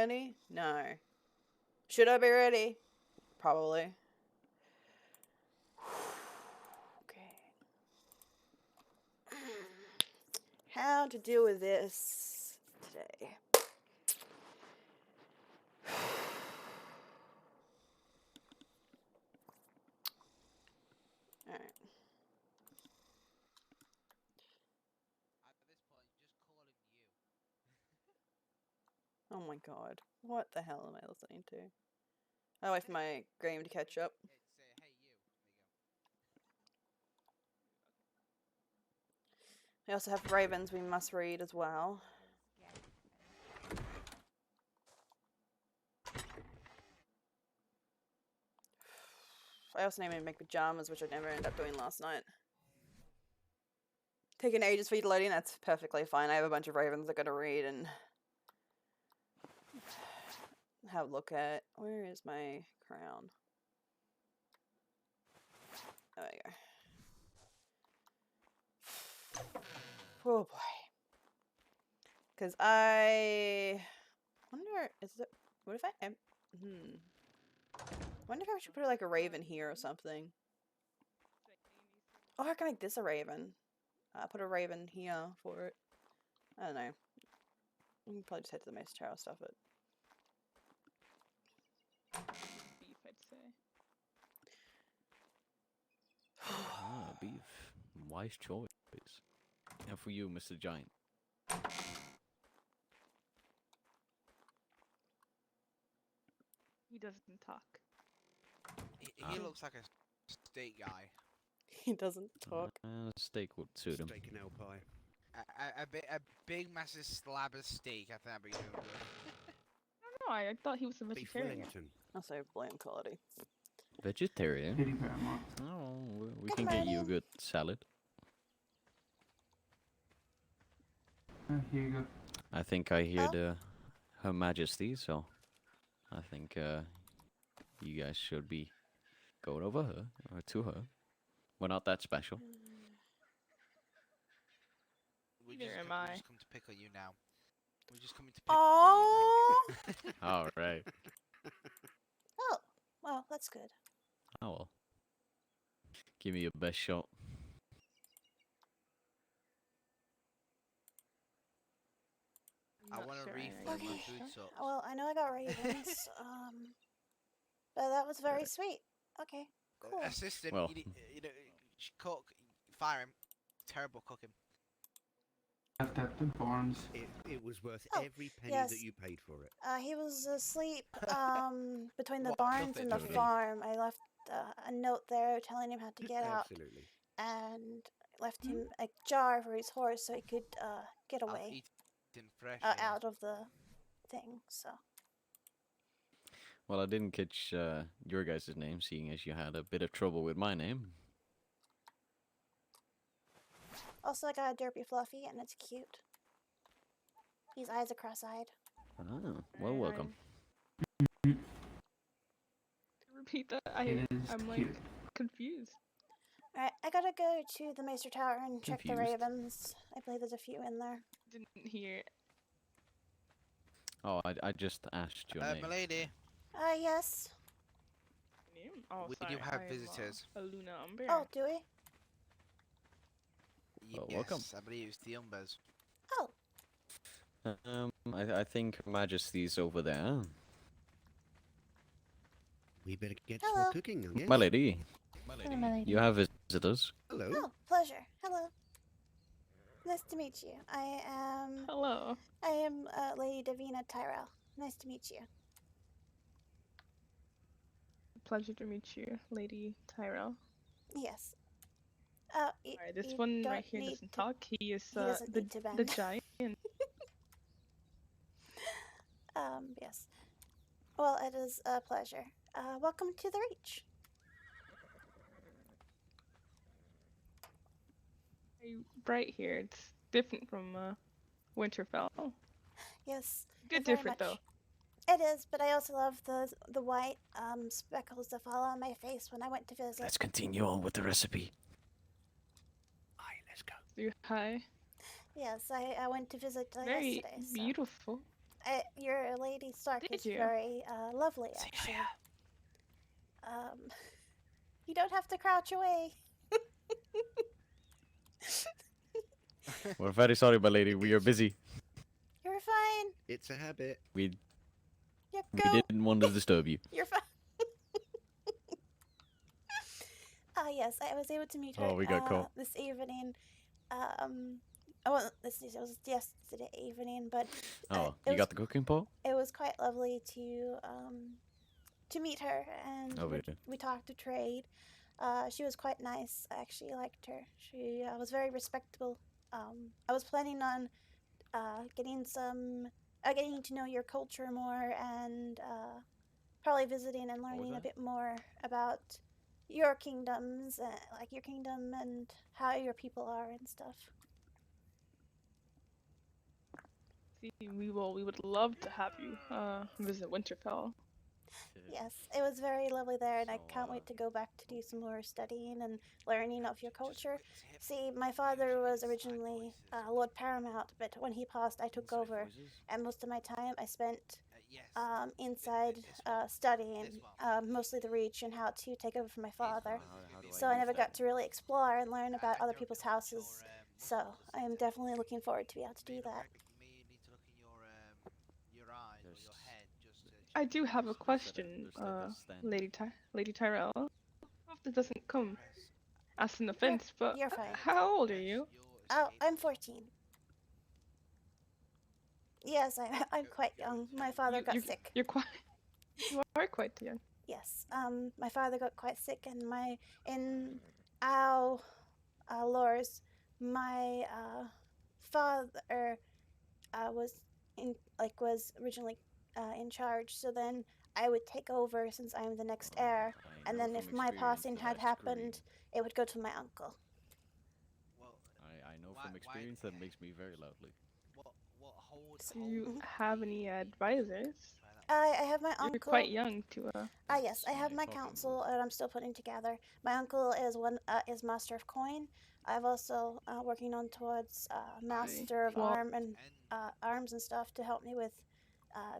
ready? No. Should I be ready? Probably. Okay. How to deal with this today? Alright. Oh my god. What the hell am I listening to? I'll wait for my game to catch up. We also have ravens we must read as well. I also need to make pajamas, which I never ended up doing last night. Taking ages for you to load in, that's perfectly fine. I have a bunch of ravens I gotta read and have a look at. Where is my crown? There we go. Oh boy. Because I wonder, is it, what if I am, wonder if I should put like a raven here or something. Oh, I can make this a raven. Put a raven here for it. I don't know. We can probably just head to the Mace Tower stuff it. Beef, I'd say. Ah, beef. Wise choice. And for you, Mr. Giant. He doesn't talk. He looks like a steak guy. He doesn't talk. Steak would suit him. Steak and ale pie. A big massive slab of steak. I think that'd be good. I don't know. I thought he was a Beef vegetarian. Wellington. I'll say bland quality. Vegetarian? Kitty paramount. Oh, we can get you a good salad. Here you go. I think I hear the Her Majesty, so I think you guys should be going over her or to her. We're not that special. We Neither am we I. just come to pick on you now. We're just coming to pick on you now. All right. Oh, well, that's good. Oh well. Give me your best shot. I Not want to sure refill Okay. my food source. Well, I know I got ravens. But that was very sweet. Okay, cool. Assistant, Well. you know, cook, fire him. Terrible cooking. Left at the barns. It was worth Oh, every penny yes. that you paid for it. He was asleep between the What, barns and the nothing? farm. I left a note there telling him how to get out, Absolutely. and left him a jar for his horse so he could get I've away eaten fresh. out of the thing. So Well, I didn't catch your guys' name, seeing as you had a bit of trouble with my name. also I got a derpy fluffy, and it's cute. His eyes are cross-eyed. Ah, well, welcome. Repeat that. It is I'm like cute. confused. Alright, I gotta go to the Maester Tower and check the Confused. ravens. I believe there's a few in there. Didn't hear. Oh, I just asked your name. Milady, Yes. Name? Oh, we sorry. do have I'm, visitors. a Luna Umber. Oh, do we? Well, Yes, welcome. I believe it's the Umbers. Oh, I think Her Majesty's over there. We better get to Hello. our cooking, I guess. My lady, hello, my lady. you have visitors. Hello. Oh, pleasure. Hello. Nice to meet you. I am Hello. Lady Davina Tyrell. Nice to meet you. Pleasure to meet you, Lady Tyrell. Yes. Alright, this one right here doesn't talk. He is doesn't need to the bend. giant. Yes. Well, it is a pleasure. Welcome to the Reach. Very bright here. It's different from Winterfell. Yes. Good very different much. though. It is, but I also love the white speckles that fall on my face when I went to visit. Let's continue on with the recipe. Aye, let's go. You hi. Yes, I went to visit Very yesterday. So. beautiful. Your Lady Stark Did is you? very lovely, actually. Um, you don't have to crouch away. We're very sorry, my lady. We are busy. You're fine. It's a habit. We Yeah, we go. didn't want to disturb you. You're fine. Yes, I was able to meet her Oh, we got caught. this evening. Well, it was yesterday evening, but Oh, it you got the cooking pot? was quite lovely to meet her, and Oh, really? we talked to trade. She was quite nice. I actually liked her. She was very respectable. I was planning on getting to know your culture more, and probably visiting and learning a that? bit more about your kingdoms, like your kingdom and how your people are and stuff. See, we would love to have you visit Winterfell. Yes, it was very lovely there, and I So, can't wait to go back to do some more studying and learning of your culture. Just a quick tip. See, my father was Side originally voices. Lord Paramount, but when he passed, I took Inside over, voices? and most of my time I spent Yes. inside This one. studying This one. mostly the Reach and how to take over for my father. How do I So I use never that? got to really explore and learn about I other don't people's know what's your, houses. So muscle I am setting. definitely looking forward to be able to do May look that. like you may need to look in your eyes or your There's head just to I check do have a muscle. question, There's like a stand. Lady Tyrell. I hope this doesn't come Press. as an offense, but You're fine. how old are you? Oh, I'm 14. Yes, I'm quite young. My father got sick. You're quite you are quite young. Yes, my father got quite sick, and in our lores, my father was originally in charge. So then I would take over since I'm the next heir, I and know then from if my experience passing that had I scream. happened, it would go to my uncle. Well, I know why- from why- experience that makes me very loudly. what hold? Do you Mhm. have any advisors? Try that one. I have my You're uncle. quite young to Yes, I have my council, and I'm still putting together. My uncle is master of coin. I've also working on towards master of Well, arms and stuff to help me with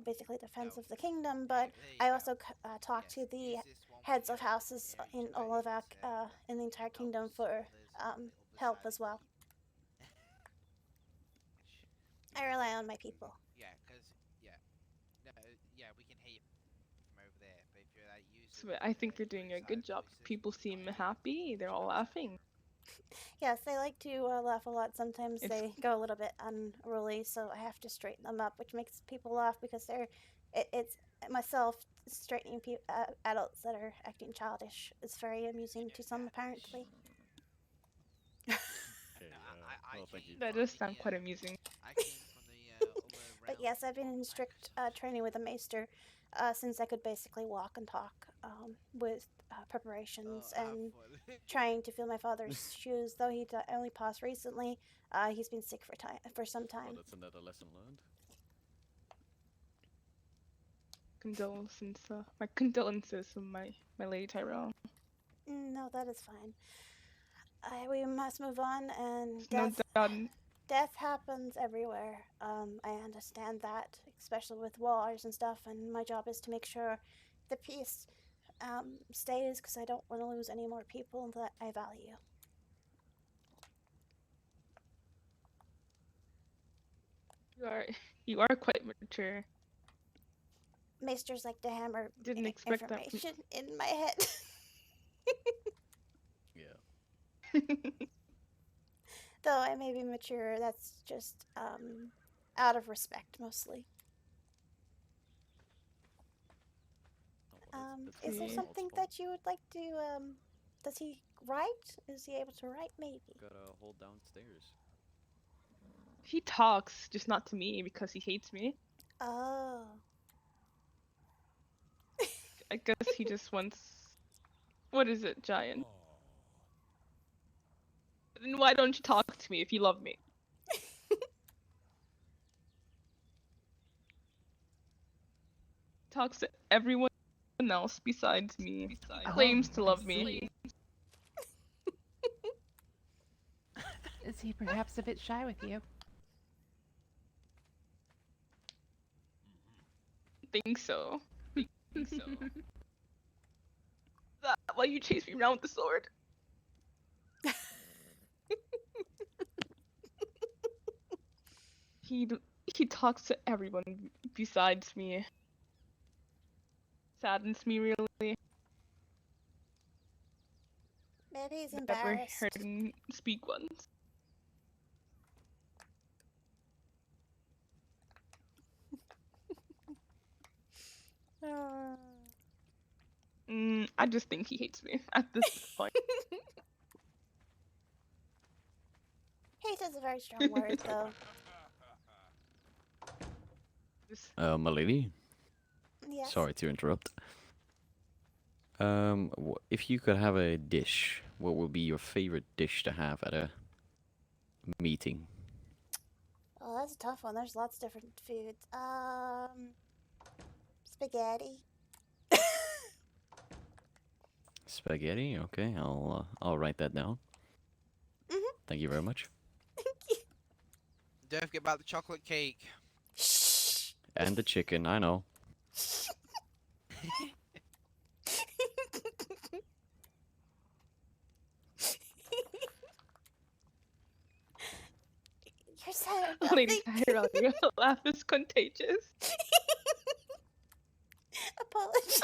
basically defense No. of the kingdom. But There you I go. also talk Yes, to the use this one for heads of your houses in ears, all of but in the entire helps kingdom for others help beside as well. Which I rely on my people. Yeah, because no, we can hear you from over there. But if you're like using, so I think you're doing a side good job. voices, People we seem can't hear you. happy. They're all laughing. Yes, they like to laugh a lot. Sometimes It's they go a little bit unruly, so I have to straighten them up, which makes people laugh because it's myself straightening adults that are acting childish. It's very amusing to some, apparently. Okay, No, well, thank you. that does sound quite amusing. I came from the other But realm yes, I've been of in strict Microsoft. training with a maester since I could basically walk and talk with preparations Have and fun. trying to fill my father's shoes. Though he only passed recently, he's been sick for some Well, time. that's another lesson learned. My condolences to my Lady Tyrell. No, that is fine. We must move on, and No doubt. death happens everywhere. I understand that, especially with wars and stuff, and my job is to make sure the peace stays, because I don't want to lose any more people that I value. You are quite mature. Maesters like to hammer Didn't expect that from information in my head. Yeah. Though I may be mature, that's just out of respect mostly. Oh, well, that's Is there See. something multiple. that you would like to does he write? Is he able to write? Maybe. Gotta hold downstairs. He talks, just not to me because he hates me. Oh. I guess he just wants. What is it, giant? Then why don't you talk to me if you love me? Talks to everyone else besides me. Claims to love me. Is he perhaps a bit shy with you? think so. That why you chase me around with the sword? He he talks to everyone besides me. Saddens me really. Maybe he's Never embarrassed. heard him speak once. Uh, I just think he hates me at this point. hate is a very strong word, though. Just- Milady, Yes. sorry to interrupt. If you could have a dish, what would be your favorite dish to have at a meeting? Oh, that's a tough one. There's lots of different foods. Spaghetti. Spaghetti. Okay, I'll write that down. Thank you very much. Don't forget about the chocolate cake. Shh. And the chicken. I know. You're sad. Lady Tyrell, your laugh is contagious. Apologies.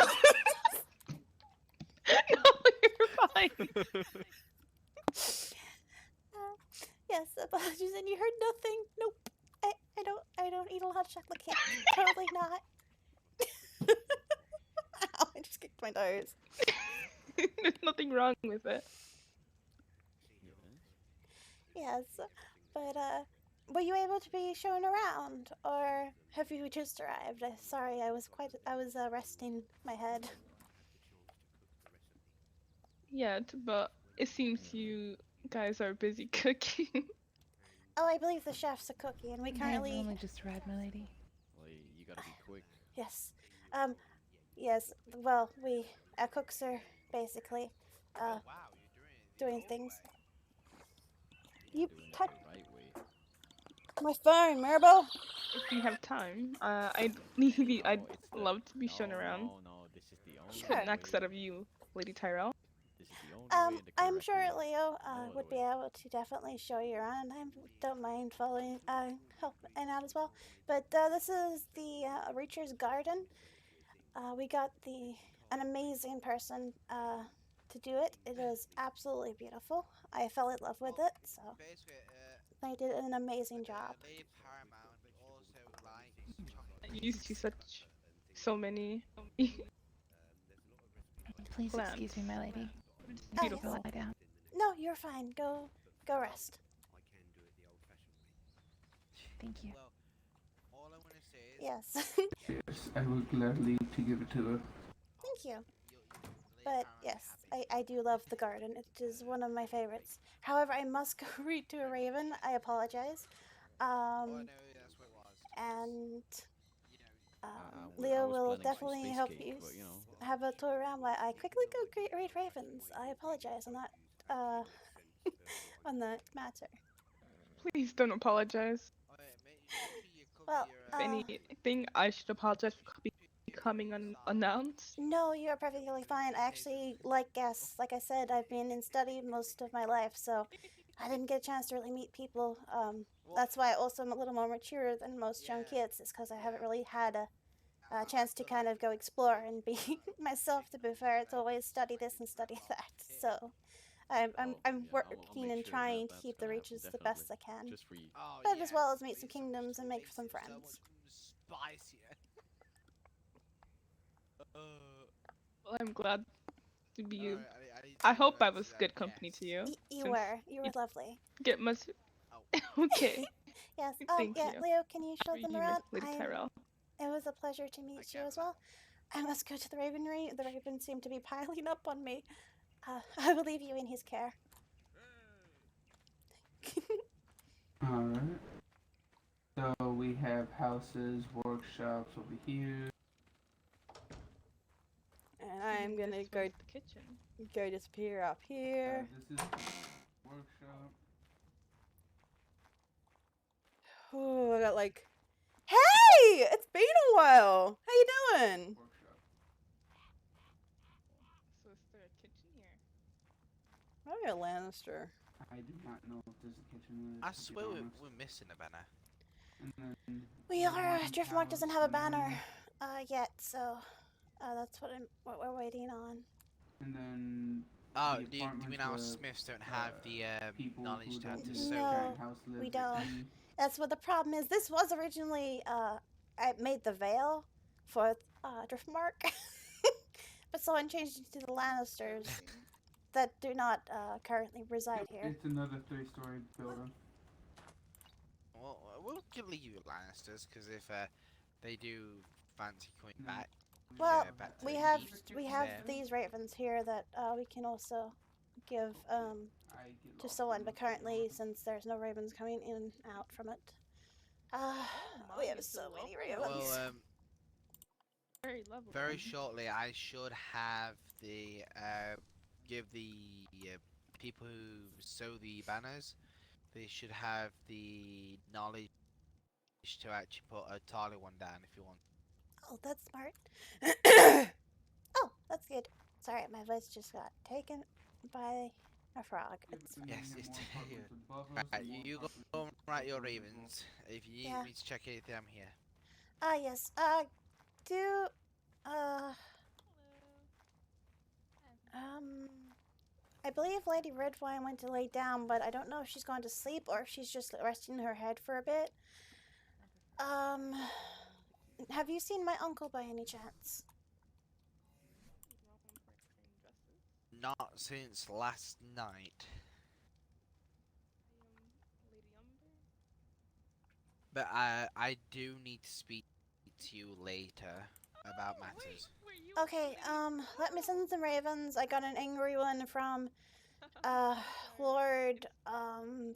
No, you're fine. Yes, apologies. And you heard nothing. Nope. I don't eat a lot of chocolate cake. Totally not. Ow, I just kicked my toes. There's nothing wrong with it. Yes, but were you able to be shown around, or have you just arrived? Sorry, I was resting my head. Yeah, but it seems you guys are busy cooking. Oh, I believe the chef's a cookie, and we I've currently only just arrived, my lady. Well, you gotta be quick. yes, yes. Well, our cooks are basically Wow, you're doing all things. right. You Doing it touch the right way. my phone, Marble. If you have time, I'd No, it's the- love to be shown around. No, this is the only Sure. Next way. set of you, Lady Tyrell. This is the only way and the I'm correct sure way. Leo No would other be way. able to definitely show you around. I don't mind following, helping out as well. But this is the Reacher's Garden. We got an amazing person to do it. It is absolutely beautiful. I fell in love with it, so Basically, they did an amazing job. Lady Paramount also likes chocolate. You see so many Please Plants. excuse me, my lady. Oh, beautiful. yes. Lie down. No, you're fine. Go rest. Thank you. Well, all I want to say is Yes. Yes, I would gladly to give it to her. Thank you. Lady But Paramount yes, happy. I do love the garden. It is one of my favorites. However, I must go read to a raven. I apologize. Oh no, that's what it was. And You know, I Leo was will planning some definitely space help cake, you but, you know. have a tour around while I quickly go read ravens. I apologize on that on that matter. Please don't apologize. oh, yeah, make sure you cover Well, your. If anything, I should apologize for becoming unannounced. No, you're perfectly fine. I actually like guests. Like I said, I've been in study most of my life, so I didn't get a chance to really meet people. That's why I also am a little more mature than most young kids, is because I haven't really had a chance to kind of go explore and be myself. To be fair, it's always study this and study that. So I'm Oh, I'm yeah, I'll working make and sure trying to that's keep the gonna reaches happen, the best I definitely. can. Just for you. Oh, But yeah, as well as meet makes some it- kingdoms and make makes some it so friends. much spicier. Well, I'm glad to be you. Alright, need I to hope I answer was that good company to yes. you. You since were you lovely. Get much. Oh. Okay. Yes. Thank Yeah, you. Leo, can you show For them you, around? Lady Tyrell. It was a pleasure to meet you as well. I must go to the ravenry. The ravens seem to be piling up on me. I will leave you in his care. Alright. So we have houses, workshops over here. And I'm gonna This go was the kitchen. disappear up here. This is workshop. Oh, I got like Hey! It's been a while. How you doing? Workshop. So is there a kitchen here? Probably a Lannister. I do not know if there's a kitchen. I To be swear honest. we're missing a banner. And then We the are. Warden Driftmark doesn't Palace, have a and banner then- yet, so that's what we're waiting on. And then Oh, the do you apartment mean our where, Smiths don't have the people knowledge who to don't to live sew? in the No, giant house live we that don't. key. That's what the problem is. This was originally I made the veil for Driftmark, but someone changed it to the Lannisters that do not currently reside here. It's another 3-story building. Well, we'll give you Lannisters because if they do fancy coming No. back, Well, back to we the have keep there. these ravens here that we can also give I get to lost someone, in but those currently, buildings. since there's no ravens coming in and out from it, we my, have it's so a many welcome. ravens. Well, Very lovely. very shortly I should have the give the people who sew the banners. They should have the knowledge to actually put a taller one down if you want. Oh, that's smart. Oh, that's good. Sorry, my voice just got taken by a frog. Yeah, It's but fine. then Yes, we have it's more apartments above us right. and more You go apartments and write your below us. ravens. If you need Yeah. me to check anything, I'm here. Yes. Do I believe Lady Redwine went to lay down, but I don't know if she's gone to sleep or if she's just resting her head for a bit. Have you seen my uncle by any chance? Not since last night. Lady Umber. But I do need to speak to you later about matters. Okay, let me send some ravens. I got an angry one from Lord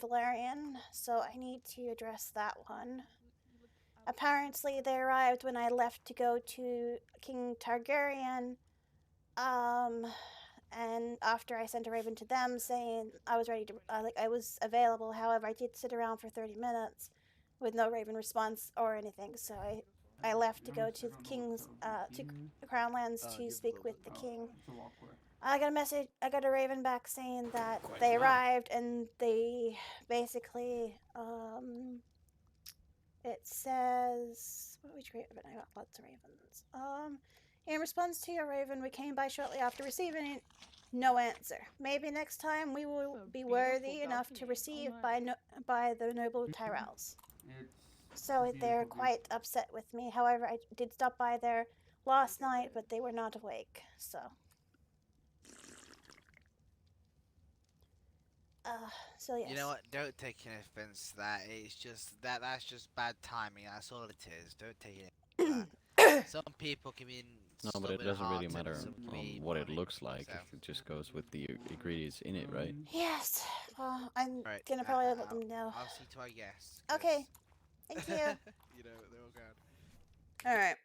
Valerian, so I need to address that one. Apparently they arrived when I left to go to King Targaryen, and after I sent a raven to them saying I was ready to, I was available. However, I did sit around for 30 minutes with no raven response or anything, so I left to go to the King's, to Crownlands to speak with the King. It's a walkway. I got a raven back saying that they arrived and they basically, it says, which raven? I got lots of ravens. In response to your raven, we came by shortly after receiving it. No answer. Maybe next time we will It's a be worthy beautiful enough to balcony. receive Oh my. by the noble Tyrells. It's So a they're beautiful quite upset with me. However, I did stop by there last night, but they were not awake. So, so yes. You know what? Don't take any offense to that. It's just that's just bad timing. That's all it is. Don't take it. Some people can be No, but it stubborn doesn't really hearted, matter some can be what it more- looks like. so. It just goes with the ingredients in it, right? Yes. Well, I'm Right, gonna probably let them know. I'll see to our guests. Okay. Thank you. You know they're all gone. All right.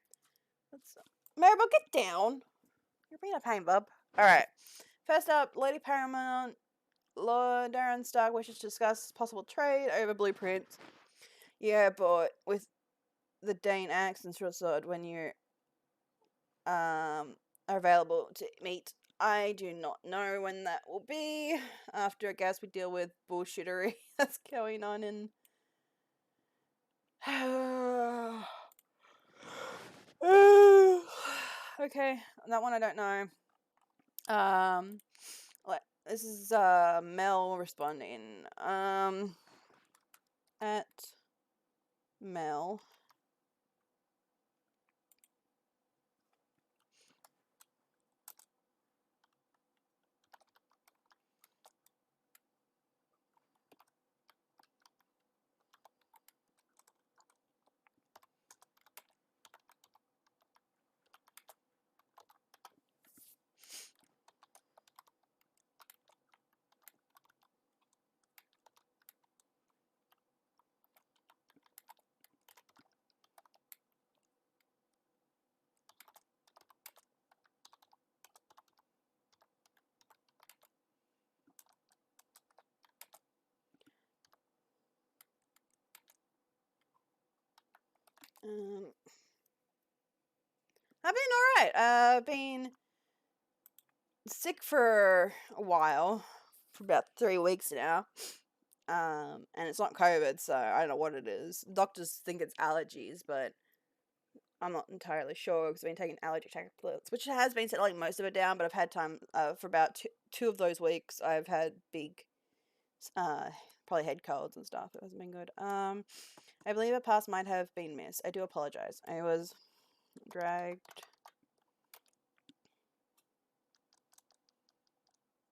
Let's. Maribel, get down. You're being a pain, bub. All right. First up, Lady Paramount. Lord Darren Stark wishes to discuss possible trade over blueprints. Yeah, but with the Dane axe and short sword, when you're are available to meet, I do not know when that will be. After I guess we deal with bullshittery that's going on in. Okay, that one I don't know. This is Mel responding. At Mel. right. Been sick for a while, for about 3 weeks now. And it's not COVID, so I don't know what it is. Doctors think it's allergies, but I'm not entirely sure because I've been taking allergy tablets, which has been settling most of it down. But I've had time for about two of those weeks. I've had big, probably head colds and stuff. It hasn't been good. I believe a pass might have been missed. I do apologize. I was dragged.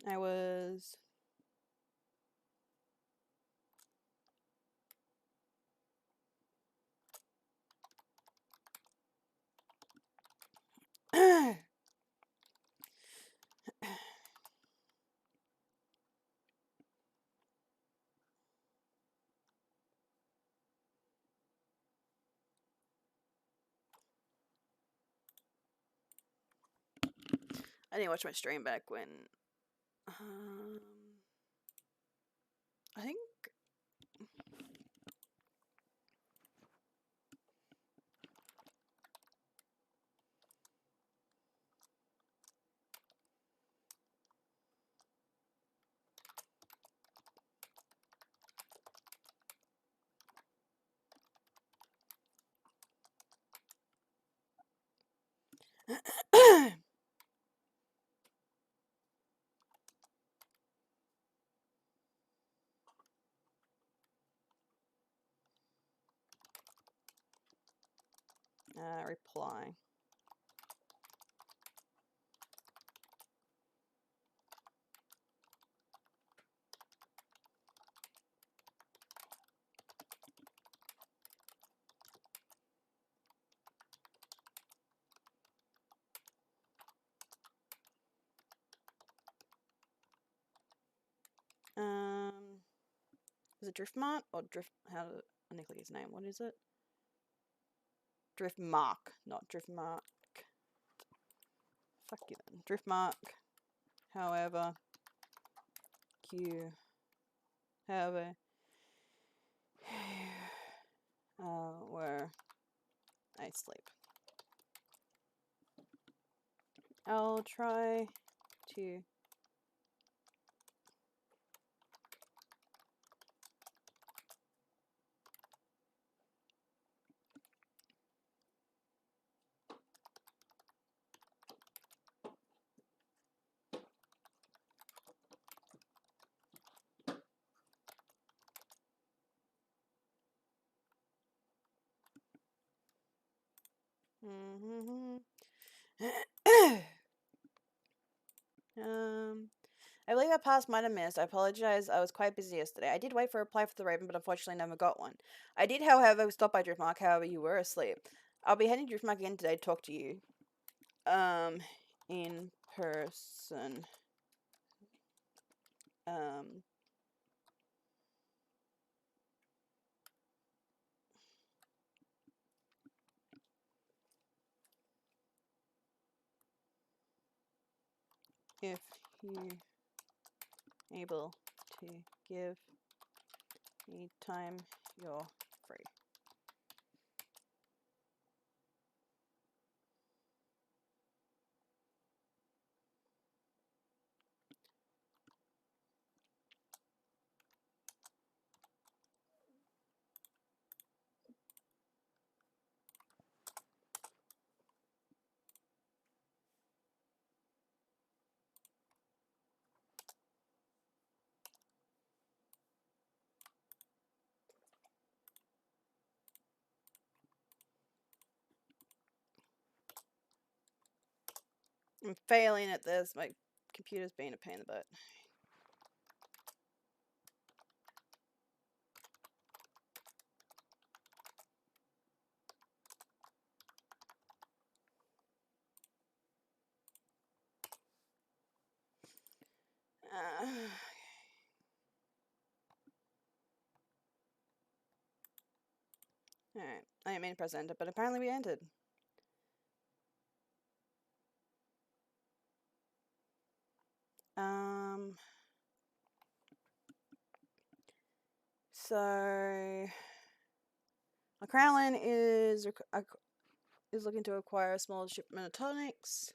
I was. I didn't watch my stream back when. I think. Reply. Is it Driftmark or Drift? How? I need to click his name. What is it? Driftmark, not Driftmark. Fuck you then. Driftmark. However, however, where I sleep. I'll try to. I believe I passed might have missed. I apologize. I was quite busy yesterday. I did wait for a reply for the Raven, but unfortunately never got one. I did, however, stop by Driftmark. However, you were asleep. I'll be heading to Driftmark again today to talk to you. In person. If you able to give me time, you're free. I'm failing at this. My computer's being a pain in the butt. Alright. I didn't mean to press enter, but apparently we entered. So... McCrowlin is is looking to acquire a small shipment of tonics.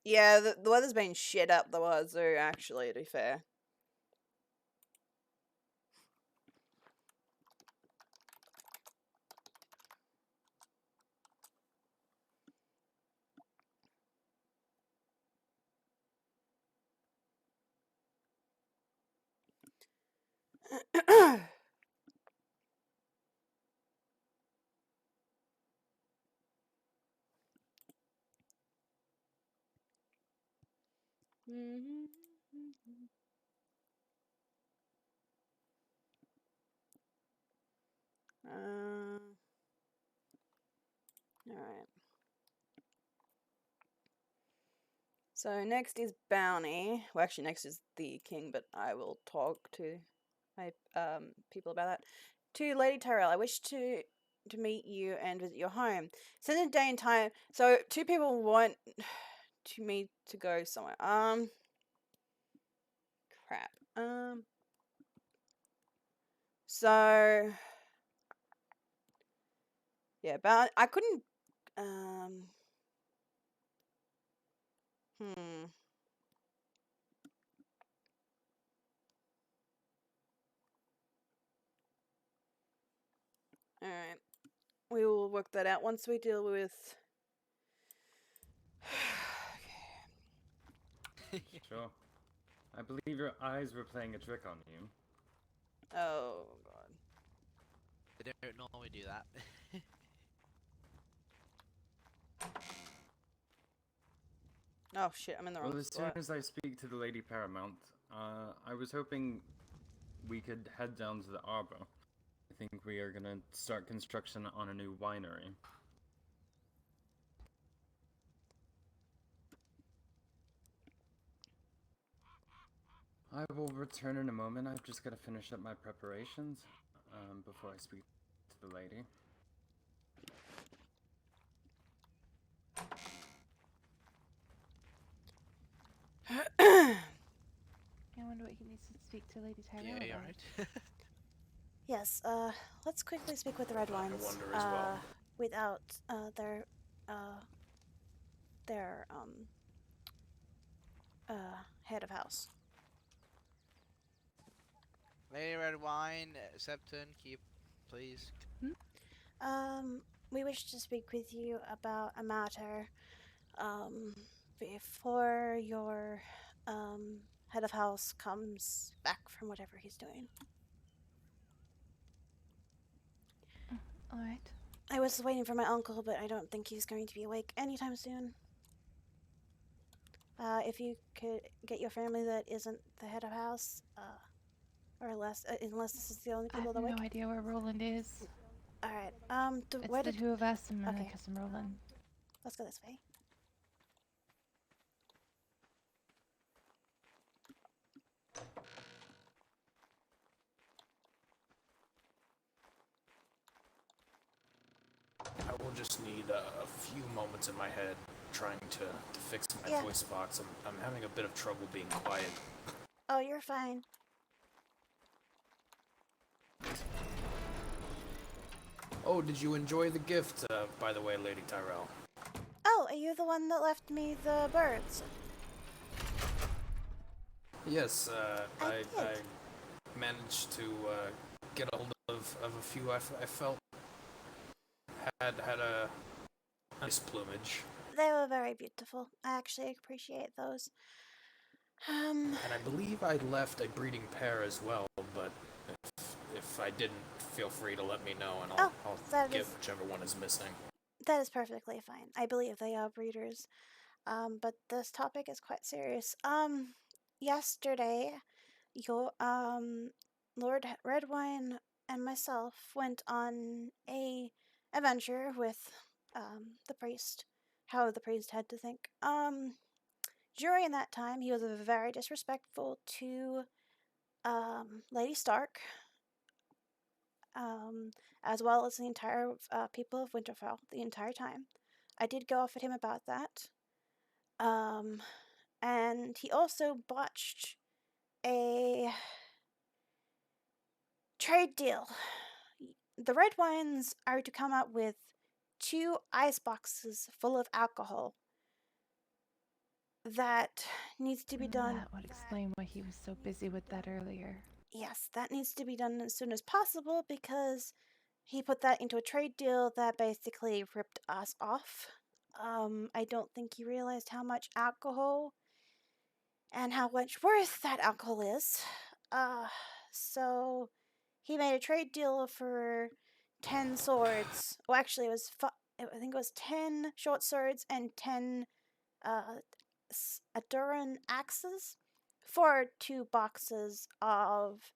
Yeah, the weather's been shit up the wazoo, actually, to be fair. Alright. So next is Bounty. Well, actually, next is the King, but I will talk to my people about that. To Lady Tyrell, I wish to meet you and visit your home. Send a day and time. So 2 people want to me to go somewhere. Crap. So yeah, I couldn't. Hmm. All right. We will work that out once we deal with. Sure. I believe your eyes were playing a trick on you. Oh god. They don't normally do that. Oh shit! I'm in the wrong Well, as soon spot. as I speak to the Lady Paramount, I was hoping we could head down to the arbor. I think we are gonna start construction on a new winery. I will return in a moment. I've just got to finish up my preparations before I speak to the lady. I wonder what he needs to speak to Lady Tyrell Yeah, you're about. right. Yes, let's quickly speak with the redwynes. wonder as well. Without their head of house. Lady Red Wine, Septon, keep, please. We wish to speak with you about a matter, before your, head of house comes back from whatever he's doing. Alright. I was waiting for my uncle, but I don't think he's going to be awake anytime soon. If you could get your family that isn't the head of house, or less, unless this is the only I people have that no wake. idea where Roland is. Alright, It's where the did... 2 of us and my Okay. cousin Roland. Let's go this way. I will just need a few moments in my head trying to fix my Yeah. voice box. I'm having a bit of trouble being quiet. Oh, you're fine. Oh, did you enjoy the gift, by the way, Lady Tyrell? Oh, are you the one that left me the birds? Yes, I I did. managed to get a hold of a few I felt had a nice plumage. They were very beautiful. I actually appreciate those. And I believe I left a breeding pair as well, but if I didn't, feel free to let me know and I'll that get is- whichever one is missing. That is perfectly fine. I believe they are breeders. But this topic is quite serious. Yesterday, your, Lord Redwine and myself went on a adventure with, the priest. How the priest had to think. During that time, he was very disrespectful to, Lady Stark, as well as the entire people of Winterfell the entire time. I did go off at him about that. And he also botched a trade deal the redwynes are to come up with 2 ice boxes full of alcohol. That needs to be done. That would explain why he was so busy with that earlier. Yes, that needs to be done as soon as possible because he put that into a trade deal that basically ripped us off. I don't think he realized how much alcohol and how much worth that alcohol is. So he made a trade deal for 10 swords. Well, actually, I think it was 10 short swords and 10 Aduran axes for 2 boxes of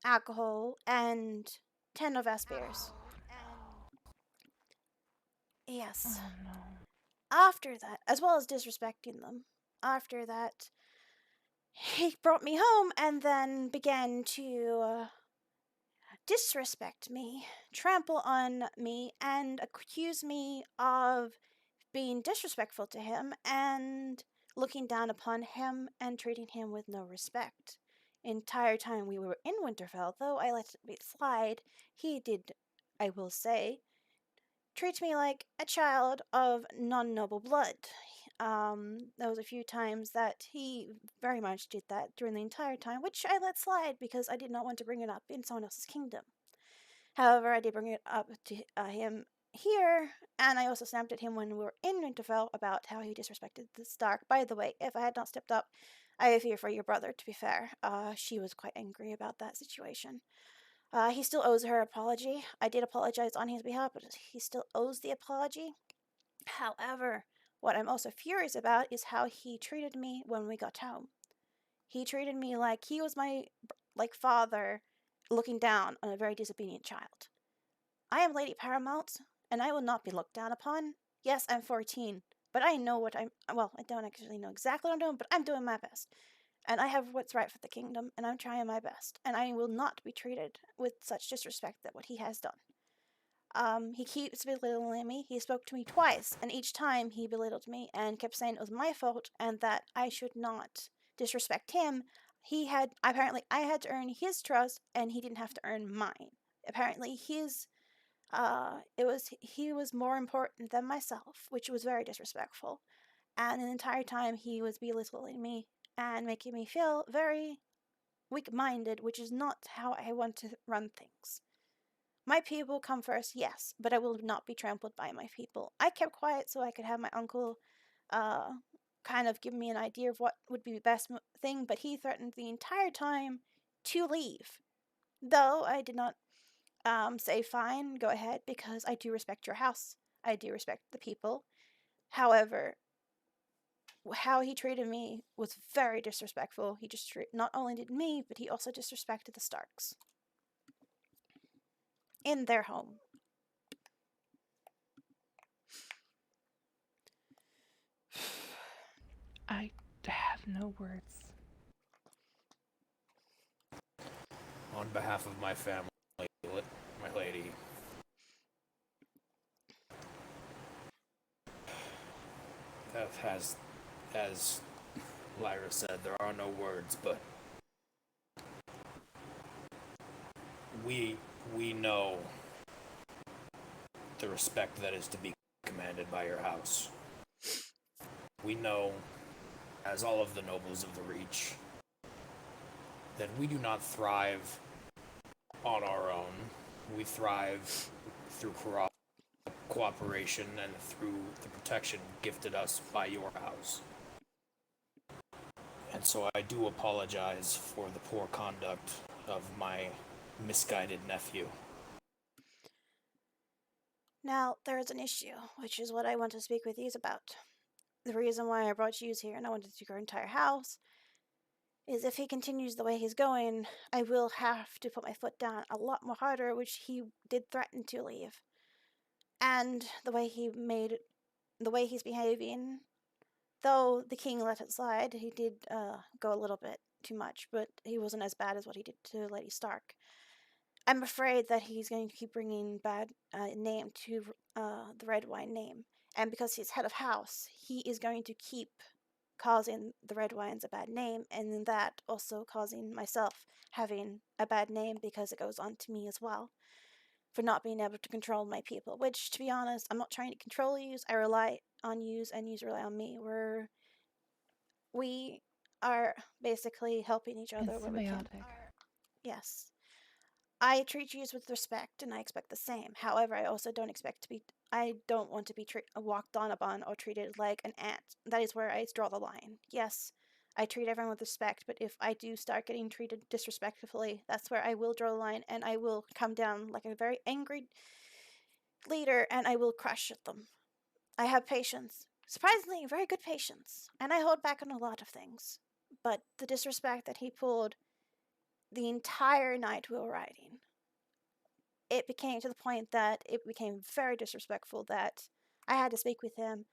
alcohol and 10 of spears. Yes. Oh no. After that, as well as disrespecting them, after that, he brought me home and then began to disrespect me, trample on me, and accuse me of being disrespectful to him and looking down upon him and treating him with no respect. Entire time we were in Winterfell, though I let it slide, he did, I will say, treat me like a child of non-noble blood. There was a few times that he very much did that during the entire time, which I let slide because I did not want to bring it up in someone else's kingdom. However, I did bring it up to him here, and I also snapped at him when we were in Winterfell about how he disrespected the Stark. By the way, if I had not stepped up, I fear for your brother, to be fair. She was quite angry about that situation. He still owes her apology. I did apologize on his behalf, but he still owes the apology. However, what I'm also furious about is how he treated me when we got home. He treated me like he was my father looking down on a very disobedient child. I am Lady Paramount, and I will not be looked down upon. Yes, I'm 14, but I know what I don't actually know exactly what I'm doing, but I'm doing my best. And I have what's right for the kingdom, and I'm trying my best. And I will not be treated with such disrespect that what he has done. He keeps belittling me. He spoke to me twice, and each time he belittled me and kept saying it was my fault and that I should not disrespect him. Apparently I had to earn his trust, and he didn't have to earn mine. Apparently he was more important than myself, which was very disrespectful. And the entire time he was belittling me and making me feel very weak-minded, which is not how I want to run things. My people come first, yes, but I will not be trampled by my people. I kept quiet so I could have my uncle kind of give me an idea of what would be the best thing, but he threatened the entire time to leave. Though I did not say fine, go ahead, because I do respect your house. I do respect the people. However, how he treated me was very disrespectful. He just not only did me, but he also disrespected the Starks in their home. I have no words. On behalf of my family, my lady, as Lyra said, there are no words, but we know the respect that is to be commanded by your house. We know, as all of the nobles of the Reach, that we do not thrive on our own. We thrive through cooperation and through the protection gifted us by your house. And so I do apologize for the poor conduct of my misguided nephew. Now, there is an issue, which is what I want to speak with you about. The reason why I brought you here and I wanted to your entire house is if he continues the way he's going, I will have to put my foot down a lot more harder, which he did threaten to leave. And the way he's behaving, though the king let it slide, he did go a little bit too much, but he wasn't as bad as what he did to Lady Stark. I'm afraid that he's going to keep bringing bad name to the Redwyne name. And because he's head of house, he is going to keep causing the redwynes a bad name, and in that also causing myself having a bad name because it goes on to me as well for not being able to control my people. Which, to be honest, I'm not trying to control yous. I rely on yous, and yous rely on me. We are basically helping each other It's where we can. symbiotic. Yes. I treat yous with respect, and I expect the same. However, I also don't expect to be. I don't want to be walked on upon or treated like an ant. That is where I draw the line. Yes, I treat everyone with respect, but if I do start getting treated disrespectfully, that's where I will draw the line, and I will come down like a very angry leader, and I will crush at them. I have patience. Surprisingly, very good patience, and I hold back on a lot of things. But the disrespect that he pulled the entire night we were riding, it became to the point that it became very disrespectful that I had to speak with him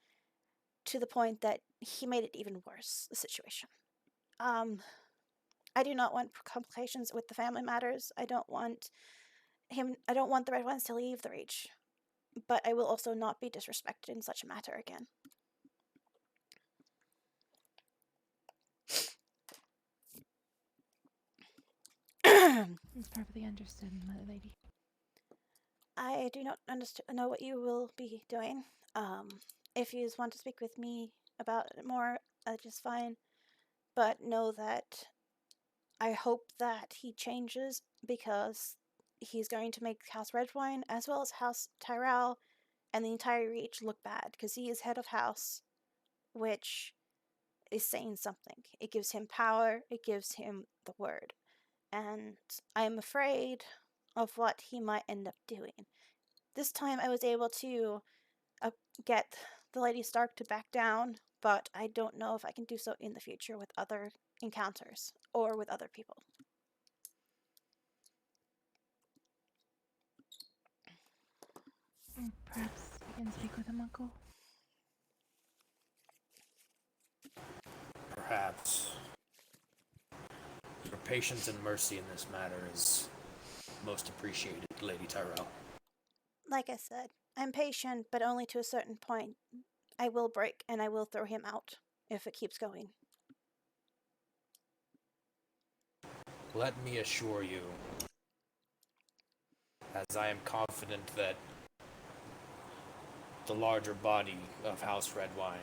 to the point that he made it even worse, the situation. I do not want complications with the family matters. I don't want the Red Ones to leave the Reach. But I will also not be disrespected in such a matter again. It's perfectly understood, my lady. I do not know what you will be doing. If you want to speak with me about it more, that is fine. But know that I hope that he changes, because he's going to make House Redwine as well as House Tyrell and the entire Reach look bad, because he is head of house, which is saying something. It gives him power, it gives him the word. And I am afraid of what he might end up doing. This time I was able to get the Lady Stark to back down, but I don't know if I can do so in the future with other encounters or with other people. Perhaps you can speak with him, Uncle? Perhaps. Your patience and mercy in this matter is most appreciated, Lady Tyrell. Like I said, I'm patient, but only to a certain point. I will break, and I will throw him out if it keeps going. Let me assure you, as I am confident that the larger body of House Redwine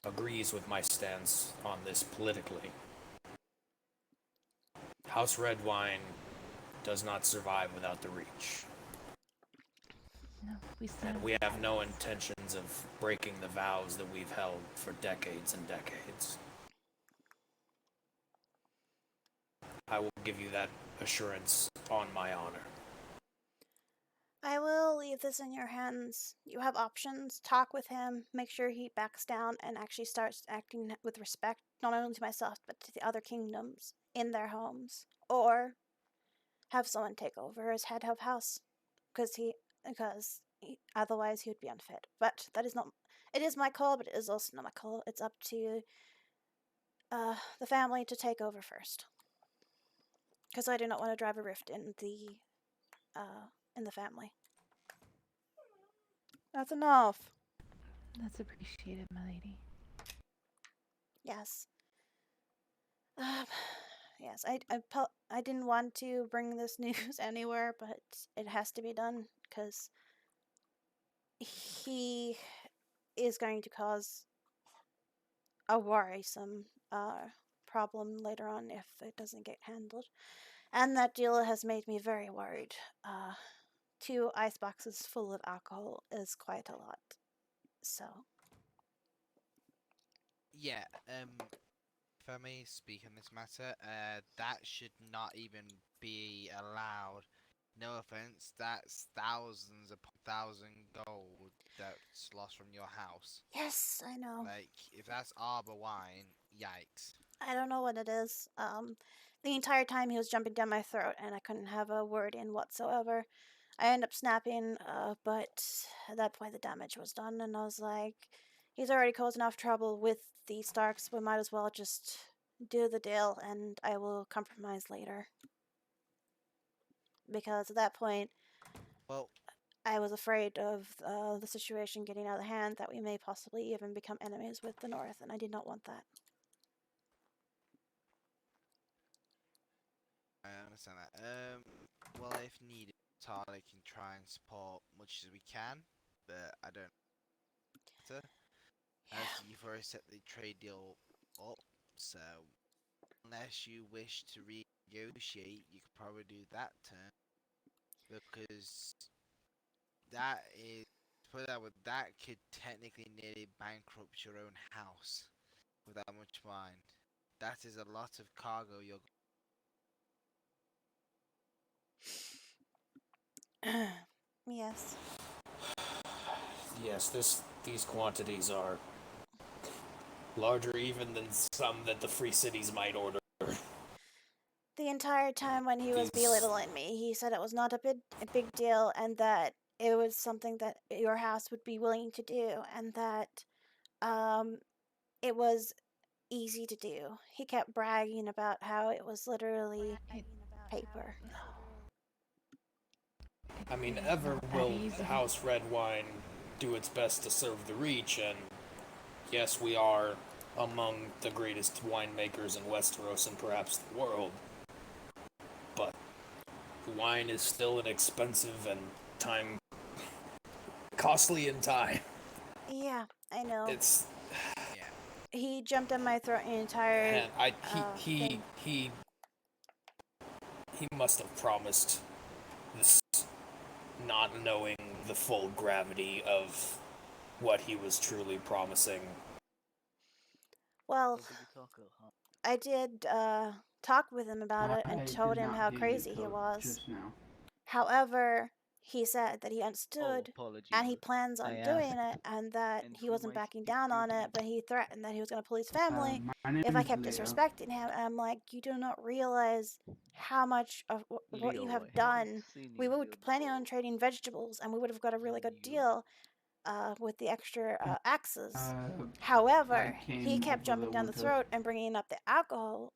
agrees with my stance on this politically. House Redwine does not survive without the Reach. No, we stand. And we have no intentions of breaking the vows that we've held for decades and decades. I will give you that assurance on my honor. I will leave this in your hands. You have options. Talk with him, make sure he backs down and actually starts acting with respect, not only to myself, but to the other kingdoms in their homes. Or have someone take over as head of house, because otherwise he would be unfit. But that is not. It is my call, but it is also not my call. It's up to the family to take over first, because I do not want to drive a rift in the family. That's enough. That's appreciated, my lady. Yes. Yes, I didn't want to bring this news anywhere, but it has to be done, because he is going to cause a worrisome problem later on if it doesn't get handled. And that deal has made me very worried. 2 ice boxes full of alcohol is quite a lot. So. Yeah, if I may speak on this matter, that should not even be allowed. No offense, that's thousands upon thousand gold that's lost from your house. Yes, I know. Like, if that's Arbor wine, yikes. I don't know what it is. The entire time he was jumping down my throat, and I couldn't have a word in whatsoever. I ended up snapping, but at that point the damage was done, and I was like, he's already caused enough trouble with the Starks, we might as well just do the deal, and I will compromise later. Because at that point, Well, I was afraid of the situation getting out of hand, that we may possibly even become enemies with the North, and I did not want that. I understand that. Well, if needed, Tali can try and support much as we can, but I don't know. As you've already set the trade deal up, so unless you wish to renegotiate, you could probably do that term, because that is, put it that way, that could technically nearly bankrupt your own house with that much wine. That is a lot of cargo you're. Yes. Yes, these quantities are larger even than some that the free cities might order. The entire time when he was These- belittling me, he said it was not a big deal, and that it was something that your house would be willing to do, and that it was easy to do. He kept bragging about how it was literally paper. I mean, It is ever not that will easy. House Redwine do its best to serve the Reach, and yes, we are among the greatest winemakers in Westeros and perhaps the world. But wine is still an expensive and time costly in time. Yeah, I know. It's Yeah. He jumped on my throat an entire and I thing. he must have promised this, not knowing the full gravity of what he was truly promising. Well, I did talk with him about it and I told did him not how hear you crazy he till was. just now. However, he said that he understood and he plans on doing it, and that he wasn't backing down on it, but he threatened that he was going to pull his family My name if I is kept Leo. disrespecting him. And I'm like, you do not realize how much of what you have done. We were planning on trading vegetables, and we would have got a really good deal with the extra axes. However, I he came kept over jumping the down the winter. throat and bringing up the alcohol,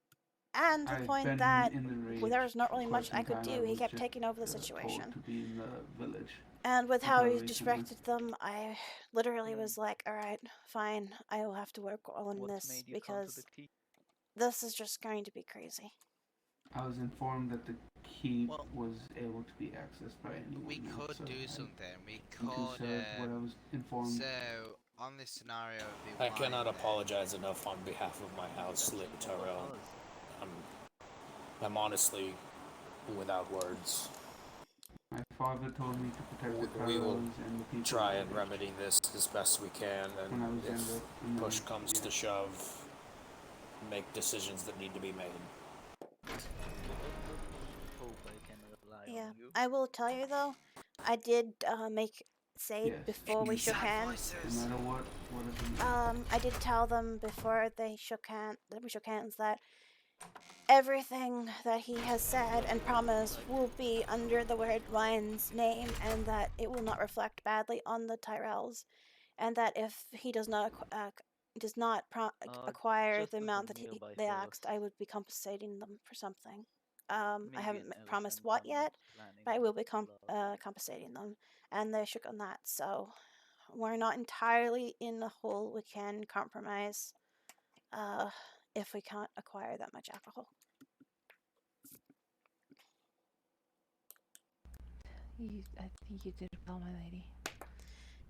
and to the I've point been that in the Reach there was not for really quite much some I could time. do. He was kept just, taking over the told situation. to be in the village. And with how until he recently. disrespected them, I literally was like, alright, fine, I will have to work on this, because this is just going to be crazy. I was informed that the keep Well, was able to be accessed by anyone. We now, could so do I something. We can could. serve what I was informed. So on this scenario of the I wine, cannot then, apologize enough on behalf of my house, Lady Tyrell. I'm honestly without words. My father told me to protect the We will Tyrells and the people. try of and the remedy this as best we can, when I and was if younger. And push then, comes to shove, make decisions that need to be made. Yeah, I will tell you though, I did say Yes. before we shook hands. No matter what I did tell them before we shook hands that everything that he has said and promised will be under the redwynes name, and that it will not reflect badly on the Tyrells, and that if he does not acquire the amount that they asked, I would be compensating them for something. I haven't promised what yet, but I will be compensating them, and they shook on that. So we're not entirely in the hole. We can compromise if we can't acquire that much alcohol. I think you did well, my lady.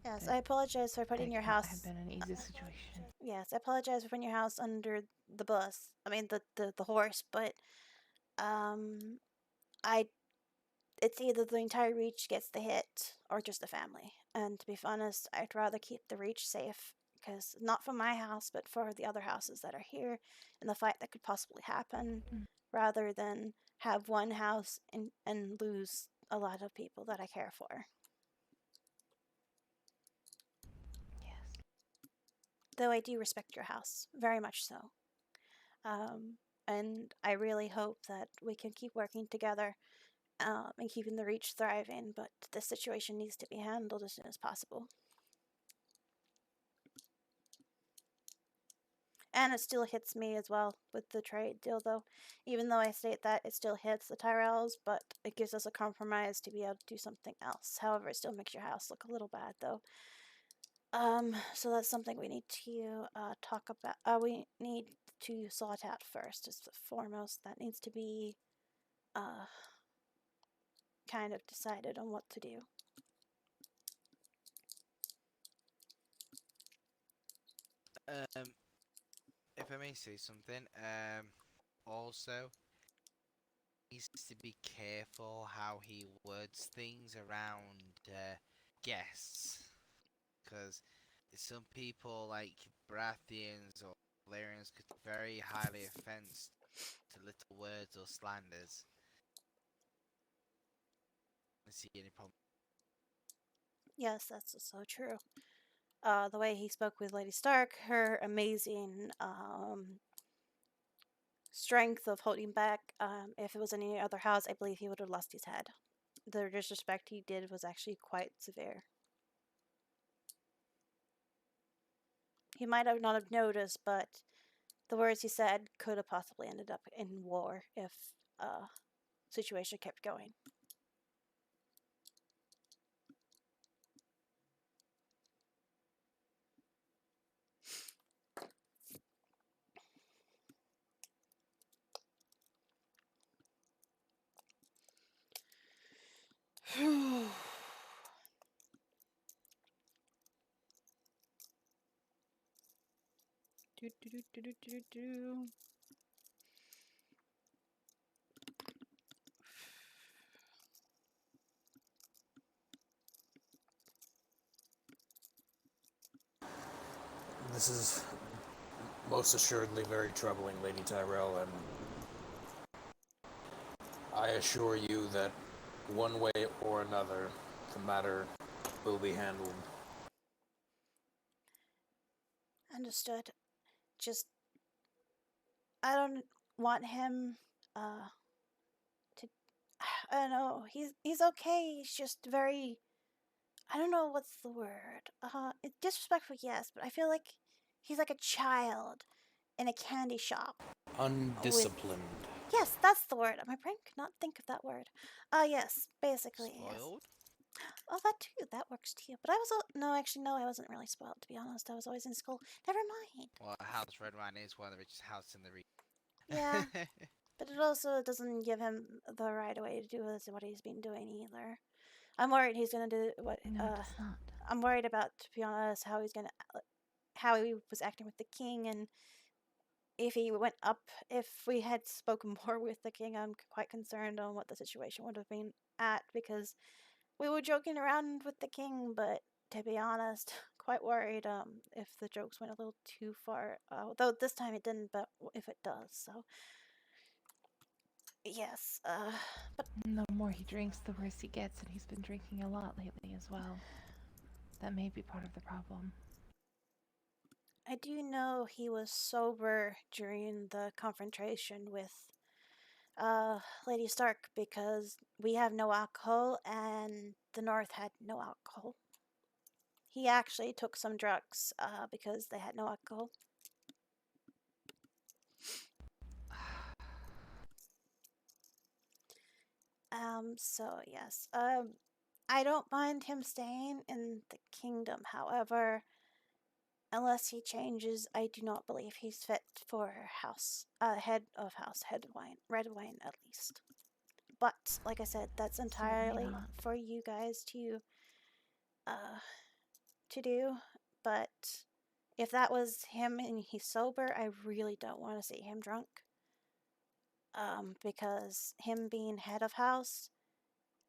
Yes, But I apologize for putting that your cannot house. have been an easy situation. Yes, I apologize for putting your house under the bus. I mean the horse, but I it's either the entire Reach gets the hit or just the family. And to be honest, I'd rather keep the Reach safe, because not for my house, but for the other houses that are here and the fight that could possibly happen, rather than have one house and lose a lot of people that I care for. Yes. Though I do respect your house, very much so. And I really hope that we can keep working together and keeping the Reach thriving, but this situation needs to be handled as soon as possible. And it still hits me as well with the trade deal, though. Even though I state that, it still hits the Tyrells, but it gives us a compromise to be able to do something else. However, it still makes your house look a little bad, though. So that's something we need to talk about. We need to sort out first. Is the foremost that needs to be kind of decided on what to do. If I may say something, also needs to be careful how he words things around guests, because some people like Baratheons or Valyrians could take very highly offense to little words or slanders. I see any problem. Yes, that's so true. The way he spoke with Lady Stark, her amazing strength of holding back. If it was any other house, I believe he would have lost his head. The disrespect he did was actually quite severe. He might have not have noticed, but the words he said could have possibly ended up in war if situation kept going. This is most assuredly very troubling, Lady Tyrell, and I assure you that one way or another, the matter will be handled. Understood. Just, I don't want him to. I don't know. He's okay. He's just very. I don't know what's the word. It's disrespectful, yes, but I feel like he's like a child in a candy shop. Undisciplined. Yes, that's the word. My brain could not think of that word. Yes, basically. Spoiled? Yes. Oh, that too. That works too. But I was no, actually, no. I wasn't really spoiled, to be honest. I was always in school. Never mind. Well, House Redwyne is one of the richest houses in the region. Yeah, but it also doesn't give him the right way to do what he's been doing either. I'm worried he's gonna do what. No, it does not. I'm worried about, to be honest, how how he was acting with the king, and if he went up. If we had spoken more with the king, I'm quite concerned on what the situation would have been at, because we were joking around with the king, but to be honest, quite worried if the jokes went a little too far. Though this time it didn't, but if it does, so yes. But The more he drinks, the worse he gets, and he's been drinking a lot lately as well. That may be part of the problem. I do know he was sober during the confrontation with Lady Stark, because we have no alcohol and the North had no alcohol. He actually took some drugs because they had no alcohol. So yes. I don't mind him staying in the kingdom. However, unless he changes, I do not believe he's fit for house, head of house, Redwyne at least. But like I said, that's entirely for you guys to do. But if that was him and he's sober, I really don't want to see him drunk. Because him being head of house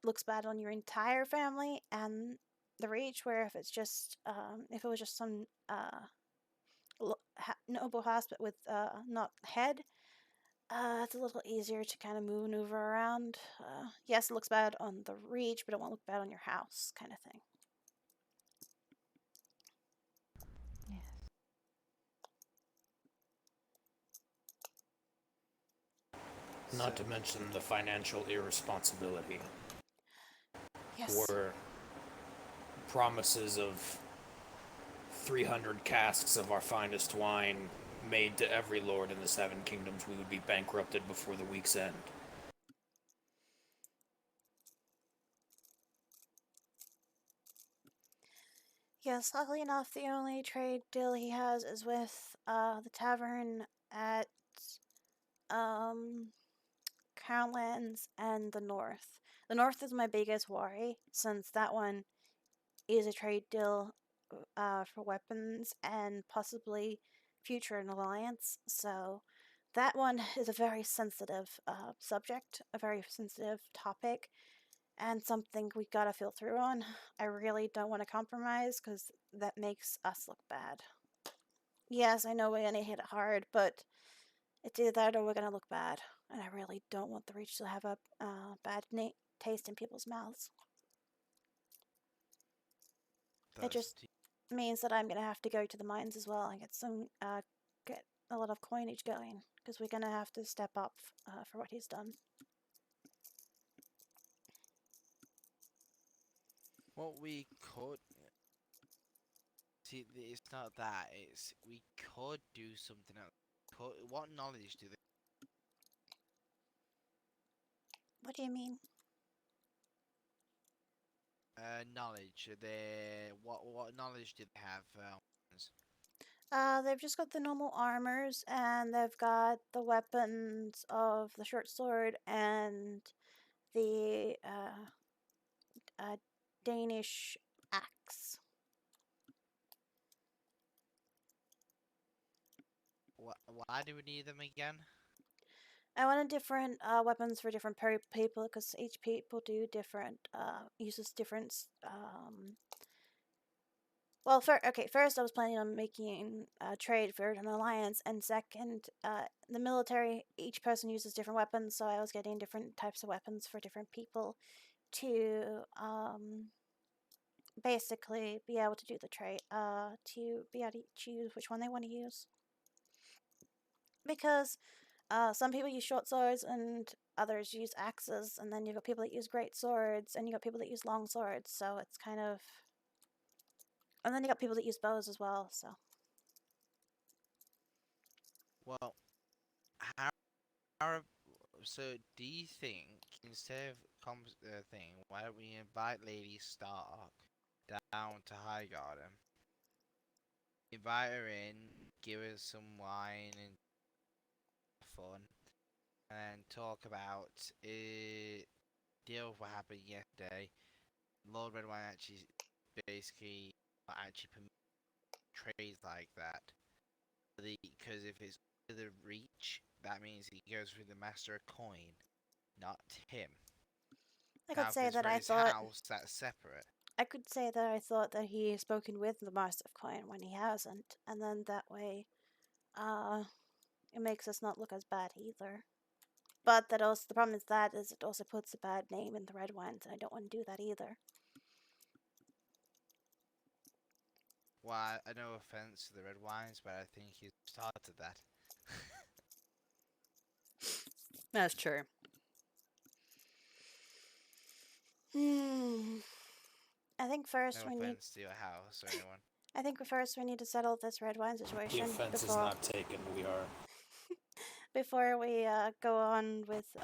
looks bad on your entire family and the reach. Where if it's just if it was just some noble house but with not head, it's a little easier to kind of maneuver around. Yes, it looks bad on the reach, but it won't look bad on your house, kind of thing. Yes. Not to mention the financial irresponsibility. Yes. Were promises of 300 casks of our finest wine made to every lord in the Seven Kingdoms, we would be bankrupted before the week's end. Yes, oddly enough, the only trade deal he has is with the tavern at Crownlands and the North. The North is my biggest worry, since that one is a trade deal for weapons and possibly future an alliance. So that one is a very sensitive subject, a very sensitive topic, and something we gotta feel through on. I really don't want to compromise because that makes us look bad. Yes, I know we're gonna hit it hard, but it's either that or we're gonna look bad, and I really don't want the Reach to have a bad taste in people's mouths. It just means that I'm gonna have to go to the mines as well and get a lot of coinage going because we're gonna have to step up for what he's done. What we could see, it's not that. It's we could do something else. What knowledge do they? What do you mean? Knowledge. What knowledge do they have? They've just got the normal armors, and they've got the weapons of the short sword and the Danish axe. Why do we need them again? I wanted different weapons for different people because each people do different uses different. Well, first I was planning on making a trade for an alliance, and second, the military, each person uses different weapons, so I was getting different types of weapons for different people to basically be able to do the trade, to be able to choose which one they want to use. Because some people use short swords and others use axes, and then you've got people that use great swords, and you've got people that use long swords, so it's kind of... And then you got people that use bows as well, so... Well, so do you think, instead of thing, why don't we invite Lady Stark down to Highgarden? Invite her in, give her some wine and fun, and talk about deal with what happened yesterday. Lord Redwine actually basically not actually permit trades like that. Because if it's the Reach, that means he goes through the Master of Coin, not him. I could say that I thought... house, that's separate. I could say that I thought that he has spoken with the Master of Coin when he hasn't, and then that way, it makes us not look as bad either. But that also, the problem is it also puts a bad name in the Redwynes, and I don't want to do that either. Well, no offense to the Redwynes, but I think he started that. That's true. I think first No we need... offense to your house or anyone. I think first we need to settle this red wine situation. The offense before... is not taken. We are. Before we go on with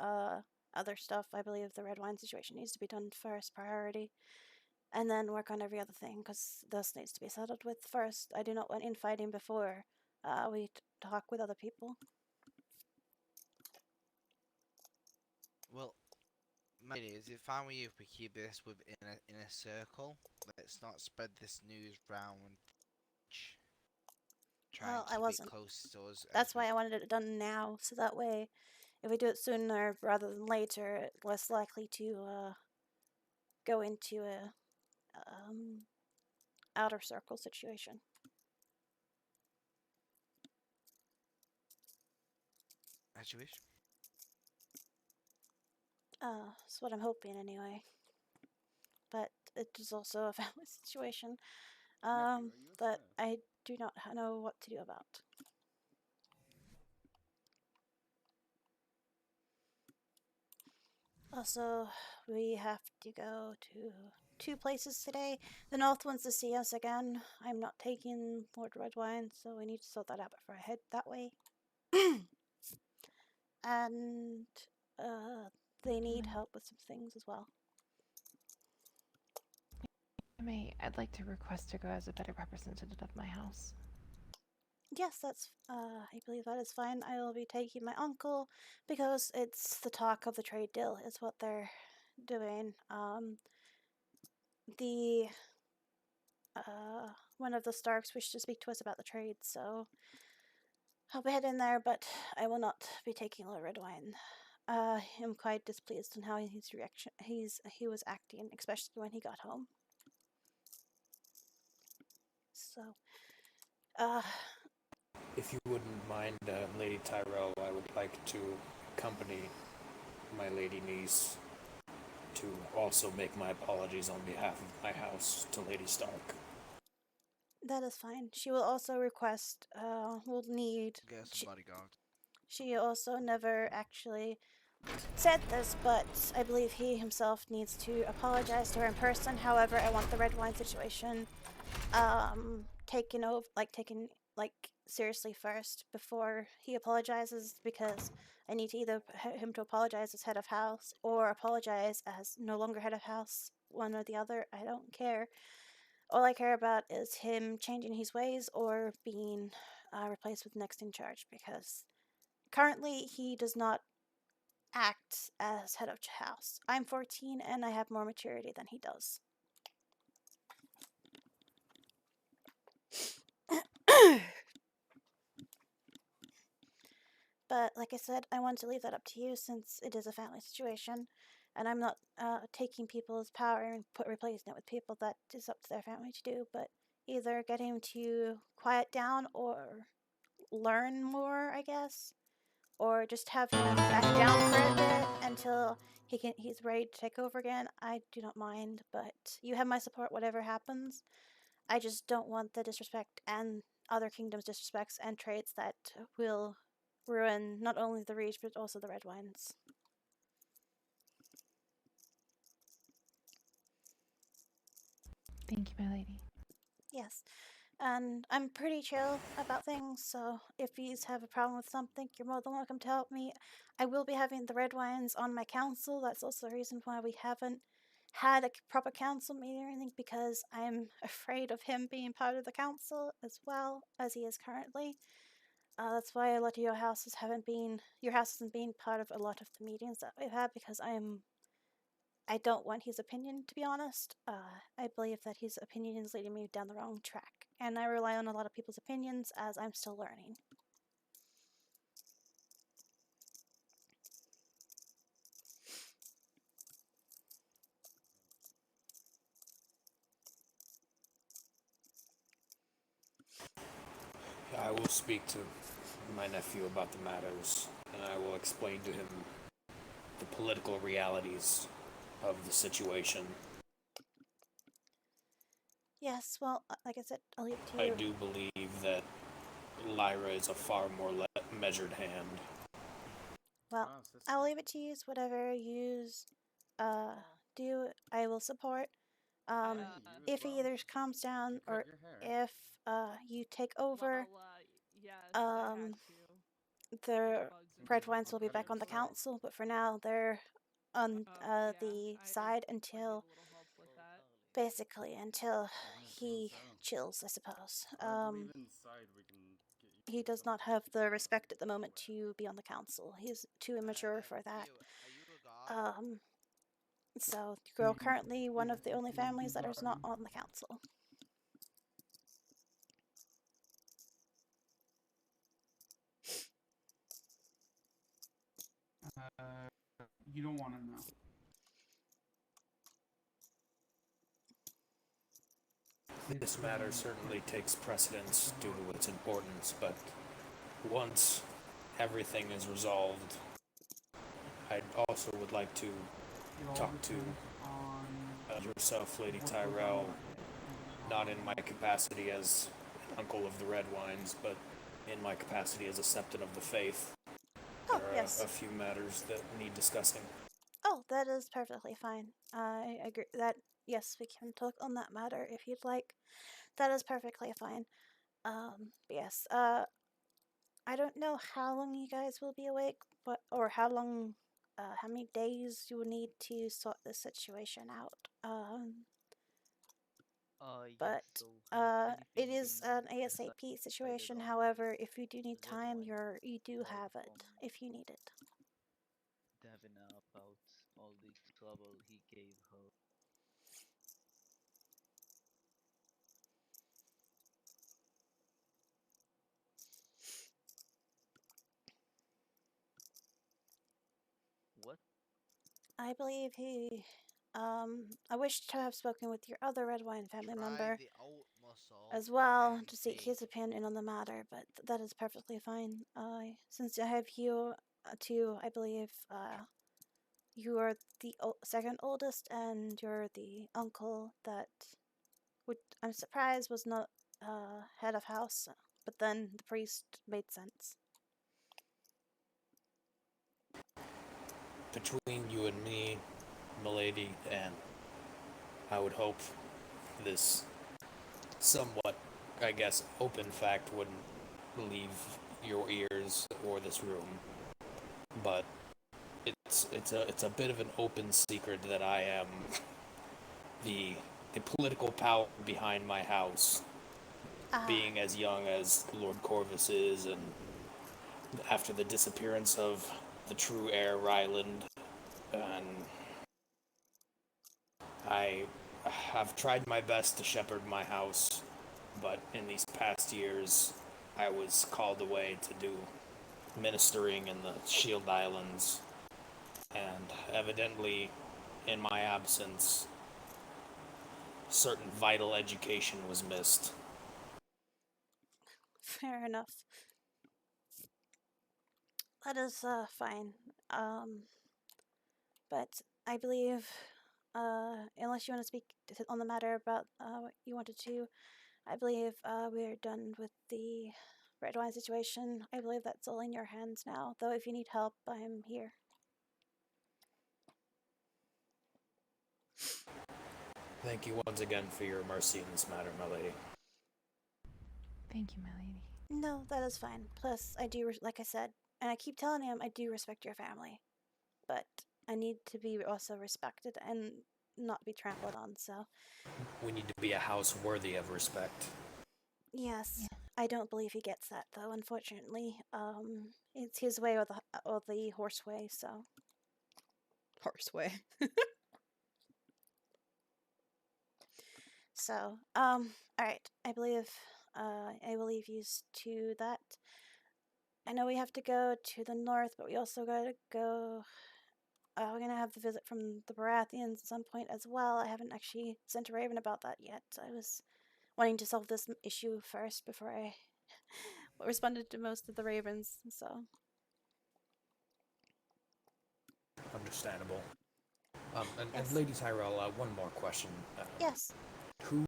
other stuff, I believe the red wine situation needs to be done first priority, and then work on every other thing, because this needs to be settled with first. I do not want infighting before we talk with other people. Well, my idea is, if I'm with you, if we keep this in a circle, let's not spread this news round. Well, I wasn't. Close to us. That's why I wanted it done now, so that way, if we do it sooner rather than later, it's less likely to go into a outer circle situation. As you wish. That's what I'm hoping anyway. But it is also a family situation that I do not know what to do about. Also, we have to go to 2 places today. The north wants to see us again. I'm not taking Lord Redwine, so we need to sort that out before I head that way. And they need help with some things as well. I'd like to request to go as a better representative of my house. Yes, that's, I believe that is fine. I will be taking my uncle because it's the talk of the trade deal is what they're doing. One of the Starks wished to speak to us about the trade, so I'll be heading there, but I will not be taking Lord Redwine. I am quite displeased on how he was acting, especially when he got home. So, If you wouldn't mind, Lady Tyrell, I would like to accompany my lady niece to also make my apologies on behalf of my house to Lady Stark. that is fine. She will also request, will need... Get some bodyguards. She also never actually said this, but I believe he himself needs to apologize to her in person. However, I want the red wine situation taken seriously first before he apologizes, because I need to either him to apologize as head of house or apologize as no longer head of house. One or the other, I don't care. All I care about is him changing his ways or being replaced with next in charge, because currently he does not act as head of house. I'm 14 and I have more maturity than he does. But like I said, I want to leave that up to you since it is a family situation, and I'm not taking people's power and replacing it with people that is up to their family to do, but either get him to quiet down or learn more, I guess, or just have him back down for a bit until he's ready to take over again. I do not mind, but you have my support whatever happens. I just don't want the disrespect and other kingdoms' disrespects and traits that will ruin not only the Reach, but also the Redwynes. Thank you, my lady. Yes, and I'm pretty chill about things, so if you have a problem with something, you're more than welcome to help me. I will be having the Redwynes on my council. That's also the reason why we haven't had a proper council meeting or anything, because I'm afraid of him being part of the council as well as he is currently. That's why a lot of your house hasn't been part of a lot of the meetings that we've had, because I don't want his opinion, to be honest. I believe that his opinion is leading me down the wrong track, and I rely on a lot of people's opinions as I'm still learning. I will speak to my nephew about the matters, and I will explain to him the political realities of the situation. Yes, well, like I said, I'll leave it to I you. do believe that Lyra is a far more measured hand. Well, I'll leave it to you. Whatever you do, I will support. If he either calms down or if you take over, the Redwynes will be back on the council, but for now they're on the side until he chills, I suppose. He does not have the respect at the moment to be on the council. He's too immature for that. So you're currently one of the only families that is not on the council. You don't want to know. This matter certainly takes precedence due to its importance, but once everything is resolved, I also would like to talk to yourself, Lady Tyrell, not in my capacity as an uncle of the Redwynes, but in my capacity as a septon of the faith. There are a few matters that need discussing. Oh, that is perfectly fine. I agree that yes, we can talk on that matter if you'd like. That is perfectly fine. Yes. I don't know how long you guys will be awake, but or how long, how many days you will need to sort this situation out. But it is an ASAP situation. However, if you do need time, you do have it if you need it. Davina about all the trouble he gave her. What? I believe he. I wish to have spoken with your other Redwyne family Try member the oat muscle as well and to seek see. his opinion on the matter, but that is perfectly fine. Since I have you two, I believe you are the second oldest, and you're the uncle that would I'm surprised was not head of house, but then the priest made sense. Between you and me, milady, and I would hope this somewhat, I guess, open fact wouldn't leave your ears or this room, but it's a bit of an open secret that I am the the political power behind my house, being as young as Lord Corvus is, and after the disappearance of the true heir Ryland, and I have tried my best to shepherd my house, but in these past years, I was called away to do ministering in the Shield Islands, and evidently, in my absence, certain vital education was missed. Fair enough. That is fine. But I believe, unless you want to speak on the matter about what you wanted to, I believe we're done with the red wine situation. I believe that's all in your hands now. Though if you need help, I'm here. Thank you once again for your mercy in this matter, my lady. Thank you, my lady. No, that is fine. Plus, I do, like I said, and I keep telling him, I do respect your family. But I need to be also respected and not be trampled on, so. We need to be a house worthy of respect. Yes. I don't believe he gets that, though, unfortunately. It's his way or the horse way, so. Horseway. So, alright. I believe, I will leave you to that. I know we have to go to the north, but we also gotta go. We're gonna have the visit from the Baratheons at some point as well. I haven't actually sent a Raven about that yet. I was wanting to solve this issue first before I responded to most of the Ravens, so. Understandable. And Yes. Lady Tyrell, one more question. Yes. Who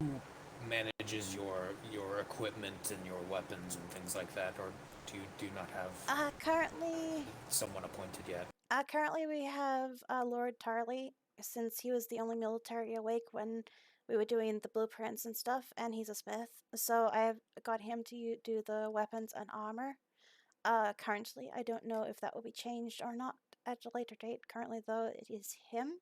manages your equipment and your weapons and things like that, or do you not have Currently someone appointed yet? Currently we have Lord Tarley, since he was the only military awake when we were doing the blueprints and stuff, and he's a smith. So I've got him to do the weapons and armor. Currently, I don't know if that will be changed or not at a later date. Currently, though, it is him.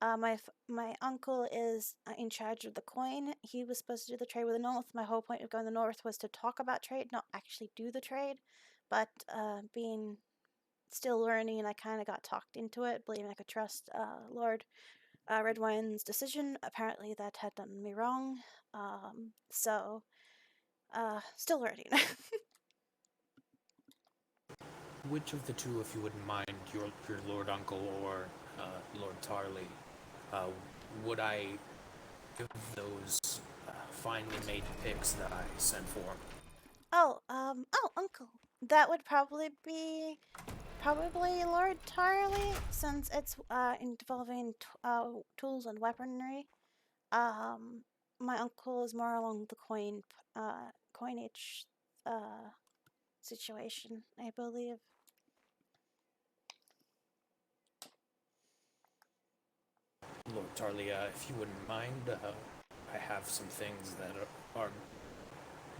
My uncle is in charge of the coin. He was supposed to do the trade with the north. My whole point of going to the north was to talk about trade, not actually do the trade. But being still learning, and I kind of got talked into it, believing I could trust Lord Redwyne's decision. Apparently, that had done me wrong. So, still learning. Which of the two, if you wouldn't mind, your Lord Uncle or Lord Tarley, would I give those finely made picks that I sent for? Oh, Uncle. That would probably be Lord Tarley, since it's involving tools and weaponry. My uncle is more along the coinage situation, I believe. Tarlia, if you wouldn't mind, I have some things that are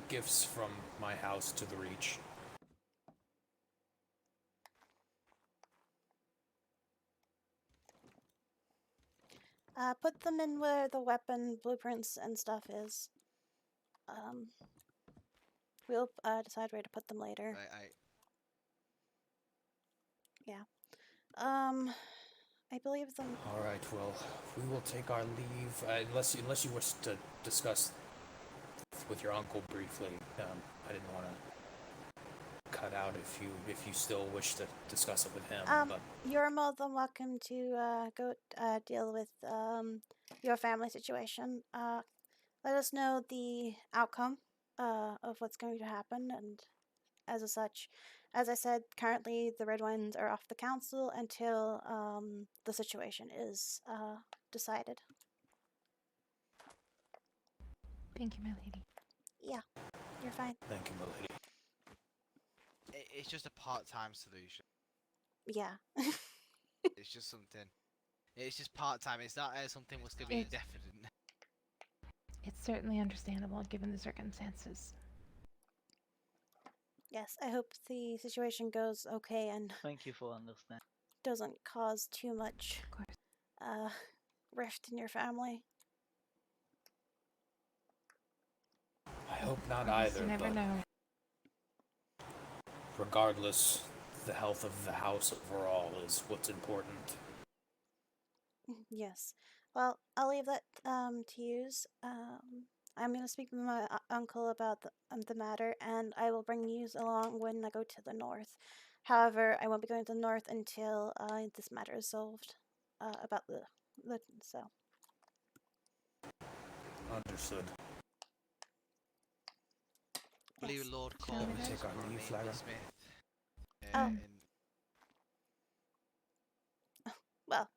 gifts from my house to the Reach. Put them in where the weapon blueprints and stuff is. We'll decide where to put them later. Yeah. I believe them. All right. Well, we will take our leave, unless you wish to discuss with your uncle briefly. I didn't want to cut out if you still wish to discuss it with him. But You're more than welcome to go deal with your family situation. Let us know the outcome of what's going to happen, and as such, as I said, currently the redwynes are off the council until the situation is decided. Thank you, my lady. Yeah, you're fine. thank you, my lady. It's just a part-time solution. Yeah. It's just something. It's just part-time. It's not something that's going to be indefinite. It's certainly understandable given the circumstances. Yes, I hope the situation goes okay and Thank you for understanding. doesn't cause too much Of course. rift in your family. I hope not Of course, either. you never but know. regardless, the health of the house overall is what's important. Yes. Well, I'll leave that to use. I'm going to speak with my uncle about the matter, and I will bring yous along when I go to the north. However, I won't be going to the north until this matter is solved about the so. Understood. I believe Yes. Lord Shall Cole we was then? Take our from leave, Maple Flagra. Smith. Oh. And Well,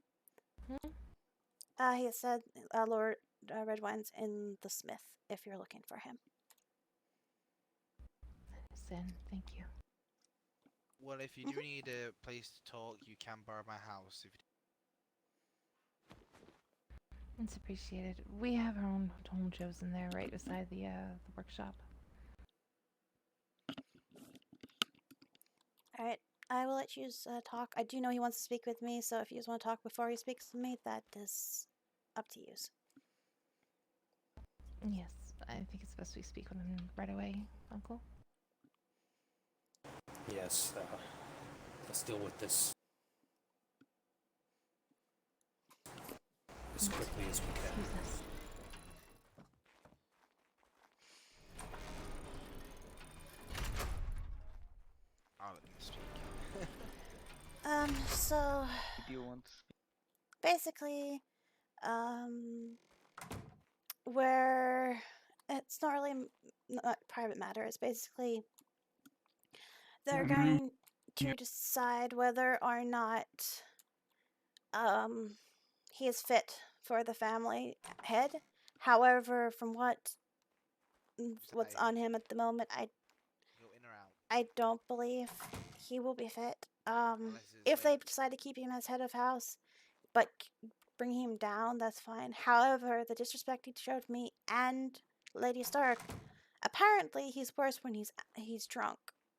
Hmm? he said Lord Redwyne's in the Smith if you're looking for him. Sin, thank you. well, if you do need a place to talk, you can borrow my house. If It's appreciated. We have our own home chosen there, right beside the workshop. All right. I will let you talk. I do know he wants to speak with me, so if you just want to talk before he speaks to me, that is up to you. Yes, I think it's best we speak with him right away, Uncle. Yes. Let's deal with this as quickly as we can. Excuse us. I'll let him speak. So Do you want to speak? basically, where it's not really not private matter. It's basically they're going to decide whether or not he is fit for the family head. However, from what's on him at the moment, Go in or out. I don't believe he will be fit. Unless it's If they like, decide to keep him as head of house, but bring him down, that's fine. However, the disrespect he showed me and Lady Stark, apparently he's worse when he's drunk.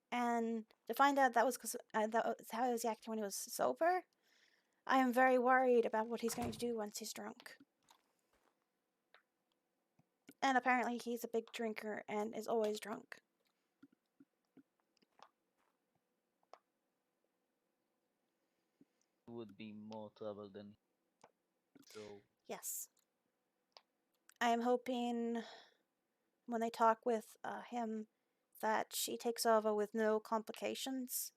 And to find out that was because that was how he was acting when he was sober, I am very worried about what he's going to do once he's drunk. And apparently he's a big drinker and is always drunk. Would be more trouble than so. Yes. I am hoping when they talk with him that she takes over with no complications.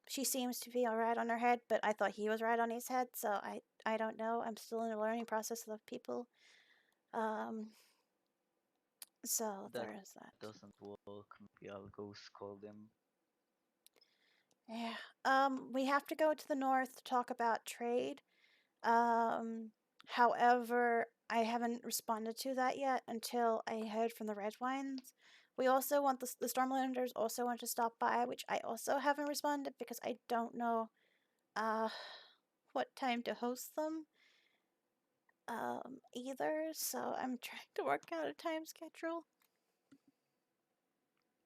She seems to be alright on her head, but I thought he was right on his head, so I don't know. I'm still in a learning process of people. So That there is that. doesn't work. Maybe I'll go call them. Yeah. We have to go to the north to talk about trade. However, I haven't responded to that yet until I heard from the redwynes. We also want the Stormlanders also want to stop by, which I also haven't responded because I don't know what time to host them. either, so I'm trying to work out a time schedule.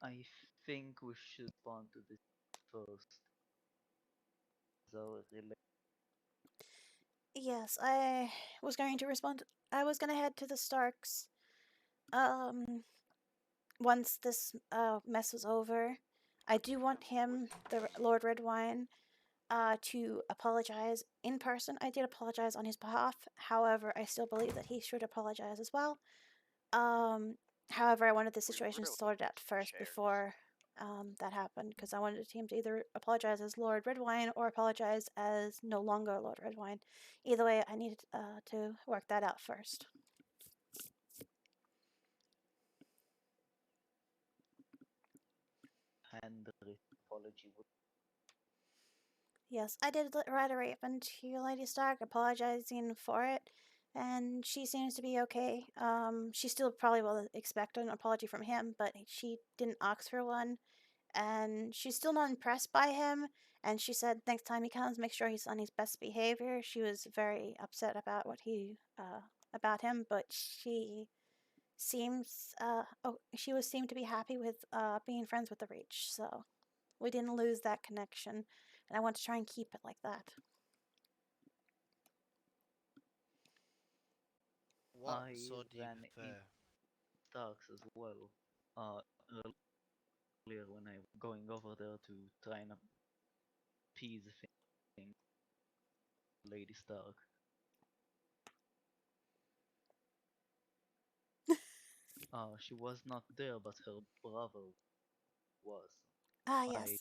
I think we should respond to this first. So Yes, I was going to respond. I was going to head to the Starks. Once this mess was over, I do want him, the Lord Redwyne, to apologize in person. I did apologize on his behalf. However, I still believe that he should apologize as well. However, I wanted the situation sorted out first before that happened, because I wanted him to either apologize as Lord Redwyne or apologize as no longer Lord Redwyne. Either way, I needed to work that out first. and the apology would Yes, I did write a raven to Lady Stark apologizing for it, and she seems to be okay. She still probably will expect an apology from him, but she didn't ask for one, and she's still not impressed by him. And she said next time he comes, make sure he's on his best behavior. She was very upset about what about him, but she seems seemed to be happy with being friends with the Reach. So we didn't lose that connection, and I want to try and keep it like that. What I sword do you ran in prefer? Starks as well. Earlier when I was going over there to try and appease thing, Lady Stark. She was not there, but her brother was. Ah, I yes.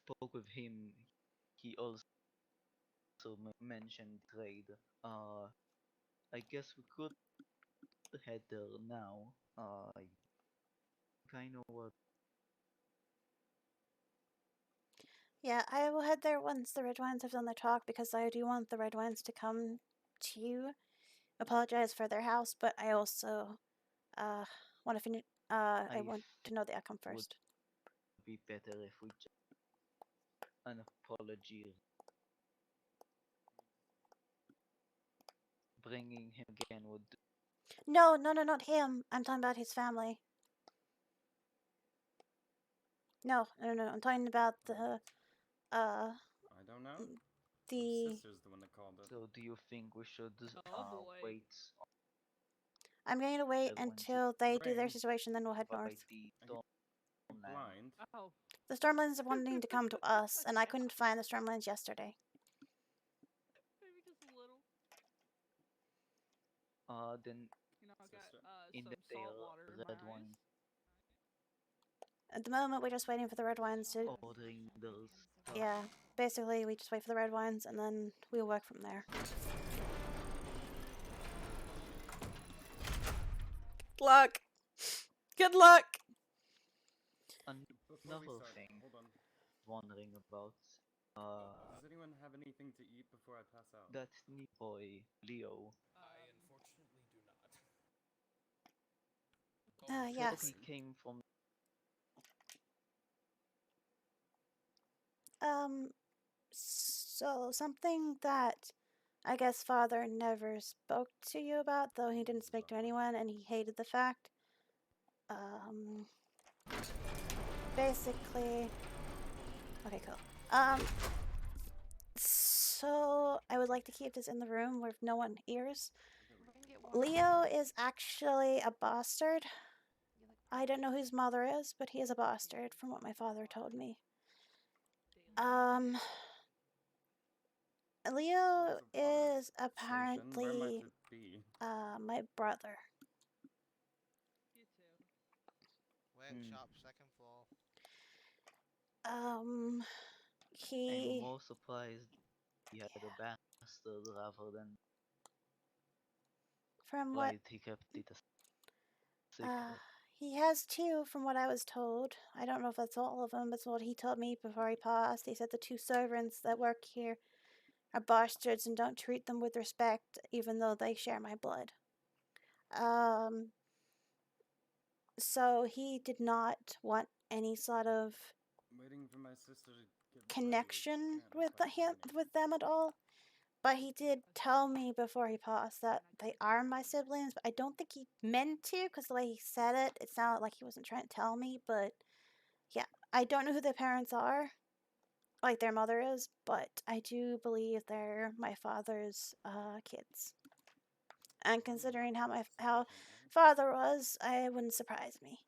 spoke with him. He also mentioned trade. I guess we could head there now. I kind of what. Yeah, I will head there once the Redwynes have done their talk, because I do want the Redwynes to come to apologize for their house, but I also want to finish. I want to know the outcome Would first. be better if we just an apology. Bringing him again would. No, not him. I'm talking about his family. No. I'm talking about the I don't know. the. My sister's the one that called it. So do you think we should boy. wait? I'm going to wait until they do their situation, then we'll head north. The blind. Oh. The Stormlands are wanting to come to us, and I couldn't find the Stormlands yesterday. Maybe just a little. Then You know, I got in some the salt water in my red eyes. wine. At the moment, we're just waiting for the Redwynes to. Ordering those. Yeah, basically, we just wait for the Redwynes, and then we'll work from there. Good luck. Good luck. Another thing. Hold on. Wondering about. Does anyone have anything to eat before I pass out? That new boy, Leo. I unfortunately do not. Yes. He came from. So something that I guess Father never spoke to you about, though he didn't speak to anyone, and he hated the fact. Basically. Okay, cool. So I would like to keep this in the room where no one hears. Leo is actually a bastard. I don't know who his mother is, but he is a bastard, from what my father told me. Leo is apparently my brother. Workshop, second floor. I'm He. more surprised he had a bastard rather than. From what? He kept it a secret. He has two, from what I was told. I don't know if that's all of them, but it's what he told me before he passed. He said the two servants that work here are bastards and don't treat them with respect, even though they share my blood. So he did not want any sort of waiting for my sister to get connection with them at all. But he did tell me before he passed that they are my siblings, but I don't think he meant to because the way he said it, it sounded like he wasn't trying to tell me. But yeah, I don't know who their parents are, like their mother is, but I do believe they're my father's kids. And considering how my father was, it wouldn't surprise me.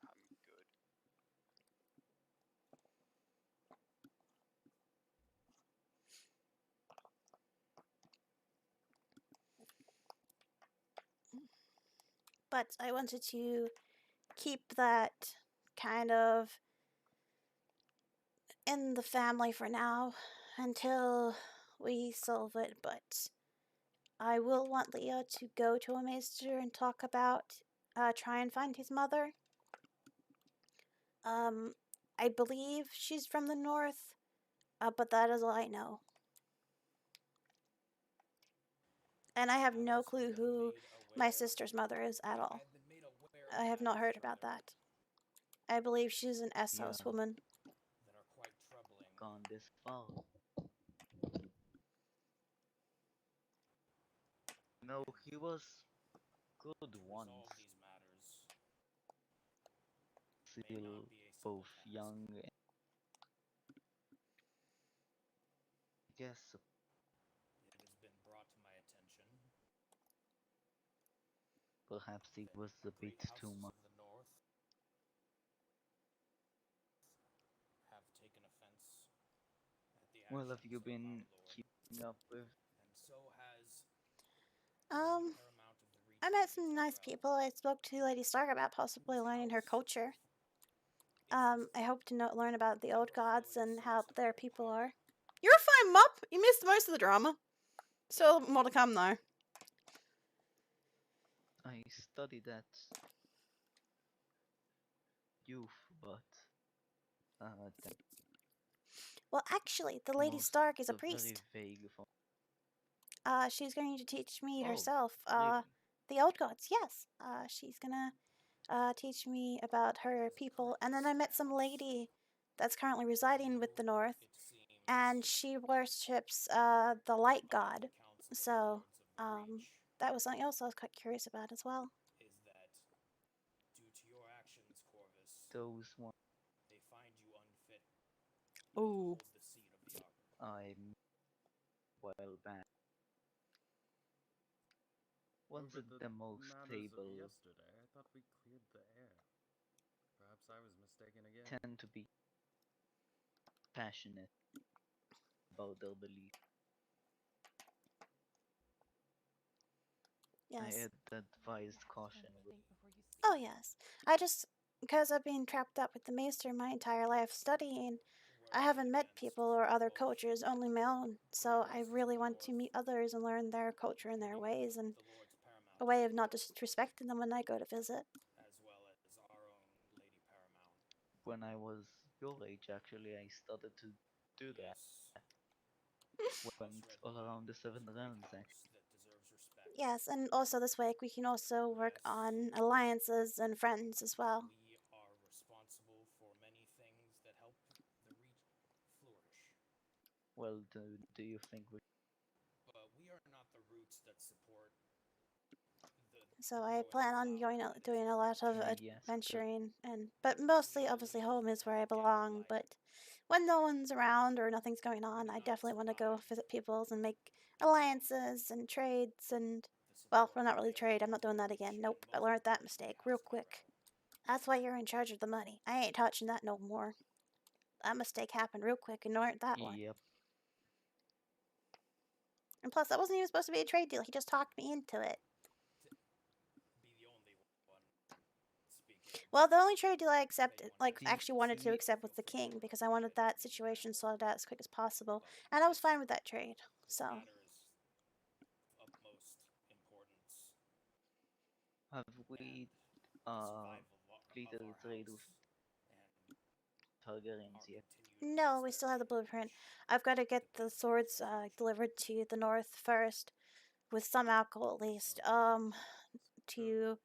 But I wanted to keep that kind of in the family for now until we solve it. But I will want Leo to go to a maester and talk about try and find his mother. I believe she's from the north, but that is all I know. And I have no clue who my sister's mother is at all. I have not heard about that. I believe she's an Essos woman. That are quite troubling. Gone this far. No, he was good once. Still both young and I guess It has been brought to my attention. perhaps he was a bit too much. The north have taken offense at the Well, have actions you of been our lord. keeping up with? And so has Um, paramount of the reach. I met some nice people. I spoke to Lady Stark about possibly learning her culture. I hope to learn about the old gods and how their people are. You're fine, Mup. You missed most of the drama. Still more to come, though. I studied at youth, but that Well, actually, the Lady most Stark is a very priest. vague for. She's going to teach me Oh, herself. really? The old gods, yes. She's gonna teach me about her people. And then I met some lady that's currently residing with the North, and she worships the light god. So that was something else I was quite curious about as well. Is that due to your actions, Corvus, Those ones they find you unfit Ooh. to hold the seat of the Arbor. I'm well back. Once Over at the most matters of stable, yesterday, I thought we cleared the air. Perhaps I was mistaken again. tend to be passionate about their belief. Yes. I advised caution. Oh, yes. I just, because I've been trapped up with the Maester my entire life studying, I haven't met people or other cultures, only my own. So I really want to meet others and learn their culture and their ways, and a way of not disrespecting them when I go to visit. As well as our own Lady Paramount. When I was your age, actually, I started to do that. Went all around the Seven Realms, actually. Yes, and also this week we can also work on alliances and friends as well. We are responsible for many things that help the Reach flourish. Well, do you think we? But we are not the roots that support the. So I plan on doing a lot of Yes, adventuring, but mostly, obviously, home is where I belong. But when no one's around or nothing's going on, I definitely want to go visit peoples and make alliances and trades and. Well, not really trade. I'm not doing that again. Nope, I learned that mistake real quick. That's why you're in charge of the money. I ain't touching that no more. That mistake happened real quick and learned that one. Yep. And plus, that wasn't even supposed to be a trade deal. He just talked me into it. Well, the only trade deal I accepted, actually wanted to accept was the king, because I wanted that situation sorted out as quick as possible, and I was fine with that trade. So. Have we completed the trade with Targaryens yet? No, we still have the blueprint. I've got to get the swords delivered to the north first, with some alcohol at least, to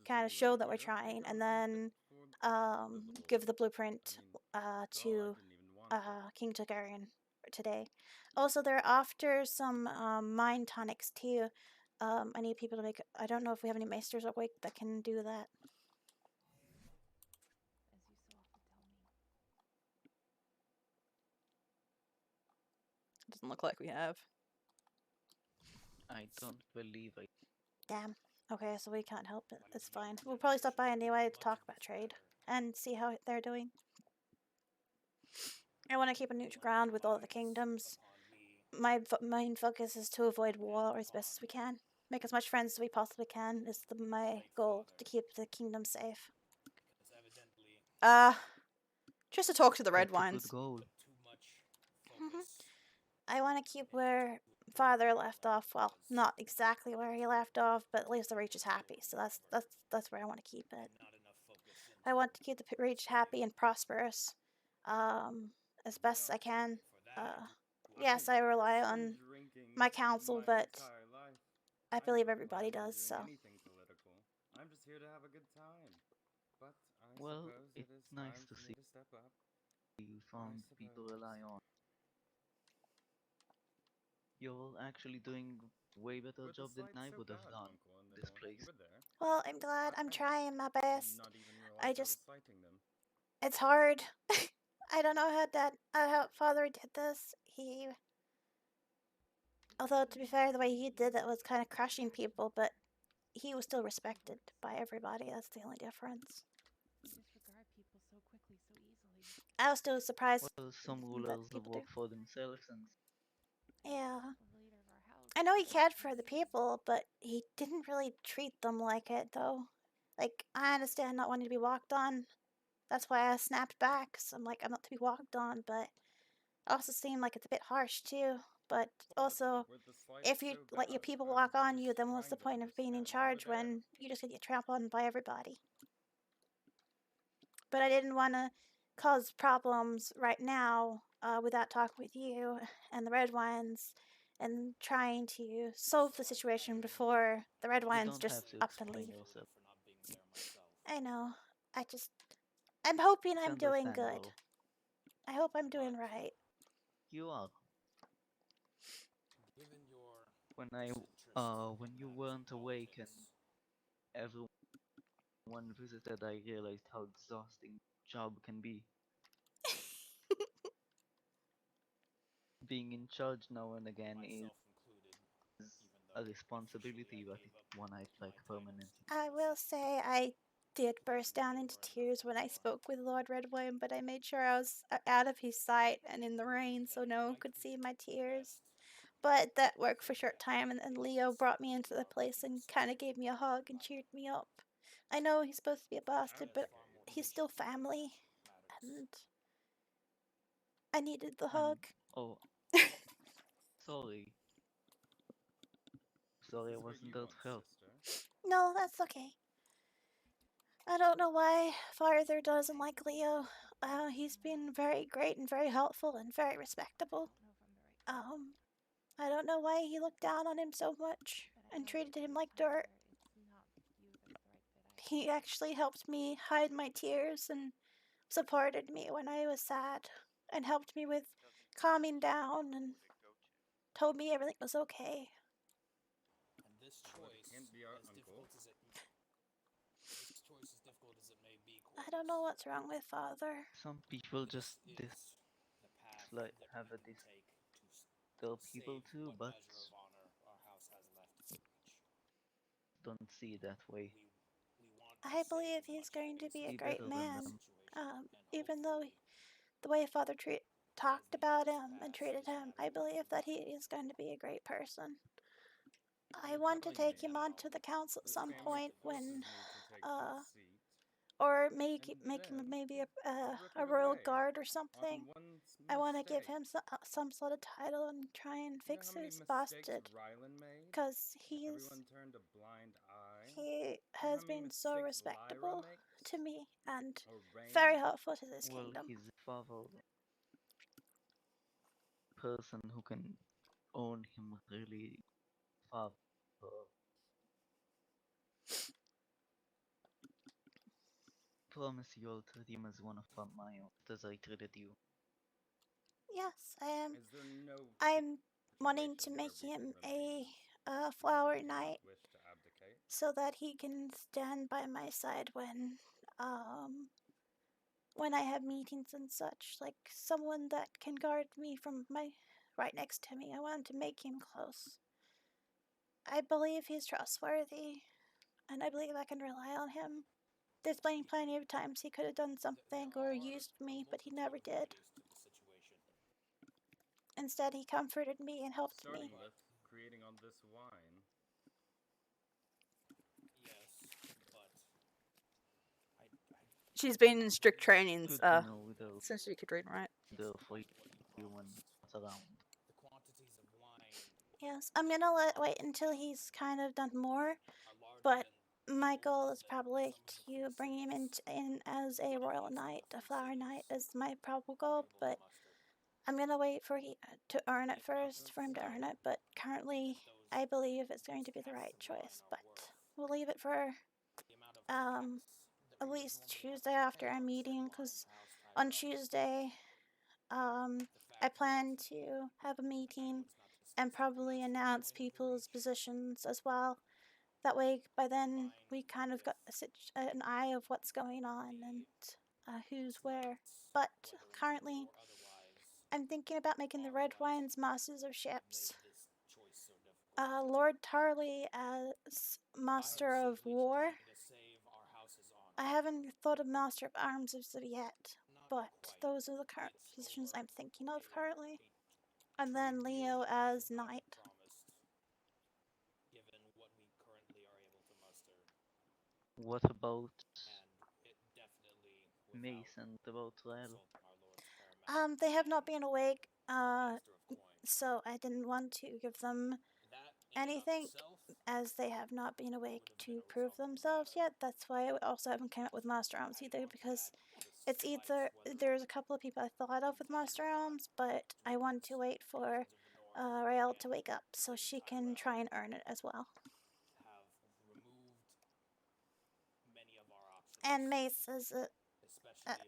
kind of show that we're trying, and then give the blueprint to King Targaryen, today. Also, they're after some mind tonics too. I need people to make. I don't know if we have any maesters awake that can do that. As you so often tell me. Doesn't look like we have. I don't believe I. Damn. Okay, so we can't help it. It's fine. We'll probably stop by anyway to talk about trade and see how they're doing. I want to keep a neutral ground with all the kingdoms. My main focus is to avoid war as best as we can. Make as much friends as we possibly can is my goal to keep the kingdom safe. Just to talk to the That's a redwynes. good goal. I want to keep where father left off. Well, not exactly where he left off, but at least the Reach is happy. So that's where I want to keep it. I want to keep the Reach happy and prosperous, as best I can. Yes, I rely on my council, but I believe everybody does. So. I'm just here to have a good time. But I Well, suppose it it's is nice time to for see me to step up. you found people to rely on. You're actually doing way better job than I would have done this place. Well, I'm glad. I'm trying my best. Not even I realize just. I was fighting them. It's hard. I don't know how father did this. Although to be fair, the way he did it was kind of crushing people, but he was still respected by everybody. That's the only difference. You disregard people so quickly, so easily. I was still surprised. Well, some that rulers people work do. for themselves, and Yeah. The leader of our house. I know he cared for the people, but he didn't really treat them like it, though. Like, I understand not wanting to be walked on. That's why I snapped back. So I'm like, I'm not to be walked on, but it also seemed like it's a bit harsh, too. But also, if you let your people walk on you, then what's the point of being in charge when you just get trampled on by everybody? But I didn't want to cause problems right now without talking with you and the redwynes and trying to solve the situation before the redwynes just up and leave. yourself. I know. I'm hoping It's I'm doing good. understandable. I hope I'm doing right. You are. When you weren't awake and everyone visited, I realized how exhausting job can be. Being in charge now and again is a responsibility, but it's one I'd like permanent. I will say I did burst down into tears when I spoke with Lord Redwyne, but I made sure I was out of his sight and in the rain so no one could see my tears. But that worked for a short time, and then Leo brought me into the place and kind of gave me a hug and cheered me up. I know he's supposed to be a bastard, but he's still family, and I needed the hug. Oh, sorry. Sorry I wasn't there to help. No, that's okay. I don't know why Father doesn't like Leo. He's been very great and very helpful and very respectable. I don't know why he looked down on him so much and treated him like dirt. He actually helped me hide my tears and supported me when I was sad and helped me with calming down and told me everything was okay. And this choice, can't be our uncle. I don't know what's wrong with Father. Some people just have a disturbed people too, but don't see it that way. I believe he's going to be a Be great better than man. them. Even though the way Father talked about him and treated him, I believe that he is going to be a great person. I want to take him onto the council at some point when, or make him maybe a royal guard or something. I want to give him some sort of title and try and fix his bastard, because he has been so respectable to me and very helpful to this kingdom. He's a father person who can own him really father. Promise you'll treat him as one of my own, as I treated you. Yes, I am. Is there no I'm wanting to situation make where we him can remain a because flower I do not knight wish to abdicate? so that he can stand by my side when I have meetings and such, like someone that can guard me from my right next to me. I want to make him close. I believe he's trustworthy, and I believe I can rely on him. There's been plenty of times he could have done something or used me, but he never did. Instead, he comforted me and helped me. Starting with creating on this wine. Yes, but She's been in strict trainings Good to know since she could read and write. the for you when it's around. the quantities of wine Yes, I'm gonna wait until he's kind of done more, are larger but than my goal oldest is in probably some of the to bring him in as a royal knight, a flower knight, is my probable goal. able to But muster. I'm gonna wait for he to earn it If first, for him to earn it. But currently, I believe it's going to be the right choice. But we'll leave it for the amount of at least Tuesday after our meeting, because on Tuesday, I plan to have a meeting and probably announce people's positions as well. That way, by then, we kind of got an eye of what's going on and who's where. But currently, I'm thinking about making the red wines masters of ships. Lord Tarley as Master of War. I haven't thought of Master of Arms as of yet, but those are the current positions I'm thinking of currently. And then Leo as Knight. given what we currently are able to muster, What about and it definitely Mace and about Tyrell? They have not been awake, so I didn't want to give them anything, as they have not been awake to prove themselves yet. That's why I also haven't come up with Master Arms either, because it's either there's a couple of people I thought of with Master Arms, but I want to wait for Rael to wake up so she can try and earn it as well. have removed many of our options. And Mace is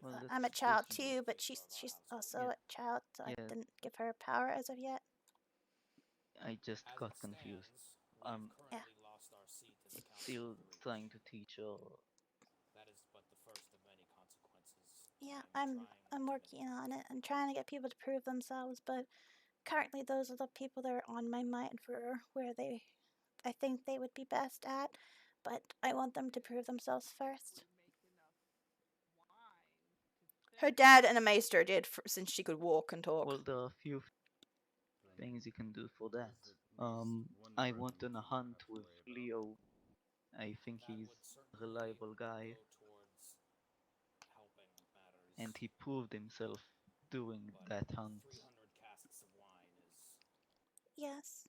Well, I'm a that's child pretty- too, but she's also Yeah. a child, so I Yeah. didn't give her power as of yet. I just got confused. I'm Yeah. Lost our seat in the council still of the Reach. trying to teach her. That is but the first of many consequences. Yeah, I'm working on it. I'm trying to get people to prove themselves, but currently those are the people that are on my mind for where I think they would be best at, but I want them to prove themselves first. Her dad and a maester did since she could walk and talk. Well, there are a few things you can do for that. I went on a hunt with Leo. I think he's a reliable guy, and he proved himself doing that hunt. Yes,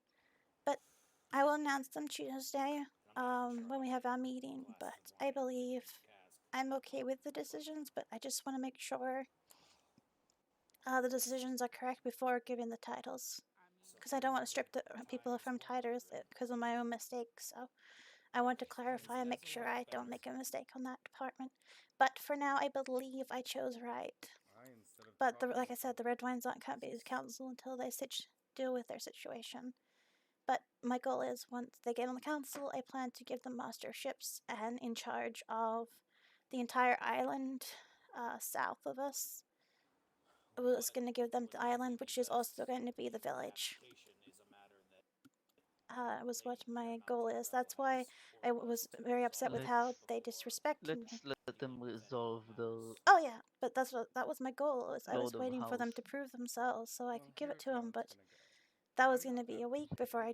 but I will announce them Tuesday when we have our meeting, but I believe I'm okay with the decisions, but I just want to make sure the decisions are correct before giving the titles, because I don't want to strip the people from titles because of my own mistakes, so I want to clarify and make sure I don't make a mistake on that department. But for now, I believe I chose right. But like I said, the red wines aren't coming to the council until they deal with their situation. But my goal is, once they get on the council, I plan to give them master ships and in charge of the entire island south of us. I was going to give them the island, which is also going to be the village. Was what my goal is. That's why I was very upset with how they disrespected me. Let's let them resolve the Oh yeah, but that was my goal. I was Lord of waiting for them House. to prove themselves so I could give it to them, but that was going to be a week before I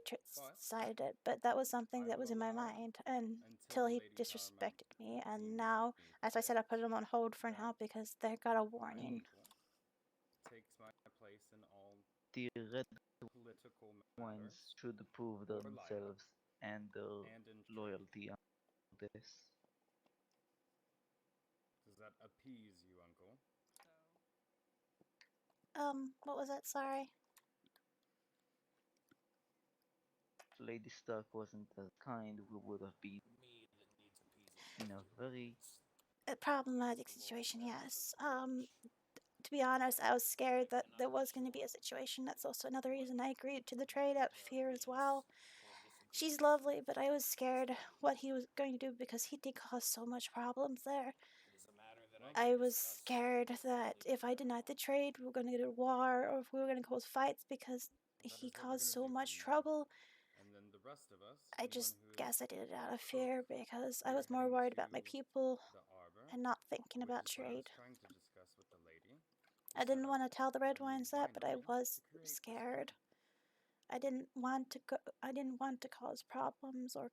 decided it. But that was something that was in my mind until he disrespected me, and now, as I said, I put him on hold for now because they got a warning. Takes my place in all The red political wines matters. should prove themselves and their loyalty on this. Does that appease you, Uncle? What was that? Sorry. If Lady Stark wasn't as kind, we would have been in a very A problematic situation, yes. to be honest, I was scared that there was going to be a situation. That's also another reason I agreed to the trade out of fear as well. She's lovely, but I was scared what he was going to do because he did cause so much problems there. I was scared that if I denied the trade, we were going to get a war or if we were going to cause fights because he caused so much trouble. And then the rest of us, I just guess I did it out of fear because I was more worried about my people and not thinking about trade. trying to discuss with the lady. I didn't want to tell the redwynes that, but I was scared. I didn't want to cause problems or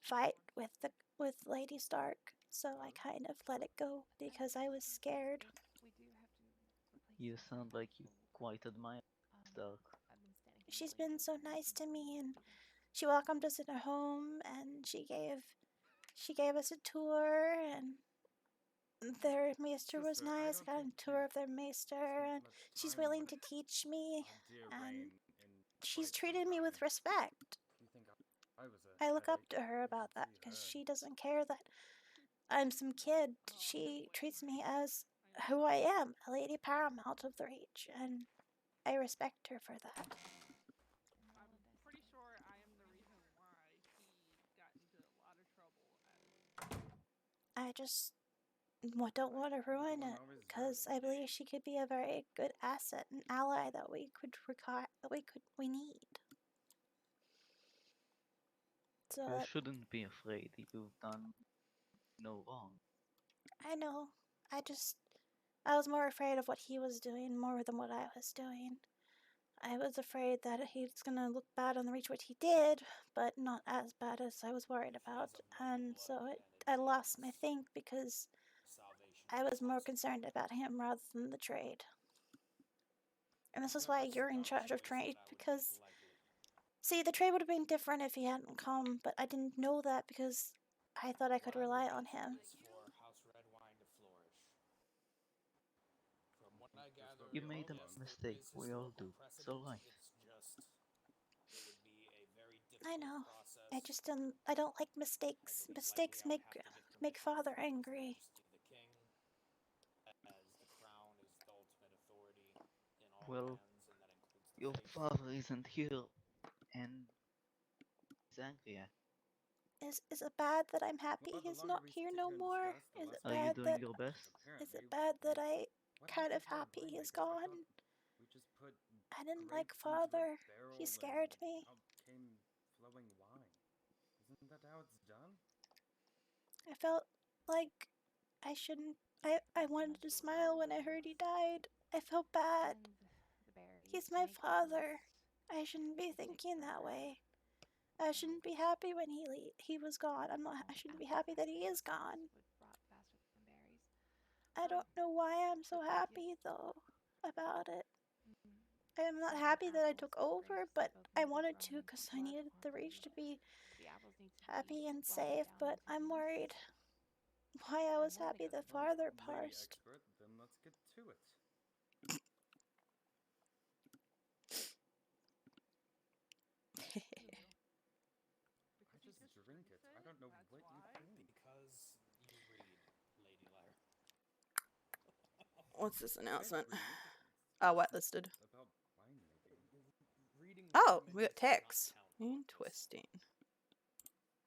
fight with Lady Stark, so I kind of let it go because I was scared. You sound like you quite admire Stark. She's been so nice to me, and she welcomed us in her home, and she gave us a tour, and their maester was nice. I got a tour of their maester, and she's willing to teach me, and she's treated me with respect. I look up to her about that because she doesn't care that I'm some kid. She treats me as who I am, a lady paramount of the Reach, and I respect her for that. I'm pretty sure I am the reason why he got into a lot of trouble. I just don't want to ruin it because I believe she could be a very good asset, an ally that we need. So You shouldn't be afraid. You've done no wrong. I know. I was more afraid of what he was doing more than what I was doing. I was afraid that he's gonna look bad on the Reach, which he did, but not as bad as I was worried about. And so I lost my think because I was more concerned about him rather than the trade. And this is why you're in charge of trade, because see, the trade would have been different if he hadn't come, but I didn't know that because I thought I could rely on him. You made a mistake. We all do. So right. I know. I don't like mistakes. Mistakes make father angry. Well, your father isn't here, and he's angry at. Is it bad that I'm happy he's not here no more? Is it Are you bad doing that your best? is it bad that I kind of happy he's gone? I didn't like father. He scared me. Came flowing wine. Isn't that how it's done? I felt like I shouldn't. I wanted to smile when I heard he died. I felt bad. He's my father. I shouldn't be thinking that way. I shouldn't be happy when he was gone. I shouldn't be happy that he is gone. I don't know why I'm so happy though about it. I'm not happy that I took over, but I wanted to because I needed the Reach to be happy and safe, but I'm worried why I was happy the father passed. Then let's get to it. I just drink it. I don't know what you think. Because you read, Lady Lyre. What's this announcement? Whitelisted. About winemaking. Oh, we got text. Interesting.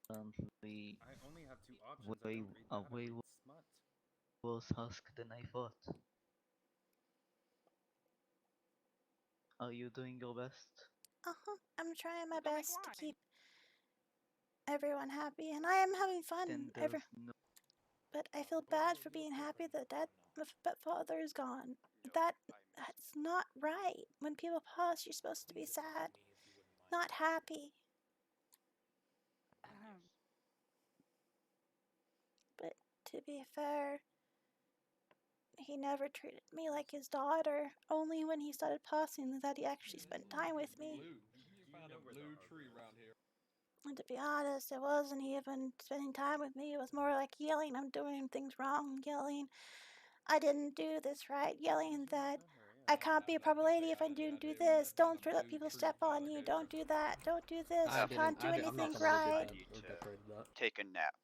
Apparently, I only have two options. I don't read that. I way read smut. worse husk than I thought. Are you doing your best? I'm trying my best to keep everyone happy, and I am having fun. Then there's no. But I feel bad for being happy that father is gone. That's not right. When people pass, you're supposed to be sad, not happy. But to be fair, he never treated me like his daughter. Only when he started passing that he actually spent time with me. You found a blue tree around here. And to be honest, it wasn't even spending time with me. It was more like yelling, I'm doing things wrong, yelling, I didn't do this right, yelling that I can't be a proper lady if I don't do this. Don't let people step on you. Don't do that. Don't do this. You can't do anything right. Take a nap.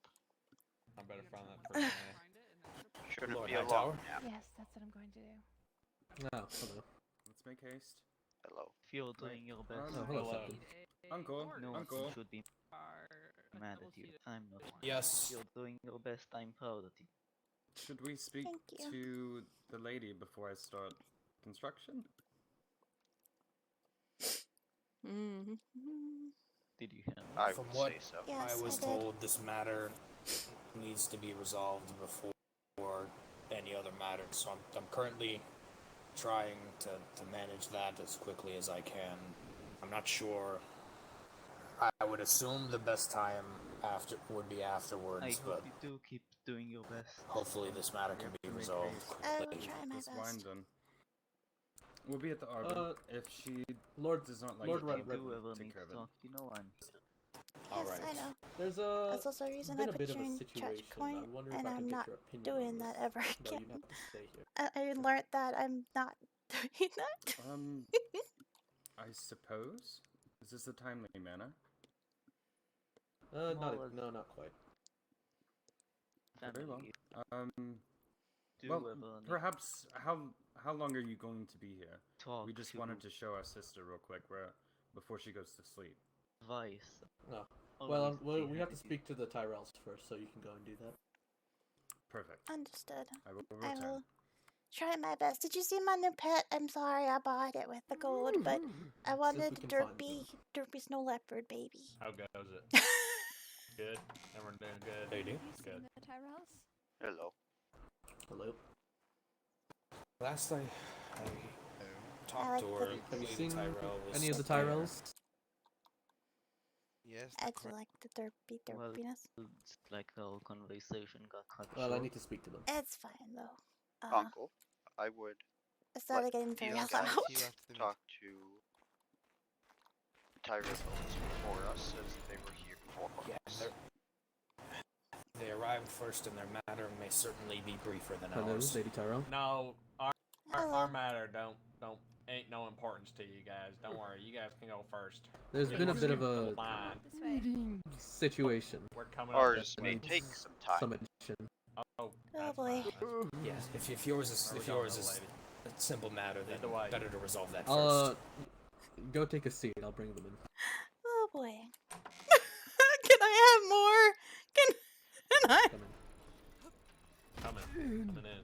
I better find that person. Shouldn't Lord be a long Hightower? nap. Yes, that's what I'm going to do. Oh, hello. Let's make haste. Hello. If you're doing your best, Oh, hello, Captain. Uncle, no one Uncle. should be mad at you. I'm not. Yes. If you're doing your best, I'm proud of you. Should we speak Thank you. to the lady before I start construction? Did you hear me? I From would what say so. Yes, I was I did. told, this matter needs to be resolved before any other matter. So I'm currently trying to manage that as quickly as I can. I'm not sure. I would assume the best time would be afterwards, I but hope you do keep doing your best. hopefully this matter can be resolved I will quickly. try my This wine best. done. We'll be at the arbor. If she Lord does not like Lord it, If I'll you do ever take need care to of it. talk, you know I'm. Yes, I know. There's That's also a reason I been a put bit of you a in situation. charge point, I wonder if and I could I'm get not your opinion doing on that this. ever No, again. you have to stay here. I learned that I'm not doing that. I suppose. Is this a timely manner? Not quite. Very well. Do Well, ever need perhaps how long are you going to be here? talk We just to wanted to show our sister real quick before she goes to sleep. advice. Oh. Always be We have to happy speak to the Tyrells first, so you can go and do that. Perfect. Understood. I will I return. will try my best. Did you see my new pet? I'm sorry I bought it with the gold, but I wanted we can find Derpy Snow Leopard baby. How goes it? Good. Everyone doing good? They do. Good. The Tyrells? Hello. Hello. Last I talked like to the- her, Have you Lady seen Tyrell was any of the there. Tyrells? Yes. I do like the derpiness. It's like the whole conversation got cut Well, I short. need to speak to them. It's fine though. Uncle, I would I started let getting very these loud. guys talk to the Tyrells before us, as they were here before us. They arrived first, and their matter may certainly be briefer than Hello, ours. Lady Tyrell. No, our Hello. matter ain't no importance to you guys. Don't worry, you guys can go first. There's Get been a more bit of scoop a the line. This way. situation. We're coming up Ours this may way. take some time. Some addition. Oh, Oh boy. Yes, if yours is Where we if going, yours little is lady? a simple matter, then Either way. better to resolve that I'll first. go take a seat. I'll bring them in. Oh boy. Can I have more? Can I? Come in. Coming in.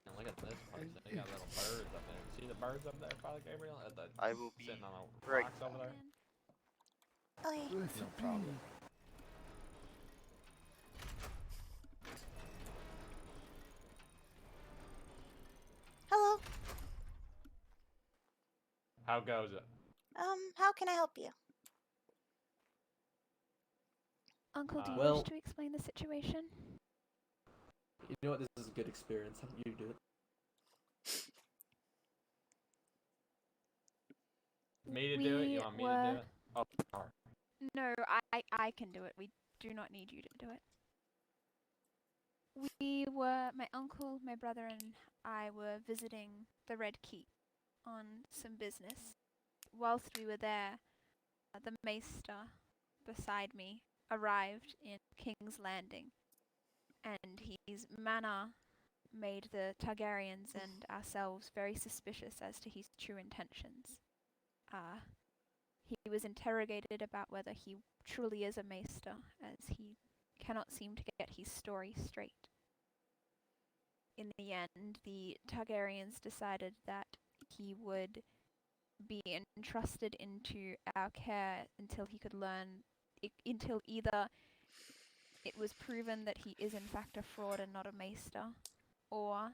And look at this place. They got little birds up there. See the birds up there, Father Gabriel? I will be sitting on the right rocks over there. Oh yeah. No problem. Hello. How goes it? How can I help you? Uncle, do you Well- wish to explain the situation? You know what? This is a good experience. You do it. Me to do it? You want me to do it? Oh, sorry. No, I can do it. We do not need you to do it. My uncle, my brother, and I were visiting the Red Keep on some business. Whilst we were there, the maester beside me arrived in King's Landing, and his manner made the Targaryens and ourselves very suspicious as to his true intentions. He was interrogated about whether he truly is a maester, as he cannot seem to get his story straight. In the end, the Targaryens decided that he would be entrusted into our care until he could learn, until either it was proven that he is in fact a fraud and not a maester, or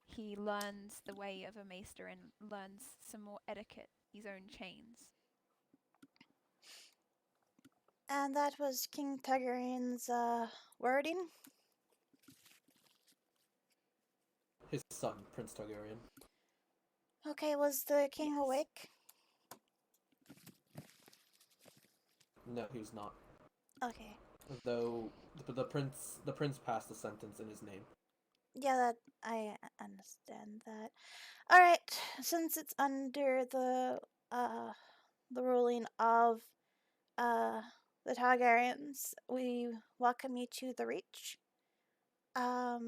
he learns the way of a maester and learns some more etiquette, his own chains. And that was King Targaryen's wording. His son, Prince Targaryen. Okay, was the king awake? No, he's not. Okay. Though the prince passed the sentence in his name. Yeah, that I understand that. All right, since it's under the ruling of the Targaryens, we welcome you to the Reach. I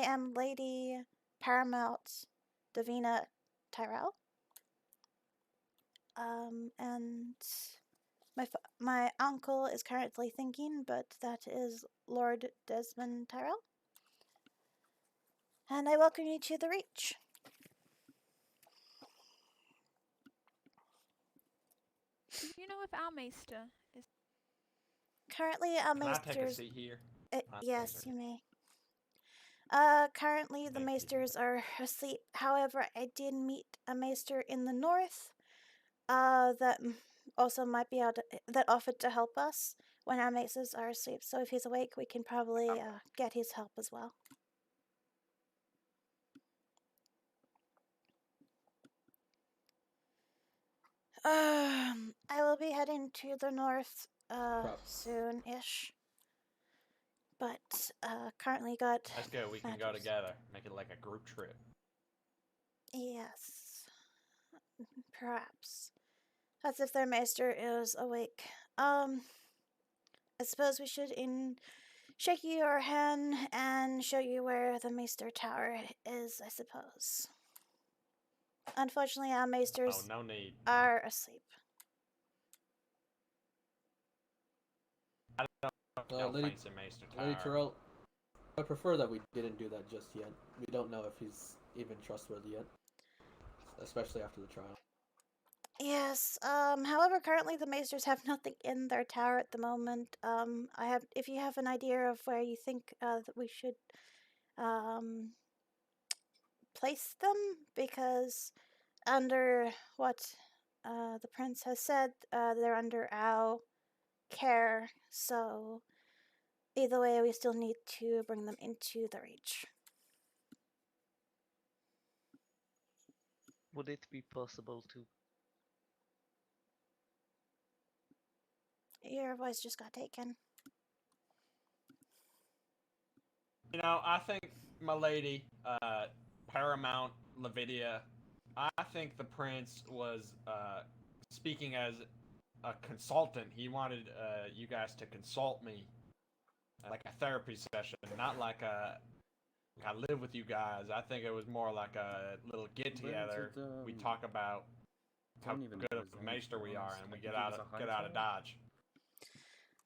am Lady Paramount Davina Tyrell. And my uncle is currently thinking, but that is Lord Desmond Tyrell. And I welcome you to the Reach. Do you know if our maester is... Currently, our Can I take a maesters... seat here? yes, you may. Currently the maesters are asleep. However, I did meet a maester in the north, that also might be able to, that offered to help us when our maesters are asleep. So if he's awake, we can probably get his help as well. I will be heading to the north soon-ish. But currently got... That's good. We can go together. Make it like a group trip. Yes. Perhaps. As if their maester is awake. I suppose we should shake your hand and show you where the maester tower is, I suppose. Unfortunately, our maesters no need. are asleep. I don't Lady, fancy Maester Lady Tower. Tyrell, I prefer that we didn't do that just yet. We don't know if he's even trustworthy yet, especially after the trial. Yes. However, currently the maesters have nothing in their tower at the moment. If you have an idea of where you think that we should place them, because under what the prince has said, they're under our care. So either way, we still need to bring them into the Reach. Would it be possible to... Your voice just got taken. You know, I think, my lady, Paramount Lavidia, I think the prince was speaking as a consultant. He wanted you guys to consult me, like a therapy session, not like I live with you guys. I think it was more like a little get together. We talk about how good of a maester we are, and we get out of Dodge.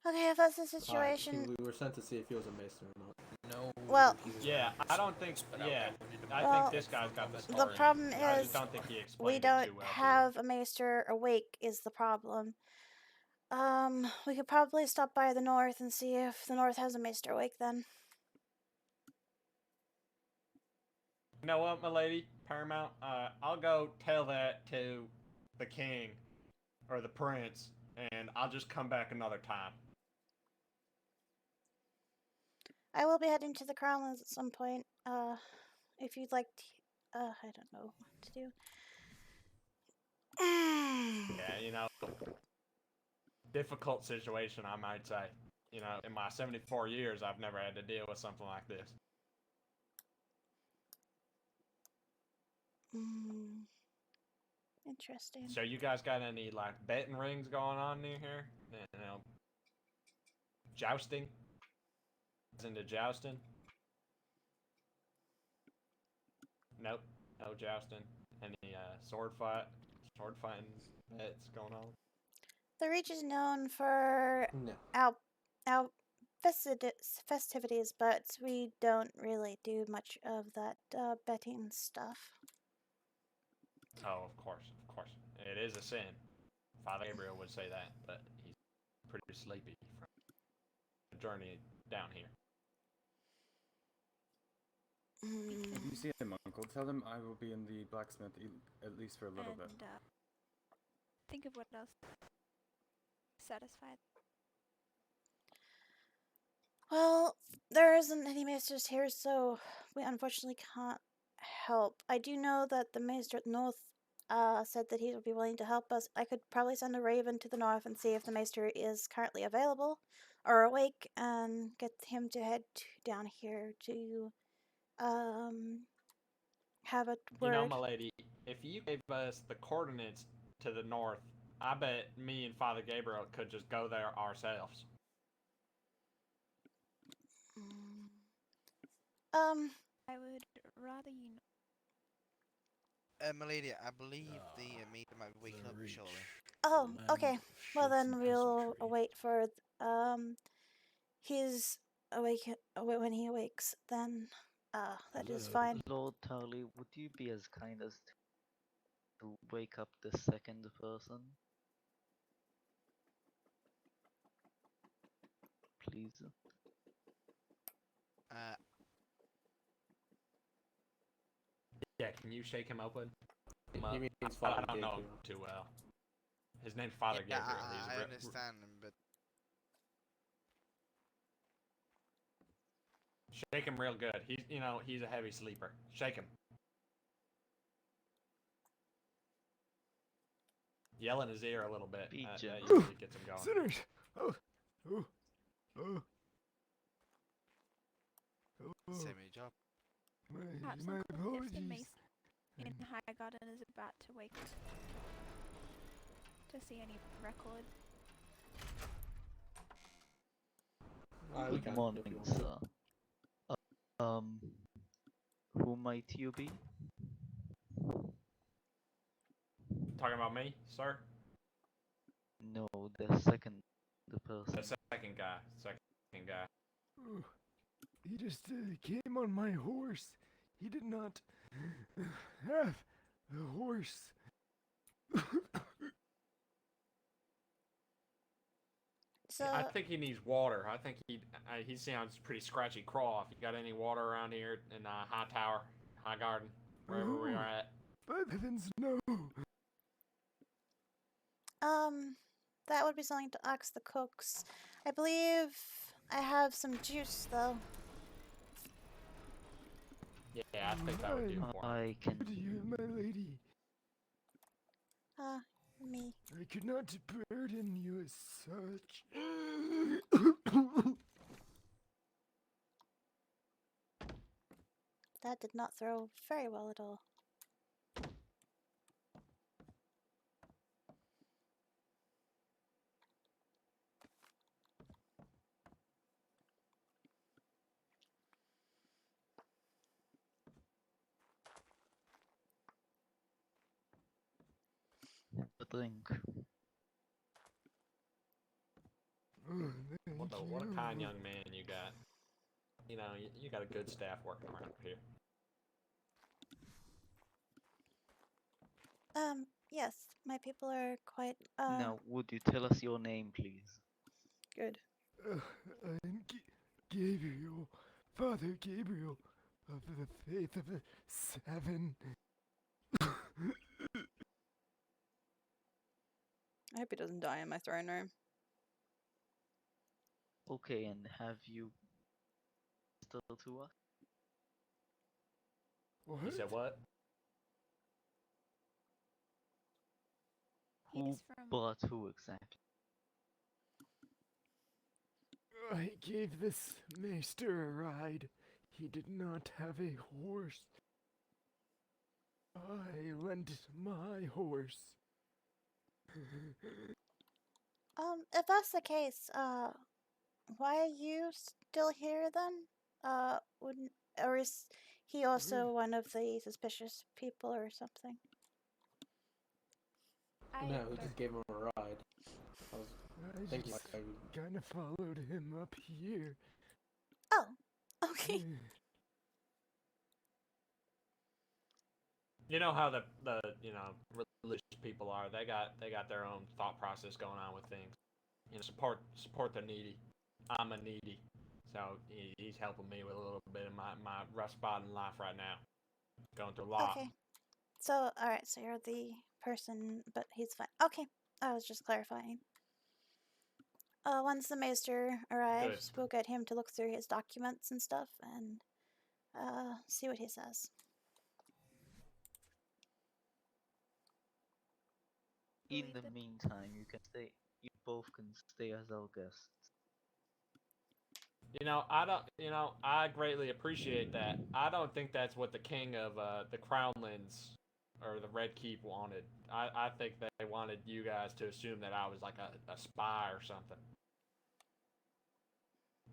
Okay, if that's the situation... We were sent to see if he was a maester or not. No. Well... Yeah, I don't think... Yeah, I well, think this guy's got the story. The problem I is just don't think he explained we it don't too well. have a maester awake is the problem. We could probably stop by the north and see if the north has a maester awake then. You know what, my lady, Paramount? I'll go tell that to the king or the prince, and I'll just come back another time. I will be heading to the Crownlands at some point. If you'd like to, I don't know what to do. Yeah, you know, difficult situation, I might say. You know, in my 74 years, I've never had to deal with something like this. Interesting. So you guys got any, like, betting rings going on near here? You know, jousting? Into jousting? Nope, no jousting. Any sword fighting bets going on? The Reach is known for our festivities, but we don't really do much of that betting stuff. Oh, of course. It is a sin. Father Gabriel would say that, but he's pretty sleepy from the journey down here. If you see him, Uncle, tell him I will be in the blacksmith at least for a little bit. Think of what else satisfied. Well, there isn't any maesters here, so we unfortunately can't help. I do know that the maester at the north said that he would be willing to help us. I could probably send a raven to the north and see if the maester is currently available or awake, and get him to head down here to have a word. You know, my lady, if you gave us the coordinates to the north, I bet me and Father Gabriel could just go there ourselves. I would rather you Milady, I believe the maiden might be waking up shortly. Oh, okay. Well then we'll wait for his when he awakes. Then, that is fine. Lord Tarley, would you be as kind as to wake up the second person? Please. Yeah, can you shake him open? He means I Father don't know him Gabriel. too well. His name's Father Yeah, Gabriel. He's I understand, but shake him real good. He's a heavy sleeper. Shake him. Yell in his ear a little bit. That usually gets him going. Sinners! Oh, oh, oh. same job. Perhaps My Uncle, if the apologies. mace in High Garden is about to wake up to see any record. We Good can, morning, if you want. sir. Who might you be? Talking about me, sir? No, the second person. The second guy. Second guy. Oh, he just came on my horse. He did not have the horse. So I think he needs water. I think he sounds pretty scratchy craw. If you got any water around here in High Tower, High Garden, wherever we are at. By the heavens, no. that would be something to ask the cooks. I believe I have some juice though. Yeah, I think that would do for him. I can. Good to you, my lady. Me. I could not burden you as such. That did not throw very well at all. A drink. What a kind young man you got. You got a good staff working around here. Yes, my people are quite, Now, would you tell us your name, please? good. I'm Gabriel, Father Gabriel of the Faith of the Seven. I hope he doesn't die in my throne room. Okay, and have you still to us? What? You said what? Who brought who exactly? I gave this maester a ride. He did not have a horse. I lent my horse. If that's the case, why are you still here then? Wouldn't, or is he also one of the suspicious people or something? No, we just gave him a ride. I was thinking like I would... kind of followed him up here. Oh, okay. You know how the religious people are. They got their own thought process going on with things. Support the needy. I'm a needy, so he's helping me with a little bit of my rough spot in life right now. Going through a lot. Okay. So, alright, so you're the person, but he's fine. Okay, I was just clarifying. Once the maester arrives, we'll get him to look through his documents and stuff and see what he says. In the meantime, you both can stay as our guests. I greatly appreciate that. I don't think that's what the king of the Crownlands or the Red Keep wanted. I think they wanted you guys to assume that I was like a spy or something.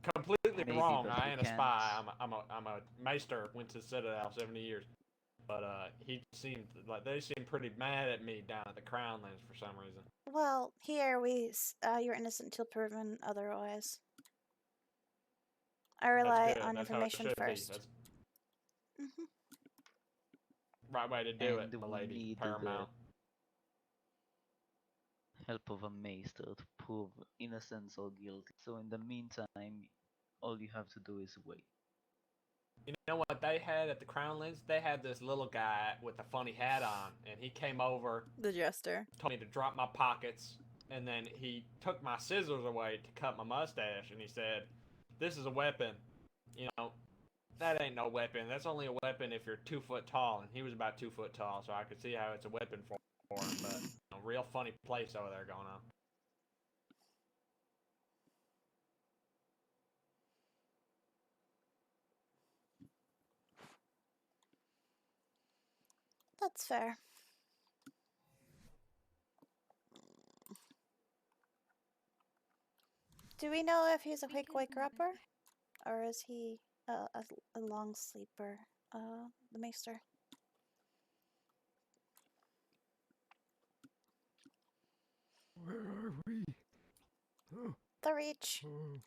completely Maybe, wrong. but I we ain't a can't. spy. I'm a maester. Went to Citadel 70 years. But he seemed like they seemed pretty mad at me down at the Crownlands for some reason. Well, here you're innocent until proven otherwise. I rely That's good. on That's how it information should first. be. That's Hmm. right way to do it, And we milady. need Paramount. the help of a maester to prove innocence or guilty. So in the meantime, all you have to do is wait. You know what they had at the Crownlands? They had this little guy with a funny hat on, and he came over, The jester. told me to drop my pockets, and then he took my scissors away to cut my mustache, and he said, "This is a weapon. You know, that ain't no weapon. That's only a weapon if you're 2 foot tall." And he was about 2 foot tall, so I could see how it's a weapon for him. But a real funny place over there going on. That's fair. Do we know if he's a quick waker-upper? Or is he a long sleeper? The maester. Where are we? Oh. The Reach. Oh.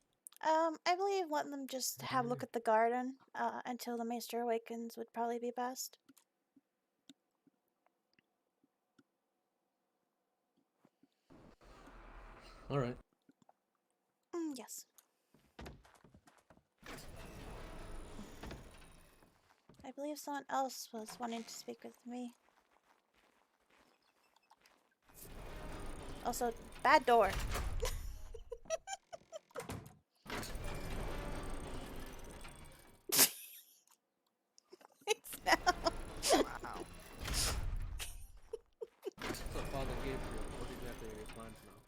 I believe letting them just have a look at the garden until the maester awakens would probably be best. All right. Yes. I believe someone else was wanting to speak with me. Also, bad door. Wow. So, Father Gabriel, what exactly are your plans now?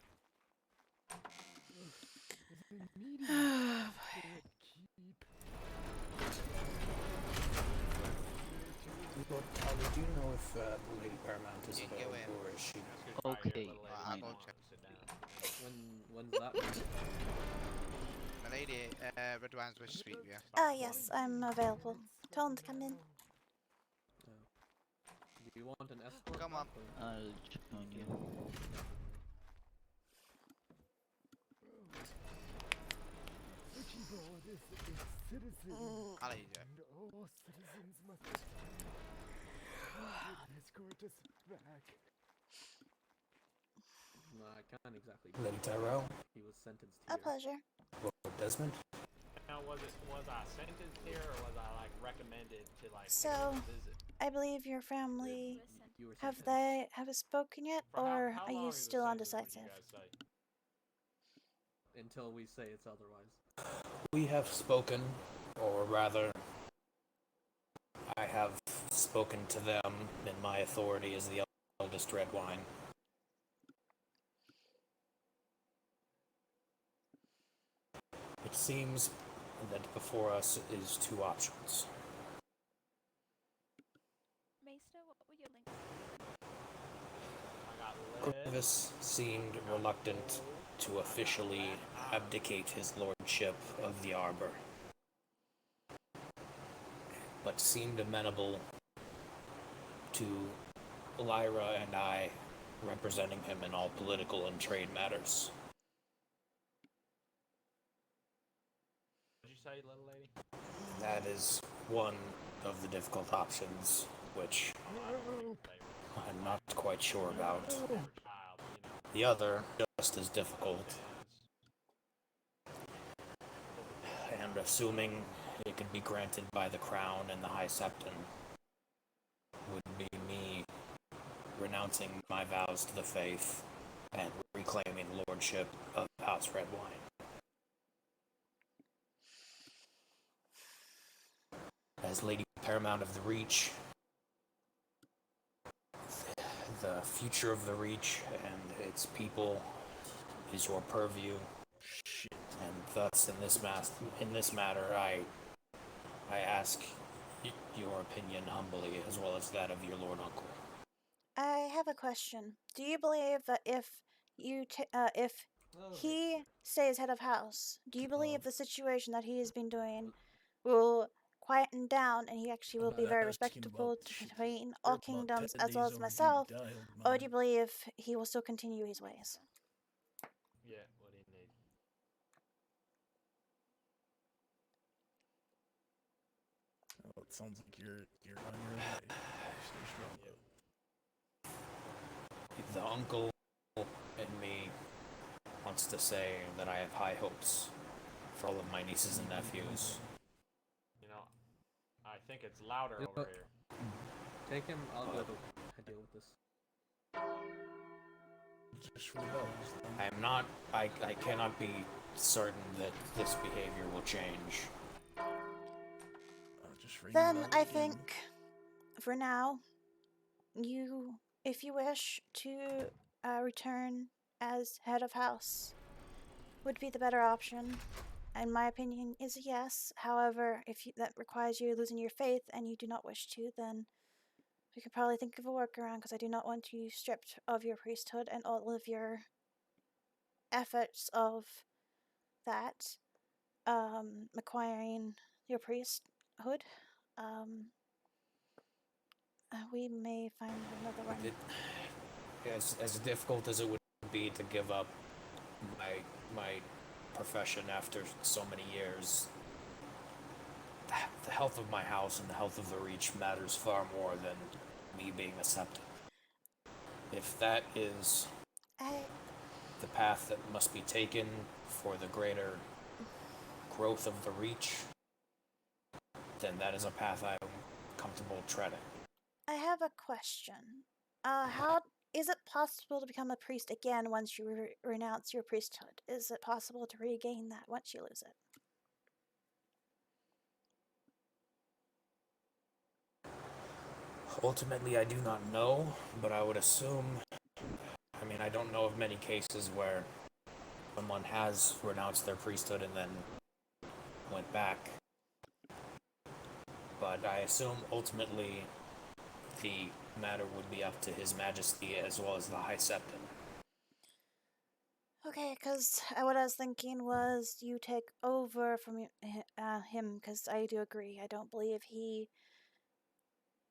Lord Tyler, do you know if the Lady Paramount is Yeah, go available, in. or is she? Okay, I'll go check. When's that? My lady, redwynes wish to speak with you. Yes, I'm available. Tell him to come in. Do you want an escort? Come on. I'll join you. Archibald is a citizen. I'll let you do it. And all citizens must escort us back. No, I can't exactly. Lady Tyrell? He was sentenced A here. pleasure. Lord Desmond? Now, was I sentenced here, or was I like recommended to like So, visit? I believe your family You were have sentenced. spoken yet, For or how are long you is the still sentence, would undecisive? you guys say? Until we say it's otherwise. We have spoken, or rather, I have spoken to them in my authority as the eldest redwyne. It seems that before us is two options. Maester, what were your links? Grievous seemed reluctant to officially abdicate his lordship of the Arbor, but seemed amenable to Lyra and I representing him in all political and trade matters. What did you say, little lady? That is one of the difficult options, which I'm not quite sure about. The other, just as difficult, and assuming it could be granted by the Crown and the High Septon, would be me renouncing my vows to the faith and reclaiming lordship of House Redwyne. As Lady Paramount of the Reach, the future of the Reach and its people is your purview, and thus in this matter, I ask your opinion humbly, as well as that of your Lord Uncle. I have a question. Do you believe that if he stays head of house. Do you believe the situation that he has been doing will quieten down and he actually will be very respectable between all kingdoms as well as myself? Or do you believe he will still continue his ways? Yeah, what do you need? Oh, it sounds like you're on your way. Stay strong, though. The uncle in me wants to say that I have high hopes for all of my nieces and nephews. You know, I think it's louder You over know- here. Take him. I'll go to deal with this. Just rebels. I am not. I cannot be certain that this behavior will change. Just ring Then bells I again. think, for now, if you wish to return as head of house, would be the better option. In my opinion, is a yes. However, if that requires you losing your faith and you do not wish to, then we could probably think of a workaround, because I do not want you stripped of your priesthood and all of your efforts of that, acquiring your priesthood. We may find another one. As difficult as it would be to give up my profession after so many years, the health of my house and the health of the Reach matters far more than me being accepted. If that is the path that must be taken for the greater growth of the Reach, then that is a path I'm comfortable treading. I have a question. How is it possible to become a priest again once you renounce your priesthood? Is it possible to regain that once you lose it? Ultimately, I do not know, but I would assume. I mean, I don't know of many cases where someone has renounced their priesthood and then went back. But I assume ultimately the matter would be up to His Majesty as well as the High Septon. Okay, because what I was thinking was you take over from him, because I do agree. I don't believe he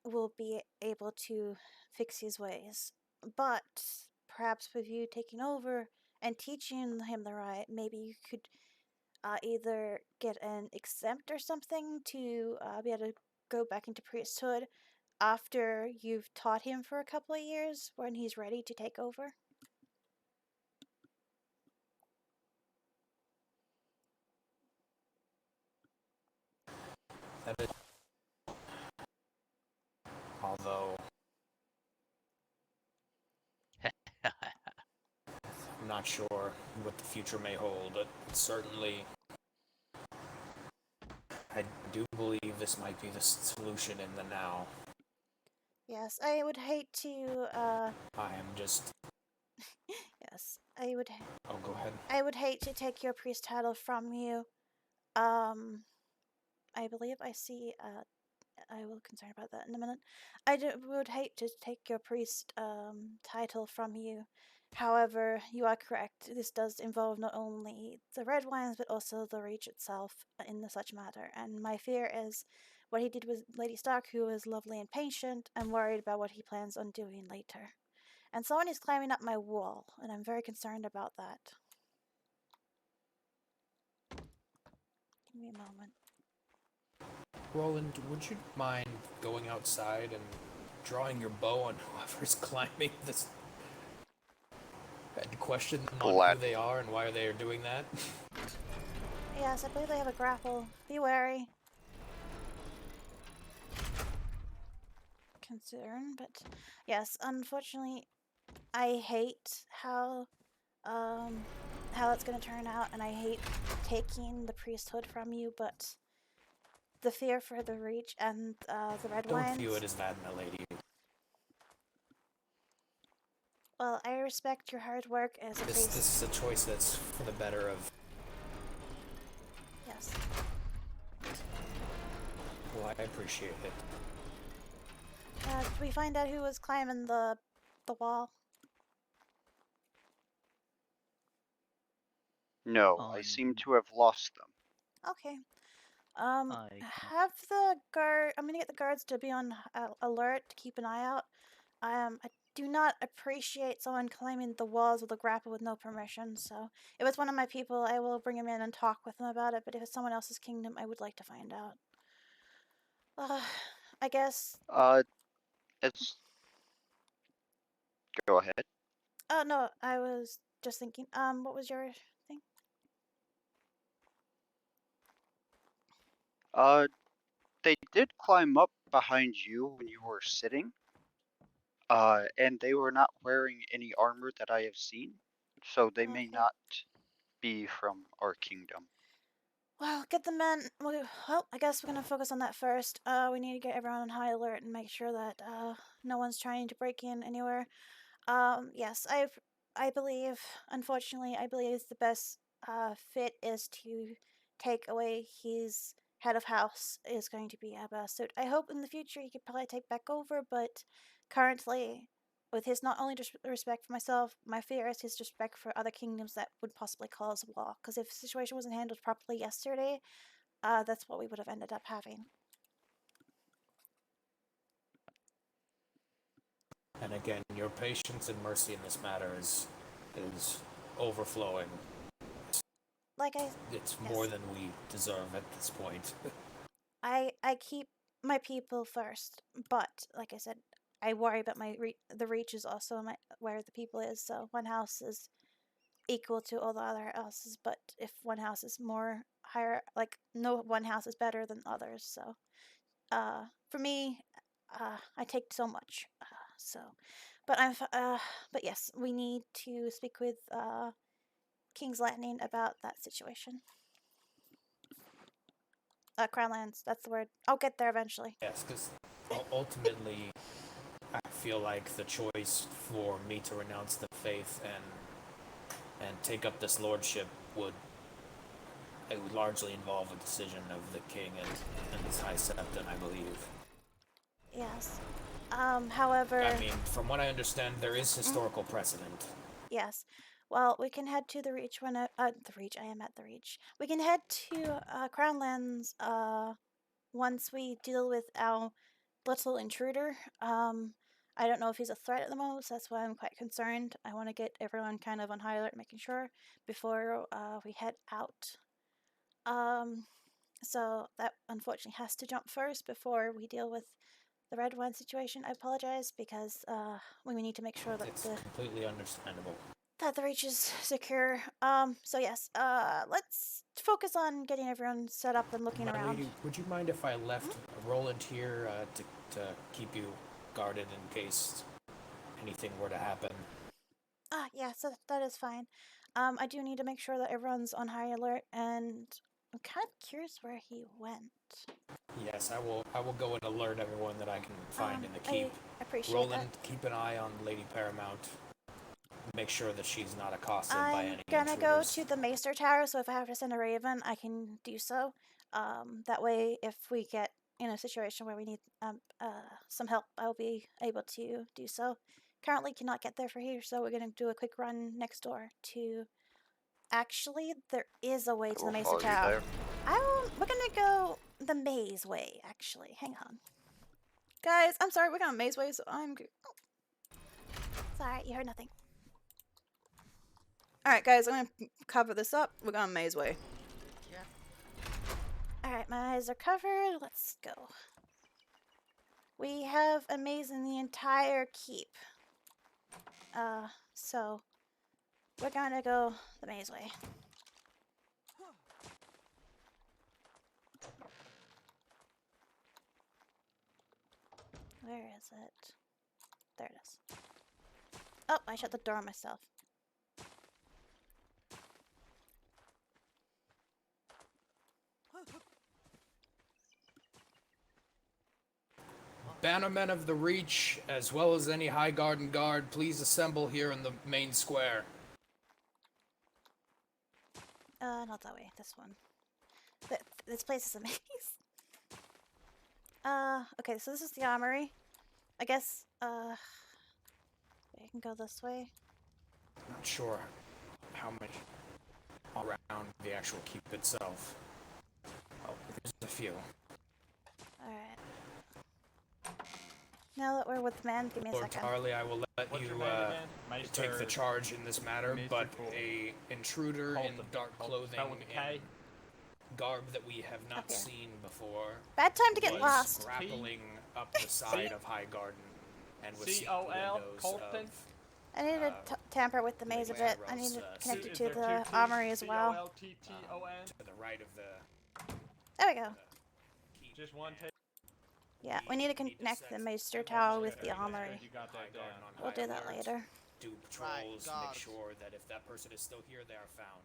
will be able to fix his ways. But perhaps with you taking over and teaching him the right, maybe you could either get an exempt or something to be able to go back into priesthood after you've taught him for a couple of years when he's ready to take over. That is, although I'm not sure what the future may hold, but certainly I do believe this might be the solution in the now. Yes, I would hate to. I am just. Yes, I would. Oh, go ahead. I would hate to take your priest title from you. I believe I see. I will concern about that in a minute. Would hate to take your priest title from you. However, you are correct. This does involve not only the redwynes but also the Reach itself in the such matter. And my fear is what he did with Lady Stark, who is lovely and patient. I'm worried about what he plans on doing later. And someone is climbing up my wall, and I'm very concerned about that. Give me a moment. Roland, would you mind going outside and drawing your bow on whoever's climbing this? And question them on who they are and why they are doing that? Yes, I believe they have a grapple. Be wary. Concern, but yes, unfortunately, I hate how it's gonna turn out, and I hate taking the priesthood from you, but the fear for the Reach and the redwynes. Don't view it as that, my lady. Well, I respect your hard work as a priest. This is a choice that's for the better of. Yes. Well, I appreciate it. Did we find out who was climbing the wall? No, I seem to have lost them. Okay. I can Have the guard. I'm gonna get the guards to be on alert to keep an eye out. I do not appreciate someone climbing the walls with a grapple with no permission. So if it's one of my people, I will bring him in and talk with them about it. But if it's someone else's kingdom, I would like to find out. I guess. It's. Go ahead. Oh no, I was just thinking. What was your thing? They did climb up behind you when you were sitting. And they were not wearing any armor that I have seen, so they may Okay. not be from our kingdom. Well, get the men. Well, I guess we're gonna focus on that first. We need to get everyone on high alert and make sure that no one's trying to break in anywhere. Yes, I believe. Unfortunately, I believe the best fit is to take away his head of house is going to be Abba. So I hope in the future he could probably take back over, but currently, with his not only disrespect for myself, my fear is his disrespect for other kingdoms that would possibly cause war. Because if the situation wasn't handled properly yesterday, that's what we would have ended up having. And again, your patience and mercy in this matter is overflowing. Like It's yes. more than we deserve at this point. I keep my people first, but like I said, I worry about the reach is also where the people is. So one house is equal to all the other houses, but if one house is more higher, like no one house is better than others. So, for me, I take so much. But yes, we need to speak with King's Landing about that situation. Crownlands, that's the word. I'll get there eventually. Yes, because ultimately, I feel like the choice for me to renounce the faith and take up this lordship would largely involve a decision of the king and his high septon, I believe. Yes. However, I mean, from what I understand, there is historical precedent. yes. Well, we can head to the Reach when the Reach. I am at the Reach. We can head to Crownlands once we deal with our little intruder. I don't know if he's a threat at the moment, so that's why I'm quite concerned. I want to get everyone kind of on high alert, making sure before we head out. So that unfortunately has to jump first before we deal with the red wine situation. I apologize because we need to make sure that It's completely understandable. That the reach is secure. So yes, let's focus on getting everyone set up and looking My around. lady, would you mind if I left Roland here to keep you guarded in case anything were to happen? Yes, that is fine. I do need to make sure that everyone's on high alert, and I'm kind of curious where he went. Yes, I will go and alert everyone that I can find in the keep. I appreciate Roland, that. keep an eye on Lady Paramount. Make sure that she's not accosted by any I'm gonna go intruders. to the Maester Tower, so if I have to send a raven, I can do so. That way, if we get in a situation where we need some help, I'll be able to do so. Currently, cannot get there for here, so we're gonna do a quick run next door to. Actually, there is a way to the Maester Tower. We're gonna go the maze way. Actually, hang on, guys. I'm sorry, we're going maze way, so I'm. Sorry, you heard nothing. Alright, guys, I'm gonna cover this up. We're going maze way. Alright, my eyes are covered. Let's go. We have a maze in the entire keep. So we're gonna go the maze way. Where is it? There it is. Oh, I shut the door on myself. Bannermen of the Reach, as well as any High Guard and Guard, please assemble here in the main square. Not that way. This one. This place is a maze. Okay, so this is the armory. I guess, I can go this way. Not sure how many around the actual keep itself. Oh, there's a few. Alright. Now that we're with the man, give me a Lord second. Tarley, I will let What's you your name again? take the Meister- charge in this matter, Meister but Cool. a intruder in Colton. dark Colton, spelled clothing with a K? and garb that we have not Up here. seen before Bad time to get was lost. grappling up the side of High Garden and was seeing the C-O-L, windows Colton? I need to tamper with the maze a bit. I need to connect it to the armory as well. C-O-L-T-T-O-N? to the right of the There we go. Just one T? Yeah, we need to connect the Maester Tower with the armory. You got that down. We'll do that later. do patrols, make sure that if that person is still here, they are found.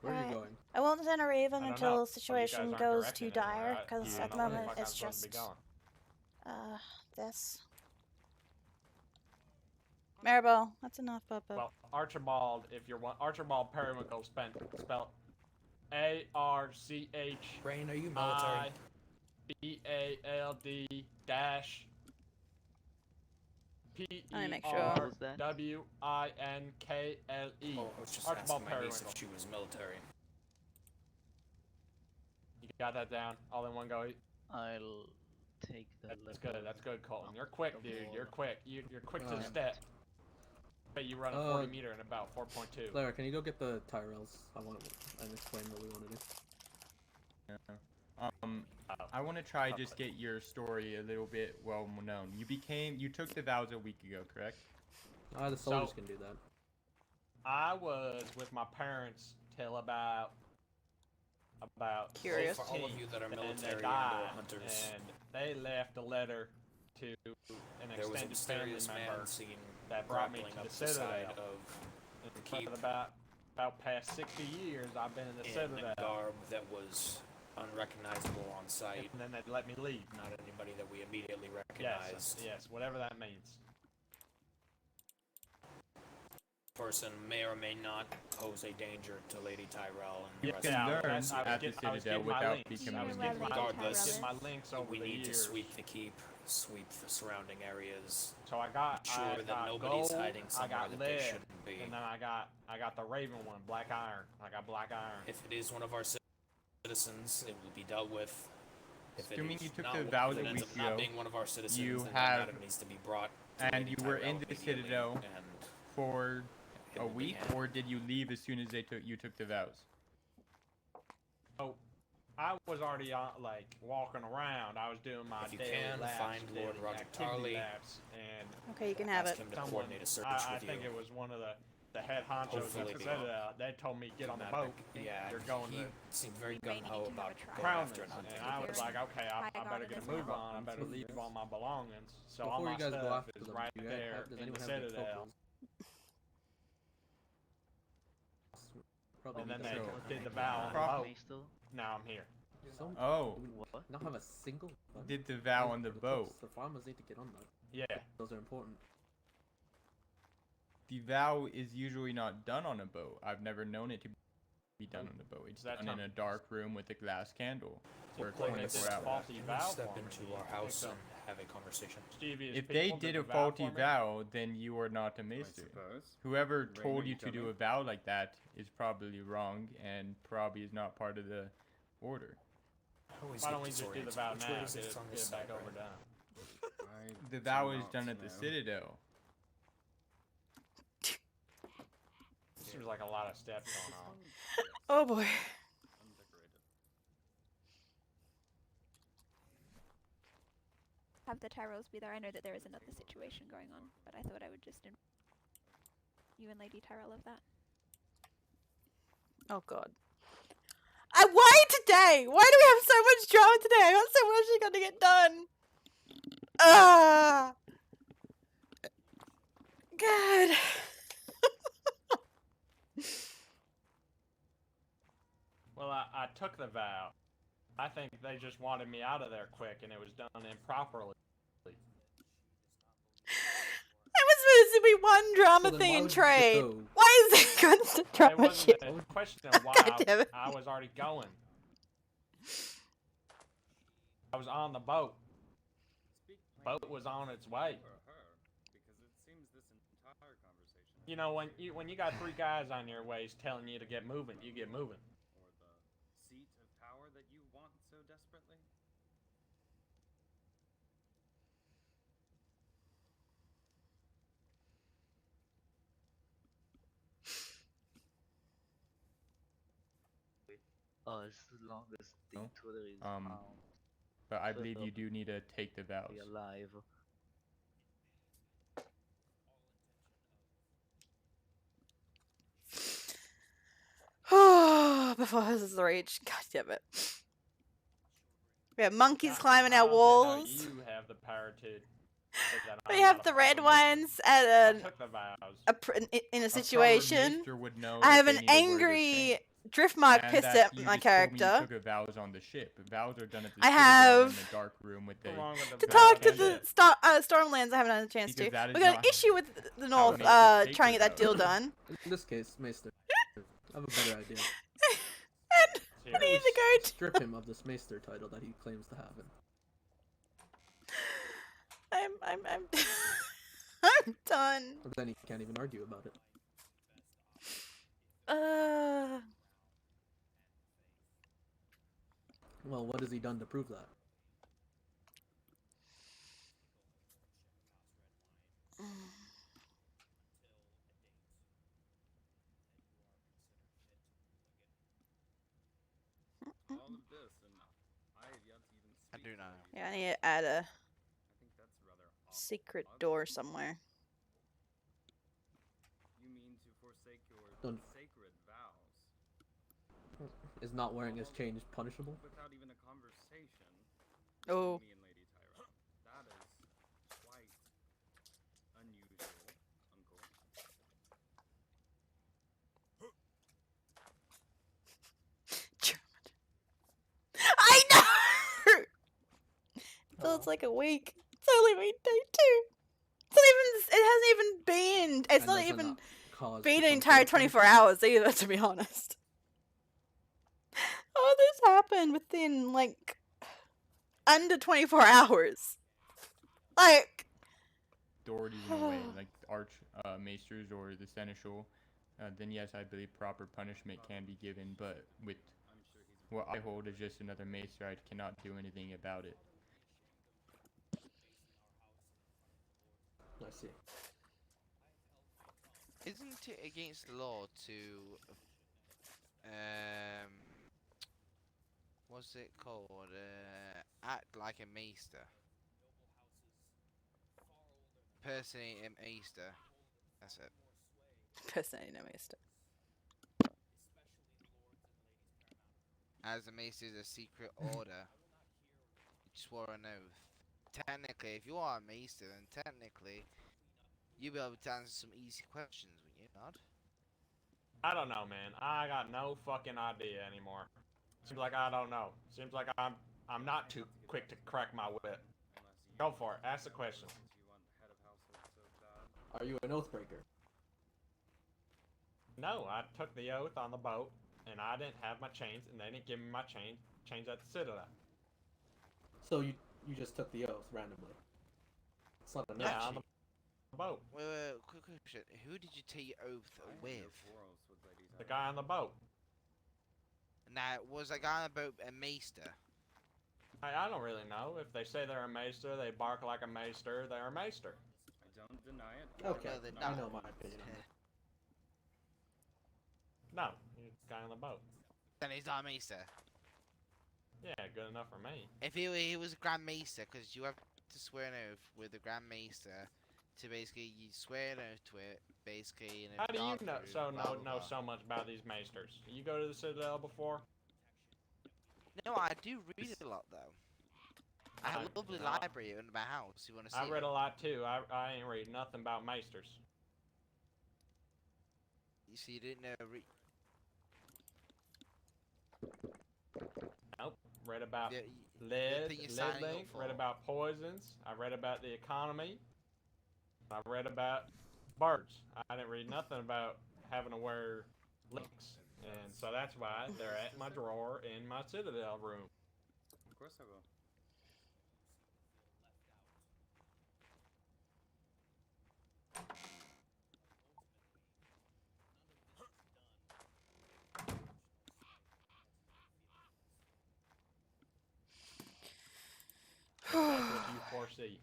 Where are you Alright. going? I won't send a raven I don't until know. the situation aren't goes directing too dire, anywhere. because I at the don't know moment where the it's fuck I'm supposed to just be going. this. Maribel, that's enough, Bubba. Well, Archibald, if you're one, Archibald Periwinkle spelled A-R-C-H. Rain, are you military? B-A-L-D dash Let me make sure. P-E-R-W-I-N-K-L-E. Oh, I was just Archibald asking my niece Periwinkle. if she was military. You got that down, all in one go. I'll take the. That's good. That's good, Colton. You're quick, dude. You're quick. You're quick to the step. Bet you run a 40 meter in about 4.2. Clara, can you go get the Tyrells? I want and explain what we want to do. I want to try just get your story a little bit well known. You took the vows a week ago, correct? The soldiers can do that. I was with my parents till about Curious. For all of you that are and military they and died, or hunters, and they left a letter to an there was a extended family mysterious member man seen that brought me grappling to up the the Citadel. side of And the for keep about past 60 years, I've been in the in Citadel. a garb that was unrecognizable on sight. And then they let me leave. Not anybody that we immediately Yes, recognized. yes, whatever that means. Person may or may not pose a danger to Lady Tyrell and the You rest can of learn the at the Citadel without becoming a regardless. my links over We the need to years. sweep the keep, sweep the surrounding areas. So I got Ensure that got nobody's gold, hiding I somewhere got that lead, they shouldn't be. and then I got the Raven one, black iron. I got black iron. If it is one of our citizens, it will be dealt with. If it Assuming is you took not the one- vows if it a ends week up not ago, being one of our citizens, you then have- that matter needs to be brought to And Lady you were Tyrell in the immediately, Citadel and for it a will be week, handled. or did you leave as soon as you took the vows? Oh, I was already walking around. I was doing my If you daily can, labs, find Lord daily Roger activity Tarley. labs, and Okay, you can have Ask it. him to someone, coordinate a search I with think you. it was one of the head honchos Hopefully at the they will. Citadel. They told me get on the Dramatic. boat. Yeah, you're going he to seemed very We may gung ho need to have about a trial. going after Crownlands, an hunting. and I was like, okay, I better Garden get a as move well. on. I better leave all my belongings. So Before all my you guys go stuff after is them, right do you guys there does in anyone the have any Citadel. tokens? Probably And then need they to did the vow on the Prop- boat. Now I'm here. Some, Oh, do we not have a single one? did the vow on the Because boat. The farmers need to get on that. Yeah. Those are important. The vow is usually not done on a boat. I've never known it to be done on a boat. It's That done in a sounds- dark room with a glass candle for Look like they 24 did a hours. faulty Can we vow step for me? into our I house think and have a conversation? Stevie, is If they people did do a the faulty for me? vow, then you are not a maester. suppose. Whoever Rain, told are you you to do coming? a vow like that is probably wrong and probably is not part of the order. Always Why get don't we just do the disoriented. vow Which now? way is it? Get It's on it this back side, over right? done. The vow is not done at the know. Citadel. Seems like a lot of steps going on. Oh boy. Have the Tyrells be there. I know that there is another situation going on, but I thought I would just inform you and Lady Tyrell of that. Oh god. Why today? Why do we have so much drama today? I got so much I got to get done. Ah. God. Well, I took the vow. I think they just wanted me out of there quick, and it was done improperly. It was supposed to be one drama So then thing why in would you trade. go? Why is it constant It drama wasn't shit? a question of why God damn it. I was already going. I was on the boat. Boat was on its way. Because it seems this entire conversation You know, when you got 3 guys on your waist telling you to get moving, you get moving. Or the seat of power that you want so desperately? As long as the No? intruder is found, But I believe you preferably do need to take the vows. alive. Before this is the reach. God damn it. We have monkeys I climbing our don't see how walls. you have the power to. We have the red ones at took the vows. in a proper situation. maester would know I that have they an need to wear their angry chain. driftmark And pissed that at you my just told me you character. took a vows on the ship. Vows are done at the I Citadel in have the dark room with the to talk to the Stormlands. I haven't had a chance Because to. that is We got an not issue with the how North maesters take trying to their get that deal vows. done. In this case, Maester. I have a better idea. And we need to go to strip him of this Maester title that he claims to have. I'm I'm done. But then he can't even argue about it. Well, what has he done to prove that? All of this, and I have yet to even speak. I do know. Yeah, I need to add a I think that's rather secret door somewhere. You mean to forsake your Don't- sacred vows? Is not wearing his chain punishable? Without even a conversation. Oh. Me and Lady Tyrell. That is quite unusual, Uncle. I know. Feels like a week. It's only been day 2. It's not even. It hasn't even been. It's And not does it even not cause been some an entire sort of 24 hours either, to be honest. Oh, this happened within like under 24 hours. Like. Authorities in a way, like arch maesters or the seneschal, then yes, I believe proper punishment can be given. But with what I hold as just another maester, I cannot do anything about it. I see. Isn't it against the law to what's it called? Act like a maester. Personate a maester. That's it. Personally, no maester. As a maester is a secret order. You swore an oath. Technically, if you are a maester, then technically you'll be able to answer some easy questions, will you not? I don't know, man. I got no fucking idea anymore. Seems like I don't know. Seems like I'm not too quick to crack my whip. Go for it. Ask the question. Are you an oathbreaker? No, I took the oath on the boat, and I didn't have my chains, and they didn't give me my chains at the Citadel. So you just took the oath randomly. It's not a Yeah, nut on the sheet. boat. Wait, quick question. Who did you take your oath with? The guy on the boat. Now, was that guy on the boat a maester? I don't really know. If they say they're a maester, they bark like a maester, they're a maester. I don't deny it. Okay, No, they're I not. know my opinion on it. No, he's the guy on the boat. Then he's not a maester. Yeah, good enough for me. If he was a Grand Maester, because you have to swear an oath with the Grand Maester to basically you swear an oath to it, basically. In a How do you dark know room, blah, blah, know blah. so much about these maesters? You go to the Citadel before? No, I do read it a lot though. I have a lovely no. library in my house. You want to see? I read it? a lot too. I ain't read nothing about maesters. You see, you didn't know. Nope. Read about Yeah, lead thing you're signing up link. for. Read about poisons. I read about the economy. I read about birds. I didn't read nothing about having to wear links. And so that's why they're at my drawer in my Citadel room. Of course I will. see.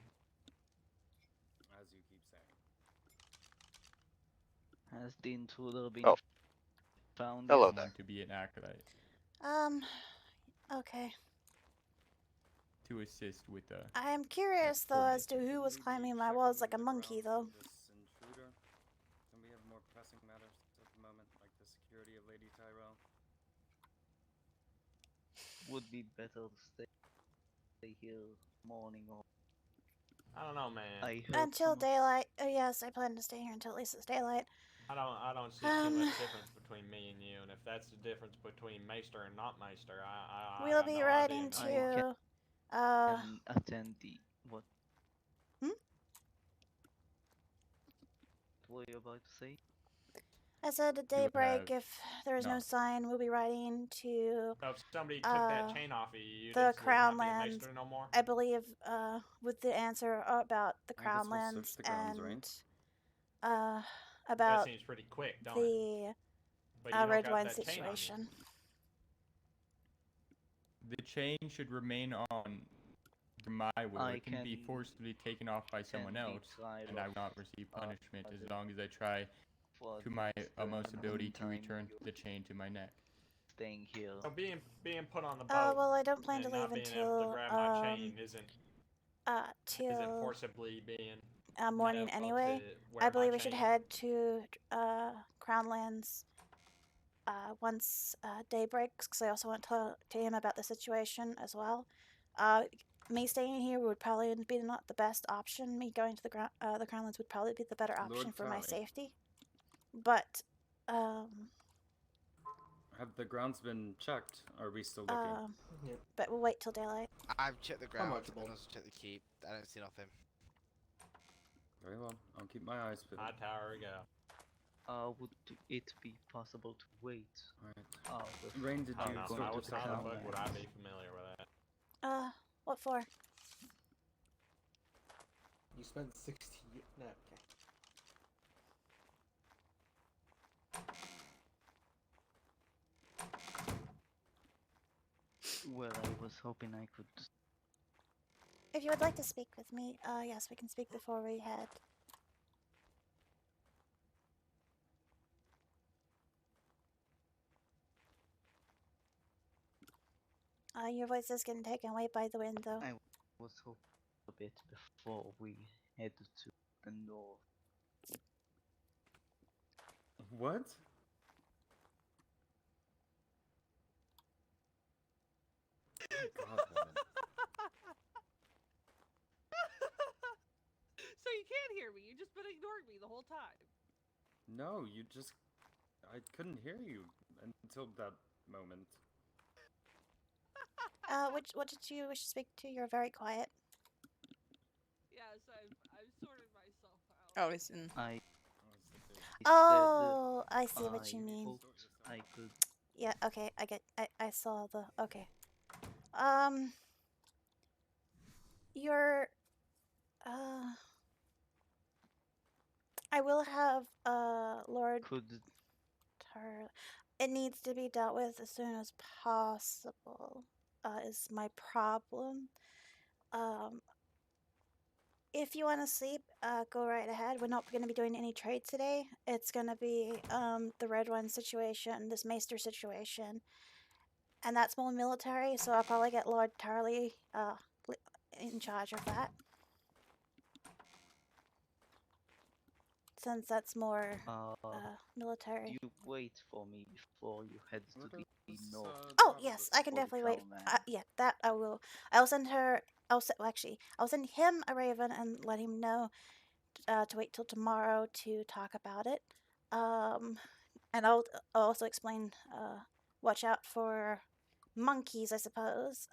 As you keep saying. Has the intruder been Oh. found Hello yet? there. Want to be an acolyte Okay. to assist with the. I am curious though as to who was climbing my walls like a monkey though. This intruder. And we have more pressing matters at the moment, like the security of Lady Tyrell. Would be better to stay here morning or. I don't know, man. I heard Until someone daylight. Oh yes, I plan to stay here until at least it's daylight. I don't see too much difference between me and you, and if that's the difference between Maester and not Maester, I We'll got be no riding idea, man. to can attend the what? Hmm? What were you about to say? I said at You would daybreak, have- if there is no no. sign, we'll be riding to So if somebody took that chain off of you, the would not be a Crownlands. Maester no more? I believe with the answer about the I guess we'll Crownlands search the grounds, and That about seems pretty quick, don't it? the But you don't red got wine that chain on you. situation. The chain should remain on my will. I It can be can forcibly taken off by someone attend the else, trial and I will of, not receive punishment as the- long as I try for to my this, utmost in the ability to meantime, return you're the chain to my neck. staying here. So being put on the boat Well, I don't plan and to leave not being able until to grab my chain isn't till forcibly being morning able anyway. to wear I believe my we should chain. head to Crownlands once day breaks, because I also want to talk to him about the situation as well. Me staying here would probably be not the best option. Me going to the Crownlands would probably be the better option for my Tarly. safety. But Have the grounds been checked? Or are we still looking? but we'll wait till daylight. I've checked the ground and marketable. also checked the keep. I don't see nothing. Very well. I'll keep my eyes peeled. High tower we go. Would it be possible to wait? Alright. Rain, did I don't you know. sort How this the out? fuck would I be familiar with that? What for? You spent 60. No, okay. Well, I was hoping I could. If you would like to speak with me, yes, we can speak before we head. Your voice is getting taken away by the wind, though. I was hoping a bit before we head to the north. What? God, woman. So you can't hear me. You just been ignoring me the whole time. No, you just... I couldn't hear you until that moment. What did you wish to speak to? You're very quiet. Yes, I've sorted myself out. Oh, he's in. Oh, I see what you mean. I could. Yeah, okay, I saw the, okay. You're, I will have, Lord Tyrell. It needs to be dealt with as soon as possible, is my problem. If you want to sleep, go right ahead. We're not going to be doing any trades today. It's going to be the redwyne situation, this maester situation, and that's more military. So I'll probably get Lord Tarly in charge of that, since that's more military. You wait for me before you head to the north. Oh yes, I can definitely wait. Yeah, that I will. I'll send her. Well, actually, I'll send him a raven and let him know to wait till tomorrow to talk about it. And I'll also explain. Watch out for monkeys, I suppose.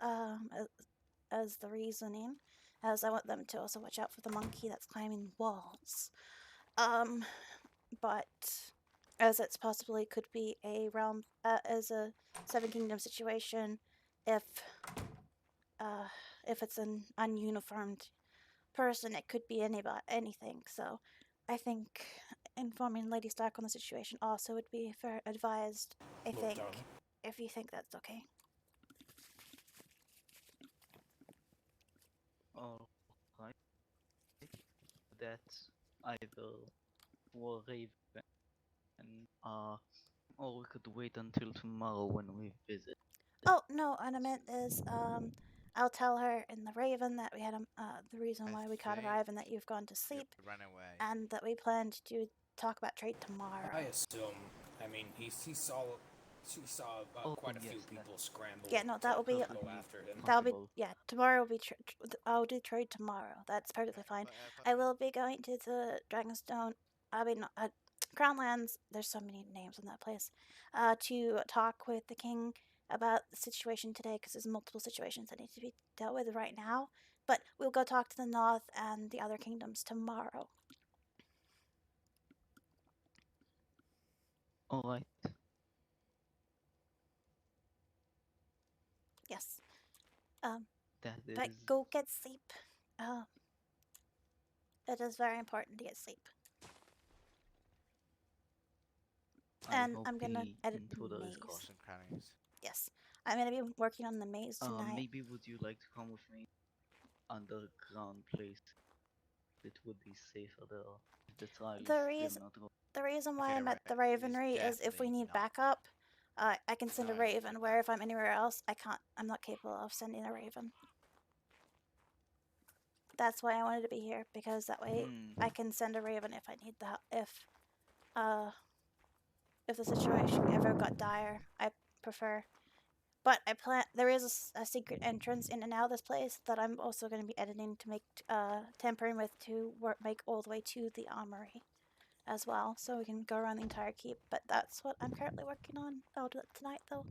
As the reasoning, as I want them to also watch out for the monkey that's climbing walls. But as it's possibly could be a realm, as a Seven Kingdom situation, if it's an ununiformed person, it could be anything. So I think informing Lady Stark on the situation also would be fair advised, I think, if you think that's okay. All right. that, either War Raven, or we could wait until tomorrow when we visit. Oh no, what I meant is, I'll tell her in the Raven that we had the reason why we can't arrive and that you've gone to sleep, Run away. and that we plan to talk about trade tomorrow. I assume. I mean, he saw quite a few people scramble. Yeah, no, that will be. go after him. That'll be. Yeah, tomorrow will be. I'll do trade tomorrow. That's perfectly fine. I will be going to the Dragonstone. I mean, Crownlands. There's so many names in that place. To talk with the king about the situation today, because there's multiple situations that need to be dealt with right now. But we'll go talk to the north and the other kingdoms tomorrow. All right. Yes. That is. But go get sleep. It is very important to get sleep. And I'm gonna edit the maze. Yes, I'm gonna be working on the maze tonight. Maybe would you like to come with me? Underground place. It would be safer there. If the trial is still not over. The reason why I'm at the Ravenry is if we need backup, I can send a Raven. Where if I'm anywhere else, I can't. I'm not capable of sending a Raven. That's why I wanted to be here, because that way I can send a Raven if I need the if the situation ever got dire. I prefer. But there is a secret entrance in and out of this place that I'm also going to be editing to make tampering with to make all the way to the armory as well, so we can go around the entire keep. But that's what I'm currently working on. I'll do it tonight though,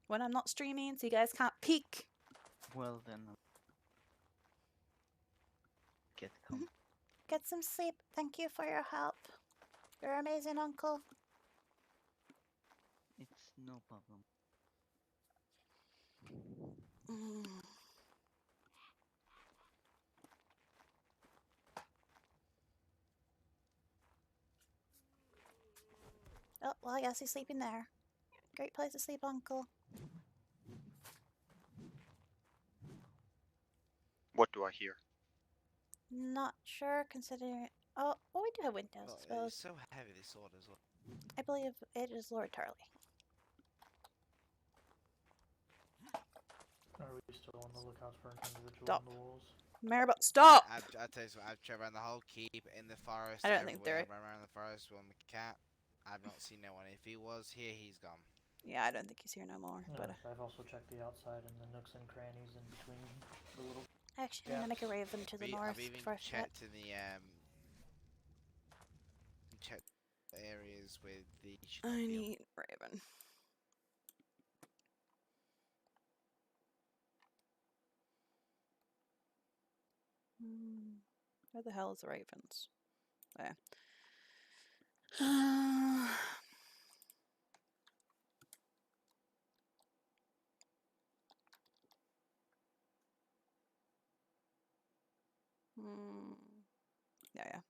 when I'm not streaming, so you guys can't peek. Well then, Get some sleep. Thank you for your help. You're amazing, Uncle. It's no problem. Oh, well, I guess he's sleeping there. Great place to sleep, Uncle. What do I hear? Not sure, considering. Oh, well, we do have windows, I suppose. It's so heavy, this sword as well. I believe it is Lord Tarley. Are we still on the lookout for an individual Stop. on the walls? Maribel, stop! I'll tell you what, I've traveled around the whole keep, in the forest, I don't think everywhere. they're- I've run around the forest with my cat. I've not seen no one. If he was here, he's gone. Yeah, I don't think he's here no more. Yeah, But I've also checked the outside and the nooks and crannies in between the little. Actually, I'm gonna make a Raven to the north I've even first. checked in the checked areas with the. I need Raven. Where the hell is the Ravens? There. Yeah.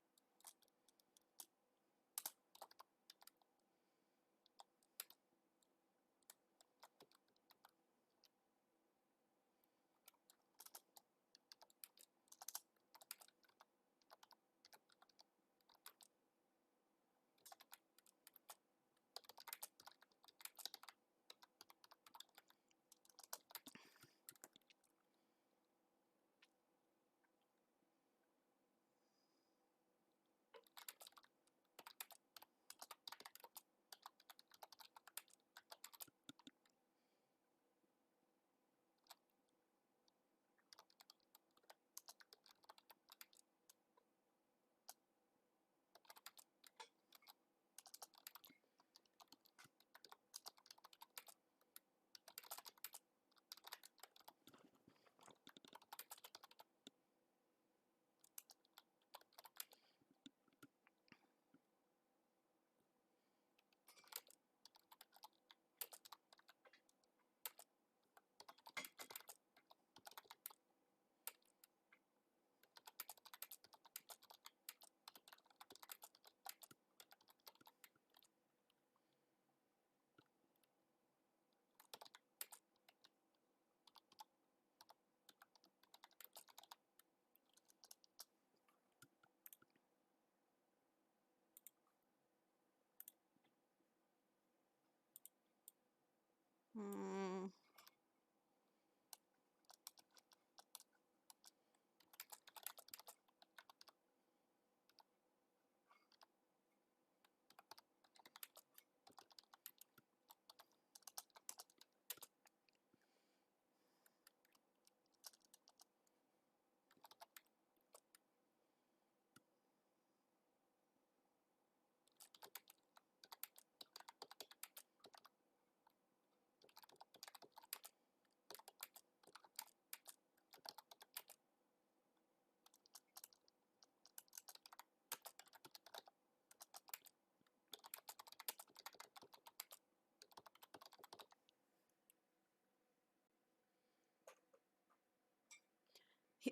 Hmm.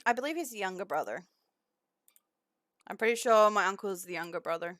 I believe he's the younger brother. I'm pretty sure my uncle is the younger brother.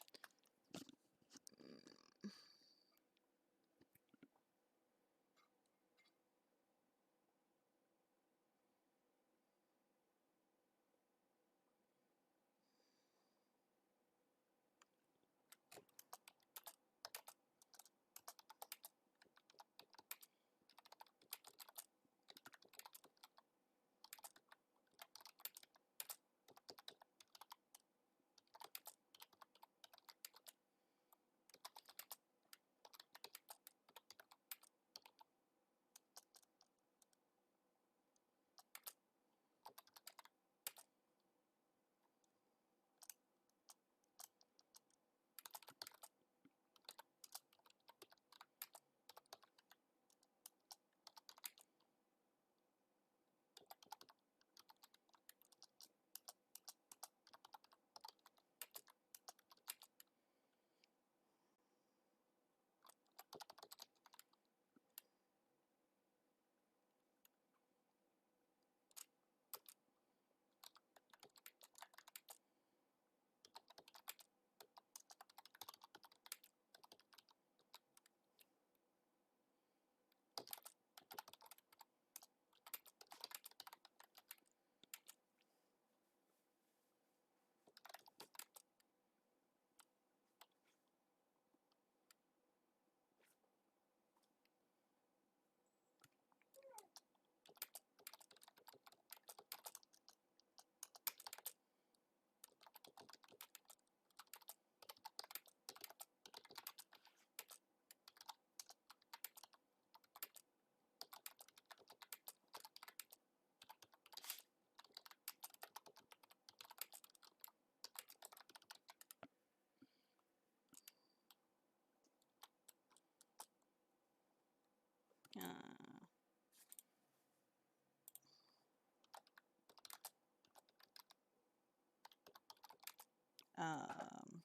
Um.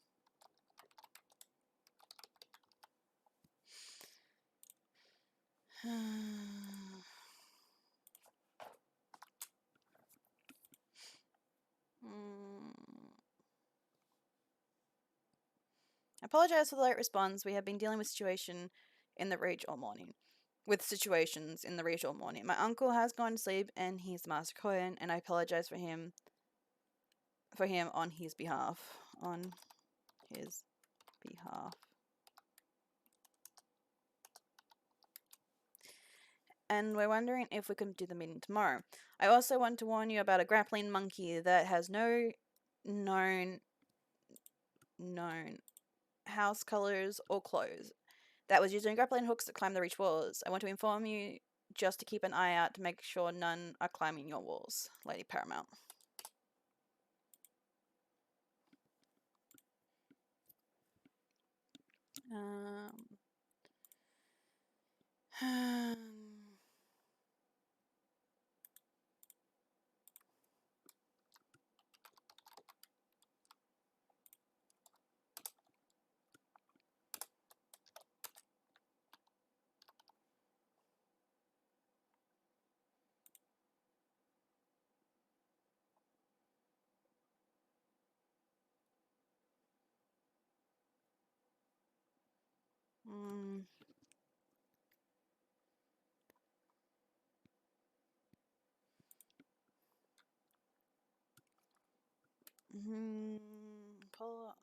I apologize for the late response. We have been dealing with situation in the reach all morning. With situations in the reach all morning. My uncle has gone to sleep and he's the master Koyan, and I apologize for him on his behalf. On his behalf. And we're wondering if we can do the meeting tomorrow. I also want to warn you about a grappling monkey that has no known house colors or clothes that was using grappling hooks to climb the reach walls. I want to inform you just to keep an eye out to make sure none are climbing your walls, Lady Paramount. Pull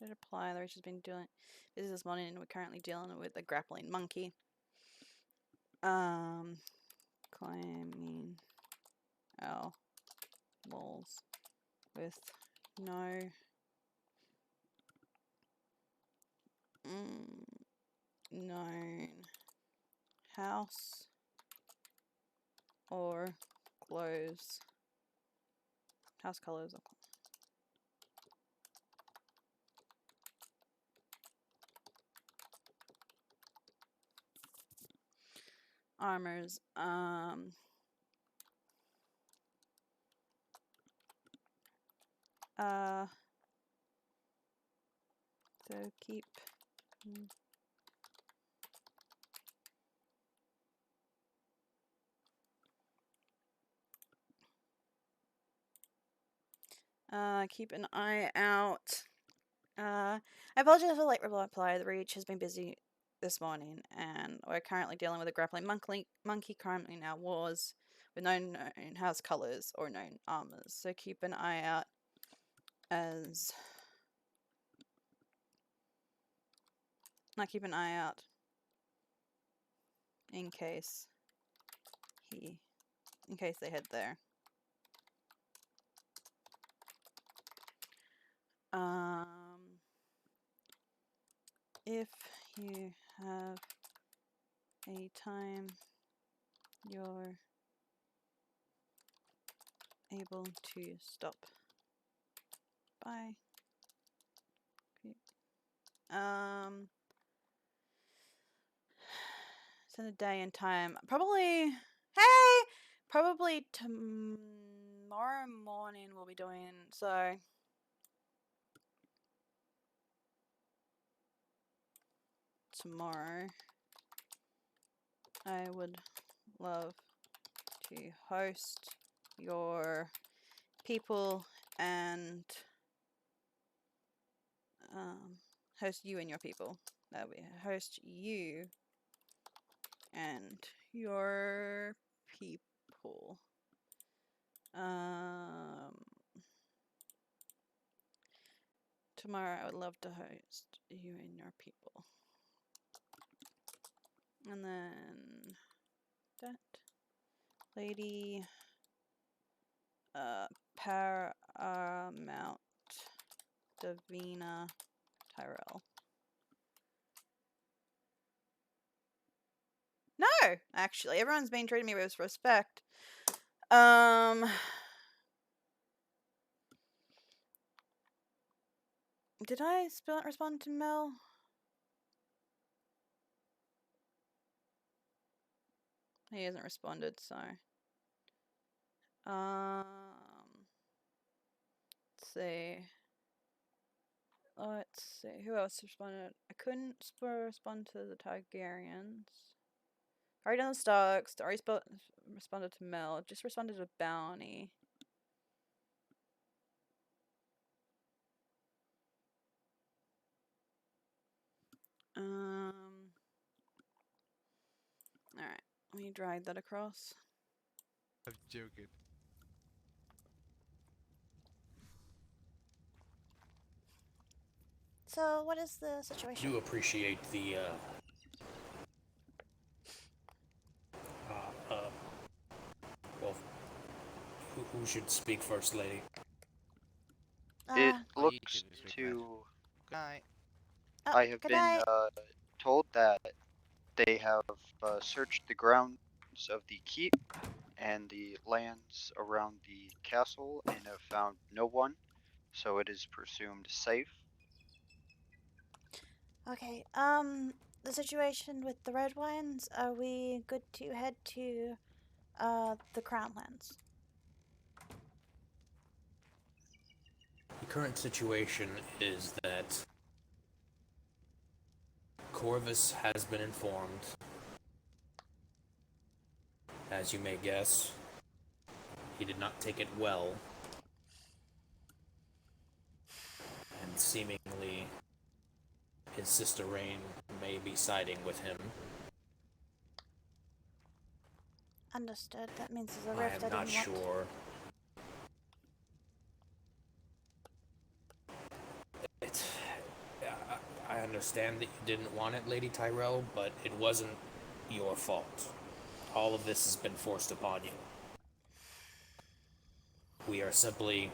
Should apply. The Reach has been doing busy this morning, and we're currently dealing with a grappling monkey. Climbing our walls with no known house or clothes. House colors or armors. So keep keep an eye out. I apologize for the late reply. The Reach has been busy this morning, and we're currently dealing with a grappling monkey currently in our wars with no known house colors or known armors. So keep an eye out as keep an eye out in case they head there. If you have a time you're able to stop by. Send a day and time. Probably tomorrow morning we'll be doing so. Tomorrow I would love to host your people and host you and your people. That would be host you and your people. Tomorrow I would love to host you and your people. And then that lady paramount Davina Tyrell. No, actually, everyone's been treating me with respect. Did I respond to Mel? He hasn't responded, so. Let's see. Who else responded? I couldn't respond to the Targaryens. Already done the Starks. Already responded to Mel. Just responded to Bounty. Alright. Let me drag that across. I'm joking. So, what is the situation? Do appreciate the well, who should speak first, lady? It Uh, looks to. Night. I have been told that they have searched the grounds of the keep and the lands around the castle and have found no one, so it is presumed safe. Okay, the situation with the redwynes, are we good to head to, the Crownlands? The current situation is that Corvus has been informed, as you may guess. He did not take it well, and seemingly his sister Rain may be siding with him. Understood. That means there's a I rift am not didn't want. sure. understand that you didn't want it, Lady Tyrell, but it wasn't your fault. All of this has been forced upon you. We are simply,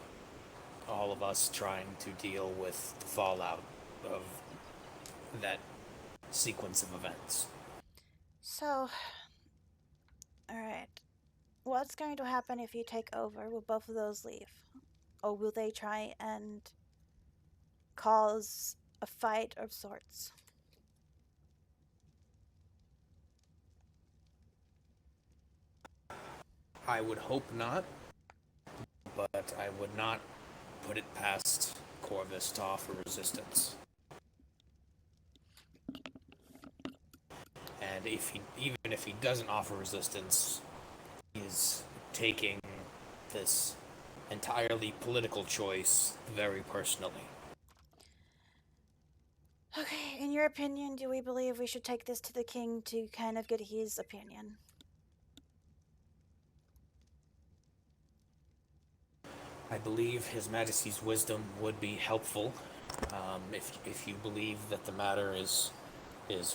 all of us, trying to deal with the fallout of that sequence of events. So, alright. What's going to happen if you take over? Will both of those leave? Or will they try and cause a fight of sorts? I would hope not, but I would not put it past Corvus to offer resistance. And even if he doesn't offer resistance, he's taking this entirely political choice very personally. Okay, in your opinion, do we believe we should take this to the king to kind of get his opinion? I believe His Majesty's wisdom would be helpful, if you believe that the matter is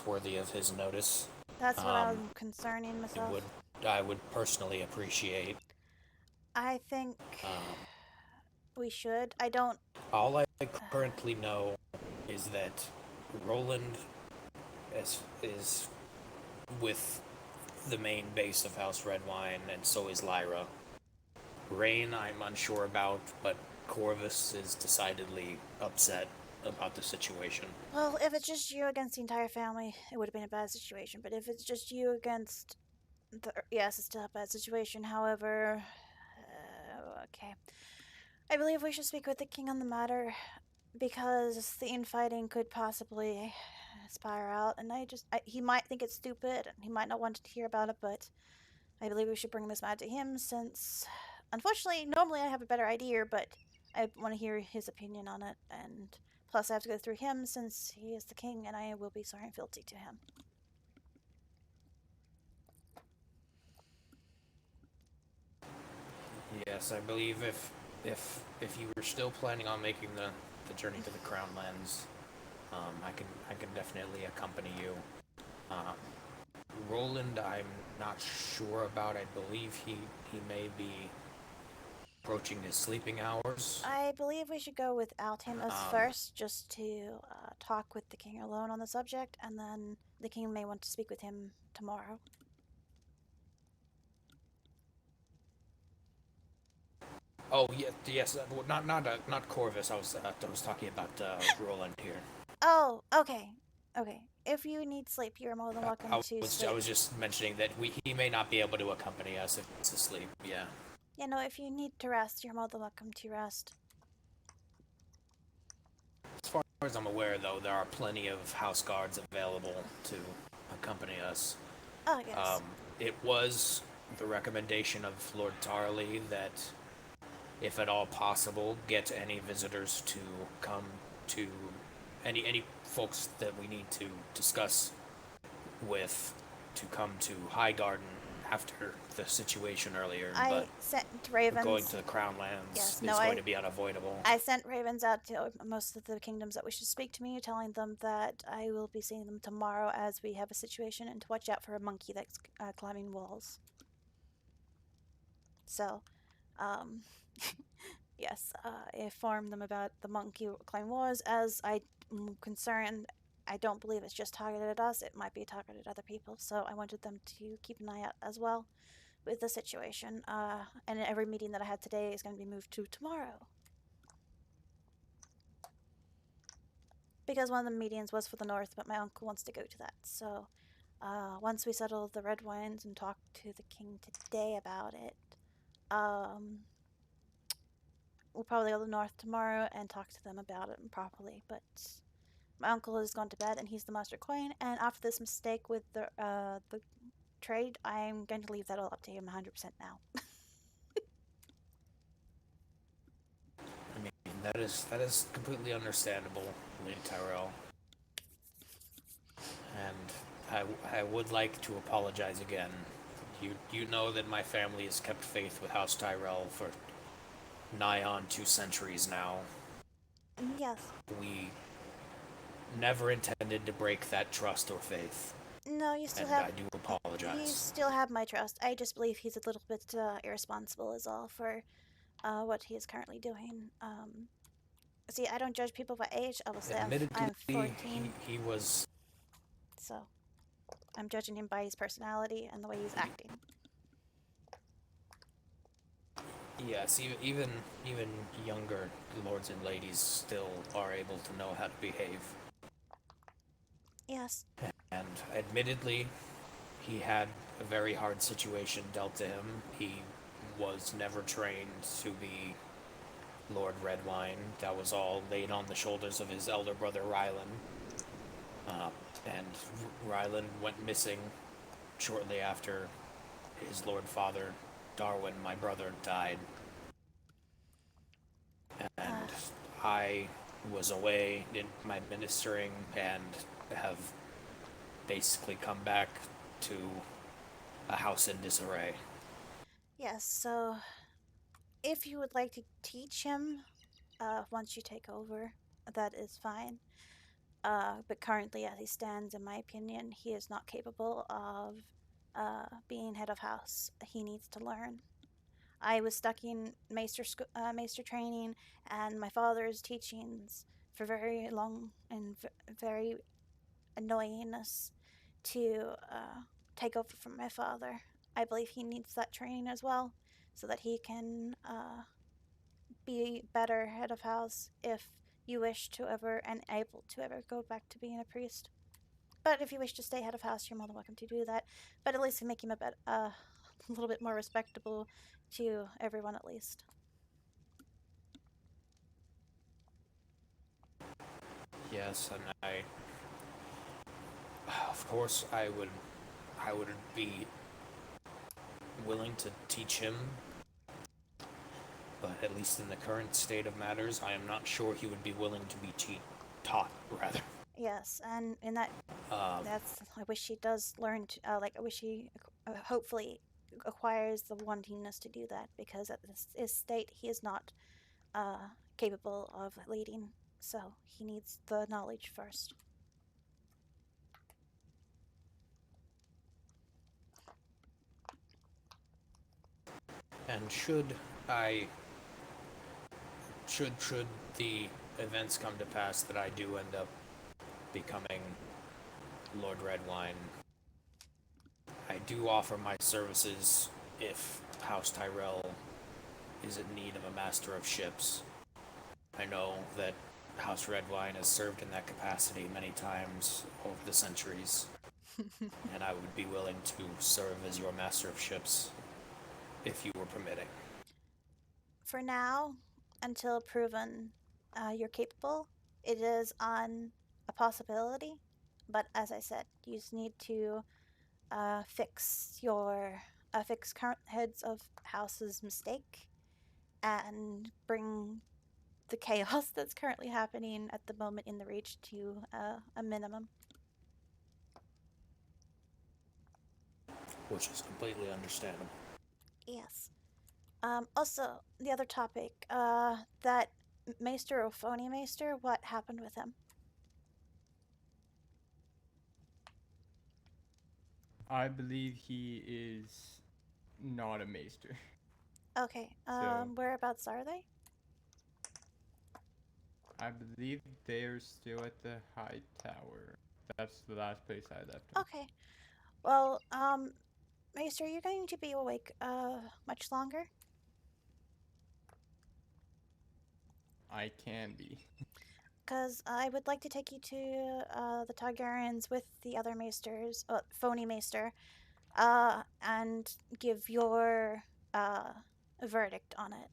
worthy of his notice. That's what I'm concerning myself. I would personally appreciate. I think we should. I don't. All I currently know is that Roland is with the main base of House Redwyne, and so is Lyra. Rain, I'm unsure about, but Corvus is decidedly upset about the situation. Well, if it's just you against the entire family, it would have been a bad situation. But if it's just you against yes, it's still a bad situation. However, okay. I believe we should speak with the king on the matter because the infighting could possibly spiral out, and he might think it's stupid and he might not want to hear about it, but I believe we should bring this matter to him since, unfortunately, normally I have a better idea, but I want to hear his opinion on it, and plus I have to go through him since he is the king and I will be sorry and fealty to him. Yes, I believe if you were still planning on making the journey to the Crown Lands, I can definitely accompany you. Roland, I'm not sure about. I believe he may be approaching his sleeping hours. I believe we should go without him as first, just to talk with the king alone on the subject, and then the king may want to speak with him tomorrow. Oh yes. Not Corvus. I was talking about Roland here. Oh, okay. If you need sleep, you're more than welcome to sleep. I was just mentioning that he may not be able to accompany us if he's asleep. Yeah. Yeah, no, if you need to rest, you're more than welcome to rest. As far as I'm aware, though, there are plenty of house guards available to accompany us. Oh, yes. It was the recommendation of Lord Tarley that, if at all possible, get any visitors to come to any folks that we need to discuss with to come to Highgarden after the situation earlier. I sent ravens. Going to the Crown Lands is going to be unavoidable. I sent ravens out to most of the kingdoms that wish to speak to me, telling them that I will be seeing them tomorrow as we have a situation, and to watch out for a monkey that's climbing walls. So, yes, I informed them about the monkey climbing walls. As I'm concerned, I don't believe it's just targeted at us. It might be targeted at other people. So I wanted them to keep an eye out as well with the situation. And every meeting that I had today is going to be moved to tomorrow. Because one of the meetings was for the north, but my uncle wants to go to that. So once we settle the redwynes and talk to the king today about it, we'll probably go to the north tomorrow and talk to them about it properly. But my uncle has gone to bed, and he's the master coin. And after this mistake with the trade, I'm going to leave that all up to him 100% now. I mean, that is completely understandable, Lady Tyrell. And I would like to apologize again. You know that my family has kept faith with House Tyrell for nigh on 2 centuries now. Yes. never intended to break that trust or faith. No, you still and have. I do You apologize. still have my trust. I just believe he's a little bit irresponsible, is all, for what he is currently doing. See, I don't judge people by age. Obviously, I'm 14. He was. So, I'm judging him by his personality and the way he's acting. Yes, even younger lords and ladies still are able to know how to behave. Yes. And admittedly, he had a very hard situation dealt to him. He was never trained to be Lord Redwyne. That was all laid on the shoulders of his elder brother Rylan. And Rylan went missing shortly after his lord father, Darwin, my brother, died. And I was away in my ministering and have basically come back to a house in disarray. Yes, so if you would like to teach him once you take over, that is fine. But currently, as he stands, in my opinion, he is not capable of being head of house. He needs to learn. I was stuck in maester training and my father's teachings for very long and very annoyingness to take over from my father. I believe he needs that training as well, so that he can be better head of house if you wish to ever and able to ever go back to being a priest. But if you wish to stay head of house, you're more than welcome to do that. But at least make him a little bit more respectable to everyone, at least. Yes, and of course, I would be willing to teach him, but at least in the current state of matters, I am not sure he would be willing to be taught, rather. Yes, and in that, I wish he does learn to, I wish he hopefully acquires the wantingness to do that, because at this state, he is not capable of leading, so he needs the knowledge first. And should the events come to pass that I do end up becoming Lord Redwyne, I do offer my services if House Tyrell is in need of a master of ships. I know that House Redwyne has served in that capacity many times over the centuries, and I would be willing to serve as your master of ships if you were permitting. For now, until proven you're capable, it is on a possibility. But as I said, you just need to fix current heads of house's mistake and bring the chaos that's currently happening at the moment in the Reach to a minimum. Which is completely understandable. Yes. Also, the other topic, that Maester or Phony Maester, what happened with him? I believe he is not a maester. Okay, whereabouts are they? I believe they're still at the High Tower. That's the last place I left them. Okay. Well, Maester, are you going to be awake, much longer? I can be. Because I would like to take you to, the Targaryens with the other Maesters, Phony Maester, and give your, verdict on it.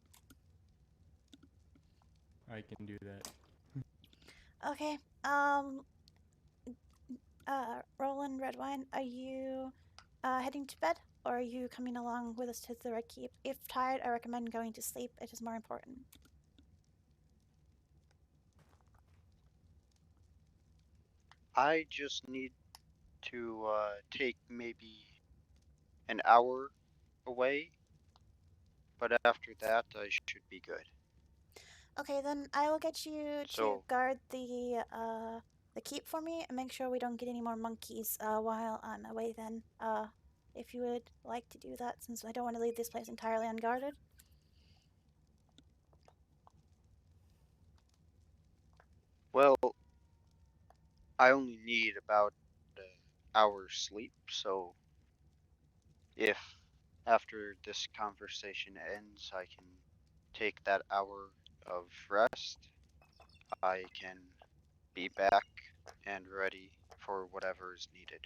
I can do that. Okay, Roland Redwyne, are you, heading to bed? Or are you coming along with us to the Red Keep? If tired, I recommend going to sleep. It is more important. I just need to take maybe an hour away, but after that I should be good. Okay, then I will get you to guard the the keep for me and make sure we don't get any more monkeys while I'm away then. If you would like to do that, since I don't want to leave this place entirely unguarded. Well, I only need about an hour's sleep, so if after this conversation ends I can take that hour of rest, I can be back and ready for whatever is needed.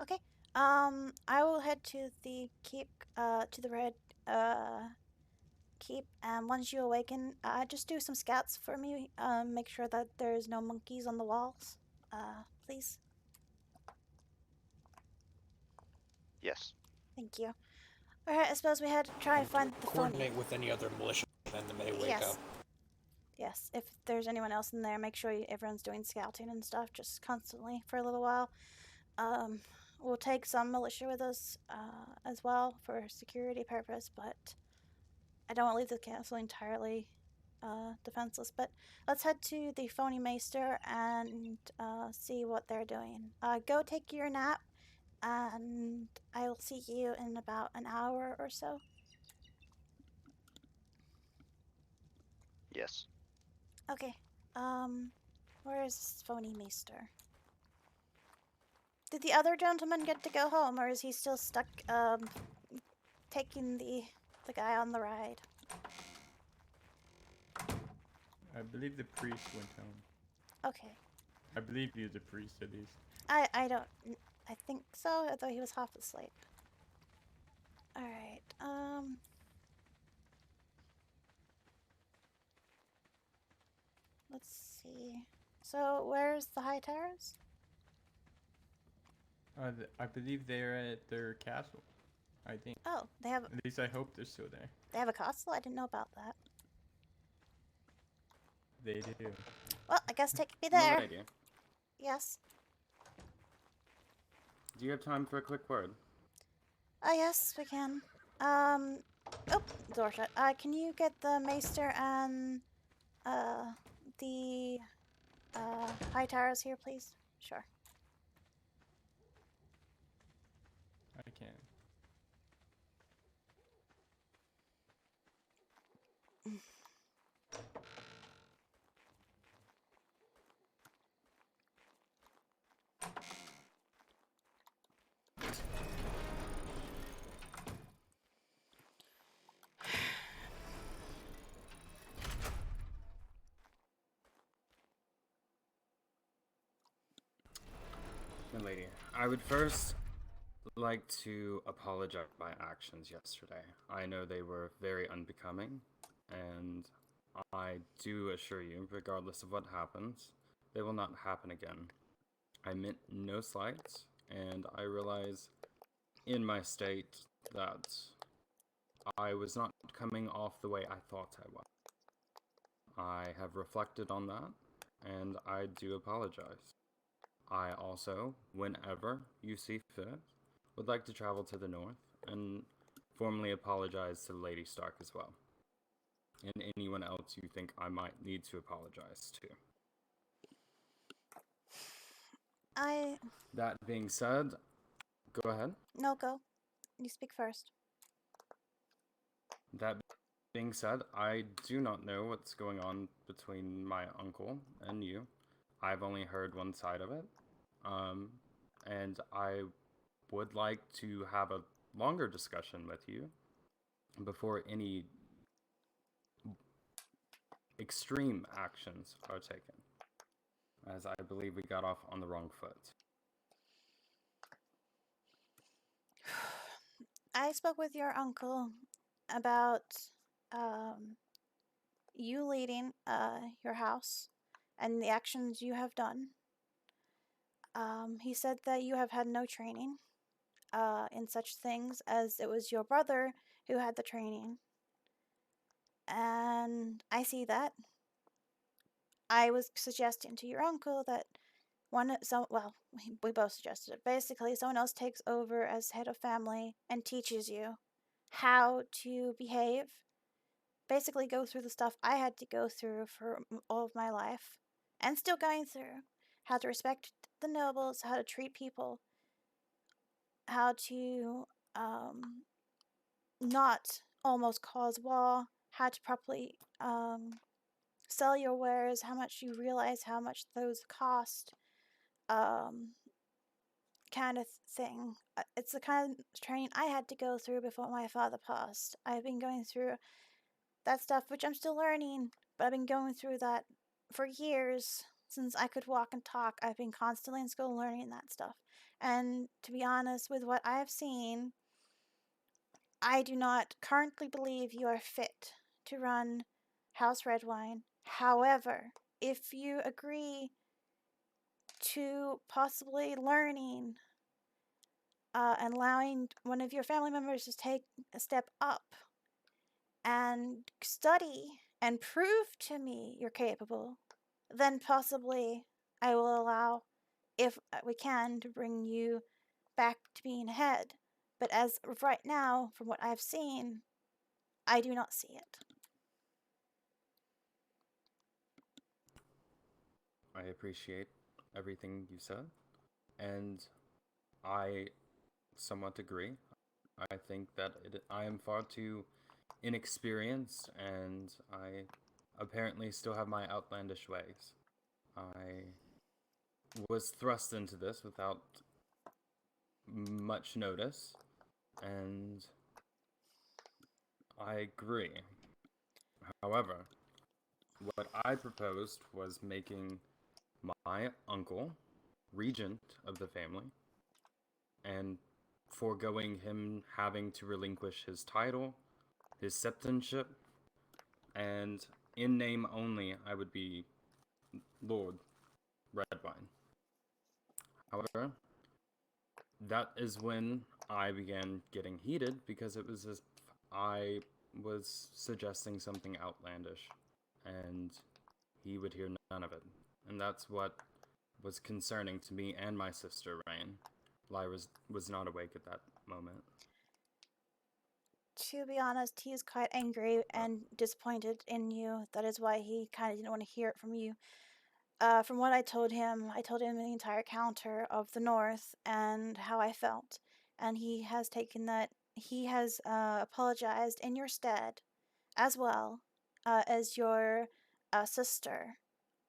Okay. I will head to the keep, to the red, keep, and once you awaken, just do some scouts for me. Make sure that there's no monkeys on the walls. Please. Yes. Thank you. Alright, I suppose we had to try and find the phone. Coordinate with any other militia that may wake Yes. up. Yes, if there's anyone else in there, make sure everyone's doing scouting and stuff just constantly for a little while. We'll take some militia with us as well for security purpose, but I don't want to leave the castle entirely defenseless. But let's head to the phony maester and see what they're doing. Go take your nap, and I'll see you in about an hour or so. Yes. Okay. Where is this phony maester? Did the other gentleman get to go home, or is he still stuck taking the guy on the ride? I believe the priest went home. Okay. I believe he was a priest at least. I don't. I think so. I thought he was half asleep. All right. Let's see. So where's the High Terrace? I believe they're at their castle. I think. Oh, they have. At least I hope they're still there. They have a castle. I didn't know about that. They do. Well, I guess take me there. Milady, Yes. do you have time for a quick word? Yes, we can. Oh, door shut. Can you get the maester and the High Terrace here, please? Sure. I can. Milady, I would first like to apologize for my actions yesterday. I know they were very unbecoming, and I do assure you, regardless of what happens, they will not happen again. I meant no slights, and I realize in my state that I was not coming off the way I thought I was. I have reflected on that, and I do apologize. I also, whenever you see fit, would like to travel to the north and formally apologize to Lady Stark as well. And anyone else you think I might need to apologize to. That being said, go ahead. No, go. You speak first. That being said, I do not know what's going on between my uncle and you. I've only heard one side of it. And I would like to have a longer discussion with you before any extreme actions are taken, as I believe we got off on the wrong foot. I spoke with your uncle about you leading your house and the actions you have done. He said that you have had no training in such things, as it was your brother who had the training. And I see that. I was suggesting to your uncle that we both suggested it. Basically, someone else takes over as head of family and teaches you how to behave. Basically, go through the stuff I had to go through for all of my life, and still going through. how to respect the nobles, how to treat people, how to not almost cause war, how to properly sell your wares, how much you realize how much those cost, kind of thing. It's the kind of training I had to go through before my father passed. I've been going through that stuff, which I'm still learning, but I've been going through that for years. Since I could walk and talk, I've been constantly in school learning that stuff. And to be honest, with what I have seen, I do not currently believe you are fit to run House Redwine. However, if you agree to possibly learning and allowing one of your family members to take a step up and study and prove to me you're capable, then possibly I will allow, if we can, to bring you back to being head. But as of right now, from what I've seen, I do not see it. I appreciate everything you said, and I somewhat agree. I think that I am far too inexperienced, and I apparently still have my outlandish ways. I was thrust into this without much notice, and I agree. However, what I proposed was making my uncle regent of the family and foregoing him having to relinquish his title, his septonship, and in name only, I would be Lord Redwine. However, that is when I began getting heated because it was as I was suggesting something outlandish, and he would hear none of it. And that's what was concerning to me and my sister, Rain. Lyra was not awake at that moment. To be honest, he is quite angry and disappointed in you. That is why he kind of didn't want to hear it from you. From what I told him the entire counter of the North and how I felt. And he has taken that, he has apologized in your stead as well as your sister.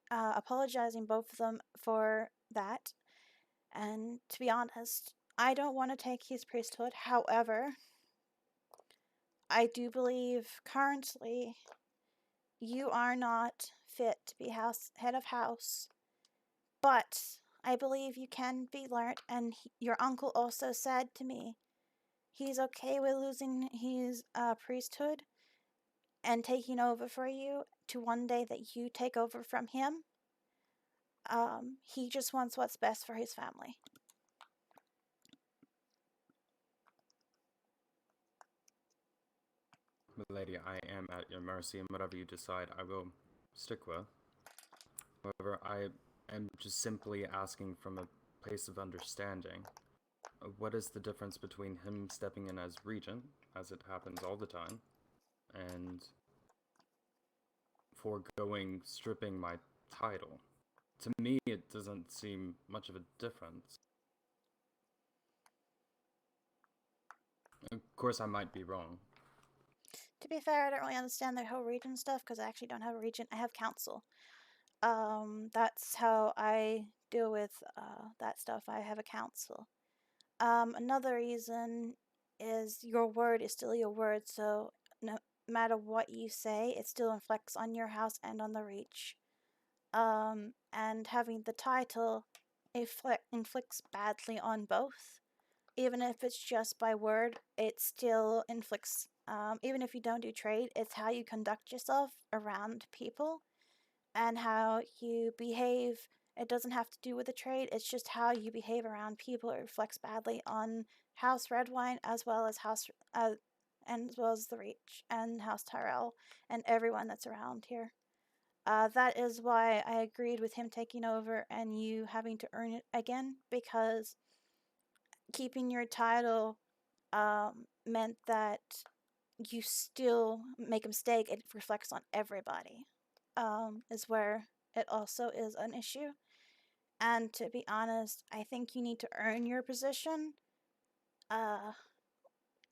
Apologizing both of them for that. And to be honest, I don't want to take his priesthood. However, I do believe currently you are not fit to be head of house, but I believe you can be learnt. And your uncle also said to me he's okay with losing his priesthood and taking over for you to one day that you take over from him. He just wants what's best for his family. Milady, I am at your mercy, and whatever you decide, I will stick with. However, I am just simply asking from a place of understanding. What is the difference between him stepping in as regent, as it happens all the time, and foregoing stripping my title? To me, it doesn't seem much of a difference. Of course, I might be wrong. To be fair, I don't really understand the whole regent stuff because I actually don't have a regent. I have council. That's how I deal with that stuff. I have a council. Another reason is your word is still your word, so no matter what you say, it still inflicts on your house and on the reach. And having the title inflicts badly on both. Even if it's just by word, it still inflicts. Even if you don't do trade, it's how you conduct yourself around people and how you behave. It doesn't have to do with the trade, it's just how you behave around people. It reflects badly on House Redwine as well as the Reach and House Tyrell and everyone that's around here. That is why I agreed with him taking over and you having to earn it again, because keeping your title meant that you still make a mistake, it reflects on everybody. Is where it also is an issue. And to be honest, I think you need to earn your position,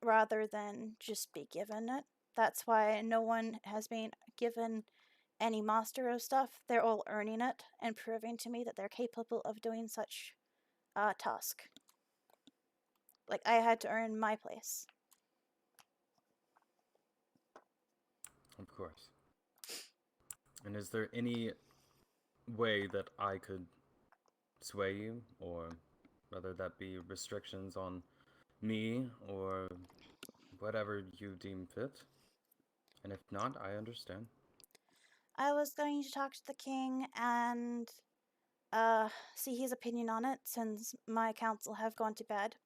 rather than just be given it. That's why no one has been given any master of stuff. They're all earning it and proving to me that they're capable of doing such task. Like, I had to earn my place. Of course. And is there any way that I could sway you, or whether that be restrictions on me, or whatever you deem fit? And if not, I understand. I was going to talk to the king and see his opinion on it, since my council have gone to bed,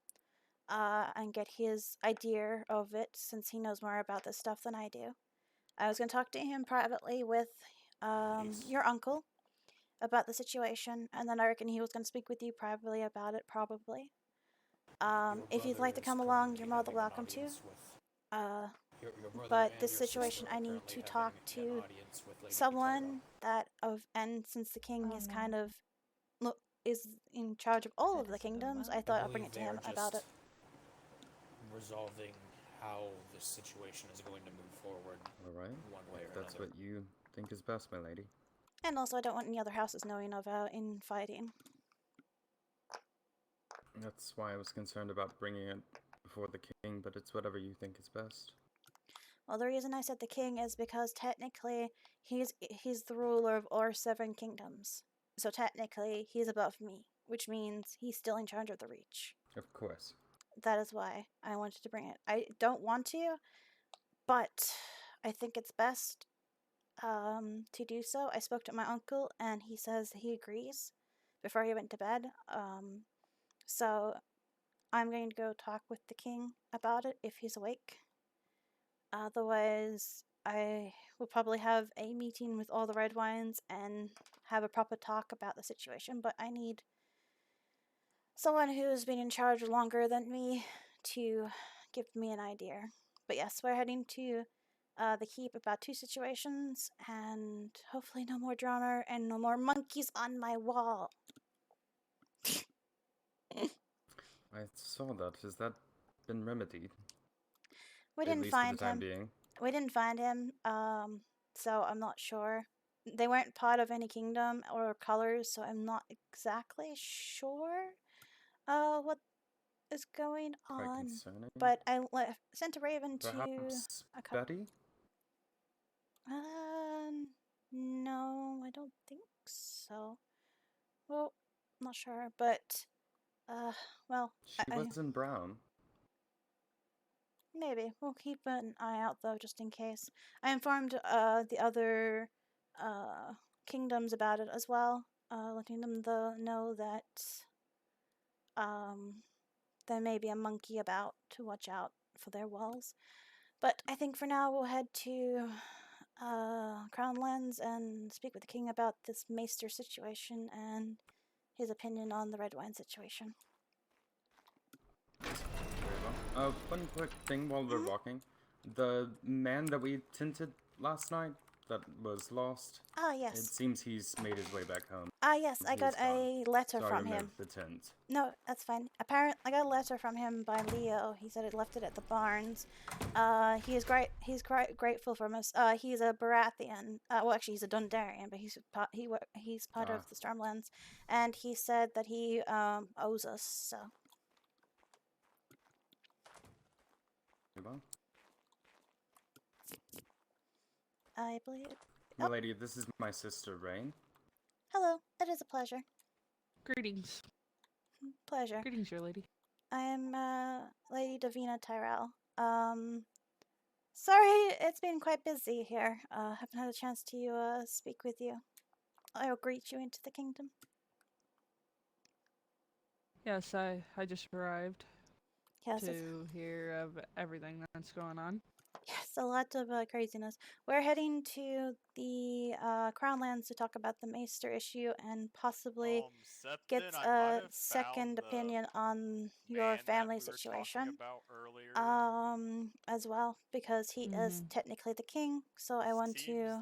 and get his idea of it, since he knows more about this stuff than I do. I was going to talk to him privately with your uncle about the situation, and then I reckon he was going to speak with you privately about it, probably. If you'd like to come along, you're more than welcome to. But this situation, I need to talk to someone that and since the king is kind of is in charge of all of the kingdoms, I thought I'd bring it to him about it. Resolving how this situation is going to move forward. All right. One way or That's another. what you think is best, my lady. And also, I don't want any other houses knowing of our infighting. That's why I was concerned about bringing it before the king, but it's whatever you think is best. Well, the reason I said the king is because technically he's the ruler of all 7 kingdoms. So technically he's above me, which means he's still in charge of the Reach. Of course. That is why I wanted to bring it. I don't want to, but I think it's best to do so. I spoke to my uncle and he says he agrees before he went to bed. So I'm going to go talk with the king about it if he's awake. Otherwise, I will probably have a meeting with all the redwynes and have a proper talk about the situation, but I need someone who's been in charge longer than me to give me an idea. But yes, we're heading to the keep about 2 situations, and hopefully no more drama and no more monkeys on my wall. I saw that. Has that been remedied? We At didn't least find for the time him. being. We didn't find him, so I'm not sure. They weren't part of any kingdom or colors, so I'm not exactly sure what is going Quite on. concerning. But I sent a raven Perhaps to a couple. Betty? No, I don't think so. Well, I'm not sure, but well, She was in brown. maybe we'll keep an eye out though, just in case. I informed the other kingdoms about it as well, letting them know that there may be a monkey about to watch out for their walls. But I think for now we'll head to Crownlands and speak with the king about this maester situation and his opinion on the red wine situation. Very well. One quick thing while we're walking. The man that we tinted last night that was lost. Ah, yes. It seems he's made his way back home. Ah, yes, I got a letter So I from him. removed the tint. No, that's fine. Apparently, I got a letter from him by Leo. He said he left it at the barns. He is great. He's quite grateful for us. He's a Baratheon. Well, actually, he's a Dundarian, but he's part of the Stormlands, and he said that he owes us. So. Well, I believe. my lady, this is my sister, Rain. Hello. It is a pleasure. Greetings. Pleasure. Greetings, your lady. I am Lady Davina Tyrell. Sorry, it's been quite busy here. Haven't had a chance to speak with you. I'll greet you into the kingdom. Yes, I just arrived Yes, to hear of everything that's going on. Yes, a lot of craziness. We're heading to the Crownlands to talk about the Maester issue and possibly get a second opinion on your family situation. As well, because he is technically the king, so I want to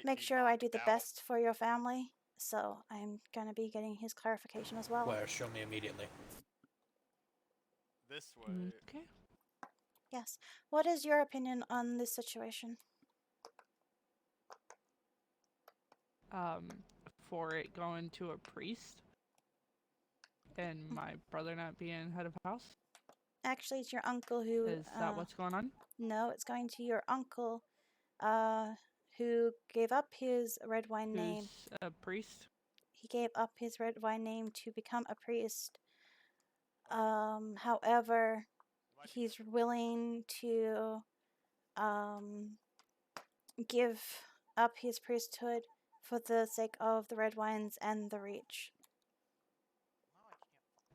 make sure I do the best for your family So I'm gonna be getting his clarification as well. Where? Show me immediately. This way. Okay. Yes. What is your opinion on this situation? For it going to a priest and my brother not being head of house. Actually, it's your uncle who. Is that what's going on? No, it's going to your uncle, who gave up his red wine name. Who's a priest? He gave up his red wine name to become a priest. However, he's willing to give up his priesthood for the sake of the red wines and the reach.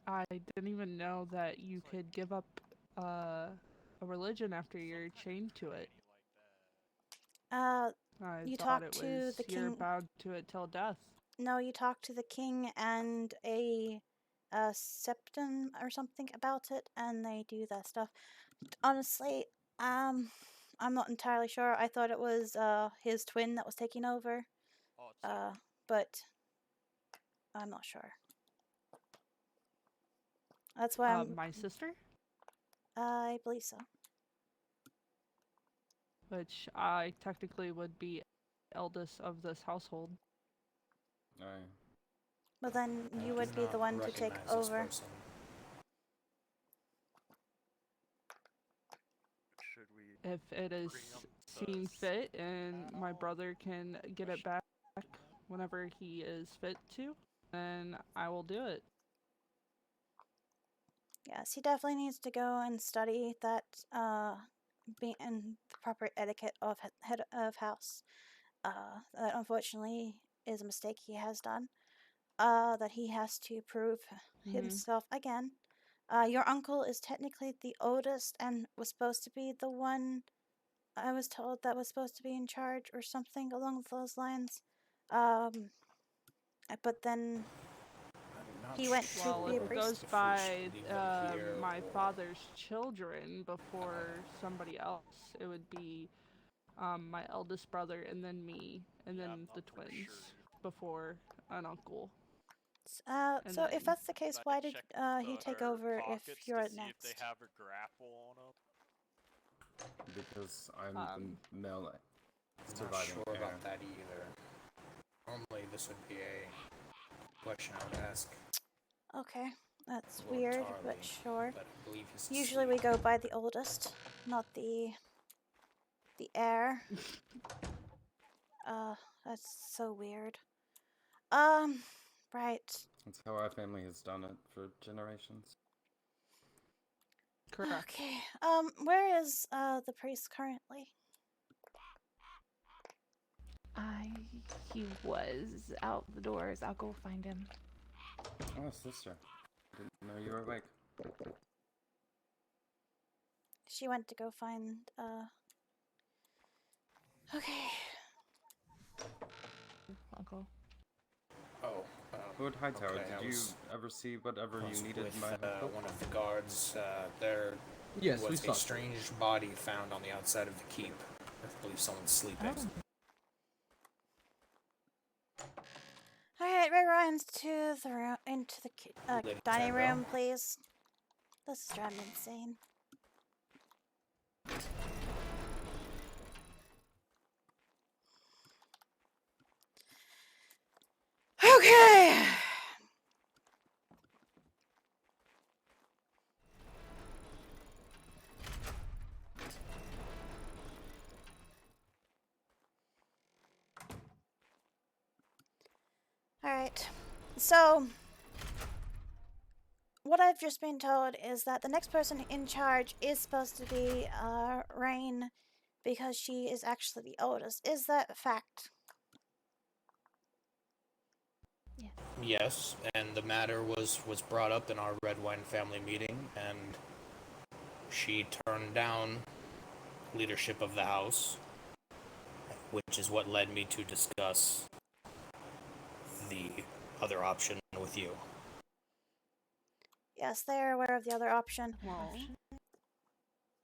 I didn't even know that you could give up a religion after you're chained to it. I You thought talk it to was the you're king. bound to it till death. No, you talk to the king and a septon or something about it, and they do that stuff. Honestly, I'm not entirely sure. I thought it was his twin that was taking over. But I'm not sure. That's why I'm. My sister, I believe so. which I technically would be eldest of this household. Aye. But then I you do would be the not one to take recognize this over. person. Should we If it is seen fit and my brother can get it back whenever he is fit to, then I will do it. Yes, he definitely needs to go and study that being the proper etiquette of head of house. That unfortunately is a mistake he has done. That he has to prove himself again. Your uncle is technically the oldest and was supposed to be the one I was told that was supposed to be in charge or something along those lines. But then he went to be a It priest. goes by my father's children before somebody else. It would be my eldest brother and then me and then the twins before an uncle. So if that's the case, why did he take over if you're to see next? if they have a grapple on them? Because I'm the male I'm not surviving sure heir. about that either. Normally, this would be a question I would ask. Okay, that's Lord weird, Tarley, but sure. but I believe he's Usually we go by the oldest, not the heir. That's so weird. Right. That's how our family has done it for generations. Correct. Okay. Where is the priest currently? He was out the doors. I'll go find him. Oh, sister. Didn't know you were awake. She went to go find Okay. Uncle. Oh. Lord Hightower, okay, did you ever see whatever was you needed with my help with? one of the guards. There Yes, we was saw a strange body found on the outside of the keep. I believe someone's sleeping. Alright, Red Ryan's to the room, into the Lady dining Tyrell? room, please. This is driving me insane. Okay! Alright, so what I've just been told is that the next person in charge is supposed to be Rain because she is actually the oldest. Is that a fact? Yes, and the matter was brought up in our red wine family meeting, and she turned down leadership of the house, which is what led me to discuss the other option with you. Yes, they're aware of the other option. Well,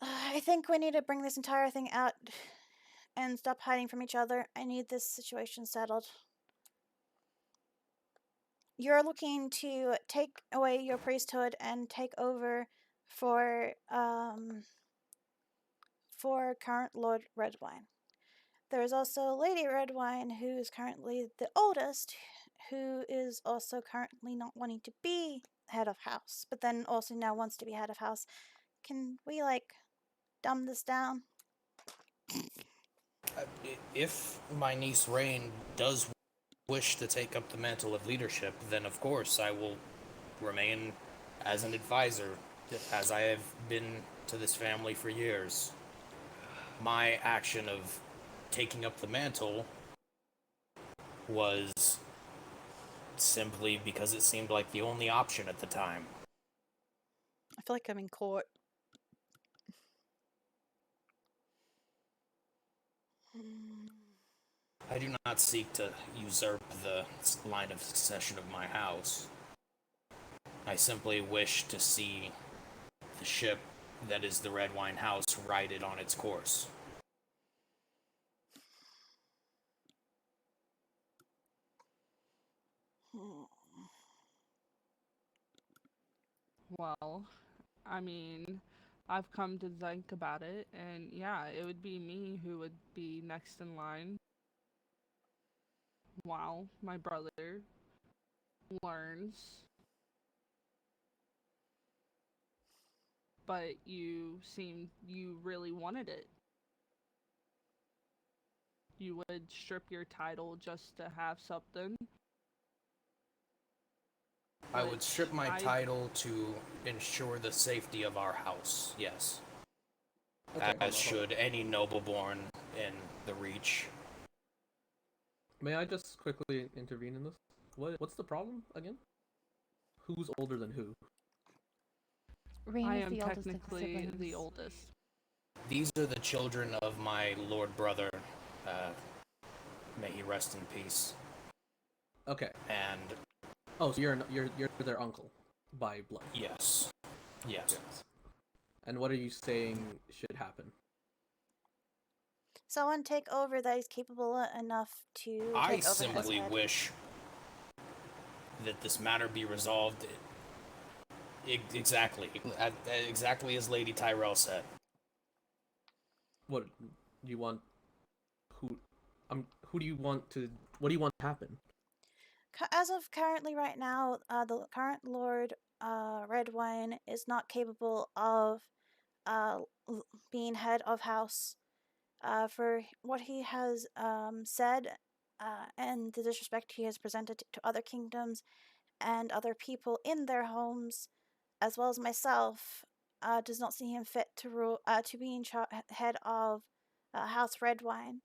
I think we need to bring this entire thing out and stop hiding from each other. I need this situation settled. you're looking to take away your priesthood and take over for current Lord Redwine. There is also Lady Redwine, who is currently the oldest, who is also currently not wanting to be head of house, but then also now wants to be head of house. Can we, like, dumb this down? If my niece Rain does wish to take up the mantle of leadership, then of course I will remain as an advisor, as I have been to this family for years. My action of taking up the mantle was simply because it seemed like the only option at the time. I feel like I'm in court. I do not seek to usurp the line of succession of my house. I simply wish to see the ship that is the Redwyne House righted on its course. Well, I mean, I've come to think about it, and yeah, it would be me who would be next in line while my brother learns. But you really wanted it. You would strip your title just to have something. I would strip my title to ensure the safety of our house, yes. Okay, As should any nobleborn in the Reach. May I just quickly intervene in this? What's the problem again? Who's older than who? Rain I is am the oldest of the technically the siblings. oldest. These are the children of my lord brother. May he rest in peace. Okay. And oh, so you're their uncle by blood. Yes. Yes. And what are you saying should happen? Someone take over that is capable enough to I take over simply as head. wish that this matter be resolved exactly as Lady Tyrell said. What do you want? Who do you want to? What do you want to happen? As of currently, right now, the current Lord Redwine is not capable of being head of house. For what he has said and the disrespect he has presented to other kingdoms and other people in their homes, as well as myself, does not see him fit to rule to be in head of House Redwine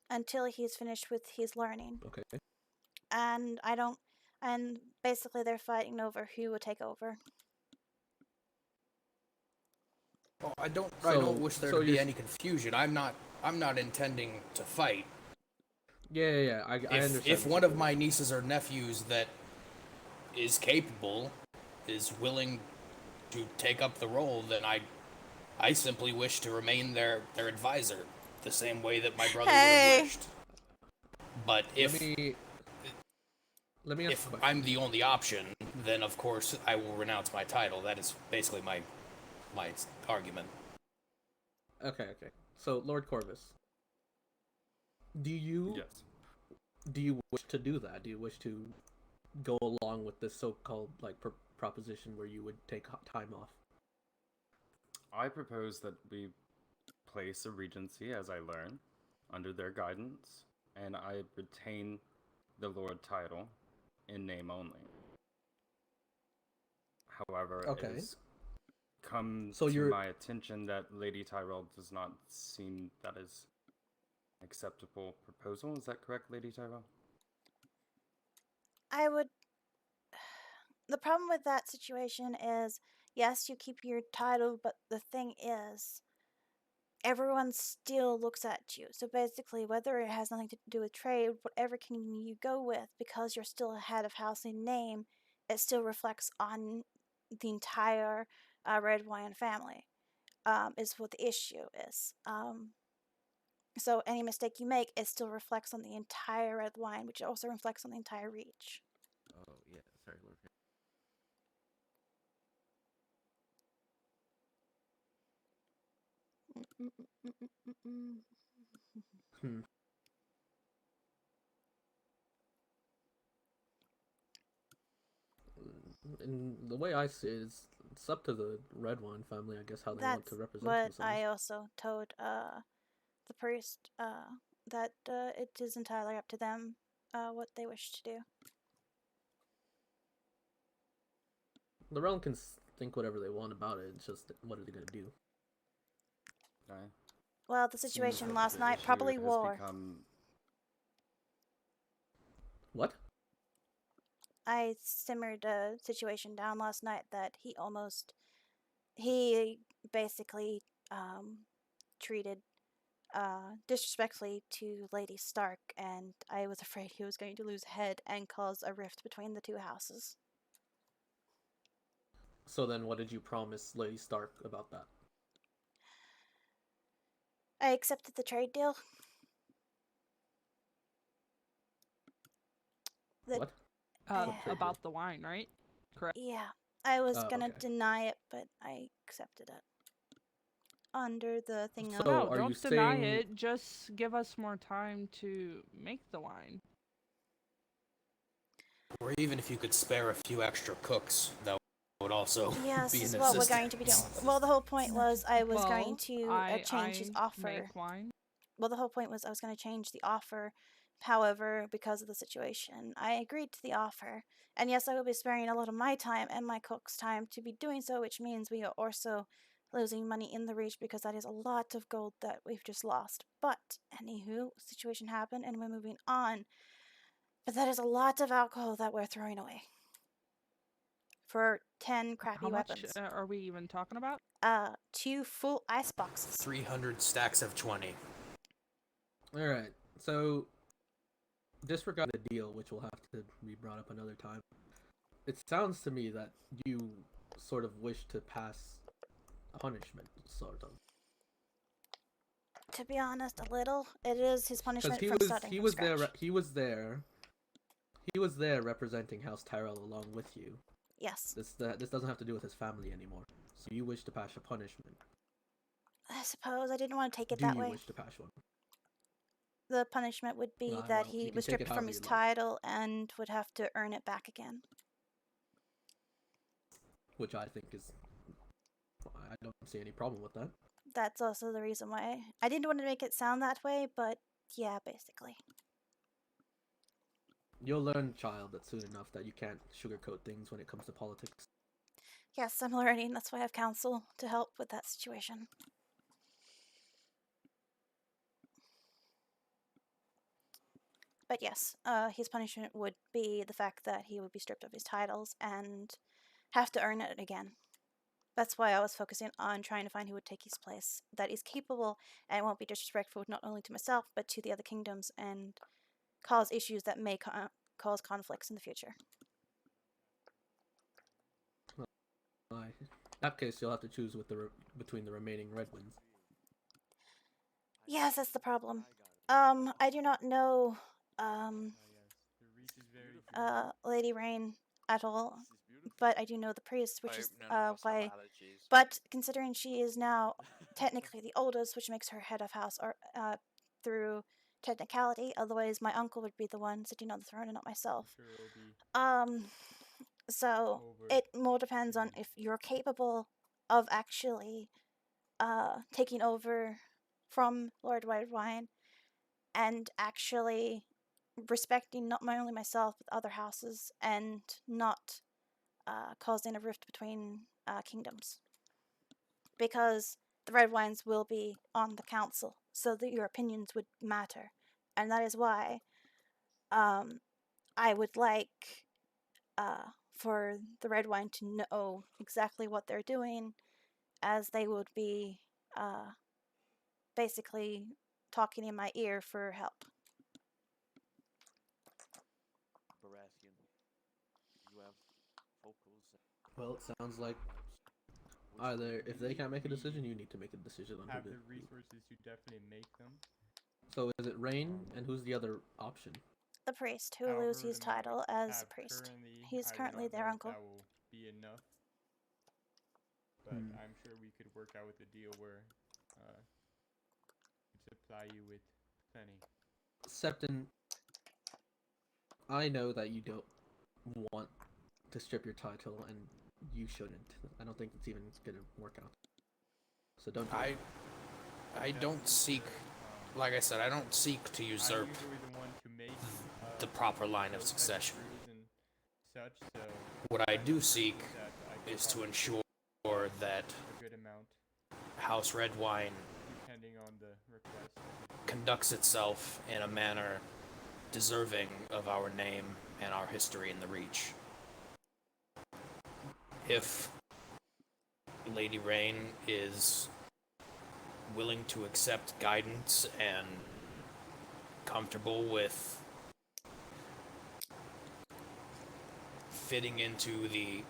until he's finished with his learning. Okay. And I don't. And basically, they're fighting over who will take over. Oh, I don't wish there to be any confusion. I'm not intending to fight. Yeah. I understand. If one of my nieces or nephews that is capable is willing to take up the role, then I simply wish to remain their advisor, the same way that my brother would have wished. But if I'm the only option, then of course I will renounce my title. That is basically my argument. Okay. So, Lord Corvus, do you wish to do that? Do you wish to go along with this so-called proposition where you would take time off? I propose that we place a regency, as I learn, under their guidance, and I retain the Lord title in name only. However, it has come to my attention that Lady Tyrell does not seem that is acceptable proposal. Is that correct, Lady Tyrell? I would. The problem with that situation is, yes, you keep your title, but the thing is, everyone still looks at you. So basically, whether it has nothing to do with trade, whatever kingdom you go with, because you're still a head of house in name, it still reflects on the entire Redwyne family. Is what the issue is. So any mistake you make, it still reflects on the entire Redwyne, which also reflects on the entire Reach. Sorry, Lord. Hmm. And the way I see it is, it's up to the Redwine family, I guess, how they want to That's represent what themselves. I also told the priest that it is entirely up to them what they wish to do. The realm can think whatever they want about it. It's just what are they gonna do? Okay. Well, the Seems situation like last the night issue probably has war. become. What? I simmered a situation down last night that he basically treated disrespectfully to Lady Stark, and I was afraid he was going to lose a head and cause a rift between the two houses. So then, what did you promise Lady Stark about that? I accepted the trade deal. What? About the wine, right? Correct. Yeah, I was Oh, gonna okay. deny it, but I accepted it. Under the thing of. No, are you don't deny saying- it. Just give us more time to make the wine. Or even if you could spare a few extra cooks, that would also Yes, be is an what we're going to be doing. assistance. Well, the whole point was I was going Well, to change his offer. Make wine. Well, the whole point was I was going to change the offer. However, because of the situation, I agreed to the offer. And yes, I will be sparing a lot of my time and my cook's time to be doing so, which means we are also losing money in the reach because that is a lot of gold that we've just lost. But, anywho, situation happened and we're moving on. But that is a lot of alcohol that we're throwing away. For 10 crappy How much weapons. are we even talking about? 2 full ice boxes. 300 stacks of 20. Alright, so disregard the deal, which will have to be brought up another time. It sounds to me that you sort of wish to pass a punishment, sort of. To be honest, a little. It is his punishment Because from starting from scratch. he was there representing House Tyrell along with you. Yes. This doesn't have to do with his family anymore. So you wish to pass a punishment. I suppose I didn't want to take it Do that you way. wish to pass one? The punishment would be that Well, he you can was take it stripped from however his you like. title and would have to earn it back again. Which I think is... I don't see any problem with that. That's also the reason why I didn't want to make it sound that way, but yeah, basically. You'll learn, child, that soon enough that you can't sugarcoat things when it comes to politics. Yes, I'm learning. That's why I have counsel to help with that situation. But yes, his punishment would be the fact that he would be stripped of his titles and have to earn it again. That's why I was focusing on trying to find who would take his place that is capable and won't be disrespectful not only to myself but to the other kingdoms and cause issues that may cause conflicts in the future. In that case, you'll have to choose with between the remaining redwynes. Yes, that's the problem. I do not know Lady Rain at all, but I do know the priest, which is why. But considering she is now technically the oldest, which makes her head of house, or through technicality, otherwise my uncle would be the one sitting on the throne and not myself. So it more depends on if you're capable of actually taking over from Lord Redwyne and actually respecting not only myself but other houses and not causing a rift between kingdoms. Because the Redwynes will be on the council, so that your opinions would matter. And that is why I would like for the Redwyne to know exactly what they're doing, as they would be basically talking in my ear for help. Well, it sounds like either if they can't make a decision, you need to make a decision on Have who the to. resources to definitely make them. So is it Rain, and who's the other option? the priest who however lose his the numbers title as have priest. currently, He's I do currently not their know if uncle. that will be enough. But I'm sure we could work out with a deal where we supply you with plenty. Septon, I know that you don't want to strip your title, and you shouldn't. I don't think it's even gonna work out. So don't do it. I don't seek, like I said, I don't seek to usurp the proper line of succession. What I do seek is to ensure that House Redwyne conducts itself in a manner deserving of our name and our history in the Reach. If Lady Rain is willing to accept guidance and comfortable with fitting into the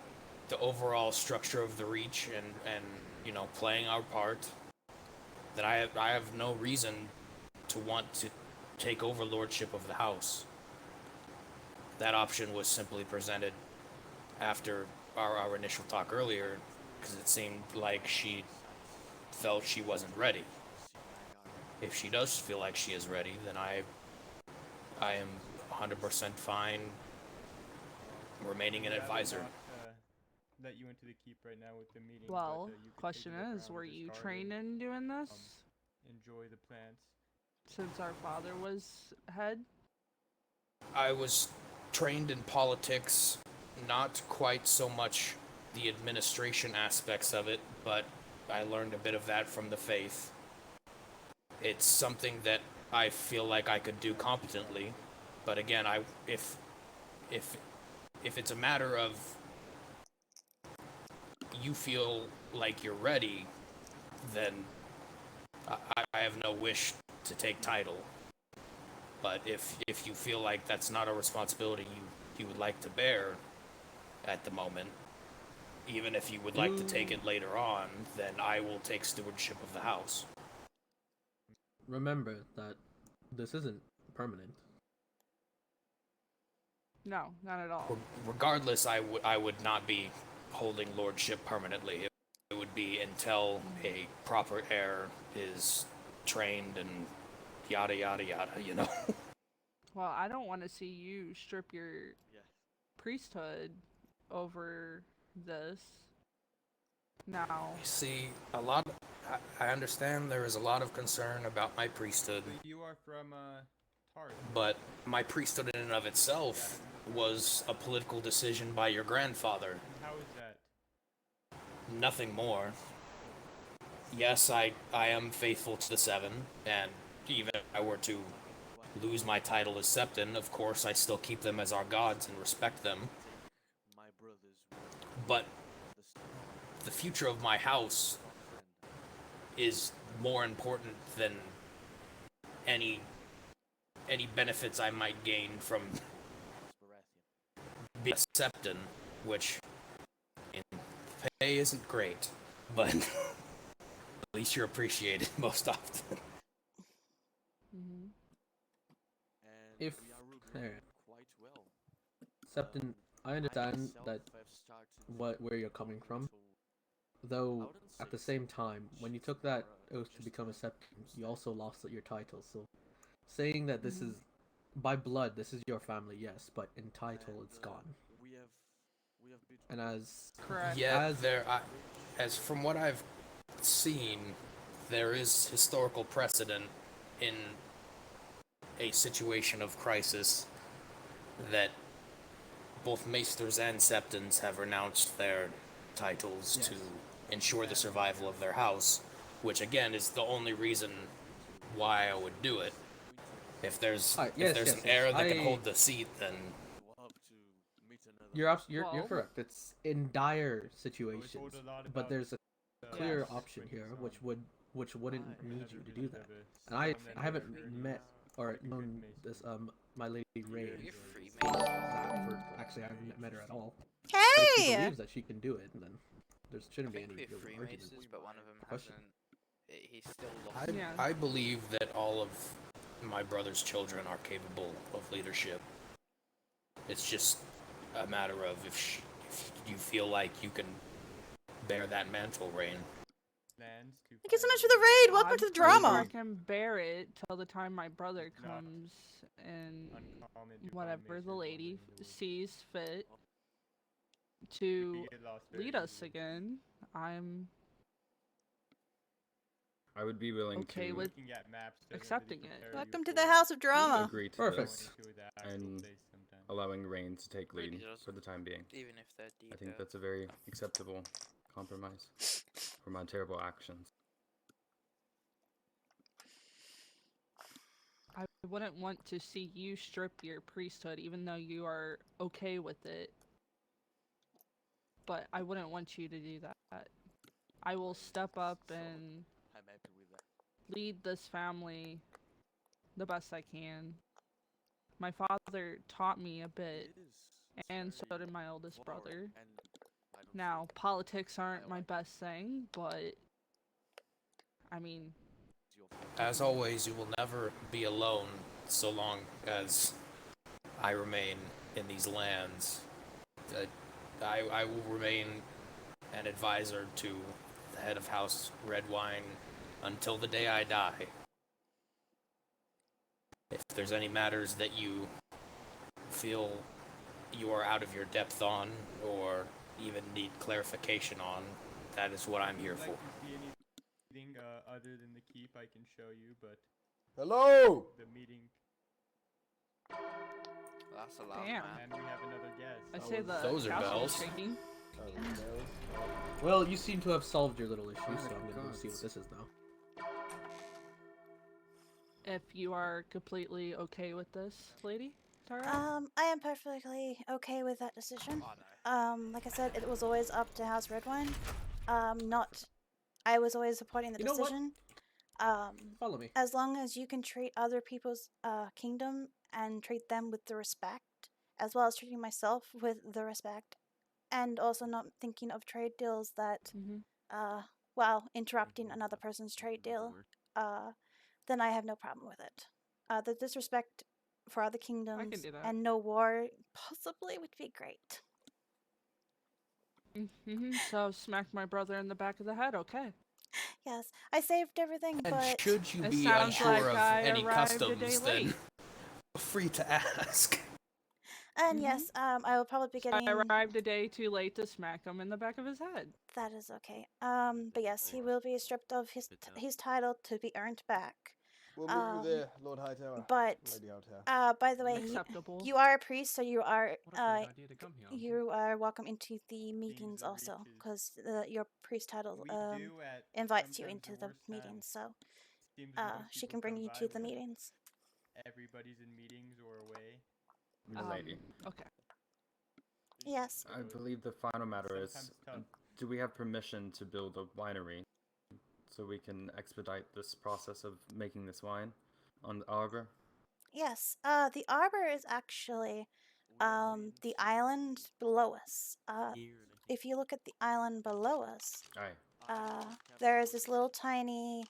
overall structure of the Reach and you know, playing our part, then I have no reason to want to take over lordship of the house. That option was simply presented after our initial talk earlier, because it seemed like she felt she wasn't ready. If she does feel like she is ready, then I am 100% fine remaining an advisor. Let you into the keep right now with the meeting. Well, but, you could question take a look is, around were this you garden, trained in doing this? Enjoy the plants. Since our father was head? I was trained in politics, not quite so much the administration aspects of it, but I learned a bit of that from the faith. It's something that I feel like I could do competently, but again, if it's a matter of you feel like you're ready, then I have no wish to take title. But if you feel like that's not a responsibility you would like to bear at the moment, even if you would like to take it later on, then I will take stewardship of the house. Remember that this isn't permanent. No, not at all. Regardless, I would not be holding lordship permanently. It would be until a proper heir is trained and yada yada yada, you know. Well, I don't want to see you strip your priesthood over this. Now, See, I understand there is a lot of concern about my priesthood, But you are from Tarth. but my priesthood in and of itself was a political decision by your grandfather. How is that? Nothing more. Yes, I am faithful to the Seven, and even if I were to lose my title as Septon, of course I still keep them as our gods and respect them. But the future of my house is more important than any benefits I might gain from being a Septon, which in pay isn't great, but at least you're appreciated most often. If Septon, I understand that where you're coming from, though at the same time, when you took that oath to become a Septon, you also lost your title. So, saying that this is by blood, this is your family, yes, but in title, it's gone. And as Yeah, as from what I've seen, there is historical precedent in a situation of crisis that both maesters and septons have renounced their titles to ensure the survival of their house, which again is the only reason why I would do it. If there's an heir that can hold the seat, then you're correct. It's in dire situations, but there's a clear option here, which wouldn't need you to do that. And I haven't met or known this my lady Ray. Actually, I haven't met her at all. But if she believes that she can do it, then there shouldn't be any real argument. But one of them Question. hasn't. He's still lost. I believe that all of my brother's children are capable of leadership. It's just a matter of if you feel like you can bear that mantle, Rain. Thank you so much for the raid. Welcome to the drama. I can bear it till the time my brother comes and whatever the lady sees fit to lead us again. I would be willing okay to with accepting it. Welcome to the house of drama. agree to Perfect. this and allowing Rain to take lead for the time being. Even if they're I think that's a very acceptable compromise for my terrible actions. I wouldn't want to see you strip your priesthood, even though you are okay with it. But I wouldn't want you to do that. I will step up and lead this family the best I can. My father taught me a bit, and so did my oldest brother. Now, politics aren't my best thing, but I mean... As always, you will never be alone so long as I remain in these lands. I will remain an advisor to the head of House Redwyne until the day I die. If there's any matters that you feel you are out of your depth on, or even need clarification on, that is what I'm here for. Anything other than the keep I can show you, but Hello! The meeting. That's a loud Damn. man. And we have another guest. I say the Those are castle bells. is shaking. Well, you seem to have solved your little issue, so I'm gonna go see what this is now. If you are completely okay with this, Lady Tyrell? I am perfectly okay with that decision. Like I said, it was always up to House Redwyne. I was always supporting the decision. Follow me. As long as you can treat other people's kingdom and treat them with the respect, as well as treating myself with the respect, and also not thinking of trade deals that, while interrupting another person's trade deal, then I have no problem with it. The disrespect for other kingdoms do that. and no war possibly would be great. So smack my brother in the back of the head, okay. Yes, I saved everything, And but should you It be sounds unsure like of I any arrived a day customs, then late. feel free to ask. and yes, I will probably be getting. I arrived a day too late to smack him in the back of his head. That is okay. But yes, he will be stripped of his title to be earned back. We'll meet you there, Lord Hightower. But Lady Hightower. by the way, Acceptable. you are a priest, so you are idea to come here. you are welcome into the meetings also, because your priest title invites you into the meetings. So she can bring you to the meetings. Everybody's in meetings or away. Milady. Okay. Yes. I believe the final matter is, do we have permission to build a winery so we can expedite this process of making this wine on the arbor? Yes. The arbor is actually the island below us. If you look at the island below us, there is this little tiny,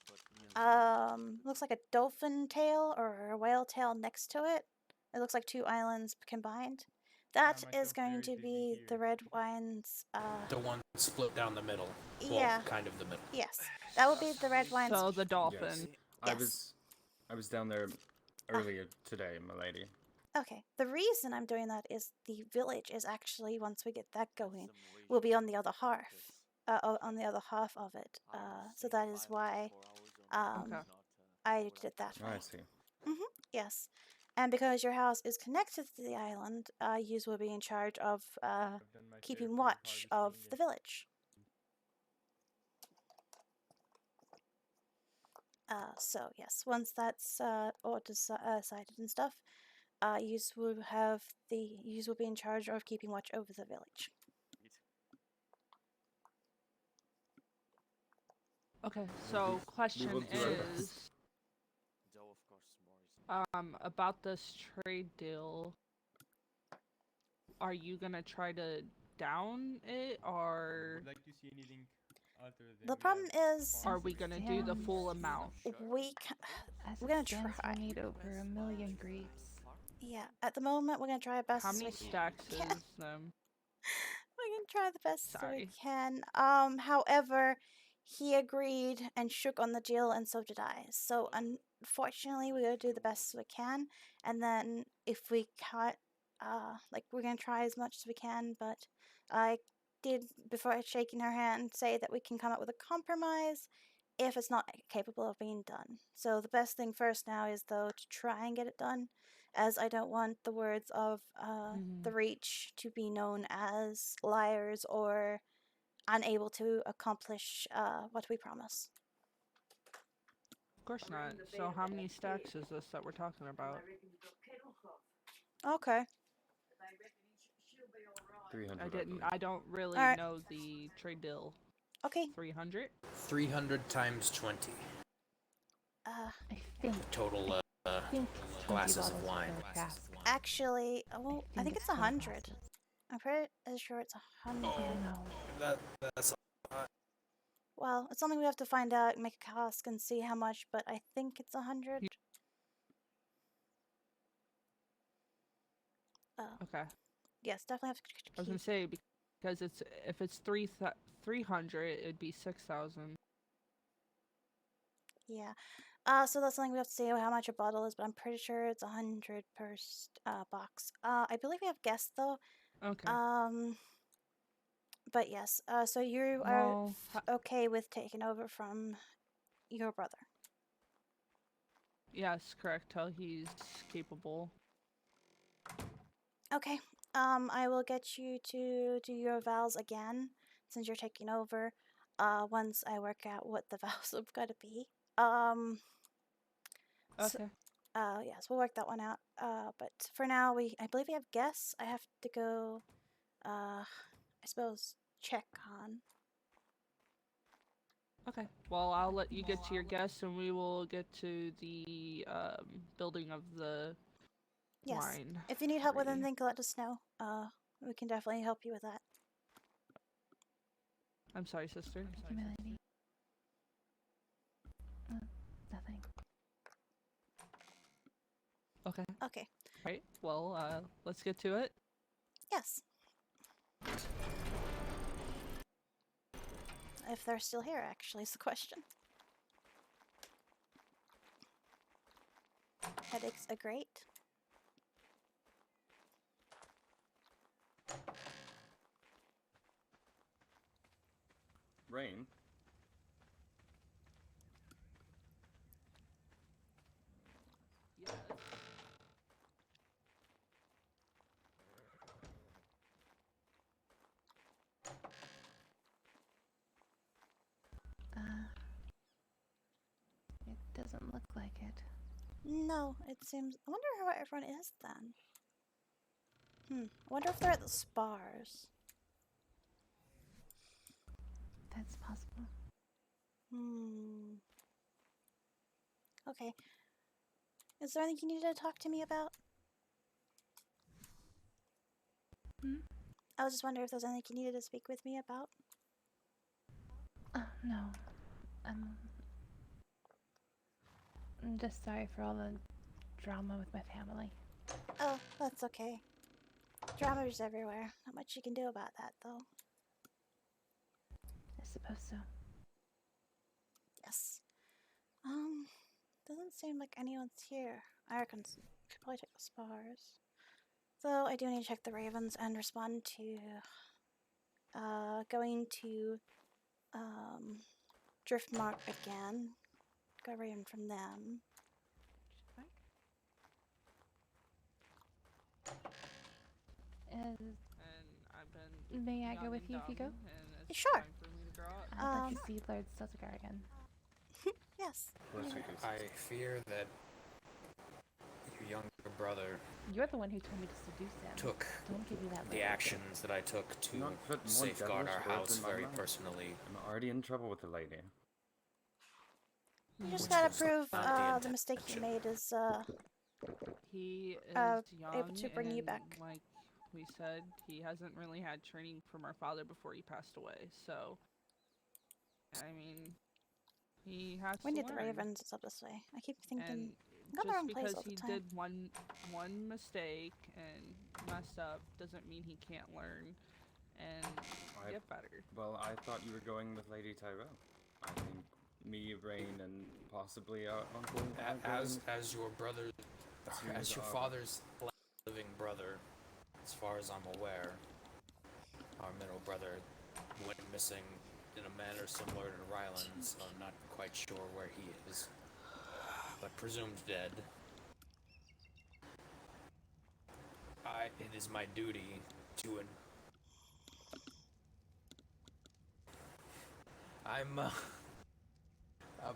looks like a dolphin tail or a whale tail next to it. It looks like two islands combined. That is going to be the Redwynes. The one split down the middle. Well, Yeah. kind of the middle. Yes, that would be the Redwynes. So the dolphin. Yes. I was down there earlier today, milady. Okay, the reason I'm doing that is the village is actually, once we get that going, will be on the other half, on the other half of it. So that is why I did it that way. I see. Yes, and because your house is connected to the island, you will be in charge of keeping watch of the village. So yes, once that's all decided and stuff, yous will be in charge of keeping watch over the village. Okay, so question is, about this trade deal, are you gonna try to down it, or? Would like to see anything The problem is, Are we gonna do the full amount? As we're it gonna stands, try. we'll need over 1,000,000 grapes. Yeah, at the moment we're gonna try our best. How as many we stacks can. is them? We're gonna try the best that we Sorry. can. However, he agreed and shook on the deal, and so did I. So unfortunately, we're gonna do the best we can, and then if we can't, we're gonna try as much as we can. But I did, before shaking her hand, say that we can come up with a compromise if it's not capable of being done. So the best thing first now is, though, to try and get it done, as I don't want the words of the Reach to be known as liars or unable to accomplish what we promise. Of course not. So how many stacks is this that we're talking about? Okay. 300. I don't really Alright. know the trade deal. Okay. 300? 300 times 20. I think Total glasses of wine. Actually, well, I think it's 100. I'm pretty sure it's 100. That's Well, it's something we have to find out, make a cask, and see how much. But I think it's 100. Okay. Yes, definitely have to. I was gonna say, because if it's 300, it'd be 6,000. Yeah. So that's something we have to see how much a bottle is, but I'm pretty sure it's 100 per box. I believe we have guests though. Okay. But yes. So you are okay with taking over from your brother? Yes, correct. Till he's capable. Okay. I will get you to do your vows again since you're taking over. Once I work out what the vows have got to be. Okay. Yes, we'll work that one out. But for now, I believe we have guests. I have to go. I suppose check on. Okay. Well, I'll let you get to your guests, and we will get to the building of the wine. If you need help with anything, let us know. We can definitely help you with that. I'm sorry, sister. Thank you, Melanie. Nothing. Okay. Okay. Right. Well, let's get to it. Yes. If they're still here, actually, is the question. Headaches are great. Rain. Yes. It doesn't look like it. No, it seems. I wonder how everyone is then. I wonder if they're at the spars. That's possible. Okay. Is there anything you need to talk to me about? I was just wondering if there's anything you needed to speak with me about. No. I'm just sorry for all the drama with my family. Oh, that's okay. Drama's everywhere. Not much you can do about that, though. I suppose so. Yes. Doesn't seem like anyone's here. I reckon could probably take the spars. So I do need to check the ravens and respond to going to Driftmark again. Got a raven from them. And I've been. May I go with you if you go? Sure. Time for me to grow up. I'd like to see Lord Stilzigar again. Yes. I fear that your younger brother You're the one who told me to seduce him. took Don't give me that the look. actions that I took to Not put more safeguard devilish our words house in my very mouth. personally. I'm already in trouble with the lady. You just Which gotta was prove not the mistake you made is He is young able to bring you and, back. like we said, he hasn't really had training from our father before he passed away, so I mean, he has We to need the learn. ravens. It's up this way. I keep thinking. And I got the just wrong place because all the he time. did one mistake and messed up doesn't mean he can't learn and get better. Well, I thought you were going with Lady Tyrell. I think me, Rain, and possibly our uncle. As your brother, as your father's living brother, as far as I'm aware, our middle brother went missing in a manner similar to Ryland's. I'm not quite sure where he is, but presumed dead. It is my duty to. I'm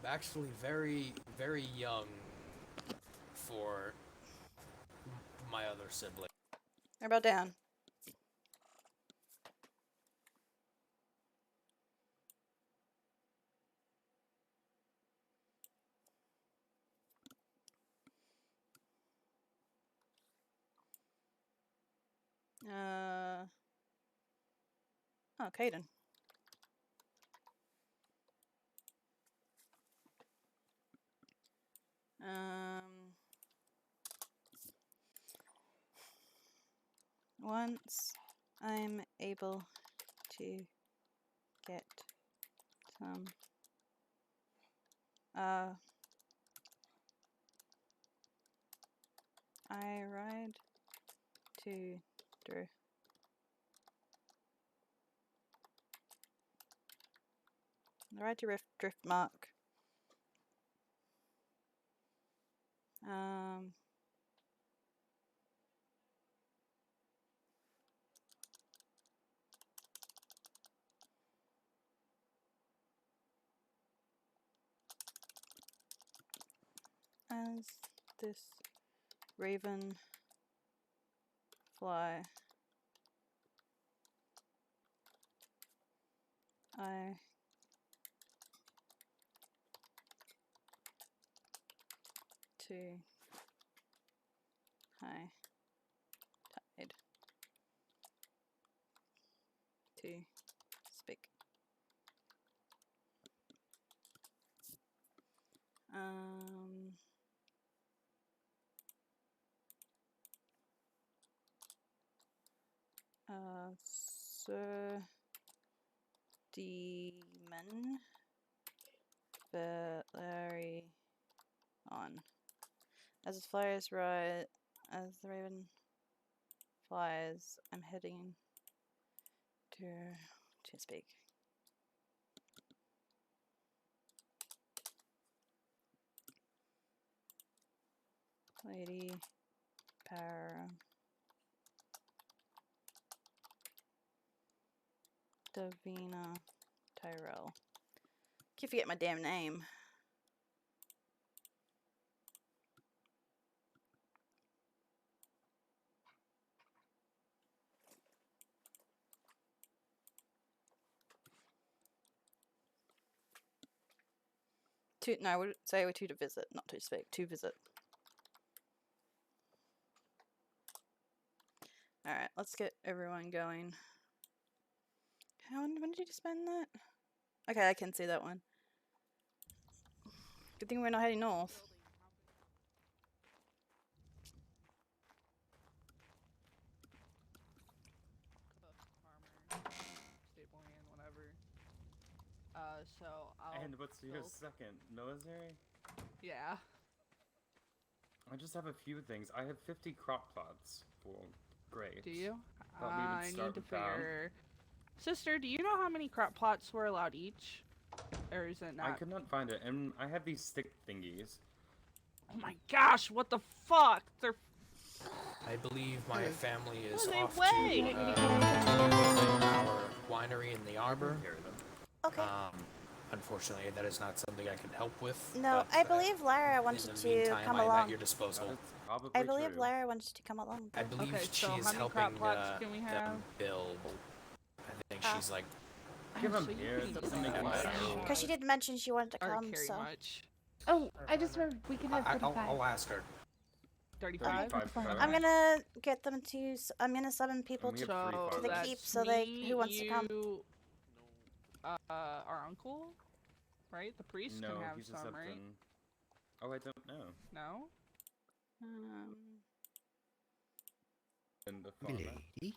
actually very, very young for my other sibling. How about down? Oh, Caden. Once I'm able to get some, I ride to Drew. I ride to Drift Mark. As this raven fly, I to high tide to speak. Sir Demon Larry on. As it flies right, as the raven flies, I'm heading to speak. Lady Power. Davina Tyrell. Keep forgetting my damn name. No, I would say we're two to visit, not to speak. To visit. Alright, let's get everyone going. When did you spend that? Okay, I can see that one. Good thing we're not heading north. Stable hand, whatever. So I'll. And what's your second? Military? Yeah. I just have a few things. I have 50 crop plots for grapes. Do you? Thought we would I start need to with that. figure. Sister, do you know how many crop plots we're allowed each? Or is it not? I could not find it, and I have these stick thingies. Oh my gosh, what the fuck? They're. I believe my family is What do off they to weigh? our winery in the arbor. Okay. Unfortunately, that is not something I can help with. No, but, I believe Lara wanted in the to meantime, come I'm along. at your disposal. I believe Lara wanted to come along. I believe Okay, she so is how many helping crop plots can we have? them build. I think she's like. Give them So you here. can Doesn't make any decide. sense. Because she did mention she wanted to Or come, carry so. much. Oh, I just remembered we can have 35. I'll ask her. 35? I'm gonna get them to. I'm gonna summon people And we to have the that's keep so they. me, Who wants to come? Our uncle? right? The priest No, can have he's some, just up right? in... Oh, I don't know. No? In the farmer. Milady?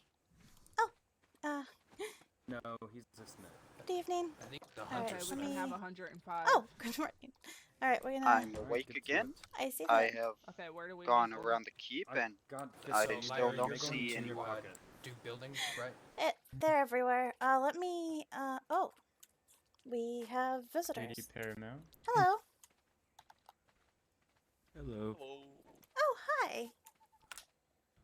Uh, No, he's just no. good evening. I think the Alright, hunter's we let can me... have 105. Oh, good morning. Alright, we're gonna... I'm awake again. I see I that. have Okay, where do we gone move around the keep and got I So, still Myra, don't you're going see any. to do buildings, right? They're everywhere. Let me... oh. We have visitors. Lady Paramount. Hello. Hello. Oh, hi.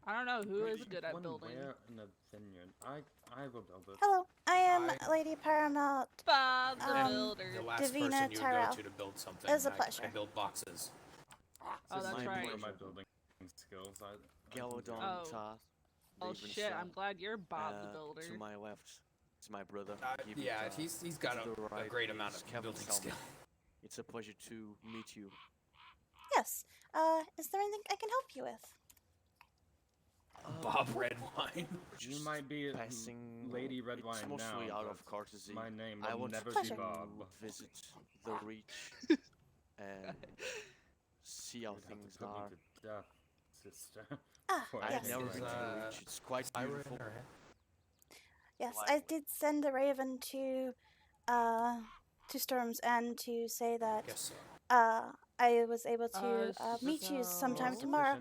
I don't know who Wait, is good at one building. where in a vineyard? I will build it. Hello. I am Lady Paramount. Bob the Builder. The last Davina person you would Tyrell. go to build something. It was a I pleasure. build boxes. Oh, that's This is right. one of my building skills. I can do Oh. it. Oh shit, I'm glad you're Bob the Builder. To my left, it's my brother. Yeah, he's got a great amount of building skill. It's a pleasure to meet you. Yes. Is there anything I can help you with? Bob Redwine. You might be passing. Lady Redwine It's mostly now, out but of courtesy. my name I will want never to be Bob. visit the Reach and see how You'd have to things put me are. to death, sister. I've yes. never been to the Reach. It's quite beautiful. Yes, I did send a raven to Storm's End to say that Guess so. I was able to meet you sometime so- tomorrow.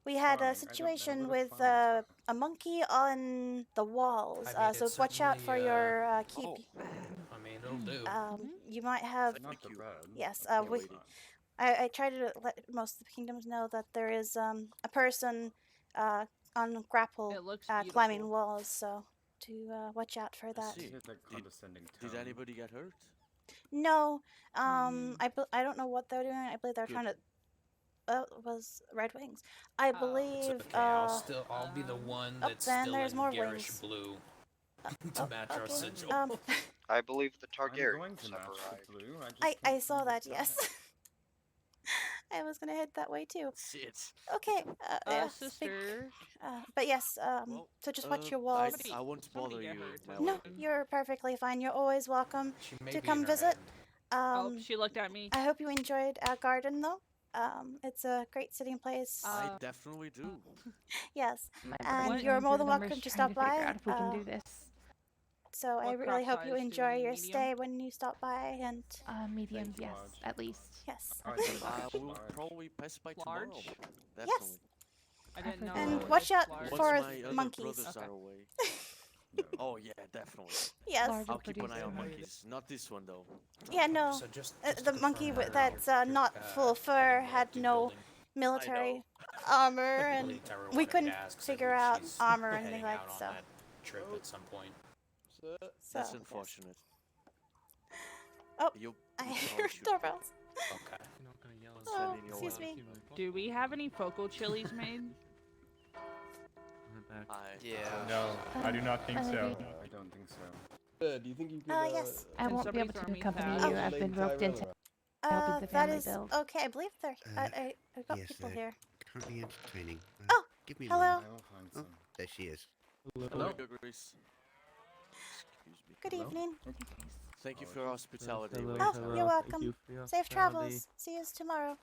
We had a situation with a monkey on the walls, I mean, so it's watch out for certainly, your keep. I mean, it'll do. You might have. Not the bread. Yes, That's we. fine. I try to let most of the kingdoms know that there is a person on grapple It looks climbing beautiful. walls, so to watch out for that. see. Here's that condescending Did tone. anybody get hurt? No, I don't know what they're doing. I believe they're Good. trying to. It was Red Wings. I believe. It's okay. I'll be the one that's then still there's in more garish wings. blue to match our okay. sigil. I believe the I'm going Targaryens to have match arrived. the blue. I can't saw seem to that. dye Yes. it. I was gonna head that way too. Shit. Okay. Yeah, Sister. but yes. So just watch your walls. I won't bother somebody you. get hurt, my No, lady. you're perfectly fine. You're always welcome She may to be come in her visit. head. Oh, she looked at me. I hope you enjoyed our garden, though. It's a great sitting place. I definitely do. Yes, My and brain's you're going more through than the numbers welcome to trying stop to figure by. out if we can do this. So I What really crop hope you size do enjoy we your medium? stay when you stop by. And Medium, Thanks, yes, Marge. at least. yes, Alright, okay. then, I will large. probably pass by Large? tomorrow. Yes. Definitely. I didn't know. And if watch it's out large. for Once my other monkeys. brothers Okay. are away. No. Oh yeah, definitely. Yes. Large I'll will keep an produce eye on more. monkeys. Not this one though. Yeah, no. So just The to monkey confirm that that's you're, not full of fur had do no building. military armor, and Lady Tyrell we wanted to couldn't ask, 'cause I figure believe out she's armor or anything heading like out on so. that trip at some point. That's So, unfortunate. Oh, You I can hear always shoot. doorbells. Okay. Oh, Sending your excuse way. me. Do we have any focal chilies made? No, I do not think so. I don't think so. Do you think you could? Yes. I Can won't be somebody able throw to me accompany that? you. I've been roped into helping the That family is build. okay. I believe they're. I've got yes, people here. currently entertaining. Oh, give me a hello. moment. I will find Oh, some. there she is. Hello, Grace. Excuse me. Good evening. Thank you for your hospitality. Hello. ladies. Oh, you're welcome. Safe travels. See you tomorrow.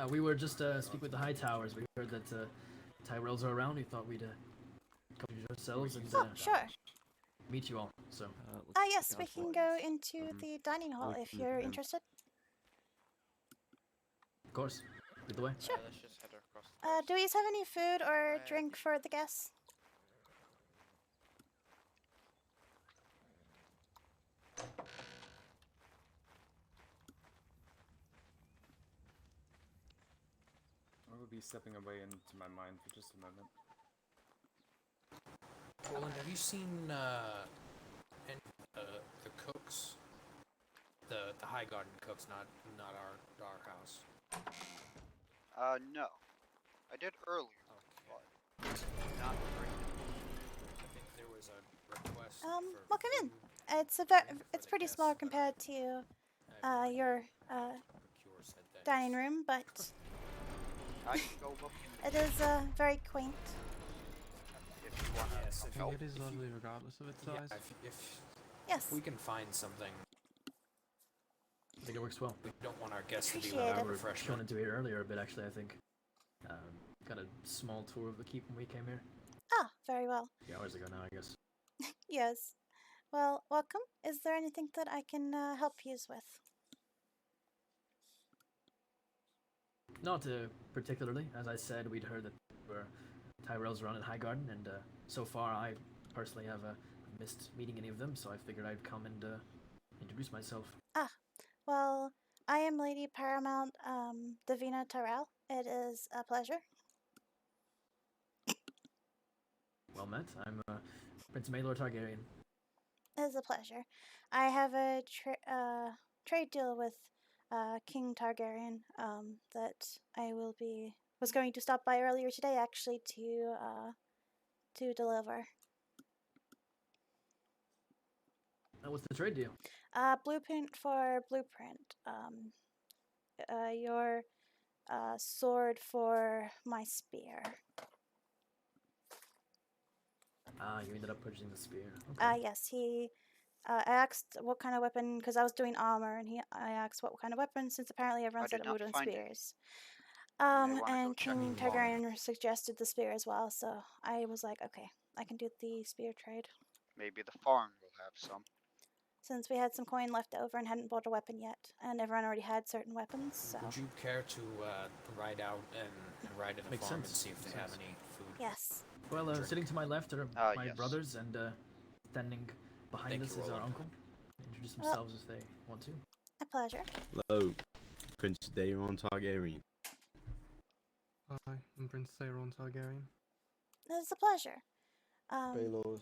We were just speaking with the High Towers. We heard that Tyrells are around. We thought we'd come to yourselves and Oh, sure. meet you all. So. Yes, we can go into the dining hall if you're interested. Of course. Lead the way. Sure. Do you have any food or drink for the guests? I will be stepping away into my mind for just a moment. Roland, have you seen any, the cooks? The High Garden cooks, not our house. No. I did earlier. Not great. I think there was a request. Well, come in. It's pretty small compared to your dining room, but I can go look in it is very quaint. if you want Yes, to if help. It is lovely regardless of its size. Yeah, if Yes. If we can find something, I think it works well. we don't want our guests to be Appreciate left it. We were refreshed. shown into it earlier a bit, actually, I think. Got a small tour of the keep when we came here. Ah, very well. A few hours ago now, I guess. Yes. Well, welcome. Is there anything that I can help you with? Not particularly. As I said, we'd heard that there were Tyrells around in Highgarden, and so far I personally have missed meeting any of them, so I figured I'd come and introduce myself. Ah, well, I am Lady Paramount Davina Tyrell. It is a pleasure. Well met. I'm Prince Maelor Targaryen. It is a pleasure. I have a trade deal with King Targaryen that I was going to stop by earlier today, actually, to deliver. What's the trade deal? Blueprint for blueprint. Your sword for my spear. You ended up purchasing the spear. Okay. Yes, I asked what kind of weapon, because I was doing armor, and I asked what kind of weapon, since apparently everyone said it moved on spears. And King Targaryen suggested the spear as well, so I was like, okay, I can do the spear trade. Maybe the farm will have some. Since we had some coin left over and hadn't bought a weapon yet, and everyone already had certain weapons, so. Would you care to ride out and ride in the Makes farm sense. and see if they have any food? Yes. Well, Drink. sitting to my left are my yes. brothers, and standing behind Thank us you, is our Roland. uncle. Introduce themselves if they want to. A pleasure. Hello, Prince Daeron Targaryen. Hi, I'm Prince Daeron Targaryen. It's a pleasure. Baelor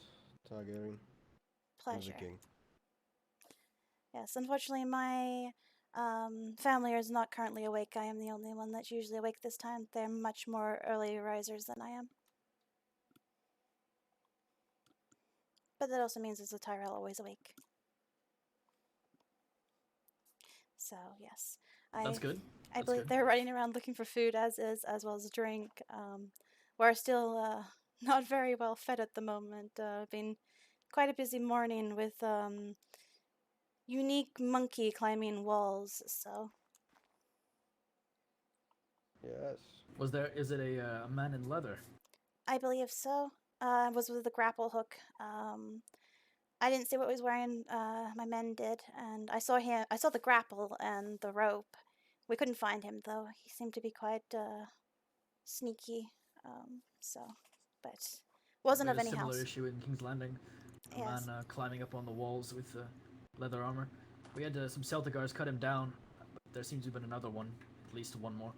Targaryen. Pleasure. King. Yes, unfortunately, my family is not currently awake. I am the only one that's usually awake this time. They're much more early risers than I am. But that also means as a Tyrell always awake. So, yes. That's good. I believe they're running around looking for food as well as a drink. We're still not very well fed at the moment. Been quite a busy morning with unique monkey climbing walls, so. Yes. Is it a man in leather? I believe so. Was with the grapple hook. I didn't see what he was wearing. My men did, and I saw the grapple and the rope. We couldn't find him though. He seemed to be quite sneaky. But wasn't of any similar house. issue in King's Landing. A man climbing up on the walls with leather armor. We had some Celticars cut him down, but there seems to have been another one, at least one more.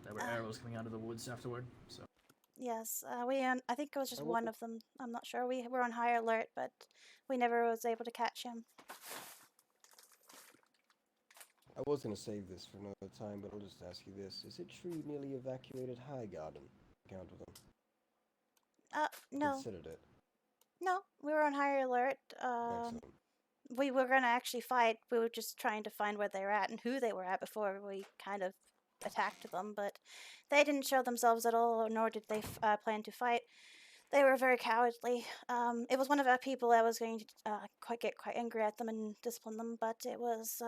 There were arrows coming out of the woods afterward. So. Yes, I think it was just one of them. I'm not sure. We were on high alert, but we never was able to catch him. I was going to save this for another time, but I'll just ask you this. Is it true you nearly evacuated Highgarden? Encountered them? No. Considered it. No, we were on high alert. Excellent. We were going to actually fight. We were just trying to find where they were at and who they were at before we kind of attacked them, but they didn't show themselves at all, nor did they plan to fight. They were very cowardly. It was one of our people. I was going to get quite angry at them and discipline them, but it was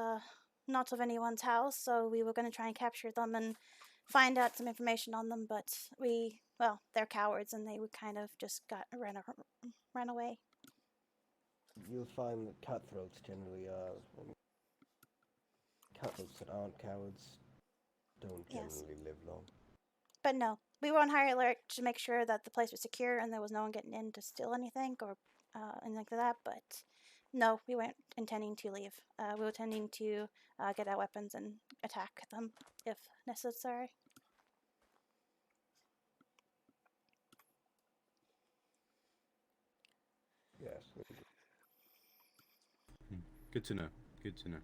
not of anyone's house, so we were going to try and capture them and find out some information on them, but they're cowards, and they would kind of just ran away. You'll find that cutthroats generally are. Cutthroats that aren't cowards don't generally live long. But no, we were on high alert to make sure that the place was secure and there was no one getting in to steal anything or anything like that. But no, we weren't intending to leave. We were intending to get our weapons and attack them if necessary. Yes. Good to know. Good to know.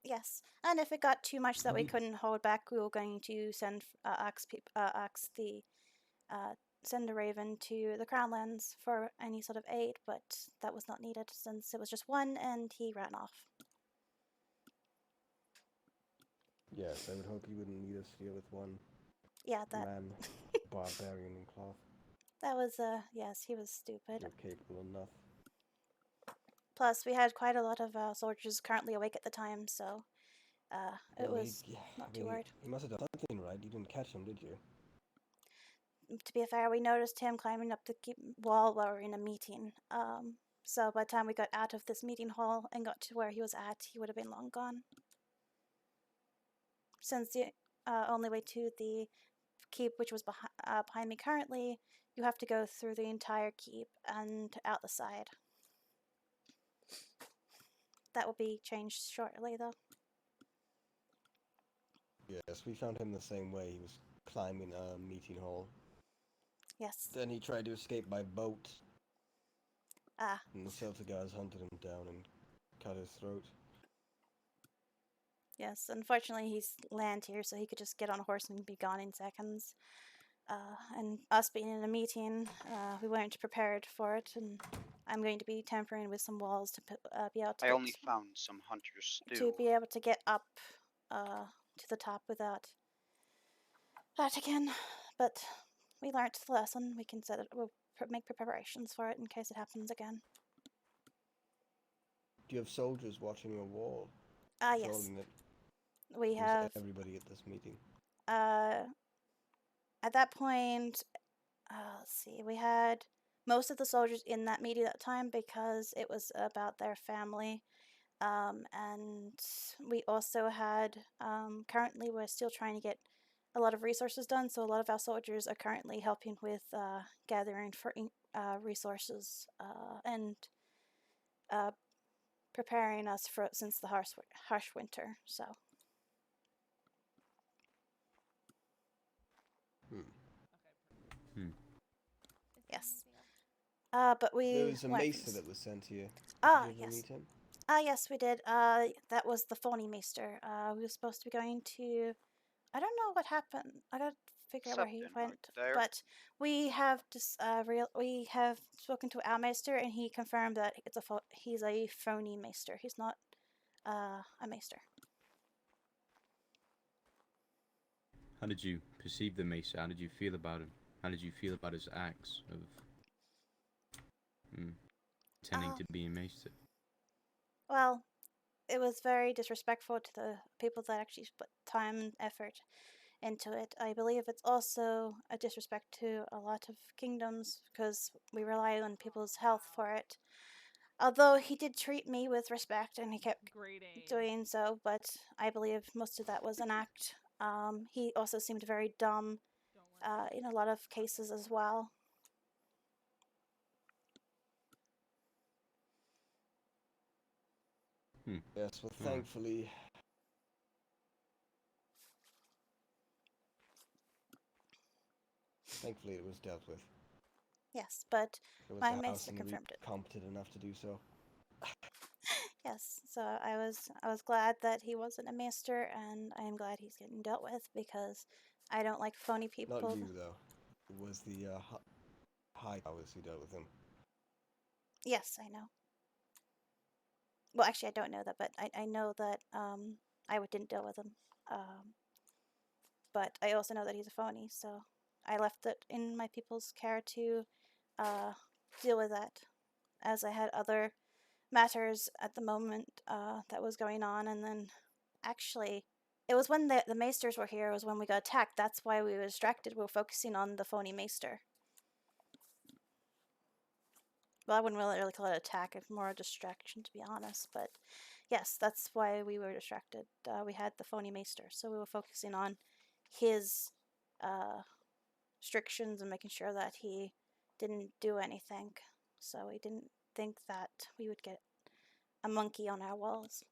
Yes, and if it got too much that we couldn't hold back, we were going to send send a raven to the Crownlands for any sort of aid, but that was not needed since it was just one, and he ran off. Yes, I would hope you wouldn't need us to deal with one. Yeah, that man, barbarian in cloth. that was yes, he was stupid. You're capable enough. Plus, we had quite a lot of soldiers currently awake at the time, so it Well, was not too worried. He must have done something right. You didn't catch him, did you? To be fair, we noticed him climbing up the wall while we were in a meeting. So by the time we got out of this meeting hall and got to where he was at, he would have been long gone. Since the only way to the keep, which was behind me currently, you have to go through the entire keep and out the side. That will be changed shortly, though. Yes, we found him the same way. He was climbing a meeting hall. Yes. Then he tried to escape by boat. Ah. And the Celtic guys hunted him down and cut his throat. Yes, unfortunately he's land here, so he could just get on a horse and be gone in seconds. And us being in a meeting, we weren't prepared for it, and I'm going to be tampering with some walls to be able to I only found some hunter's stew. to be able to get up to the top without that again. But we learnt the lesson. We can set it. We'll make preparations for it in case it happens again. Do you have soldiers watching your wall? Yes. Patrolling it? We Who's have everybody at this meeting. at that point, let's see, we had most of the soldiers in that meeting at that time because it was about their family. And we also had, currently we're still trying to get a lot of resources done, so a lot of our soldiers are currently helping with gathering for resources and preparing us for since the harsh winter. So. Yes. But we. There was a went maester that was sent here. Ah, Did you ever yes. meet him? Yes, we did. That was the phony maester. We were supposed to be going to. I don't know what happened. I gotta figure out where he went. But we have just we have spoken to our maester, and he confirmed that he's a phony maester. He's not a maester. How did you perceive the Maester? How did you feel about him? How did you feel about his acts of intending to be a Maester? Well, it was very disrespectful to the people that actually put time and effort into it. I believe it's also a disrespect to a lot of kingdoms because we rely on people's health for it. Although he did treat me with respect and he kept doing so, but I believe most of that was an act. He also seemed very dumb in a lot of cases as well. Yes, well, thankfully. Thankfully, it was dealt with. Yes, but my maester and confirmed it. Competent enough to do so. Yes, so I was glad that he wasn't a maester, and I am glad he's getting dealt with because I don't like phony people. Not you though. It was the high powers who dealt with him. Yes, I know. Well, actually, I don't know that, but I know that I didn't deal with him. But I also know that he's a phony, so I left it in my people's care to deal with that, as I had other matters at the moment that was going on. And then, actually, it was when the maesters were here, it was when we got attacked. That's why we were distracted. We were focusing on the phony maester. Well, I wouldn't really call it an attack. It's more a distraction, to be honest. But yes, that's why we were distracted. We had the phony maester, so we were focusing on his restrictions and making sure that he didn't do anything. So we didn't think that we would get a monkey on our walls.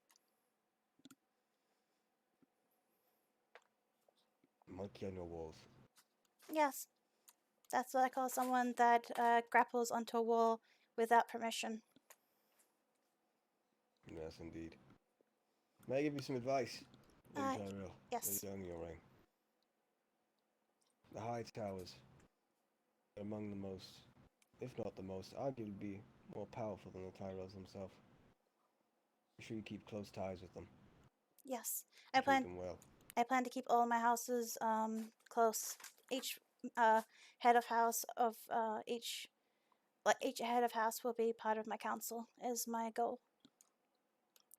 Monkey on your walls. Yes, that's what I call someone that grapples onto a wall without permission. Yes, indeed. May I give you some advice, Lady Tyrell? Yes. Lady Young, your ring. The high towers are among the most, if not the most, arguably more powerful than the Tyrells themselves. Be sure you keep close ties with them. Yes, I plan them well. I plan to keep all my houses close. Each head of house of each like each head of house will be part of my council. Is my goal.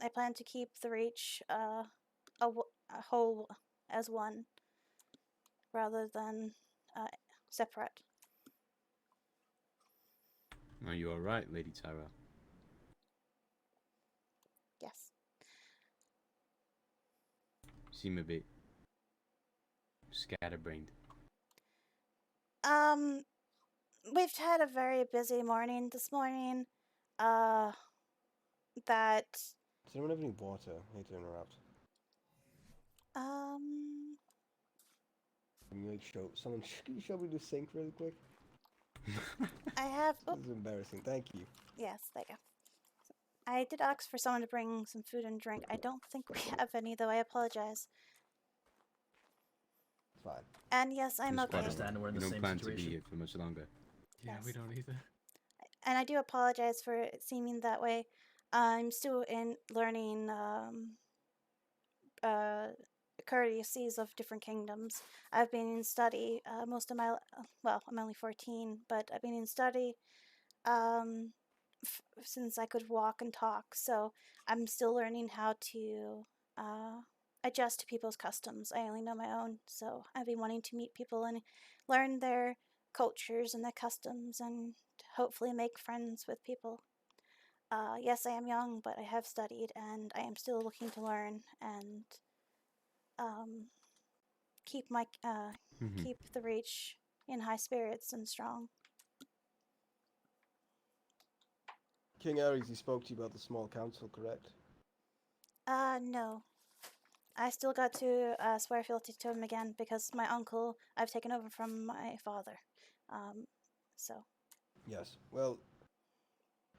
I plan to keep the Reach a whole as one, rather than separate. Are you all right, Lady Tyrell? Yes. Seem a bit scatterbrained. We've had a very busy morning this morning. That Does anyone have any water? I hate to interrupt. Can you someone? Can you show me the sink really quick? I have. This is embarrassing. Thank you. Yes, there you go. I did ask for someone to bring some food and drink. I don't think we have any, though. I apologize. Fine. And yes, I'm okay. We don't plan to be here for much longer. Yeah, we don't either. And I do apologize for it seeming that way. I'm still learning courtesies of different kingdoms. I've been in study most of my well, I'm only 14, but I've been in study since I could walk and talk. So I'm still learning how to adjust to people's customs. I only know my own, so I've been wanting to meet people and learn their cultures and their customs, and hopefully make friends with people. Yes, I am young, but I have studied, and I am still looking to learn and keep my keep the Reach in high spirits and strong. King Ares, he spoke to you about the small council, correct? No. I still got to swear fealty to him again because my uncle, I've taken over from my father. So. Yes. Well,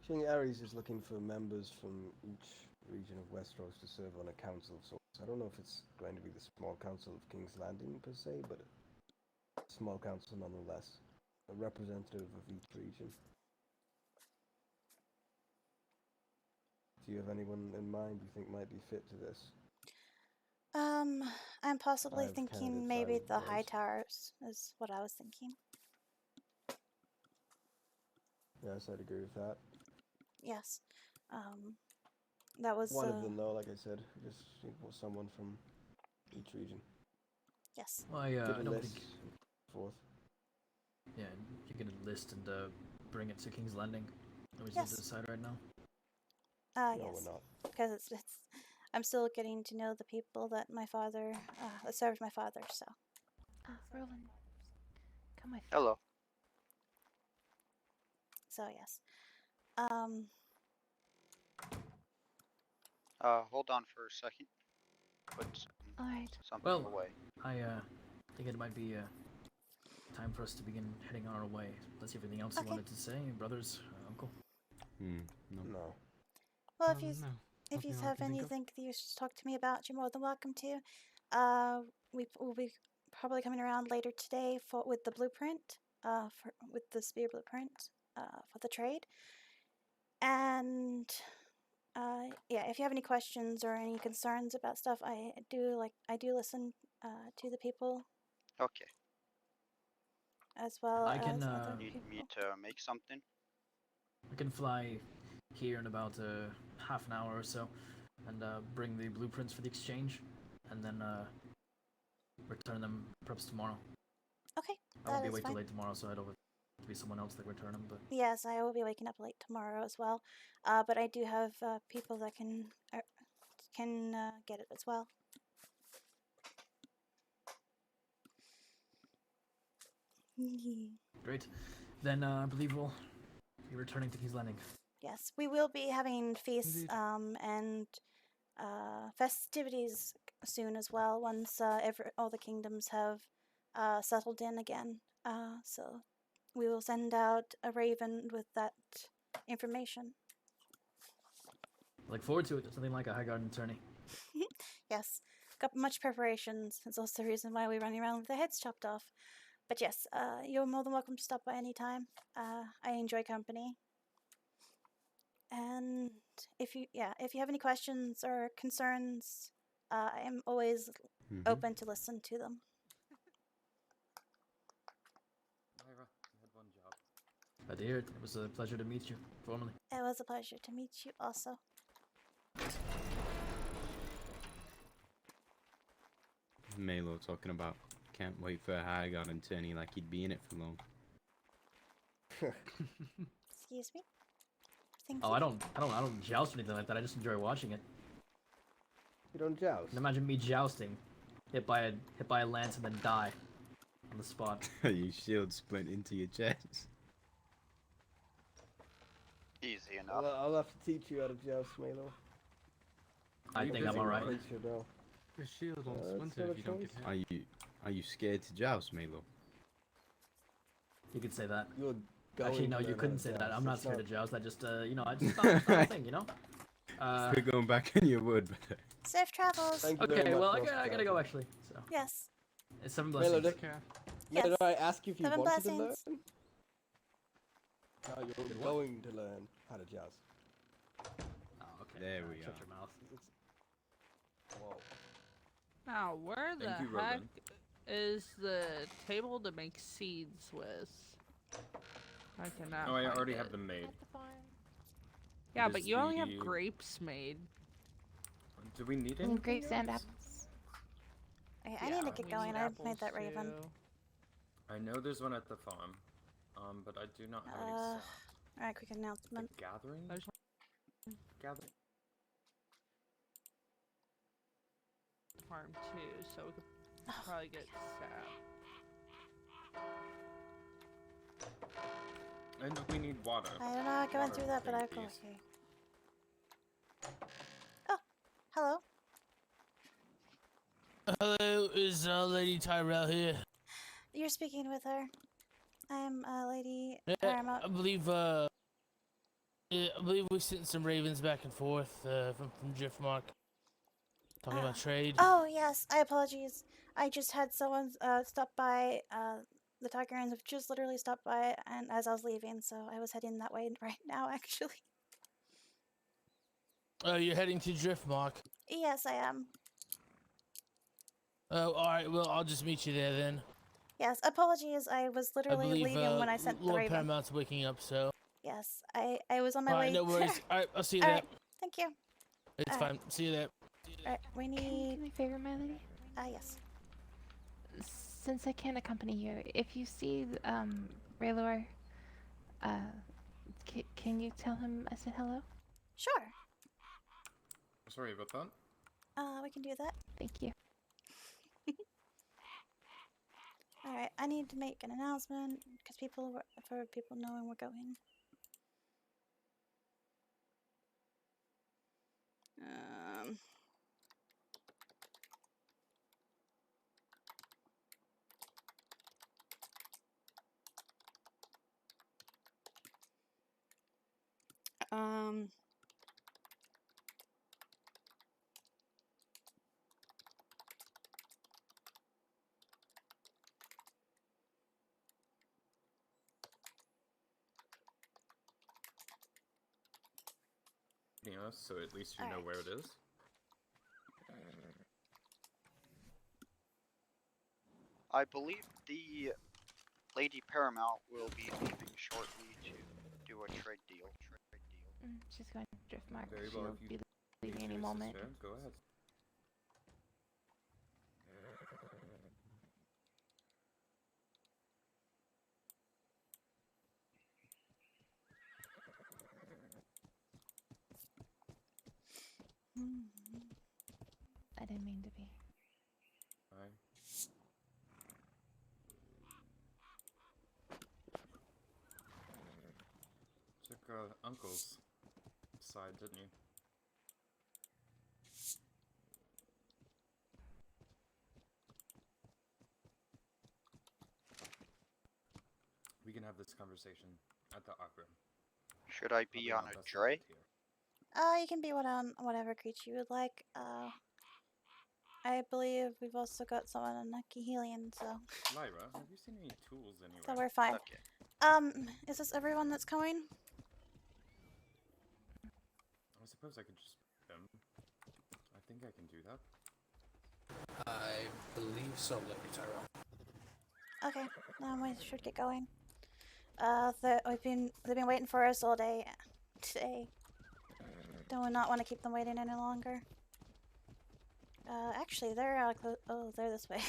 King Ares is looking for members from each region of Westeros to serve on a council of sorts. I don't know if it's going to be the small council of King's Landing per se, but a small council nonetheless. A representative of each region. Do you have anyone in mind you think might be fit to this? I'm possibly have thinking candidates I maybe would the voice. High Towers is what I was thinking. Yes, I'd agree with that. Yes. That was One of them, though, like I said, just someone from each region. Yes. Well, I Get a don't list think. forth. Yeah, you can enlist and bring it to King's Landing. We just Yes. need to decide right now. No, Yes. we're not. Because it's I'm still getting to know the people that my father that served my father. So. Roland, come with. Hello. So yes. Hold on for a second. Put something Well, away. I think it might be time for us to begin heading on our way. Let's see if anything else you wanted to say, brothers, uncle. No. Well, if you no. if you Nothing I have can think of. anything that you should talk to me about, you're more than welcome to. We will be probably coming around later today with the blueprint. With the spear blueprint. For the trade. And yeah, if you have any questions or any concerns about stuff, I do listen to the people Okay. as well I as can, other Need people. me to make something? I can fly here in about half an hour or so, and bring the blueprints for the exchange, and then return them perhaps tomorrow. Okay, I won't that be is awake till fine. late tomorrow, so I'd hope to be someone else that return them. But Yes, I will be waking up late tomorrow as well. But I do have people that can get it as well. great. Then I believe we'll be returning to King's Landing. Yes, we will be having feasts and festivities soon as well. Once all the kingdoms have settled in again. So we will send out a raven with that information. Look forward to it. Something like a High Garden tourney. Yes, got much preparations. It's also the reason why we're running around with our heads chopped off. But yes, you're more than welcome to stop by any time. I enjoy company. And if you have any questions or concerns, I am always open to listen to them. Glad to hear it. It was a pleasure to meet you, formally. It was a pleasure to meet you also. Melo talking about can't wait for a high garden tourney like he'd be in it for long. Excuse me? Thank Oh, you. I don't joust or anything like that. I just enjoy watching it. You don't joust? And imagine me jousting, hit by a lance and then die on the spot. Your shield splint into your chest. Easy enough. I'll have to teach you how to joust, Melo. I think I'm alright. Your shield won't it's splinter not if a you don't choice. get hit. Are you scared to joust, Melo? You could say that. You're Actually, going no, to you learn couldn't how say to that. I'm not joust. scared to It's joust. I just, I just thought it was a thing, you know? We're going back in your wood. Safe travels. Thank you very Okay, much well, for I gotta go hospitality. actually. So. Yes. It's 7 Melo, blessings. Melo, Yes. did I ask you if you 7 wanted to learn? blessings. No, you're going to learn how to joust. Oh, okay. There we Shut are. your mouth. Whoa. Now, where the Thank you, heck Rogan. is the table to make seeds with? I cannot Oh, I find already it. have them made. Yeah, It but is you only have the- grapes made. Do we need any? Grapes and apples. Okay, I need to get we going. need I apples made that raven. too. I know there's one at the farm, but I do not have any set. Alright, quick announcement. The gathering? There's Gathering? farm too, so we could probably get sap. And we need water. I don't know, going Water through that, but I'll go. please. Okay. Oh, hello. Hello, is Lady Tyrell here? You're speaking with her. I'm Lady Yeah, Paramount. I believe we sent some ravens back and forth from Driftmark. Talking about trade. Oh, yes, I apologize. I just had someone stop by. The Targaryens have just literally stopped by, and as I was leaving, so I was heading that way right now, actually. Oh, you're heading to Driftmark. Yes, I am. Oh, all right. Well, I'll just meet you there then. Yes, apologies. I was I literally believe leaving when I sent the Lord raven. Paramount's waking up, so. Yes, I was on my All way. right, no worries. All right, I'll see you All there. right, thank you. It's All fine. right. See you there. Alright, we Can you need. do me a favor, my lady? Yes. Since I can't accompany you, if you see Raylor, can you tell him I said hello? Sure. Sorry about that. We can do that. Thank you. Alright, I need to make an announcement because for people knowing we're going. Um. You know, so at least you know where it is. I believe the Lady Paramount will be leaving shortly to do a trade deal. She's going to Driftmark. Very She'll well, if you be leaving any your moment. sister, go ahead. I didn't mean to be. Alright. Took uncle's side, didn't you? We can have this conversation at the opera. Should I be on a dray? You can be on whatever creature you would like. I believe we've also got someone on Nakihelian, so. Lyra, have you seen any tools anywhere? So we're fine. Okay. Is this everyone that's coming? I suppose I could just I think I can do that. I believe so, Lady Tyrell. Okay, then we should get going. they've been waiting for us all day today. Do not want to keep them waiting any longer. Actually, they're oh, they're this way.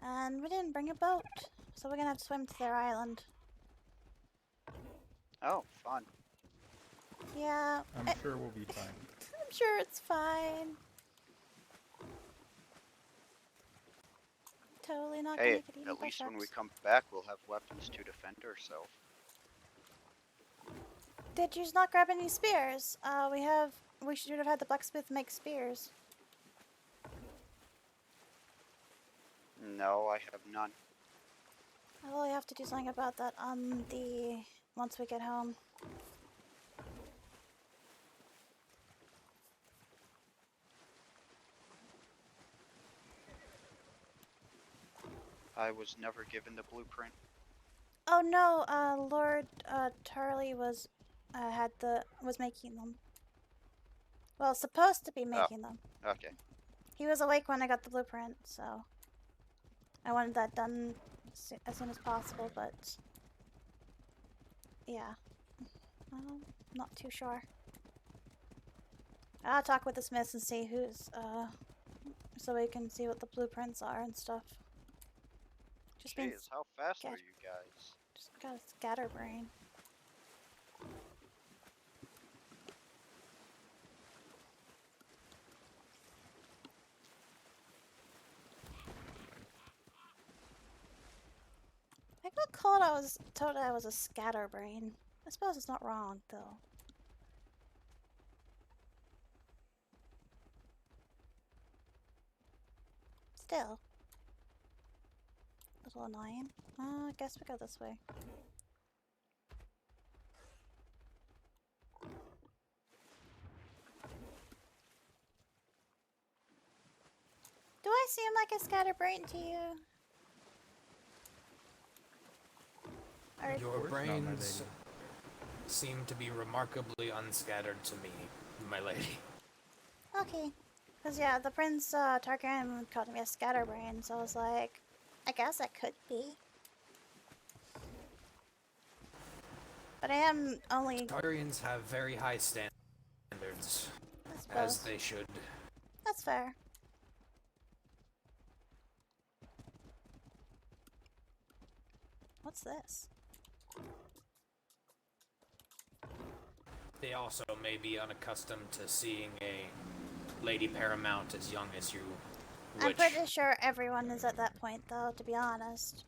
And we didn't bring a boat, so we're gonna have to swim to their island. Oh, fun. Yeah. I'm sure we'll be fine. I'm sure it's fine. Totally not Hey, gonna get eaten at by least when we sharks. come back, we'll have weapons to defend ourselves. Did you not grab any spears? We should have had the blacksmith make spears. No, I have none. I'll have to do something about that on once we get home. I was never given the blueprint. Oh no, Lord Tarley was making them. Well, supposed to be making them. Okay. He was awake when I got the blueprint, so I wanted that done as soon as possible, but yeah, not too sure. I'll talk with the smiths and see who's so we can see what the blueprints are and stuff. Jeez, how fast are you guys? Just got a scatterbrain. I got told I was a scatterbrain. I suppose it's not wrong, though. Still. A little annoying. I guess we go this way. Do I seem like a scatterbrain to you? Or Your brains seem to be remarkably unscattered to me, my lady. okay. Because, yeah, the Prince Targaryen called me a scatterbrain, so I was like, I guess I could be. But I am only... Targaryens have very high standards, as they should. That's fair. What's this? They also may be unaccustomed to seeing a lady paramount as young as you. I'm pretty sure everyone is at that point, though, to be honest.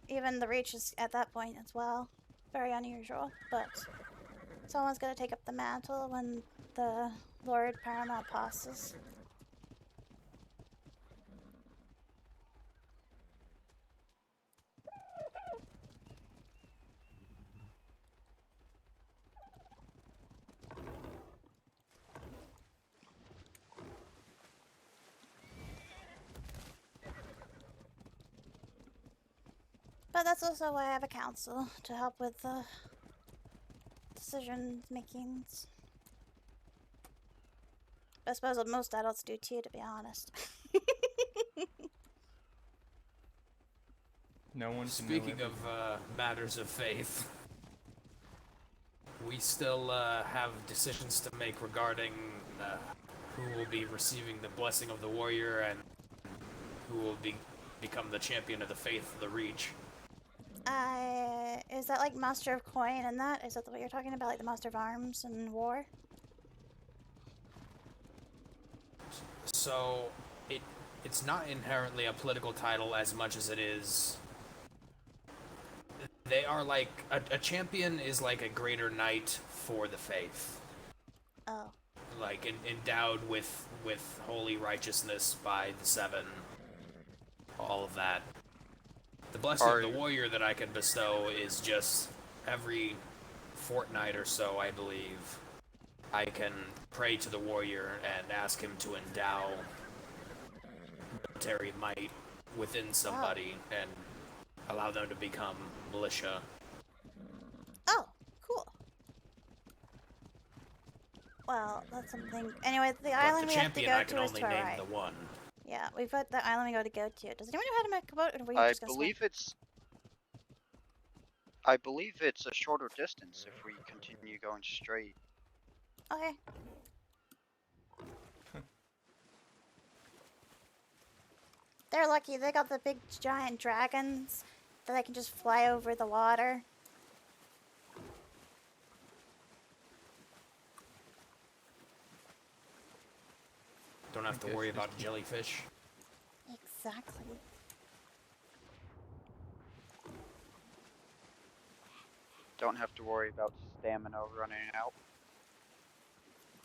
Even the Reach is at that point as well. Very unusual, but someone's gonna take up the mantle when the Lord Paramount passes. But that's also why I have a council, to help with the decision makings. I suppose what most adults do too, to be honest. No one. Speaking of matters of faith, we still have decisions to make regarding who will be receiving the blessing of the warrior and who will become the champion of the faith of the Reach. Is that like Master of Coin and that? Is that what you're talking about, like the Master of Arms and War? So, it's not inherently a political title as much as it is... They are like... A champion is like a greater knight for the faith. Oh. Like, endowed with holy righteousness by the Seven. All of that. The blessing of the warrior that I can bestow is just every fortnight or so, I believe. I can pray to the warrior and ask him to endow military might within somebody and allow them to become militia. Oh, cool. Well, that's something. Anyway, the But island the we have to champion go I can to is only to our name right. the one. Yeah, we've got the island we got to go to. Does anyone know how to make a boat, or were you I just gonna swim? believe it's a shorter distance if we continue going straight. Okay. They're lucky. They got the big giant dragons that they can just fly over the water. Don't have to worry about jellyfish. Exactly. Don't have to worry about stamina running out.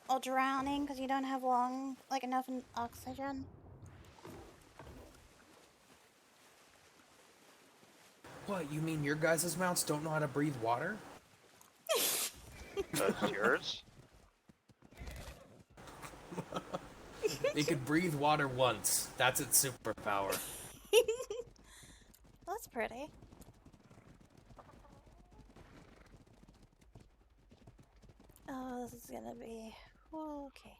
Or drowning because you don't have enough oxygen. What, you mean your guys' mounts don't know how to breathe water? Does yours? It could breathe water once. That's its superpower. That's pretty. Oh, this is gonna be okay.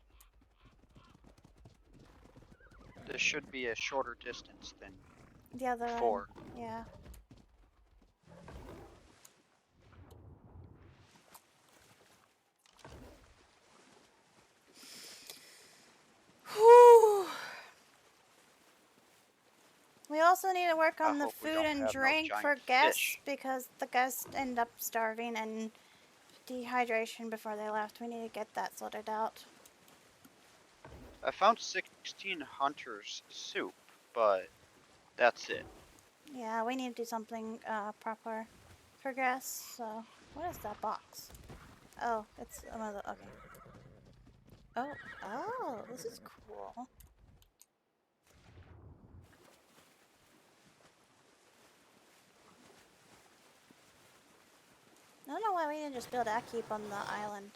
This should be a shorter distance than The other before. one, yeah. Whew. We also need to work on the hope we food don't and have no drink for giant guests fish. because the guests end up starving and dehydration before they left. We need to get that sorted out. I found 16 hunters soup, but that's it. Yeah, we need to do something proper for guests. So, what is that box? Oh, it's another. Okay. Oh, this is cool. I don't know why we didn't just build a keep on the island.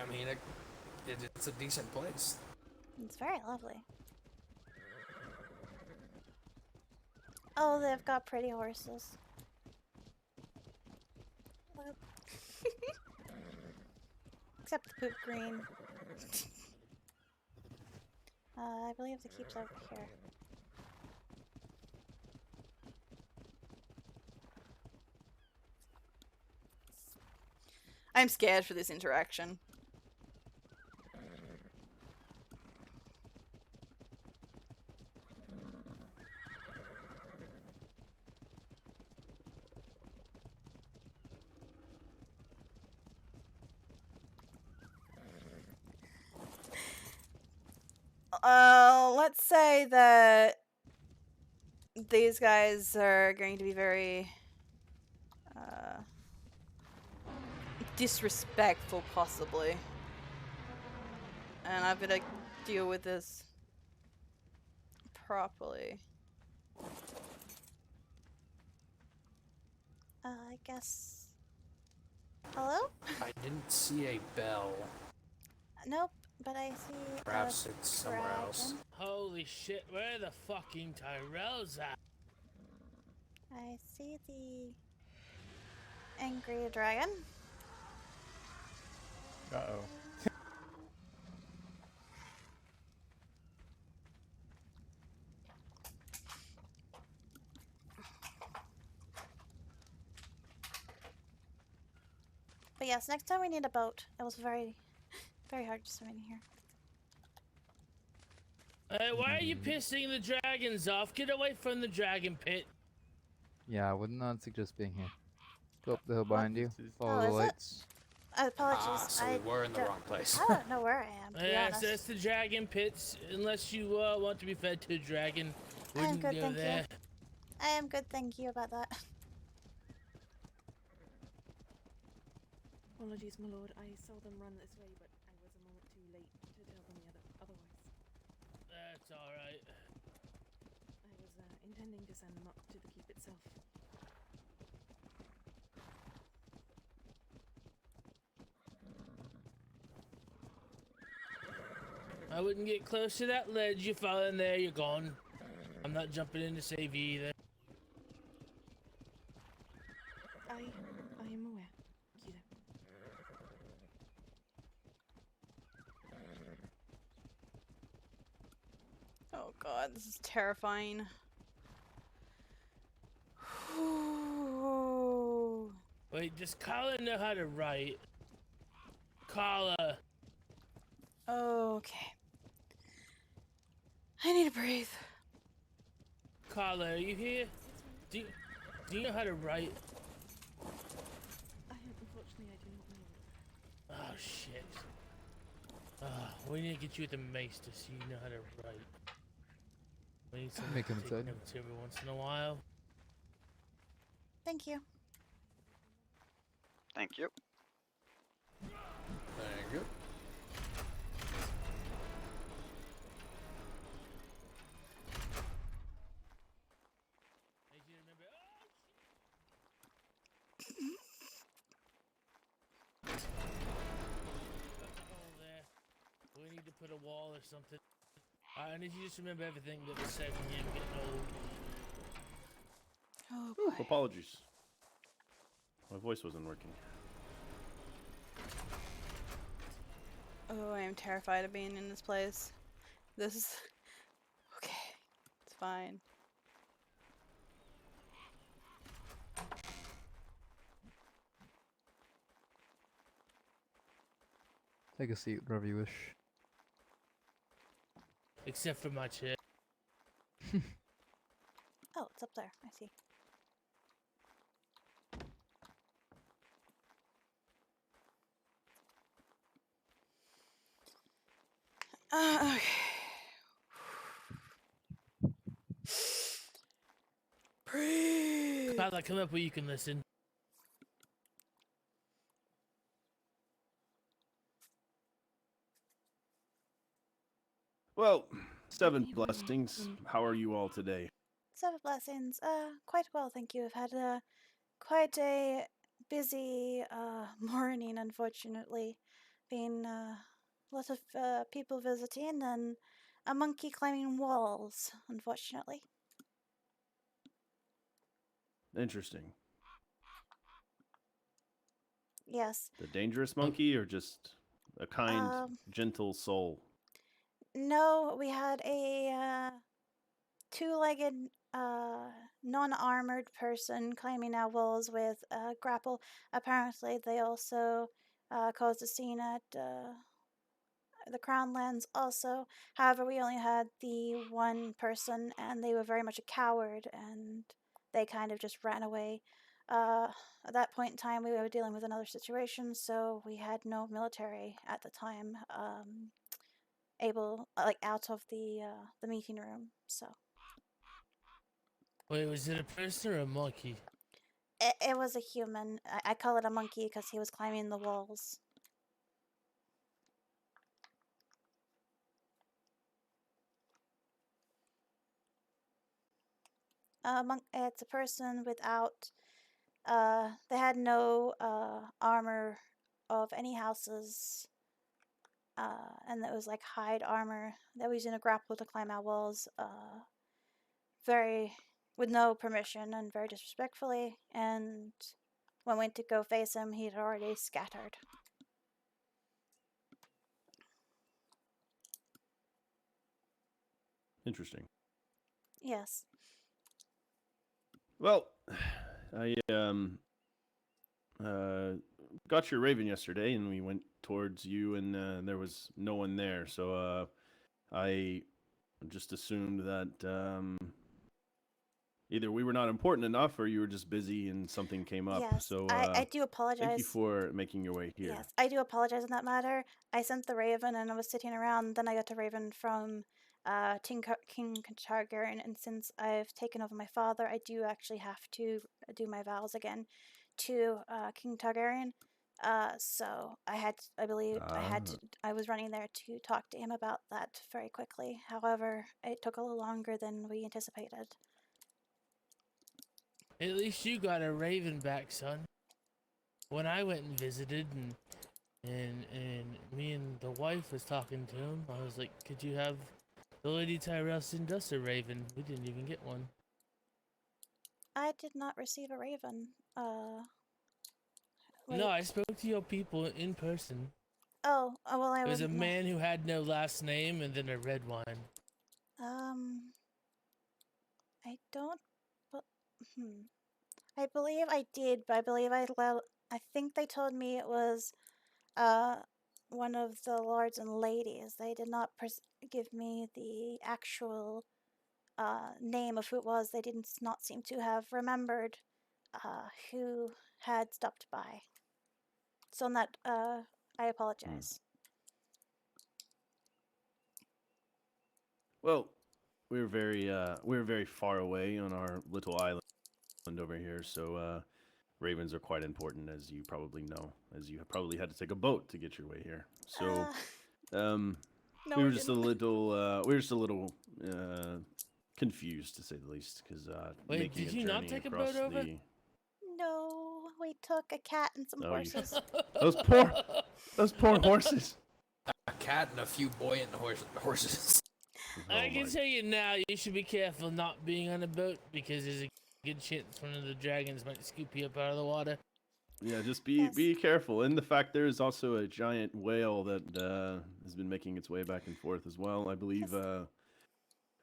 I mean, it's a decent place. It's very lovely. Oh, they've got pretty horses. Look. Except the poop green. I believe the keep's over here. I'm scared for this interaction. Let's say that these guys are going to be very disrespectful, possibly. And I've got to deal with this properly. I guess. Hello? I didn't see a bell. Nope, but I see. Perhaps it's somewhere else. dragon. Holy shit, where the fucking Tyrells at? I see the angry dragon. Uh-oh. But yes, next time we need a boat. It was very, very hard to swim in here. Why are you pissing the dragons off? Get away from the dragon pit. Yeah, I would not suggest being here. Go up the hill behind you. Follow the is it? lights. Apologies. So we were in the wrong place. I don't know where I am, to be Yes, honest. that's the dragon pits. Unless you want to be fed to a dragon, I am wouldn't good, go thank there. you. I am good, thank you about that. Apologies, my lord. I saw them run this way, but I was a moment too late to tell them otherwise. That's alright. I was intending to send them up to the keep itself. I wouldn't get close to that ledge. You fall in there, you're gone. I'm not jumping in to save you either. I am aware. god, this is terrifying. Wait, does Carla know how to write? Carla. Okay. I need to breathe. Carla, are you here? Do you know how to write? Unfortunately, I do not know. Oh shit. We need to get you at the maester so you know how to write. We need someone Make to him take inside. notes every once in a while. Thank you. Thank you. Thank you. We need to put a wall or something. I need you to just remember everything that was said when you were getting old. Oh Ooh, boy. apologies. My voice wasn't working. Oh, I am terrified of being in this place. This is... Okay. It's fine. Take a seat, wherever you wish. Except for my chair. Oh, it's up there. I see. Okay. Breathe. Carla, come up where you can listen. Well, 7 blessings. How are you all today? 7 blessings. Quite well, thank you. I've had quite a busy morning, unfortunately. Been a lot of people visiting and a monkey climbing walls, unfortunately. Interesting. Yes. The dangerous monkey or just a kind, gentle soul? No, we had a two-legged, non-armored person climbing our walls with a grapple. Apparently, they also caused a scene at the Crown Lands also. However, we only had the one person, and they were very much a coward, and they kind of just ran away. At that point in time, we were dealing with another situation, so we had no military at the time able, out of the meeting room. So Wait, was it a person or a monkey? it was a human. I call it a monkey because he was climbing the walls. It's a person without. They had no armor of any houses, and it was like hide armor. They were using a grapple to climb our walls, very with no permission and very disrespectfully. And when we went to go face him, he'd already scattered. Interesting. Yes. Well, I got your raven yesterday, and we went towards you, and there was no one there. So I just assumed that either we were not important enough, or you were just busy and something came up. Yes, So I do apologize. thank you for making your way here. Yes, I do apologize in that matter. I sent the raven and I was sitting around. Then I got a raven from King Targaryen, and since I've taken over my father, I do actually have to do my vows again to King Targaryen. So I was running there to talk to him about that very quickly. However, it took a little longer than we anticipated. At least you got a raven back, son. When I went and visited and me and the wife was talking to him, I was like, could you have the Lady Tyrell send us a raven? We didn't even get one. I did not receive a raven. No, I spoke to your people in person. Oh, well, I It was a wouldn't know. man who had no last name and then a red wine. I don't. I believe I did, but I believe I think they told me it was uh one of the lords and ladies. They did not give me the actual name of who it was. They didn't not seem to have remembered who had stopped by. So on that, I apologize. Well, we're very far away on our little island over here, so ravens are quite important, as you probably know, as you probably had to take a boat to get your way here. So, No, we were just a little confused, to say the least, because Wait, making did a you not journey take a across boat over? the No, we took a cat and some Oh, you- horses. those poor horses. A cat and a few buoyant horses. I can tell you now, you should be careful not being on a boat because there's a good chance one of the dragons might scoop you up out of the water. Yeah, just be careful. And the fact there is also a giant whale that has been making its way back and forth as well. I believe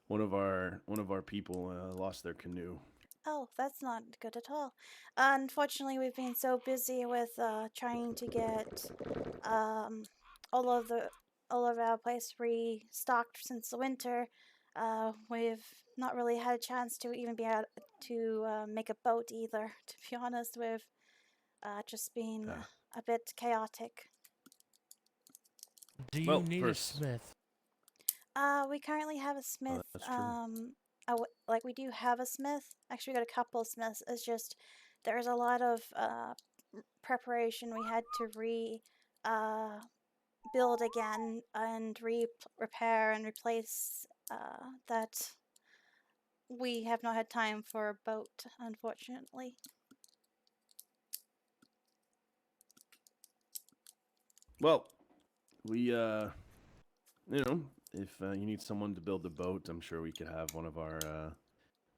one of our people lost their canoe. Oh, that's not good at all. Unfortunately, we've been so busy with trying to get all of our place restocked since the winter. We've not really had a chance to even be able to make a boat either. To be honest, we've just been a bit chaotic. Do you need a smith? We currently have a smith. that's true. Like we do have a smith. Actually, we got a couple of smiths. It's just there's a lot of preparation. We had to build again and repair and replace that. We have not had time for a boat, unfortunately. Well, we if you need someone to build the boat, I'm sure we could have one of our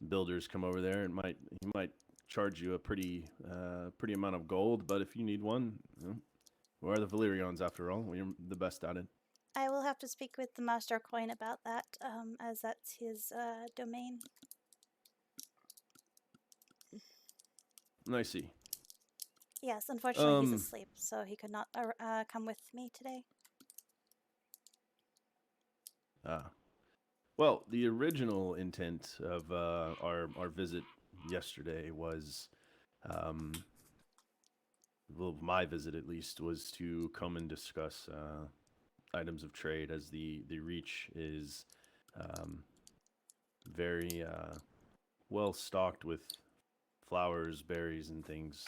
builders come over there. He might charge you a pretty amount of gold, but if you need one, we are the Valerians after all. We're the best at it. I will have to speak with the Master Coin about that, as that's his domain. I see. Yes, unfortunately he's asleep, so he could not come with me today. Well, the original intent of our visit yesterday was, well, my visit at least, was to come and discuss items of trade, as the Reach is very well stocked with flowers, berries, and things.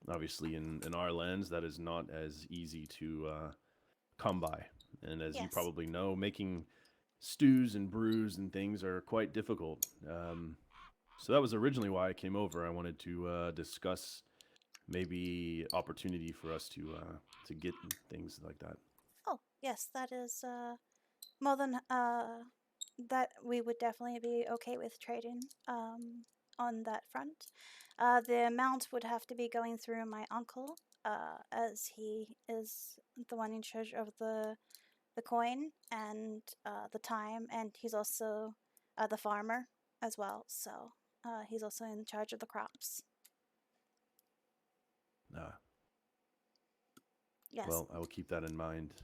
Obviously, in our lands, that is not as easy to come by. And as you probably know, making stews and brews and things are quite difficult. So that was originally why I came over. I wanted to discuss maybe opportunity for us to get things like that. Oh, yes, that is more than that we would definitely be okay with trading on that front. The amount would have to be going through my uncle, as he is the one in charge of the coin and the time, and he's also the farmer as well, so he's also in charge of the crops. Yes. Well, I will keep that in mind.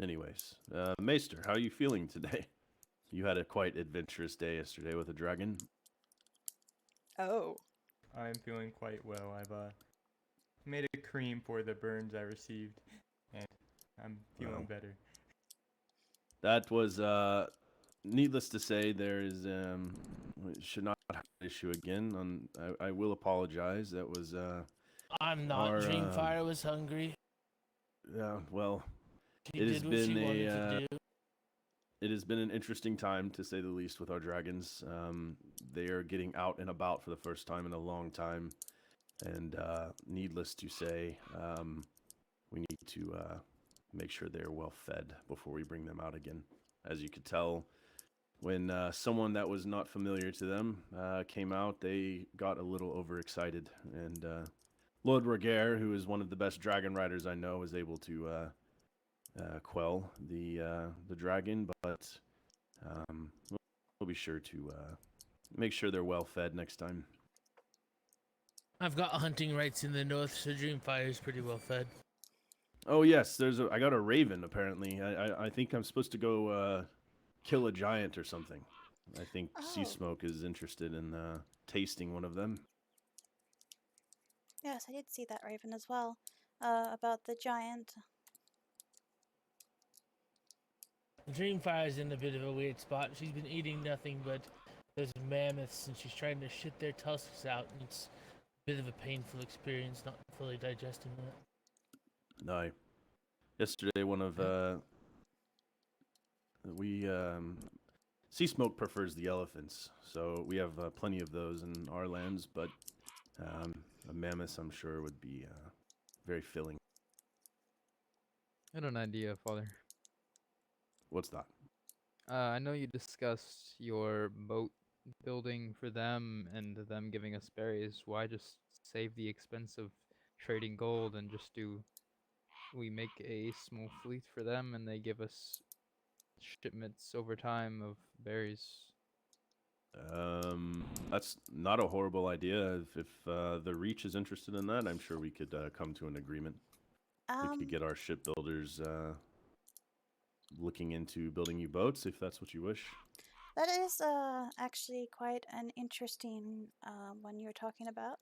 Anyways, Maester, how are you feeling today? You had a quite adventurous day yesterday with a dragon. Oh. I'm feeling quite well. I've made a cream for the burns I received, and I'm feeling better. That was needless to say, there is should not have an issue again. I will apologize. That was I'm not. Dreamfire was hungry. Yeah, well, She did what she wanted to do. It has been an interesting time, to say the least, with our dragons. They are getting out and about for the first time in a long time, and needless to say, we need to make sure they're well fed before we bring them out again. As you could tell, when someone that was not familiar to them came out, they got a little overexcited, and Lord Roger, who is one of the best dragon riders I know, was able to quell the dragon, but we'll be sure to make sure they're well fed next time. I've got hunting rights in the north, so Dreamfire is pretty well fed. Oh yes, I got a raven apparently. I think I'm supposed to go kill a giant or something. I think Sea Smoke is interested in tasting one of them. Yes, I did see that raven as well. About the giant. Dreamfire's in a bit of a weird spot. She's been eating nothing but those mammoths, and she's trying to shit their tusks out, and it's a bit of a painful experience, not fully digesting that. No. Yesterday, one of Sea Smoke prefers the elephants, so we have plenty of those in our lands. But a mammoth, I'm sure, would be very filling. I had an idea, Father. What's that? I know you discussed your boat building for them and them giving us berries. Why just save the expense of trading gold and just we make a small fleet for them and they give us shipments over time of berries? That's not a horrible idea. If the Reach is interested in that, I'm sure we could come to an agreement. We could get our shipbuilders looking into building you boats, if that's what you wish. That is actually quite an interesting one you're talking about.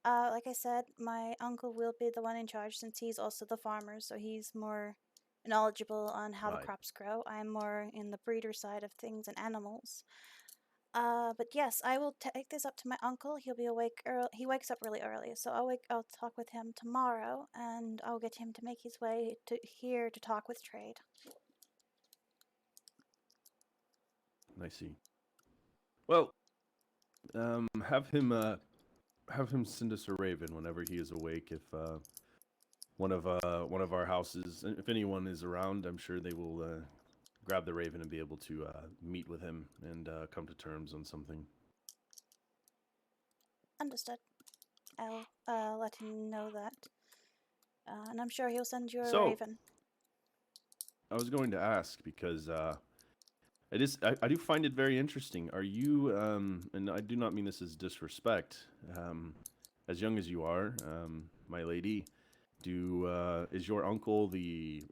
Like I said, my uncle will be the one in charge since he's also the farmer, so he's more knowledgeable on how the crops grow. I'm more in the breeder side of things and animals. But yes, I will take this up to my uncle. He'll be awake early. He wakes up really early, so I'll talk with him tomorrow, and I'll get him to make his way to here to talk with trade. I see. Well, have him send us a raven whenever he is awake. If one of our houses, if anyone is around, I'm sure they will grab the raven and be able to meet with him and come to terms on something. Understood. I'll let him know that, and I'm sure he'll send you a So, raven. I was going to ask because I do find it very interesting. Are you, and I do not mean this as disrespect, as young as you are, my lady, is your uncle the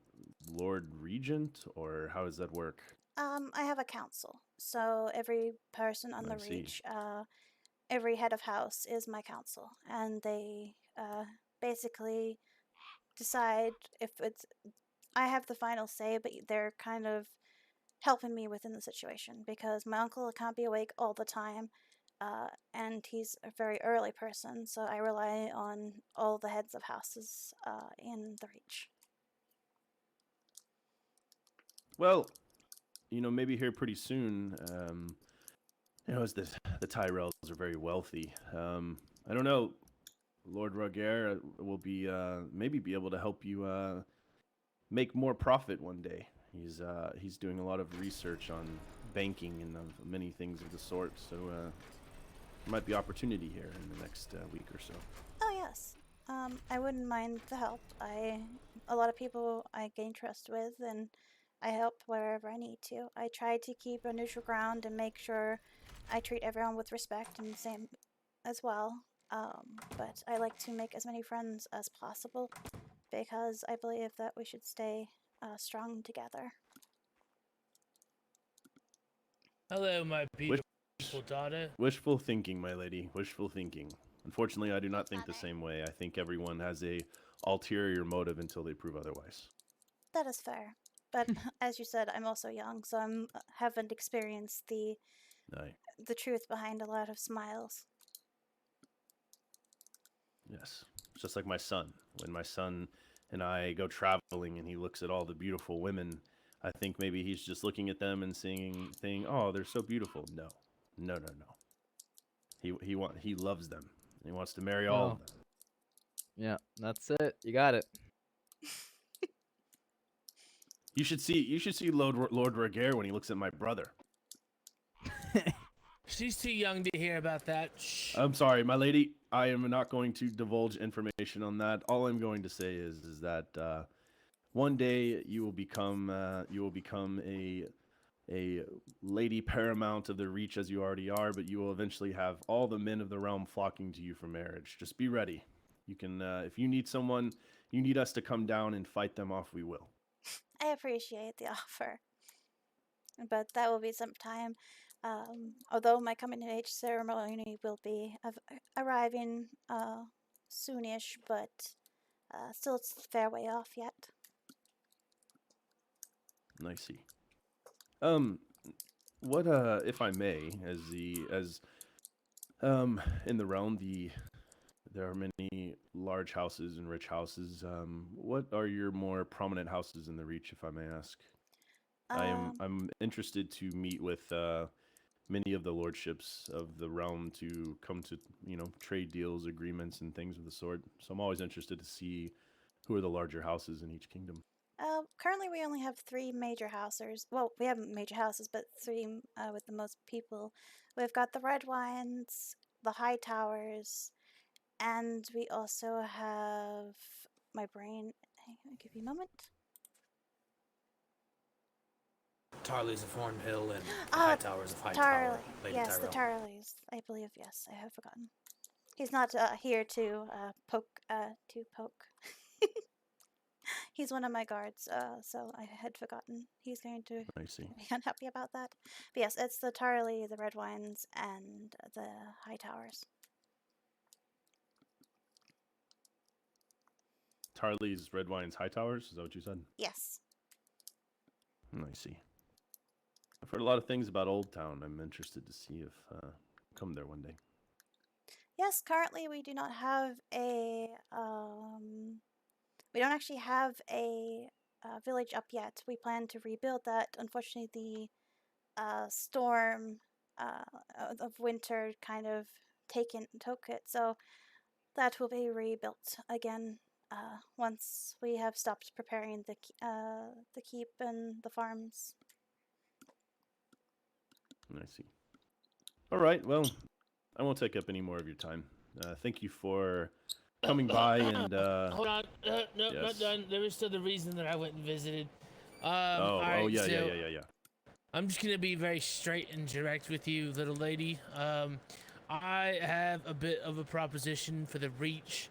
Lord Regent, or how does that work? I have a council, so every person on the I see. Reach, every head of house is my council, and they basically decide if it's. I have the final say, but they're kind of helping me within the situation because my uncle can't be awake all the time, and he's a very early person, so I rely on all the heads of houses in the Reach. Well, maybe here pretty soon, as the Tyrells are very wealthy. I don't know, Lord Roger will be maybe be able to help you make more profit one day. He's doing a lot of research on banking and many things of the sort, so there might be opportunity here in the next week or so. Oh yes, I wouldn't mind the help. A lot of people I gain trust with, and I help wherever I need to. I try to keep a neutral ground and make sure I treat everyone with respect and the same as well. But I like to make as many friends as possible because I believe that we should stay strong together. Hello, my beautiful daughter. Wishful thinking, my lady. Wishful thinking. Unfortunately, I do not think the same way. I think everyone has a ulterior motive until they prove otherwise. That is fair. But as you said, I'm also young, so I haven't experienced the truth behind a lot of smiles. Yes. It's just like my son. When my son and I go traveling and he looks at all the beautiful women, I think maybe he's just looking at them and saying, oh, they're so beautiful. No. He loves them. He wants to marry all of them. Yeah, that's it. You got it. You should see Lord Roger when he looks at my brother. She's too young to hear about that. Shh. I'm sorry, my lady. I am not going to divulge information on that. All I'm going to say is that one day you will become a lady paramount of the Reach as you already are, but you will eventually have all the men of the realm flocking to you for marriage. Just be ready. You can, if you need someone, you need us to come down and fight them off, we will. I appreciate the offer, but that will be some time. Although my coming of age ceremony will be arriving soonish, but still it's a fair way off yet. I see. What if I may, in the realm, there are many large houses and rich houses. What are your more prominent houses in the Reach, if I may ask? I'm interested to meet with many of the lordships of the realm to come to trade deals, agreements, and things of the sort. So I'm always interested to see who are the larger houses in each kingdom. Currently, we only have 3 major houses. Well, we have major houses, but 3 with the most people. We've got the Redwynes, the High Towers, and we also have my brain. Hang on, give me a moment. Tarley's of Hornhill and High Towers of High Tarley. Tower. Lady Yes, the Tyrell. Tarleys. I believe. Yes, I have forgotten. He's not here to poke. He's one of my guards, so I had forgotten. He's going to I see. be unhappy about that. But yes, it's the Tarley, the Redwynes, and the High Towers. Tarley's, Redwynes, High Towers? Is that what you said? Yes. I see. I've heard a lot of things about Old Town. I'm interested to see if come there one day. Yes, currently we do not have a we don't actually have a village up yet. We plan to rebuild that. Unfortunately, the storm of winter kind of took it, so that will be rebuilt again once we have stopped preparing the keep and the farms. I see. All right. Well, I won't take up any more of your time. Thank you for coming by and. Hold on. No, yes. not done. There was still the reason that I went and visited. Yeah. I'm just gonna be very straight and direct with you, little lady. I have a bit of a proposition for the Reach.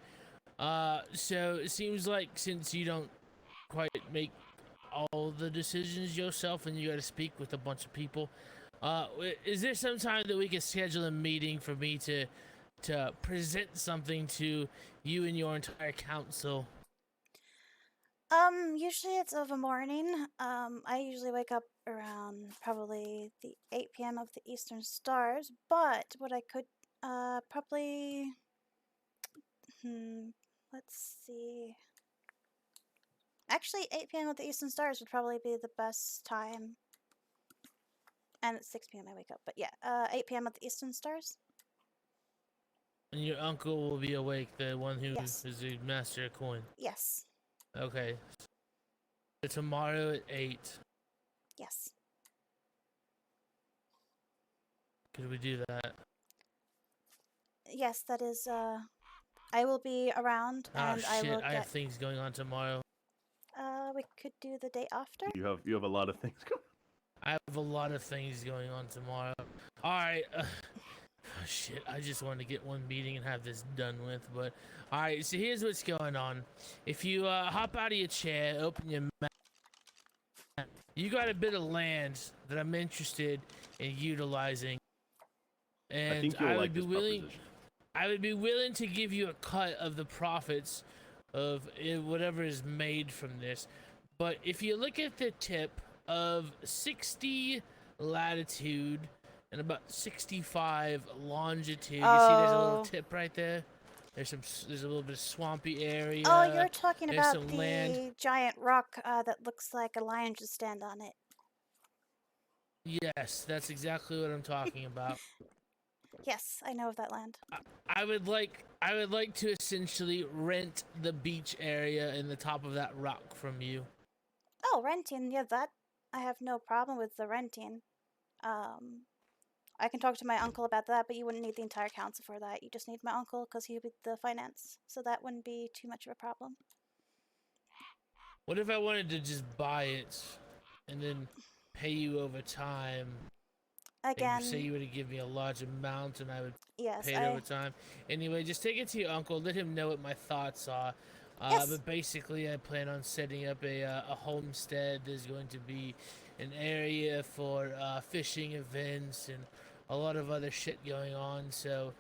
So it seems like since you don't quite make all the decisions yourself and you got to speak with a bunch of people, is there some time that we can schedule a meeting for me to present something to you and your entire council? Usually it's of a morning. I usually wake up around probably the 8 p.m. of the Eastern Stars, but what I could, probably, let's see. Actually, 8 p.m. of the Eastern Stars would probably be the best time. And at 6 p.m. I wake up, but yeah, 8 p.m. at the Eastern Stars. And your uncle will be awake, the one who Yes. is the master of coin. Yes. Okay. So tomorrow at 8. Yes. Could we do that? Yes, that is, I will be around, and I will I have things going on tomorrow. We could do the day after. You have a lot of things going. I have a lot of things going on tomorrow. All right. Shit, I just wanted to get one meeting and have this done with, but all right. So here's what's going on. If you hop out of your chair, open your mouth, you got a bit of land that I'm interested in utilizing, and I think you'll like this proposition. I would be willing to give you a cut of the profits of whatever is made from this. But if you look at the tip of 60 latitude and about 65 longitude, you see there's a little tip right there. There's a little bit of swampy area. Oh, you're talking there's about some the land. giant rock that looks like a lion should stand on it. Yes, that's exactly what I'm talking about. Yes, I know of that land. I would like to essentially rent the beach area in the top of that rock from you. Oh, renting. Yeah, that I have no problem with the renting. I can talk to my uncle about that, but you wouldn't need the entire council for that. You just need my uncle because he would be the finance, so that wouldn't be too much of a problem. What if I wanted to just buy it and then pay you over time? Again. You say you were to give me a large amount and I would Yes, pay it over time. Anyway, just take it to your uncle. Let him know what my thoughts are. Yes. But basically, I plan on setting up a homestead. There's going to be an area for fishing events and a lot of other shit going on. So,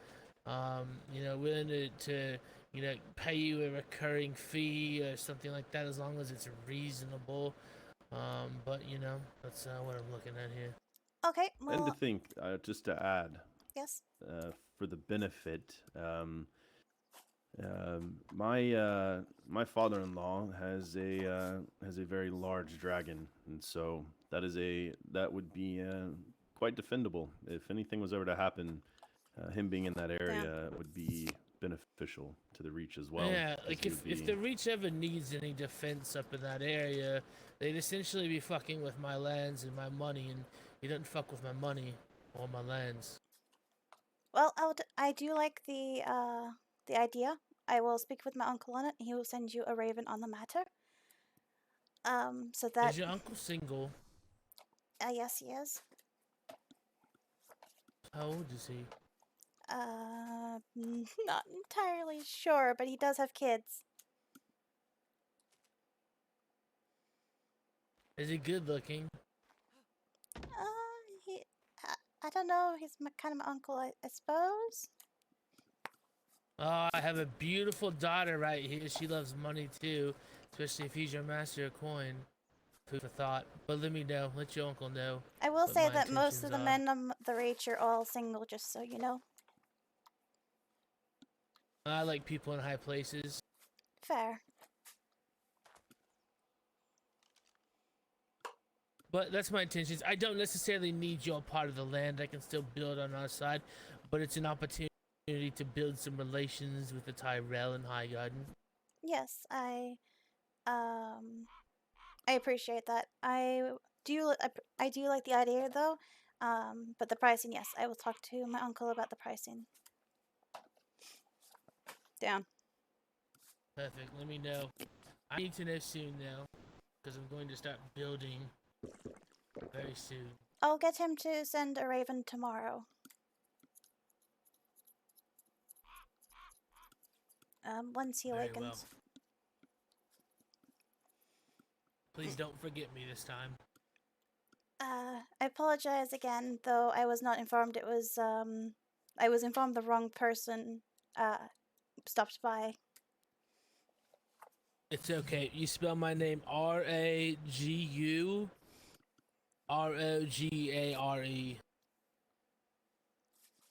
you know, willing to you know, pay you a recurring fee or something like that as long as it's reasonable. But you know, that's what I'm looking at here. Okay, well. And to think, just to add, Yes. for the benefit, my father-in-law has a very large dragon, and so that would be quite defendable if anything was ever to happen. Him being in that area would be beneficial to the Reach as well. Yeah, 'cause like he if would be- the Reach ever needs any defense up in that area, they'd essentially be fucking with my lands and my money, and he doesn't fuck with my money or my lands. Well, I do like the idea. I will speak with my uncle on it. He will send you a raven on the matter. So that. Is your uncle single? Yes, he is. How old is he? Not entirely sure, but he does have kids. Is he good looking? He, I don't know. He's kind of my uncle, I suppose. Oh, I have a beautiful daughter right here. She loves money too, especially if he's your master of coin. Food for thought. But let me know. Let your uncle know. I will what say my that most of the intentions are. men on the Reach are all single, just so you know. I like people in high places. Fair. But that's my intentions. I don't necessarily need your part of the land. I can still build on our side, but it's an opportunity to build some relations with the Tyrell and Highgarden. Yes, I appreciate that. I do like the idea though. But the pricing, yes, I will talk to my uncle about the pricing. Down. Perfect. Let me know. I need to know soon now, because I'm going to start building very soon. I'll get him to send a raven tomorrow. Once he Very awakens. well. Please don't forget me this time. I apologize again, though I was not informed it was, I was informed the wrong person, stopped by. It's okay. You spell my name Ragurogare.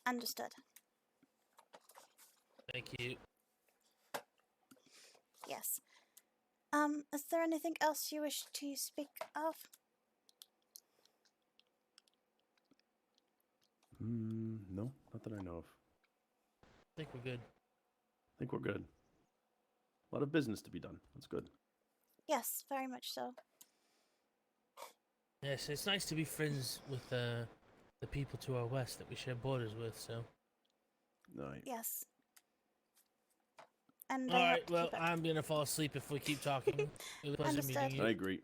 Understood. Thank you. Yes. Is there anything else you wish to speak of? No, not that I know of. I think we're good. I think we're good. A lot of business to be done. That's good. Yes, very much so. Yes, it's nice to be friends with the people to our west that we share borders with, so. Right. Yes. And Alright, well, I'm gonna fall asleep if we keep talking. It was a pleasure Understood. meeting you. I agree.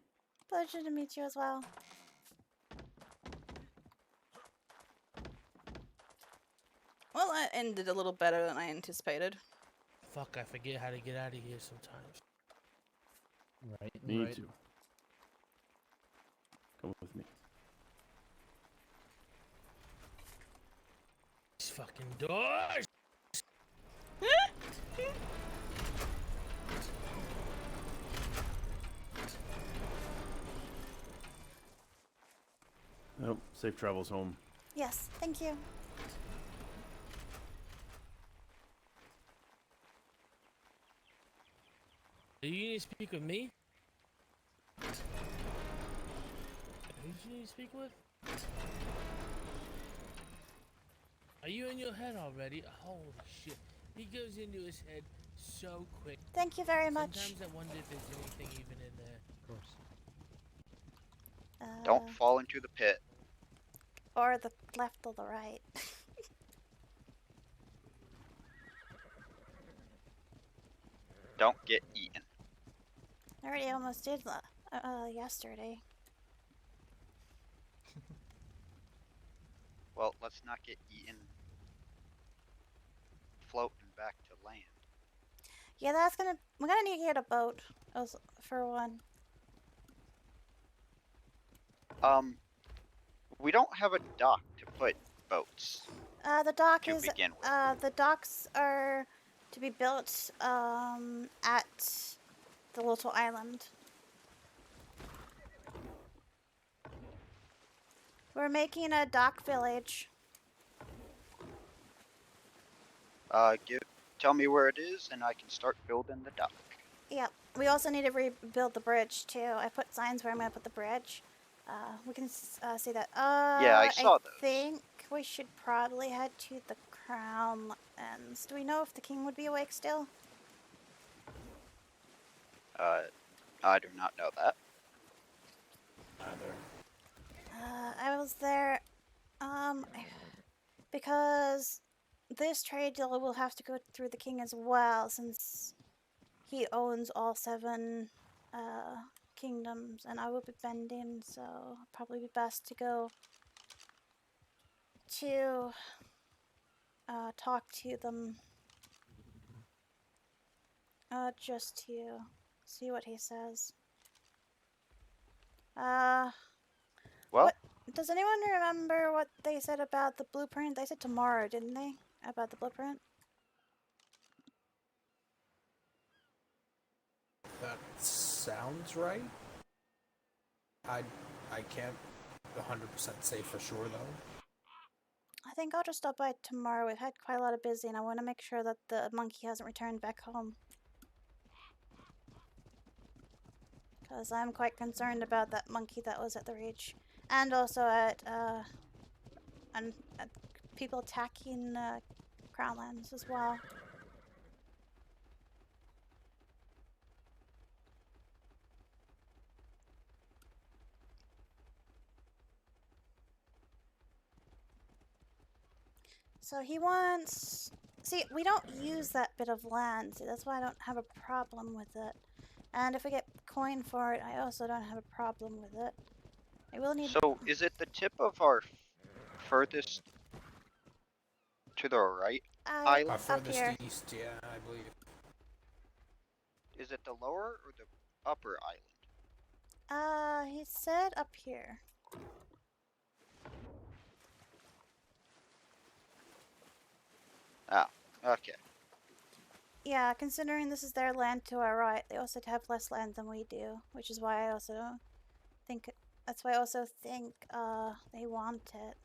Pleasure to meet you as well. Well, that ended a little better than I anticipated. Fuck, I forget how to get out of here sometimes. Right. Me right. too. Come with me. These fucking doors! Oh, safe travels home. Yes, thank you. Do you need to speak with me? Who do you need to speak with? Are you in your head already? Holy shit. He goes into his head so quick. Thank you very much. Sometimes I wonder if there's anything even in there. Of course. Don't fall into the pit. Or the left or the right. Don't get eaten. I already almost did yesterday. Well, let's not get eaten floating back to land. Yeah, we're gonna need to get a boat, for one. We don't have a dock to put boats. The dock to is, begin with. the docks are to be built, at the little island. We're making a dock village. Tell me where it is, and I can start building the dock. Yep. We also need to rebuild the bridge too. I put signs where I'm gonna put the bridge. We can see that. Yeah, I saw those. I think we should probably head to the Crown Lands. Do we know if the king would be awake still? I do not know that. I was there, because this trade deal will have to go through the king as well, since he owns all 7 kingdoms, and I will be bending, so probably be best to go to talk to them, just to see what he says. Well, does anyone remember what they said about the blueprint? They said tomorrow, didn't they? About the blueprint? That sounds right. I can't 100% say for sure though. I think I'll just stop by tomorrow. We've had quite a lot of busy, and I want to make sure that the monkey hasn't returned back home. Because I'm quite concerned about that monkey that was at the Reach. And also at people attacking Crownlands as well. So he wants... See, we don't use that bit of land, so that's why I don't have a problem with it. And if we get coin for it, I also don't have a problem with it. I will need... So, is it the tip of our furthest to the right island? Our furthest east, yeah, I believe. Is it the lower or the upper island? He said up here. Ah, okay. Yeah, considering this is their land to our right, they also have less land than we do, which is why I also think, that's why I also think, they want it.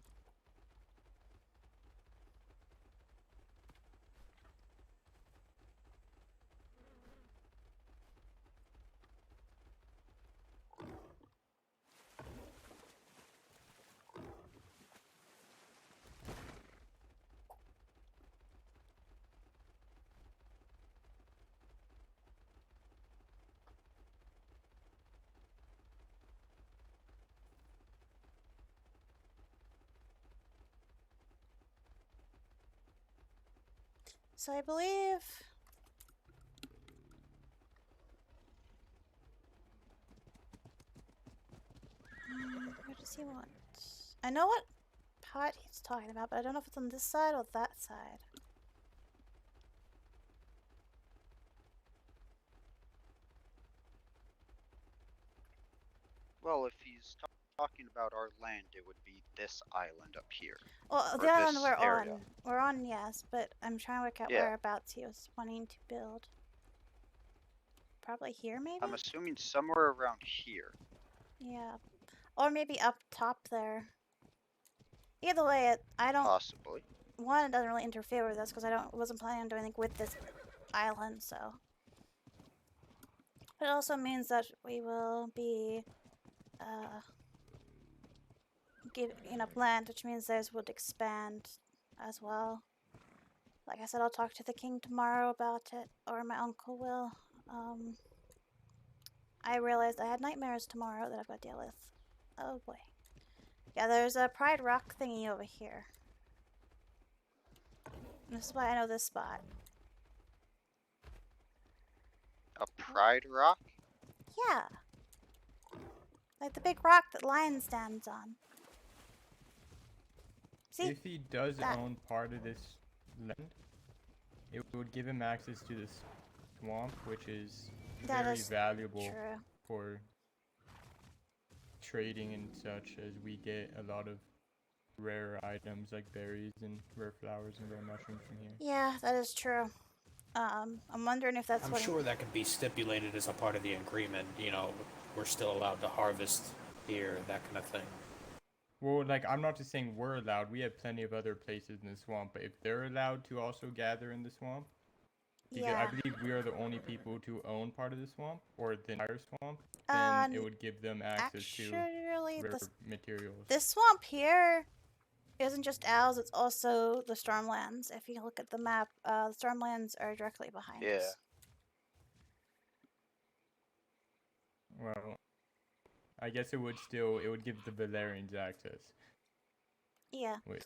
So I believe... where does he want? I know what part he's talking about, but I don't know if it's on this side or that side. Well, if he's talking about our land, it would be this island up here. Well, the island we're on. We're on, yes, but I'm trying to work out whereabouts he was wanting to build. Probably here, maybe? I'm assuming somewhere around here. Yeah. Or maybe up top there. Either way, I don't... Possibly. One, it doesn't really interfere with us because I wasn't planning on doing anything with this island, so... It also means that we will be... giving enough land, which means theirs would expand as well. Like I said, I'll talk to the king tomorrow about it, or my uncle will. I realized I had nightmares tomorrow that I've got to deal with. Oh boy. Yeah, there's a Pride Rock thingy over here. This is why I know this spot. A Pride Rock? Yeah. Like the big rock that Lion stands on. See? If he does that. own part of this land, it would give him access to the swamp, which is That very is valuable true. for trading and such, as we get a lot of rare items like berries and rare flowers and rare mushrooms from here. Yeah, that is true. I'm wondering if that's I'm what. sure that could be stipulated as a part of the agreement. You know, we're still allowed to harvest here, that kind of thing. Well, like, I'm not just saying we're allowed. We have plenty of other places in the swamp, but if they're allowed to also gather in the swamp, because I Yeah. believe we are the only people to own part of the swamp, or the entire swamp, then it would give them access to rare materials. This swamp here isn't just ours, it's also the Stormlands. If you look at the map, the Stormlands are directly behind us. Well, I guess it would give the Valerians access. Yeah. Which,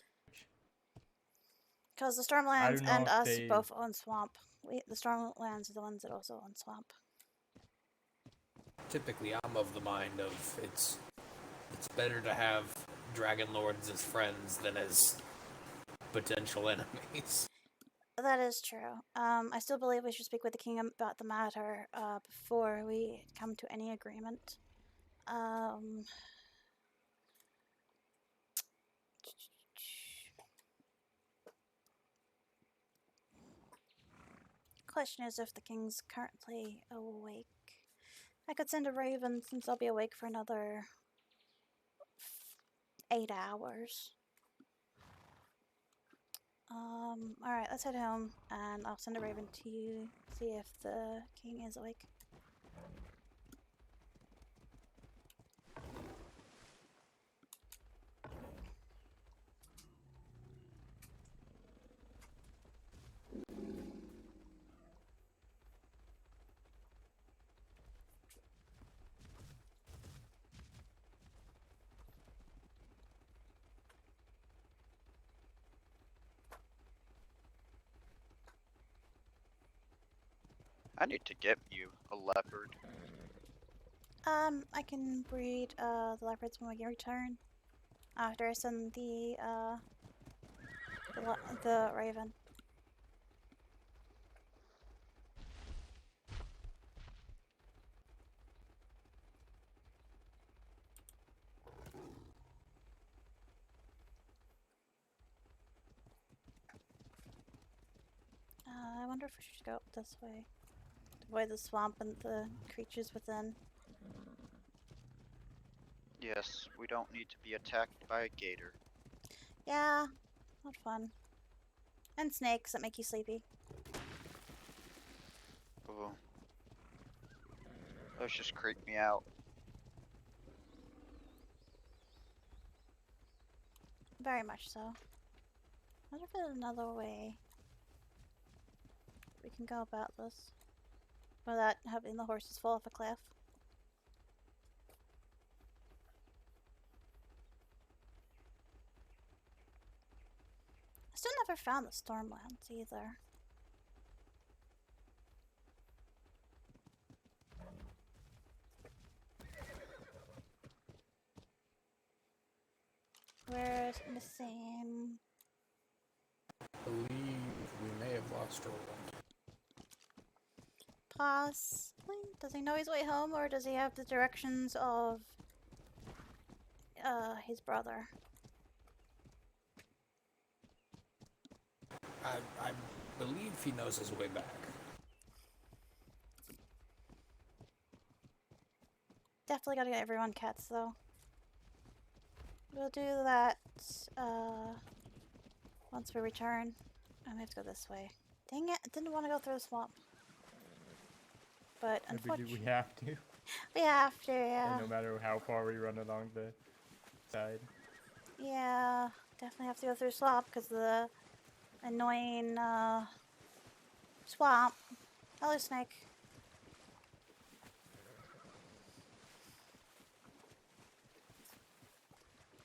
Because the I Stormlands don't know and if us they- both own swamp. The Stormlands are the ones that also own swamp. Typically, I'm of the mind of it's better to have dragon lords as friends than as potential enemies. That is true. I still believe we should speak with the king about the matter before we come to any agreement. Question is if the king's currently awake. I could send a raven since I'll be awake for another 8 hours. Alright, let's head home and I'll send a raven to you, see if the king is awake. I need to get you a leopard. I can breed the leopards when we return. After I send the raven. I wonder if we should go up this way. To avoid the swamp and the creatures within. Yes, we don't need to be attacked by a gator. Yeah, not fun. And snakes that make you sleepy. Oh. Those just creep me out. Very much so. I wonder if there's another way we can go about this without having the horses fall off a cliff. I still never found the Stormlands either. Where's missing? I believe we may have lost Roland. Possibly. Does he know his way home, or does he have the directions of his brother? I believe he knows his way back. Definitely gotta get everyone cats though. We'll do that once we return. I have to go this way. Dang it, I didn't want to go through the swamp. But unfortunately, we have to. we have to, yeah. And no matter how far we run along the side. Yeah, definitely have to go through swamp because the annoying swamp. Hello, snake.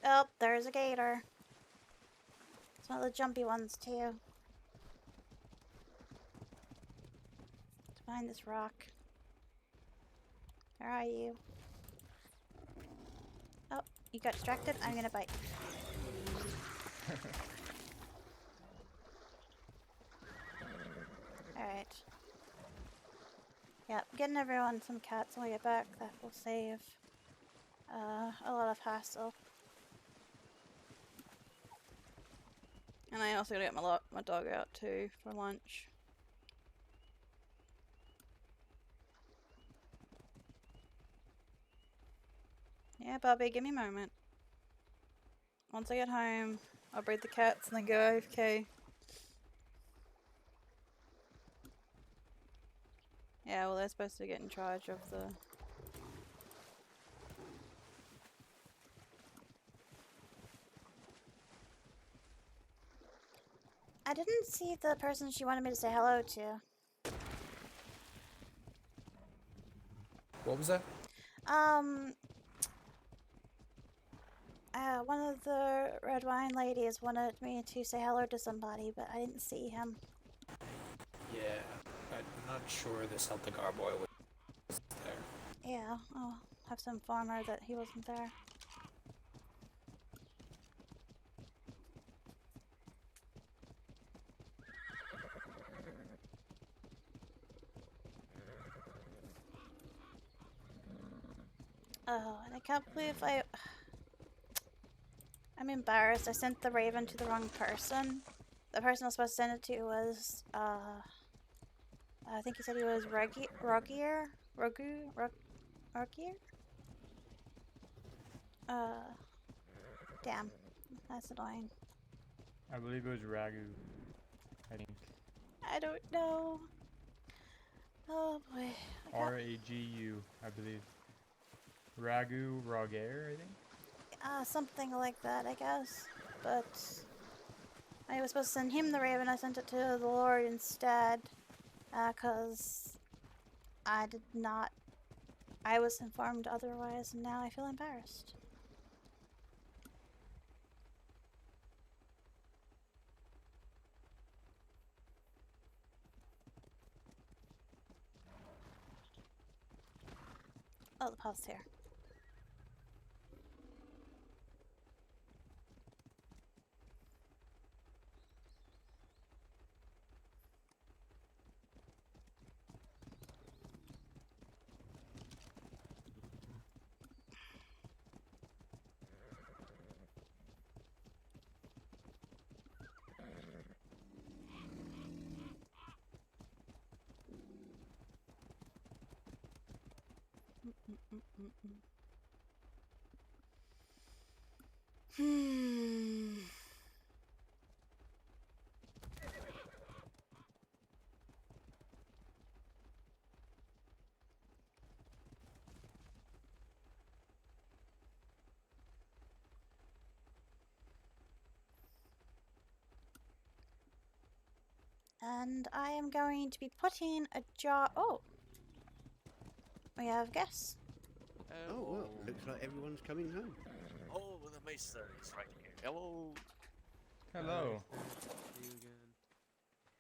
Oh, there's a gator. It's one of the jumpy ones too. It's behind this rock. Where are you? Oh, you got distracted? I'm gonna bite. Alright. Yep, getting everyone some cats when we get back. That will save a lot of hassle. And I also gotta get my dog out too for lunch. Yeah, Bobby, give me a moment. Once I get home, I'll breed the cats and then go AFK. Yeah, well, they're supposed to get in charge of the... I didn't see the person she wanted me to say hello to. What was that? One of the red wine ladies wanted me to say hello to somebody, but I didn't see him. Yeah, I'm not sure this Celtic boy was there. Yeah, I'll have to inform her that he wasn't there. Oh, and I can't believe I'm embarrassed. I sent the raven to the wrong person. The person I was supposed to send it to was, I think he said he was Rogier? Damn. That's annoying. I believe it was Ragu. I think. I don't know. Oh boy. Ragu, I believe. Roger, I think. Something like that, I guess. But I was supposed to send him the raven. I sent it to the Lord instead. 'Cause I did not. I was informed otherwise, and now I feel embarrassed. Oh, the path's here. And I am going to be putting a jar. Oh, we have guests. Oh, well, looks like everyone's coming home. Oh, the Maester is right here. Hello. Hello. See you again.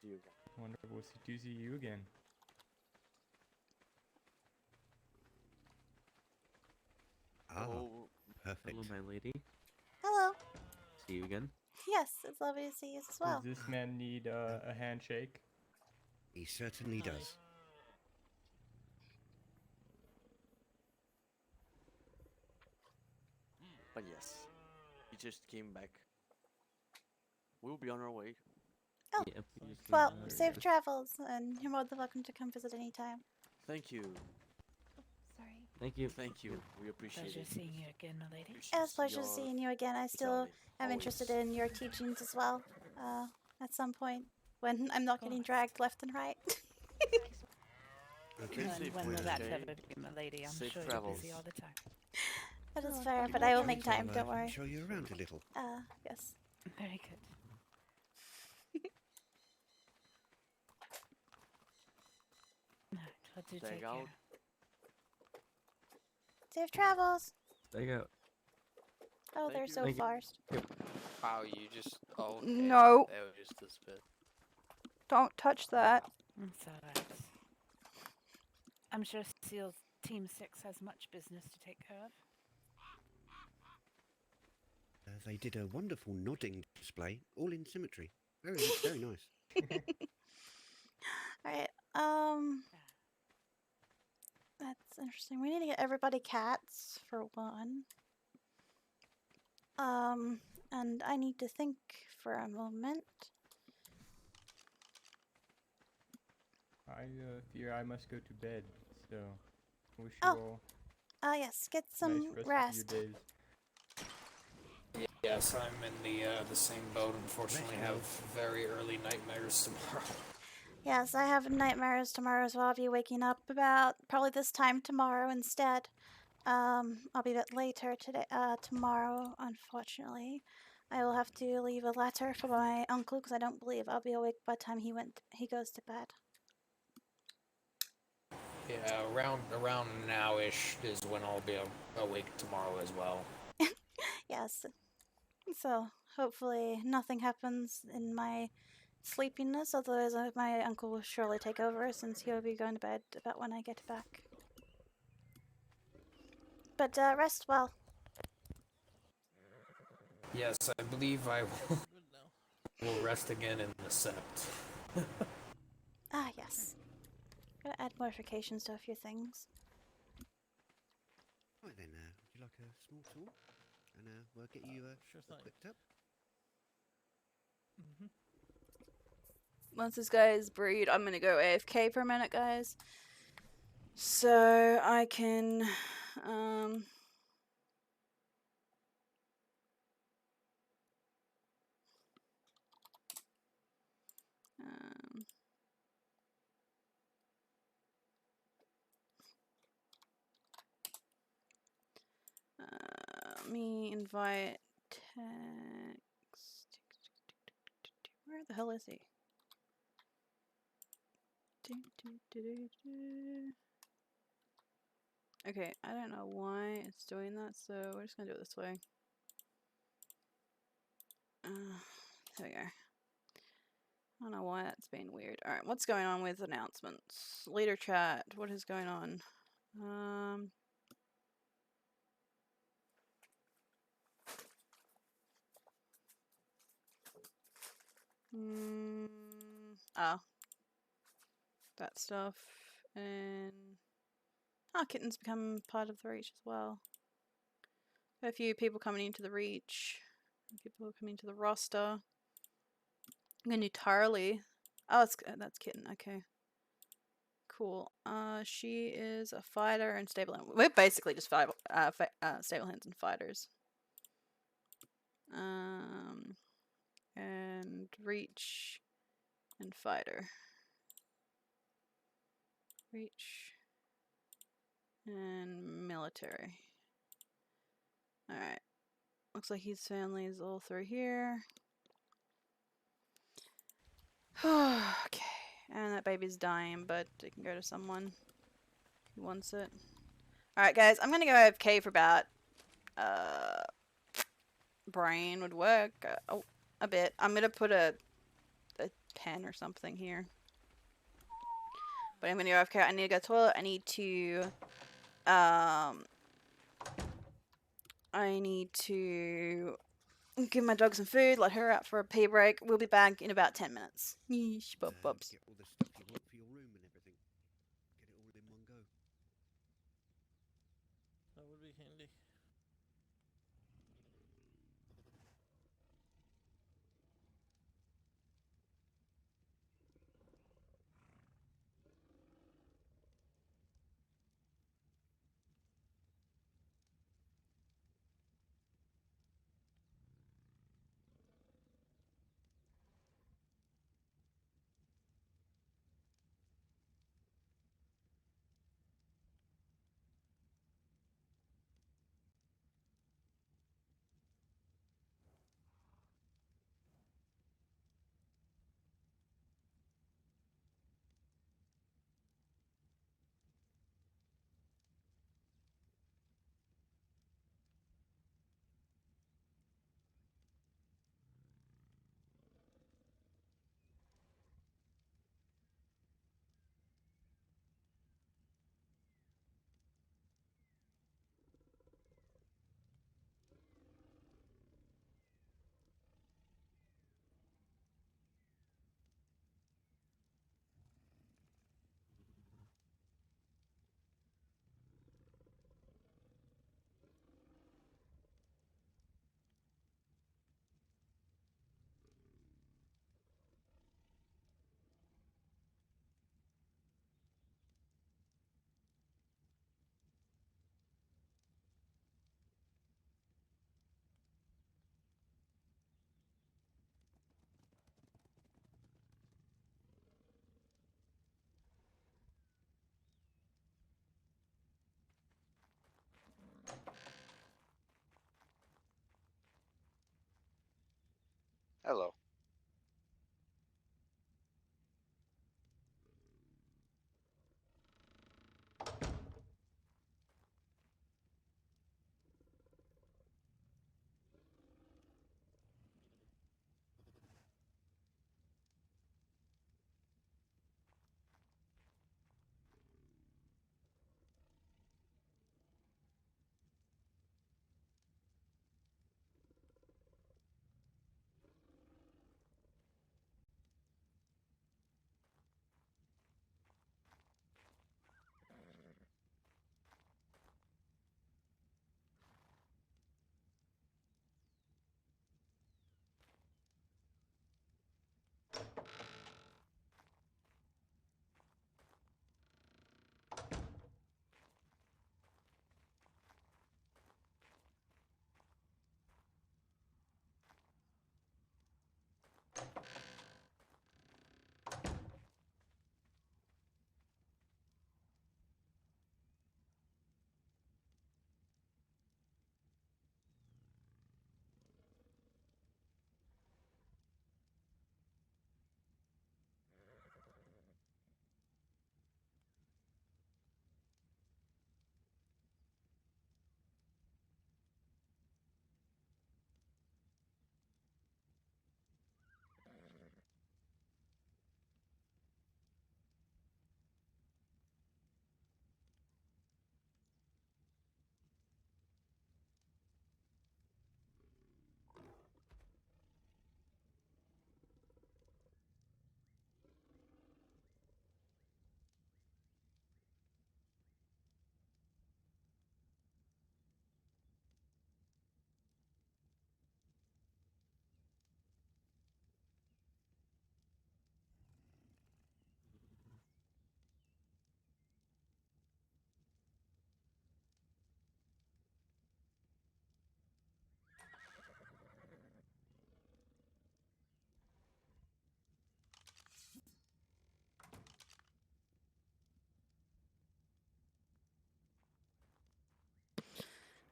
See you again. Wonderful to see you again. Ah, Oh, perfect. hello, my lady. Hello. See you again. Yes, it's lovely to see you as well. Does this man need a handshake? He certainly Hi. does. But yes, he just came back. We'll be on our way. Oh, Yep. well, safe travels, and you're more than welcome to come visit anytime. Thank you. Sorry. Thank you. Thank you. We appreciate Pleasure it. seeing you again, my lady. It's a pleasure seeing you again. I still am interested in your teachings as well. At some point, when I'm not getting dragged left and right. Okay. When will that ever be, my lady? I'm Safe sure travels. you're busy all the time. That is fair, but I will make time. I'll, Don't worry. show you around a little. Yes. Very good. Right, do take out. care. Safe travels. Take out. Oh, Thank they're you. so Thank you. fast. Wow, you just. Oh, okay. No. That was just a spit. Don't touch that. It's alright. I'm sure Seal's Team 6 has much business to take care of. They did a wonderful nodding display, all in symmetry. Very, very nice. Alright, that's interesting. We need to get everybody cats, for one. And I need to think for a moment. I fear I must go to bed, so wish you all Yes, get nice some rest of rest. your days. Yes, I'm in the same boat. Unfortunately, have very early nightmares tomorrow. Yes, I have nightmares tomorrow as well. I'll be waking up about probably this time tomorrow instead. I'll be a bit later today, tomorrow, unfortunately. I will have to leave a letter for my uncle because I don't believe I'll be awake by the time he goes to bed. Yeah, around now-ish is when I'll be awake tomorrow as well. Yes. So hopefully nothing happens in my sleepiness, otherwise my uncle will surely take over since he'll be going to bed about when I get back. But rest well. Yes, I believe I will rest again in the sept. Ah, yes. Gotta add modifications to a few things. Right then, would you like a small tour? And we'll get you equipped up. Once this guy is breed, I'm gonna go AFK for a minute, guys. So I can let me invite text. Where the hell is he? Okay, I don't know why it's doing that, so we're just gonna do it this way. There we go. I don't know why that's being weird. Alright, what's going on with announcements? Leader chat, what is going on? Oh. That stuff. And Kitten's become part of the Reach as well. A few people coming into the Reach. People coming to the roster. I'm gonna do Tarly. Oh, that's Kitten. Okay. Cool. She is a fighter and stable hand. We're basically just stable hands and fighters. And Reach and fighter. Reach and military. Alright. Looks like his family is all through here. Okay. And that baby's dying, but it can go to someone who wants it. Alright, guys. I'm gonna go AFK for about... brain would work. A bit. I'm gonna put a pen or something here. But I'm gonna go AFK. I need to go to the toilet. I need to give my dog some food, let her out for a pee break. We'll be back in about 10 minutes. Yeesh, bubs. Get all the stuff you want for your room and everything. Get it all in one go. That would be handy. Hello.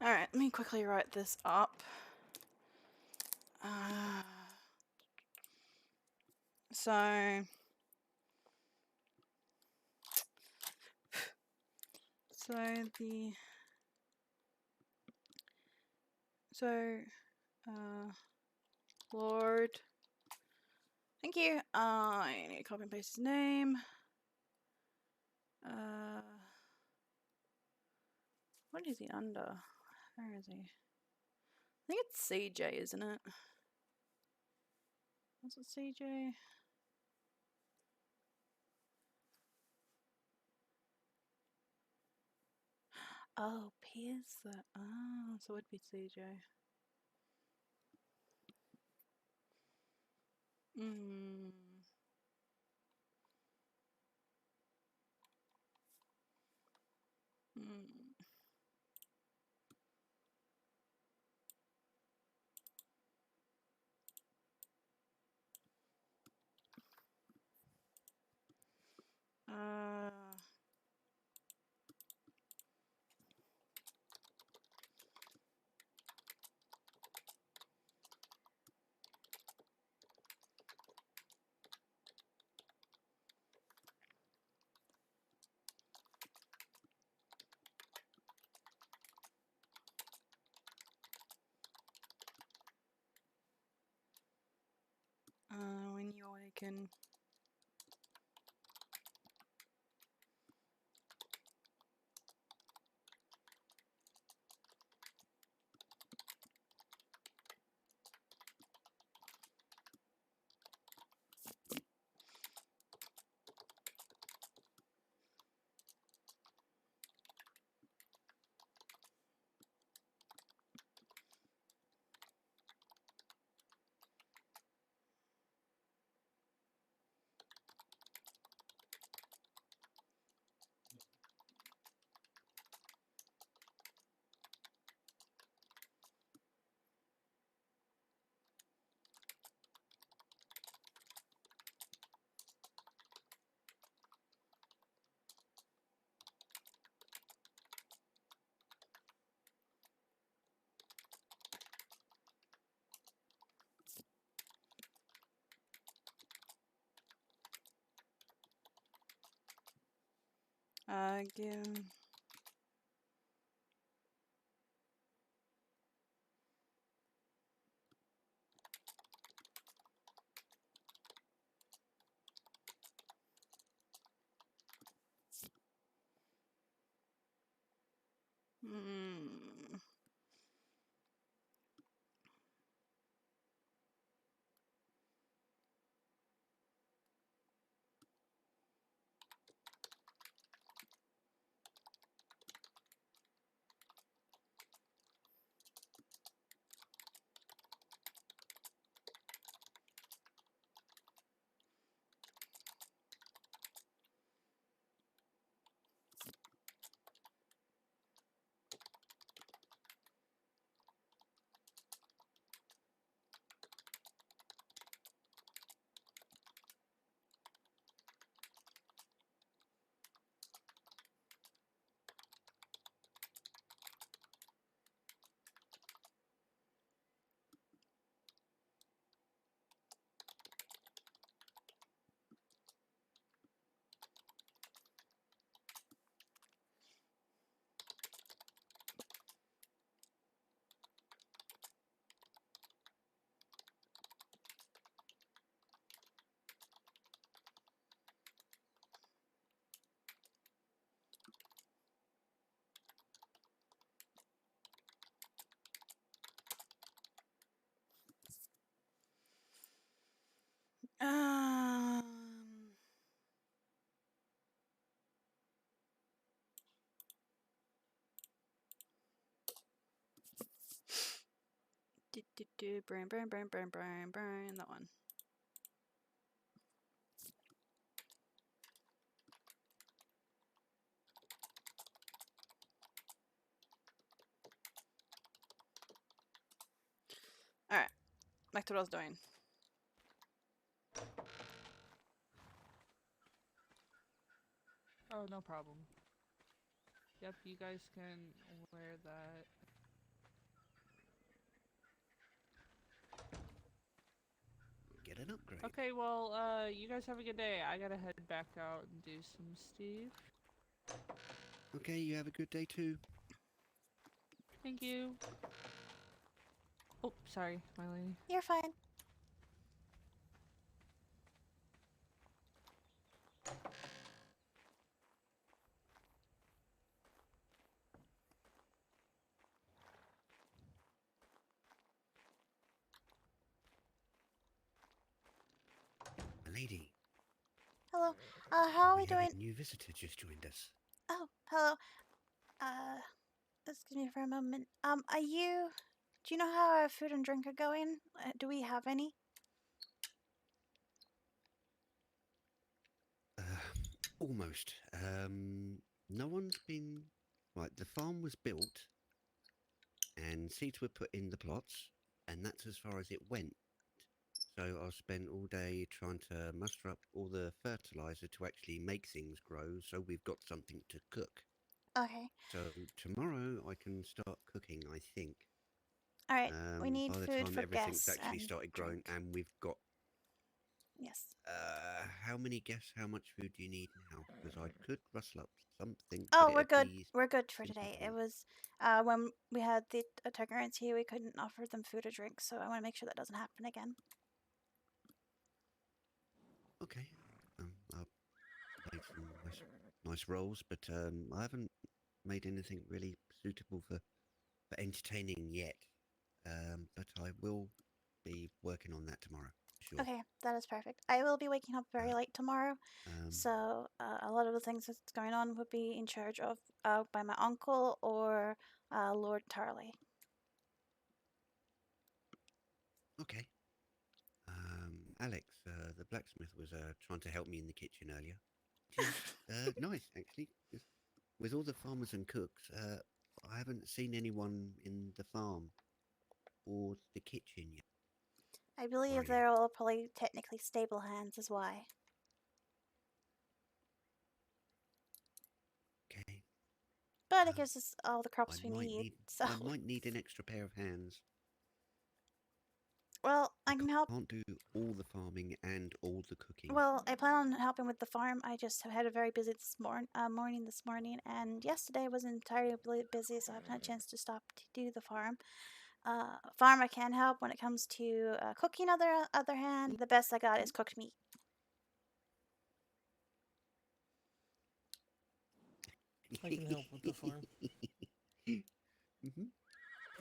Alright, let me quickly write this up. So... Lord... Thank you. I need to copy and paste his name. What is he under? Where is he? I think it's CJ, isn't it? Was it CJ? Oh, Pierce. So it would be CJ. Hmm. When you awaken. Give. Hmm. Um. Brain. That one. All right. Back to what I was doing. Oh, no problem. Yep, you guys can wear that. Get an upgrade. Okay, well, you guys have a good day. I gotta head back out and do some stuff. Okay, you have a good day too. Thank you. Oh, sorry, my lady. You're fine. Lady. Hello. How are we We doing? have a new visitor just joined us. Oh, hello. Excuse me for a moment. Are you? Do you know how our food and drink are going? Do we have any? Almost. No one's been. Right, the farm was built, and seeds were put in the plots, and that's as far as it went. So I'll spend all day trying to muster up all the fertilizer to actually make things grow, so we've got something to cook. Okay. So tomorrow I can start cooking, I think. All right. We need by the food time for everything's guests actually and started growing, drink. and we've got. Yes. How many guests? How much food do you need now? Because I could rustle up something. Oh, but we're it'd good. be We're good for simple today. to It eat. was when we had the Targaryens here, we couldn't offer them food or drink, so I want to make sure that doesn't happen again. Okay. I'll make some nice rolls, but I haven't made anything really suitable for entertaining yet. But I will be working on that tomorrow. Sure. Okay, that is perfect. I will be waking up very late tomorrow, so a lot of the things that's going on would be in charge of by my uncle or Lord Tarley. Okay. Alex, the blacksmith was trying to help me in the kitchen earlier. Which is nice, actually. 'Cause with all the farmers and cooks, I haven't seen anyone in the farm or the kitchen yet. I believe Sorry. they're all probably technically stable hands, is why. Okay. But it gives us all the crops we I need. So might need an extra pair of hands. Well, I can help. Can't do all the farming and all the cooking. Well, I plan on helping with the farm. I just have had a very busy morning this morning, and yesterday was entirely busy, so I haven't had a chance to stop to do the farm. Farm I can help when it comes to cooking. Other hand, the best I got is cooked meat. I can help with the farm.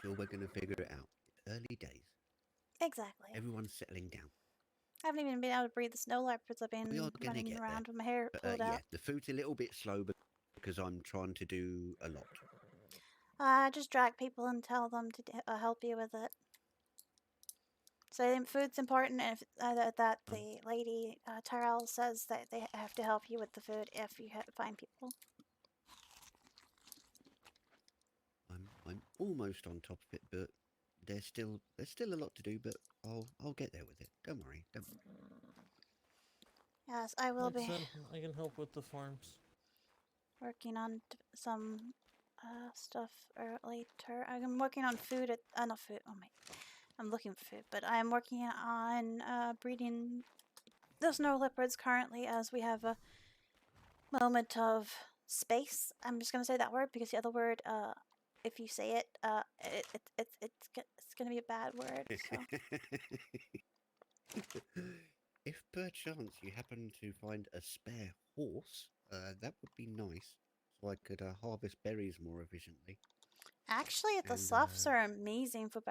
Sure, we're gonna figure it out. Early days. Exactly. Everyone's settling down. I haven't even been able to breathe the snow leopards. I've We been are gonna running get around there. with my hair But, pulled yeah, out. the food's a little bit slow because I'm trying to do a lot. Just drag people and tell them to help you with it. So food's important, and if, that the lady Tyrell says that they have to help you with the food if you find people. I'm almost on top of it, but there's still a lot to do. But I'll get there with it. Don't worry. Don't. Yes, I will Like I be said, I can help with the farms. working on some stuff later. I'm working on food at not food. Oh my, I'm looking for food, but I'm working on breeding the snow leopards currently, as we have a moment of space. I'm just gonna say that word because the other word, if you say it, it's gonna be a bad word. So. If perchance you happen to find a spare horse, that would be nice, so I could harvest berries more efficiently. Actually, the sloughs are amazing for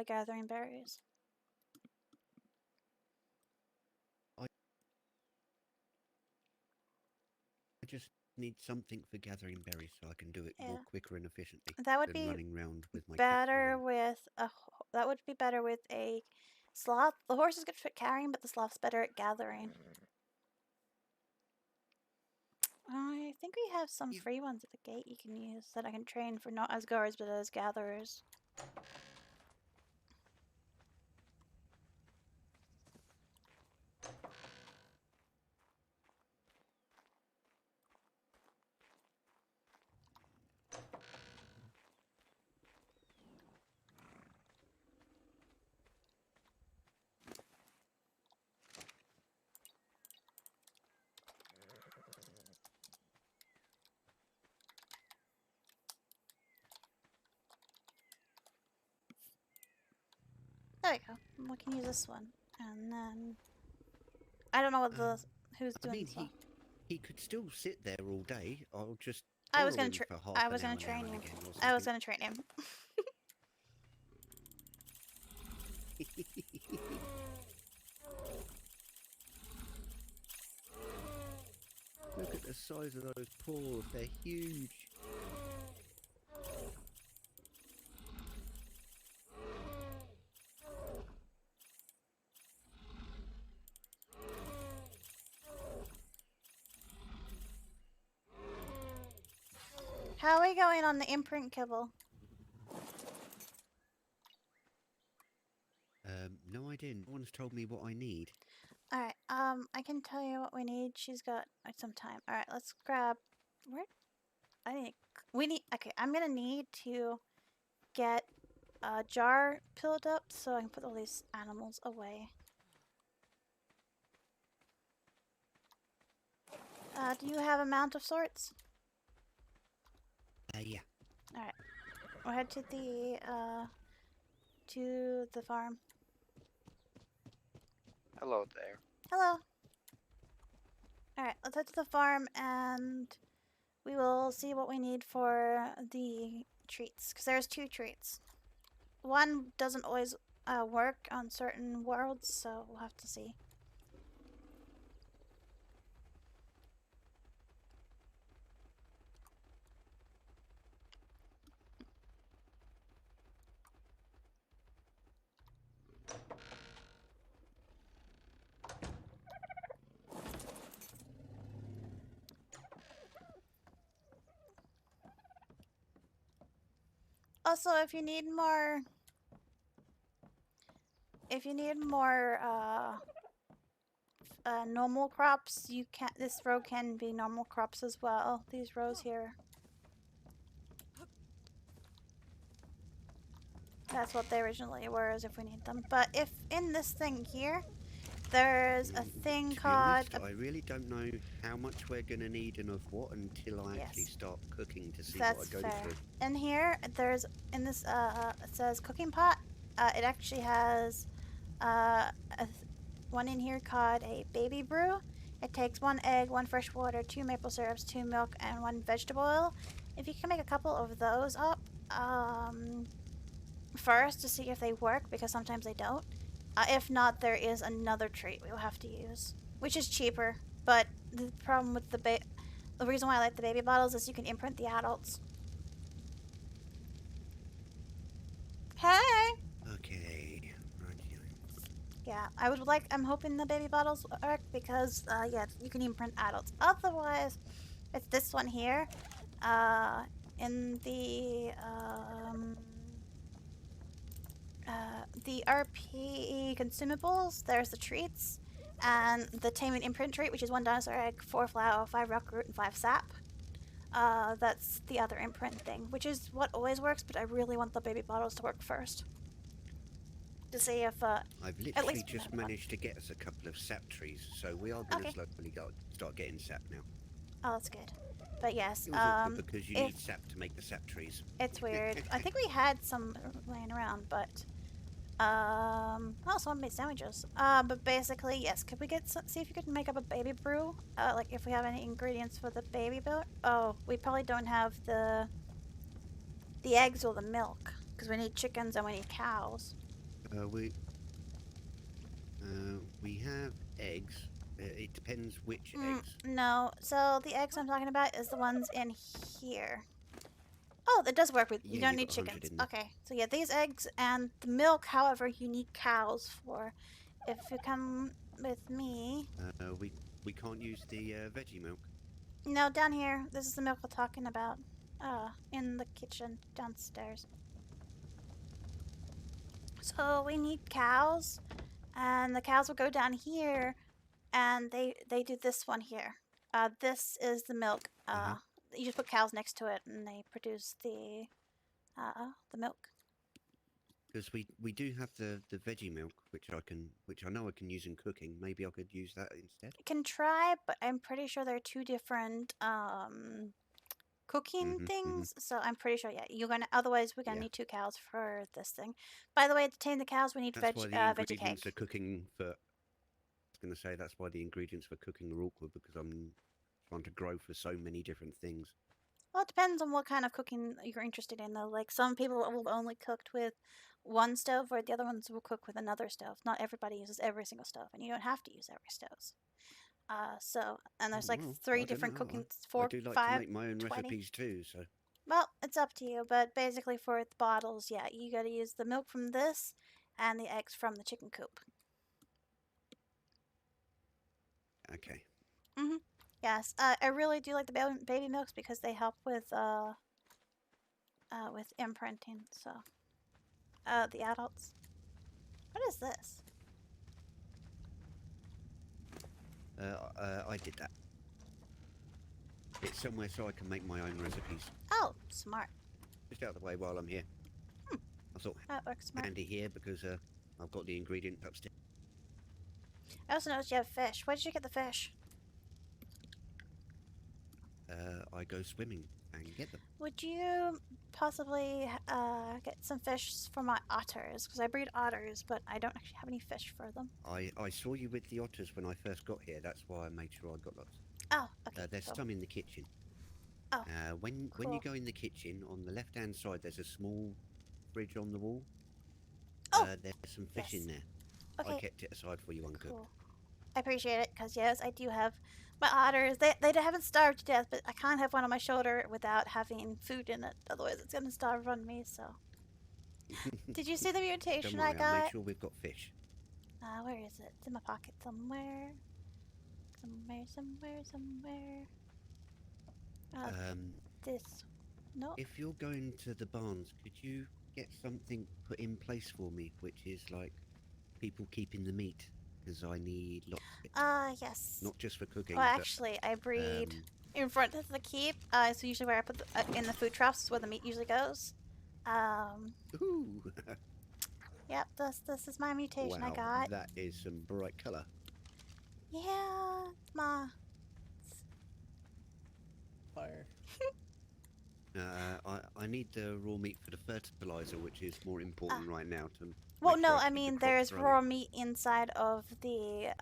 gathering berries. I just need something for gathering berries so I can do it more quicker and efficiently. That would than be running around with my better with a. That would be better with a sloth. The horse is good for carrying, but the sloth's better at gathering. I think we have some free ones at the gate you can use that I can train for not as guards but as gatherers. There we go. We can use this one, and then I don't know what who's doing. I mean, he could still sit there all day. I'll just I was borrow gonna him for half I was an hour gonna train now and him. again or I was something. gonna train him. Look at the size of those paws. They're huge. How are we going on the imprint kibble? No idea. No one's told me what I need. Alright, I can tell you what we need. She's got some time. Alright, let's grab... Where? Okay, I'm gonna need to get a jar filled up so I can put all these animals away. Do you have a mount of sorts? Yeah. Alright. We'll head to the farm. Hello there. Hello. Alright, let's head to the farm and we will see what we need for the treats. Because there's 2 treats. One doesn't always work on certain worlds, so we'll have to see. Also, if you need more normal crops, you can. This row can be normal crops as well. These rows here. That's what they originally were, as if we need them. But if in this thing here, there's a thing To be called... honest, I really don't know how much we're going to need and of what until I actually start cooking to see what I That's go fair. through. In here, there's, in this, it says cooking pot. It actually has one in here called a baby brew. It takes 1 egg, 1 fresh water, 2 maple syrups, 2 milk, and 1 vegetable oil. If you can make a couple of those up, first to see if they work, because sometimes they don't. If not, there is another treat we will have to use, which is cheaper. But the problem with the reason why I like the baby bottles is you can imprint the adults. Hey. Okay. Yeah, I'm hoping the baby bottles work because, yeah, you can imprint adults. Otherwise, it's this one here. In the RP consumables, there's the treats, and the tame and imprint treat, which is 1 dinosaur egg, 4 flour, 5 rock root, and 5 sap. That's the other imprint thing, which is what always works, but I really want the baby bottles to work first. To see if, I've literally just managed to get us a couple of sap trees, so we are going to slowly start getting sap now. Oh, that's good. But yes, It was awkward because you need sap to make the sap trees. It's weird. I think we had some laying around, but oh, someone made sandwiches. But basically, yes. Could we see if you could make up a baby brew? Like if we have any ingredients for the baby build? Oh, we probably don't have the eggs or the milk because we need chickens and we need cows. We have eggs. It depends which eggs. No, so the eggs I'm talking about is the ones in here. Oh, that does work with. You don't need chickens. Okay, so yeah, these eggs and the milk. However, you need cows for. If you come with me. We can't use the veggie milk. No, down here. This is the milk we're talking about. In the kitchen downstairs. So we need cows, and the cows will go down here, and they do this one here. This is the milk. You just put cows next to it, and they produce the milk. Because we do have the veggie milk, which I know I can use in cooking. Maybe I could use that instead. You can try, but I'm pretty sure they're 2 different cooking things. So I'm pretty sure, yeah, otherwise we're gonna need 2 cows for this thing. By the way, to tame the cows, we need That's why the veggie ingredients cake. are cooking for. I was going to say that's why the ingredients for cooking are awkward because I'm trying to grow for so many different things. Well, it depends on what kind of cooking you're interested in, though. Like, some people will only cook with one stove, or the other ones will cook with another stove. Not everybody uses every single stove, and you don't have to use every stove. And there's like 3 different cooking, 4, I do like 5, to make my own 20. recipes too, so. Well, it's up to you, but basically for the bottles, yeah, you gotta use the milk from this and the eggs from the chicken coop. Okay. Yes, I really do like the baby milks because they help with imprinting. So, the adults. What is this? I did that. It's somewhere so I can make my own recipes. Oh, smart. Just out of the way while I'm here. I thought that works smart. handy here because I've got the ingredient upstairs. I also noticed you have fish. Where did you get the fish? I go swimming and get them. Would you possibly get some fish for my otters? Because I breed otters, but I don't actually have any fish for them. I saw you with the otters when I first got here. That's why I made sure I got lots. Oh, okay. There's cool. some in the kitchen. Oh, when you go in the kitchen, on the left-hand side, there's a small fridge on the wall. There's some fish in there. Okay. I kept it aside for you uncooked. Cool. I appreciate it, because yes, I do have my otters. They haven't starved to death, but I can't have one on my shoulder without having food in it. Otherwise, it's gonna starve on me. So, did you see the mutation Don't worry, I got? I'll make sure we've got fish. Where is it? It's in my pocket somewhere. Somewhere. This. No. If you're going to the barns, could you get something put in place for me, which is like people keeping the meat? Because I need lots of it. Yes. Not just for cooking. Well, but, actually, I breed in front of the keep. So usually where I put in the food troughs is where the meat usually goes. Ooh. Yep, this is my mutation I Wow, got. that is some bright colour. Yeah, it's my Fire. I need the raw meat for the fertilizer, which is more important right now to. Well, make no, sure I keep the mean crops there's growing. raw meat inside of the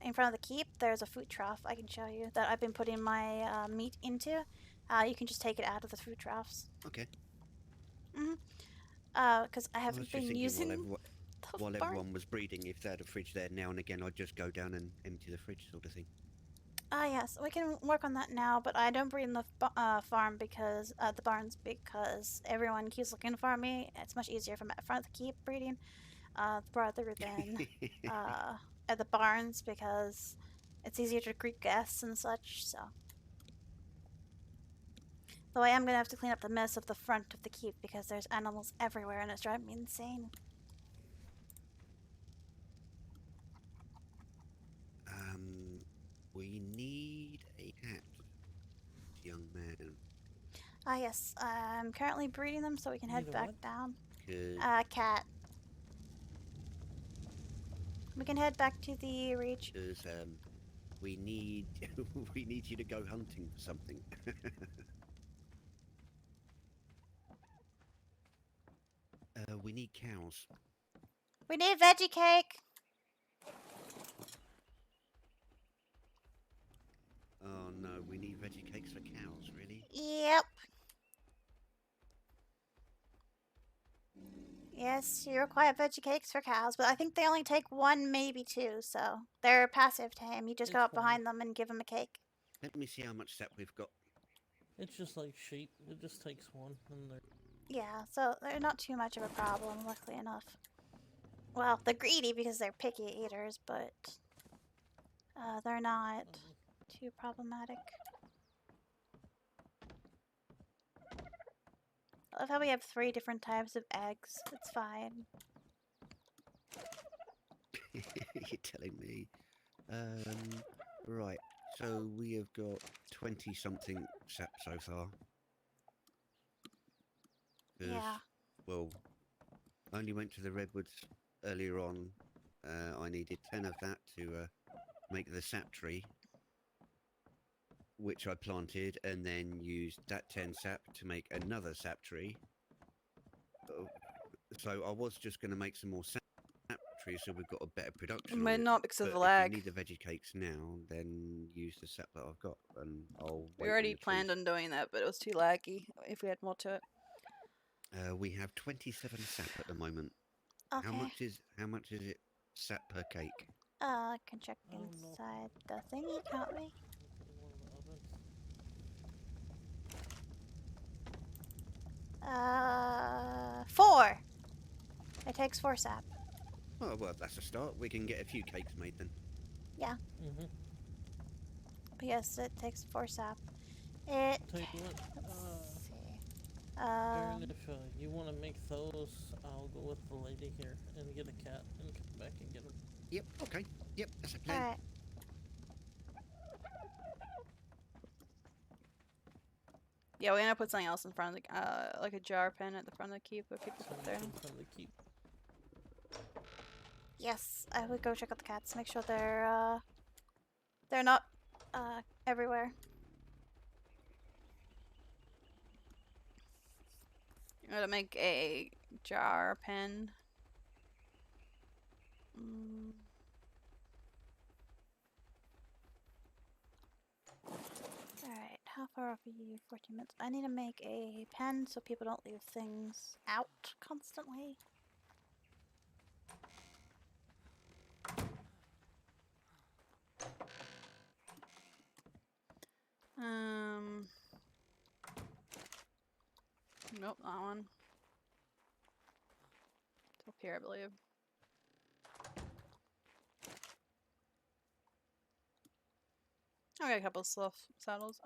in front of the keep. There's a food trough I can show you that I've been putting my meat into. You can just take it out of the food troughs. Okay. Because I I was haven't just been thinking using while barn. everyone was breeding, if they had a fridge there now and again, I'd just go down and empty the fridge, sort of thing. Yes, we can work on that now, but I don't breed in the farm because the barns because everyone keeps looking for me. It's much easier from front of the keep breeding rather than at the barns because it's easier to greet guests and such. So, though I am gonna have to clean up the mess of the front of the keep because there's animals everywhere and it's driving me insane. We need a hat, young man. Yes, I'm currently breeding them so we can head Need a back what? down. Good. Cat. We can head back to the reach. Because we need we need you to go hunting for something. We need cows. We need veggie cake. Oh no, we need veggie cakes for cows, really? Yep. Yes, you require veggie cakes for cows, but I think they only take one, maybe two, so they're passive tame. You just go It's up behind them and give them a cake. Let me see how much sap we've got. It's just like sheep. It just takes one, and they're. Yeah, so they're not too much of a problem, luckily enough. Well, they're greedy because they're picky eaters, but they're not too problematic. I love how we have 3 different types of eggs. It's fine. You're telling me. Right. So we have got 20-something sap so far. Yeah. Well, I only went to the redwoods earlier on. I needed 10 of that to make the sap tree, which I planted, and then used that 10 sap to make another sap tree. So I was just going to make some more sap trees so we've got a better production. But not because of but the if lag. you need the veggie cakes now, then use the sap that I've got, and I'll. We already planned on doing that, but it was too laggy if we had more to it. We have 27 sap at the moment. Okay. How much is it sap per cake? I can check inside the thingy, can't we? In 4. It takes 4 sap. Oh well, that's a start. We can get a few cakes made then. Yeah. Mhm. But yes, it takes 4 sap. It. Take what? Let's see. Aaron, if you want to make those, I'll go with the lady here and get a cat and come back and get them. Yep. Okay. Yep. That's a plan. Alright. Yeah, we're gonna put something else in front of the, like a jar pen at the front of the keep where people put their. In front of the keep. Yes, I would go check out the cats. Make sure they're not everywhere. I'm gonna make a jar pen. Alright, how far off are you? 14 minutes. I need to make a pen so people don't leave things out constantly. Nope, that one. It's up here, I believe. I got a couple of slough saddles.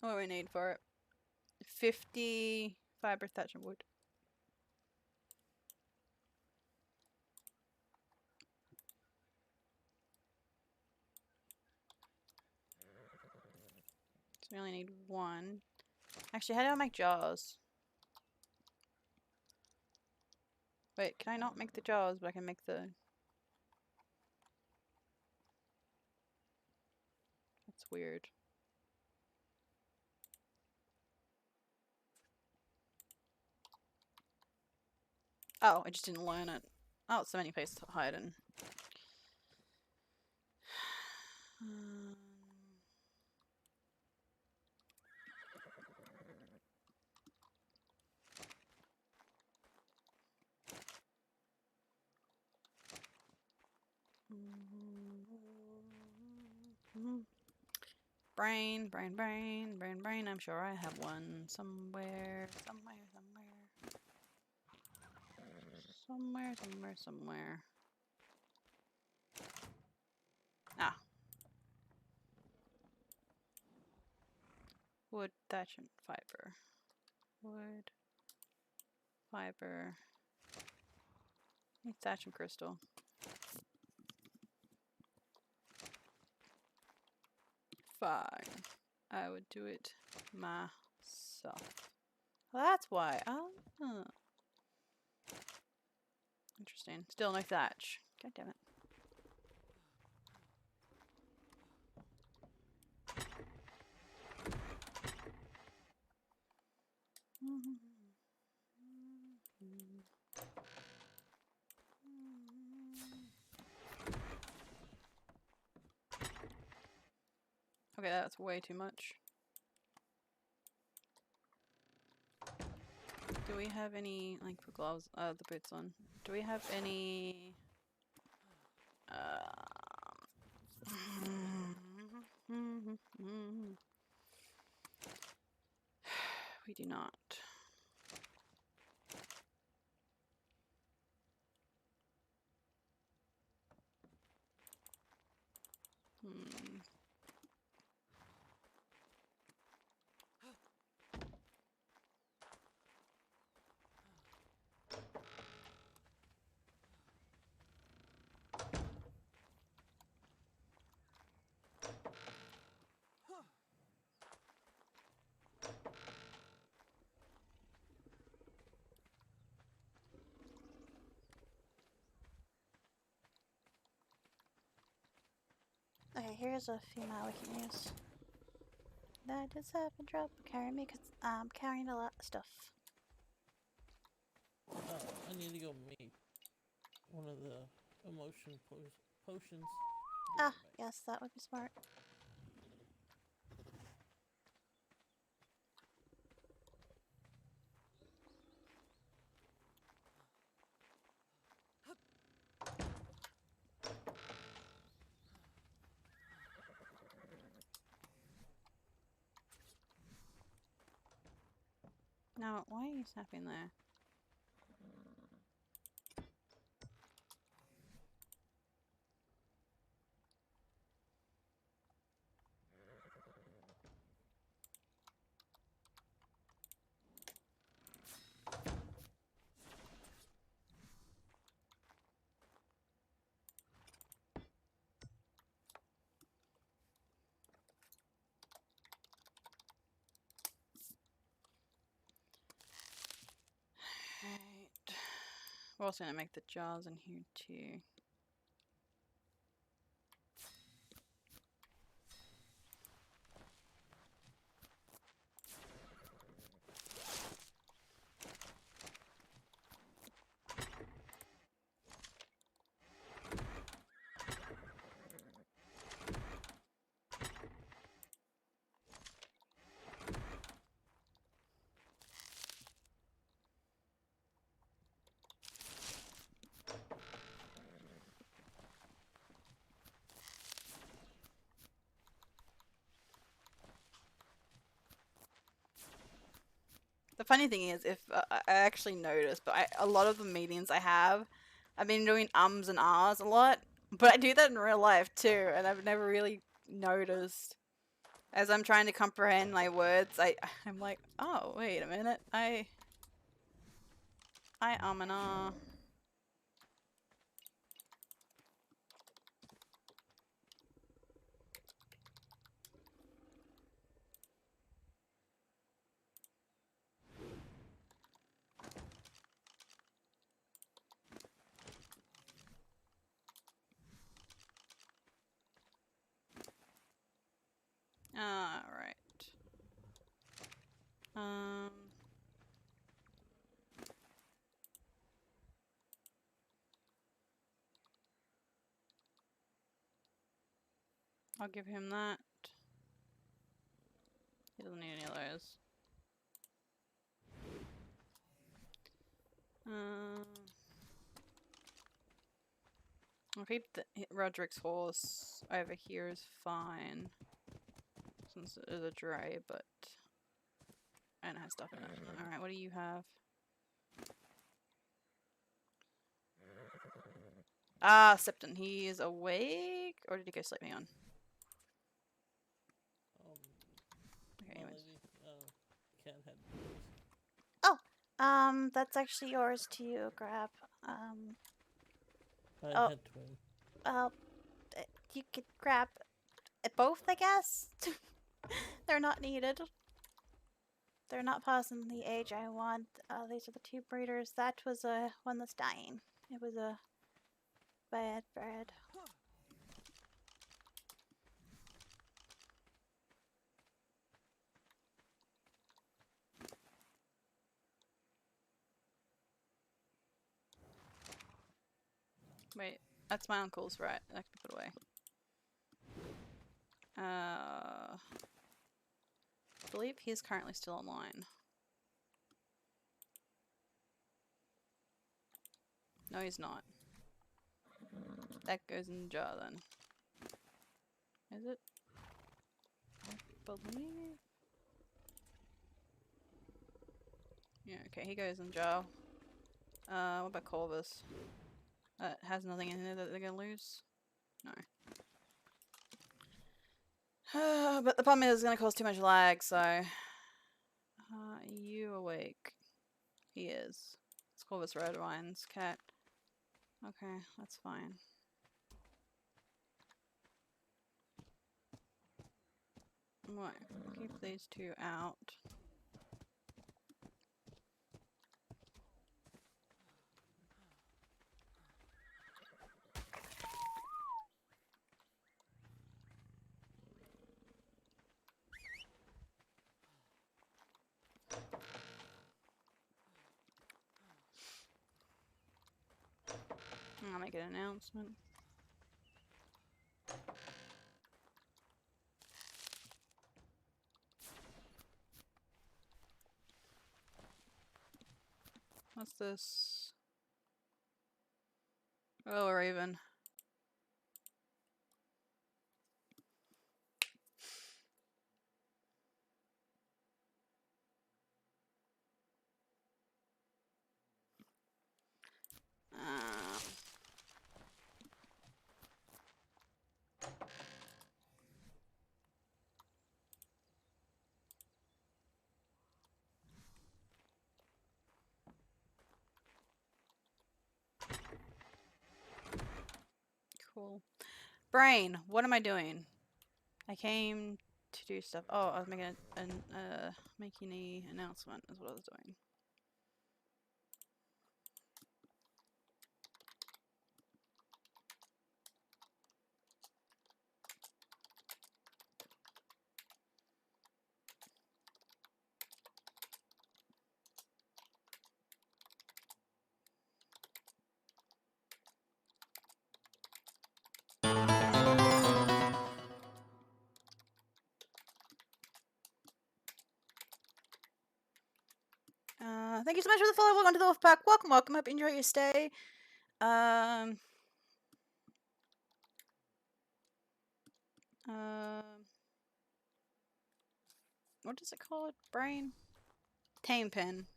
What do we need for it? 50 fiber thatch and wood. So we only need 1. Actually, how do I make jars? Wait, can I not make the jars, but I can make the... That's weird. Oh, I just didn't learn it. Oh, so many places to hide in. Brain, brain, brain, brain, brain. I'm sure I have one somewhere, somewhere, somewhere. Somewhere, somewhere, somewhere. Ah. Wood, thatch, and fiber. Wood, fiber. Need thatch and crystal. Fine. I would do it myself. Well, that's why. Oh. Interesting. Still no thatch. God damn it. Okay, that's way too much. Do we have any, like, put gloves, the boots on? Do we have any, we do not. Okay, here's a female we can use. That is up and drop. Carry me because I'm carrying a lot of stuff. I need to go make one of the emotion potions. Ah, yes, that would be smart. Now, why are you snapping there? Right. We're also gonna make the jars in here too. The funny thing is, if I actually noticed, but a lot of the meetings I've been doing ums and ahs a lot, but I do that in real life too, and I've never really noticed. As I'm trying to comprehend my words, I'm like, oh wait a minute, I and ah. I'll give him that. He doesn't need any of those. I'll keep Roderick's horse over here is fine. Since it is a dray, but I don't have stuff in it. Alright, what do you have? Ah, Septon, he is awake? Or did he go sleeping on? Okay, anyways. Can't have. Oh, that's actually yours to grab. I Oh, had twin. You could grab both, I guess. They're not needed. They're not passing the age I want. These are the two breeders. That was one that's dying. It was a bad bred. Wait, that's my uncle's, right? I can put away. I believe he's currently still online. No, he's not. That goes in the jar then. Is it? I believe. Yeah, okay, he goes in jar. What about Corvus? Has nothing in there that they're gonna lose? No. But the problem is it's gonna cause too much lag, so... you awake? He is. It's Corvus Redwynes, cat. Okay, that's fine. Right, keep these two out. I'll make an announcement. What's this? Oh, a raven. Cool. Brain, what am I doing? I came to do stuff. Oh, I was making making an announcement is what I was doing. Thank you so much for the follow. Welcome to the Wolfpack. Welcome, welcome. Hope you enjoy your stay. What is it called? Brain? Tame pen.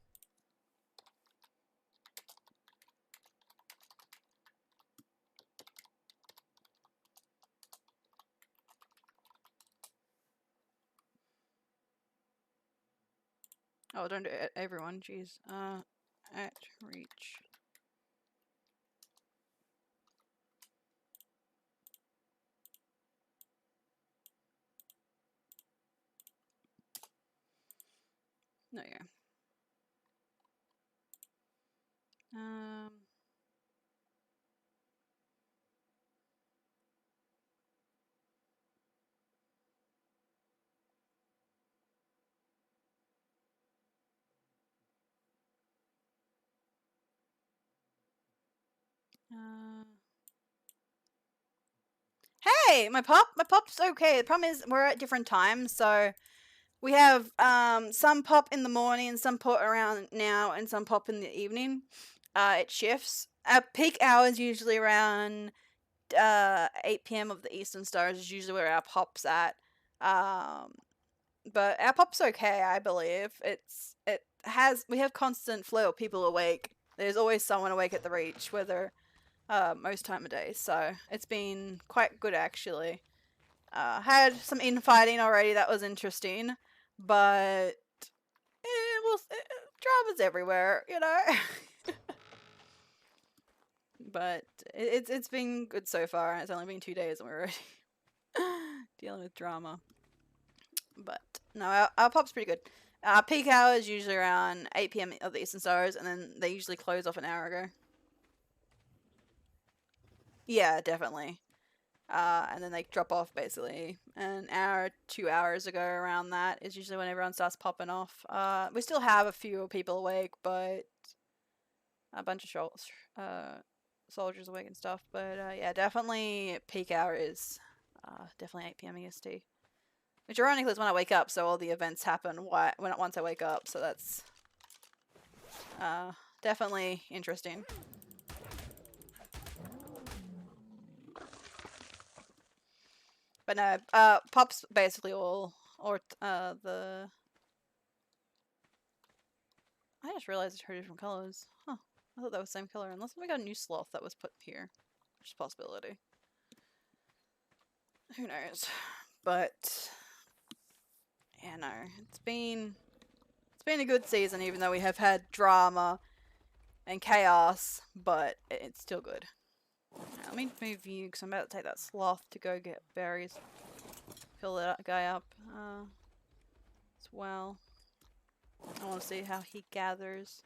Oh, don't do it, everyone. Jeez. At reach. No, yeah. okay. My pop's okay. The problem is we're at different times, so we have some pop in the morning and some pop around now and some pop in the evening. It shifts. Our peak hours usually around 8 p.m. of the Eastern Stars is usually where our pop's at. But our pop's okay, I believe. We have constant flow of people awake. There's always someone awake at the Reach, whether most time of day. So it's been quite good actually. Had some infighting already that was interesting, but drama's everywhere, you know. But it's been good so far. It's only been 2 days and we're already dealing with drama. But no, our pop's pretty good. Peak hour is usually around 8 p.m. of the Eastern Stars, and then they usually close off an hour ago. Yeah, definitely. And then they drop off basically an hour, 2 hours ago. Around that is usually when everyone starts popping off. We still have a few people awake, but a bunch of soldiers awake and stuff. But yeah, definitely peak hour is definitely 8 p.m. EST. Which ironically is when I wake up, so all the events happen once I wake up. So that's definitely interesting. But no, pop's basically all, or the. I just realized it's two different colors. Huh. I thought that was the same color, unless we got a new sloth that was put here, which is a possibility. Who knows? But yeah, no, it's been a good season, even though we have had drama and chaos, but it's still good. Now, let me move you, because I'm about to take that sloth to go get berries. Fill that guy up as well. I want to see how he gathers.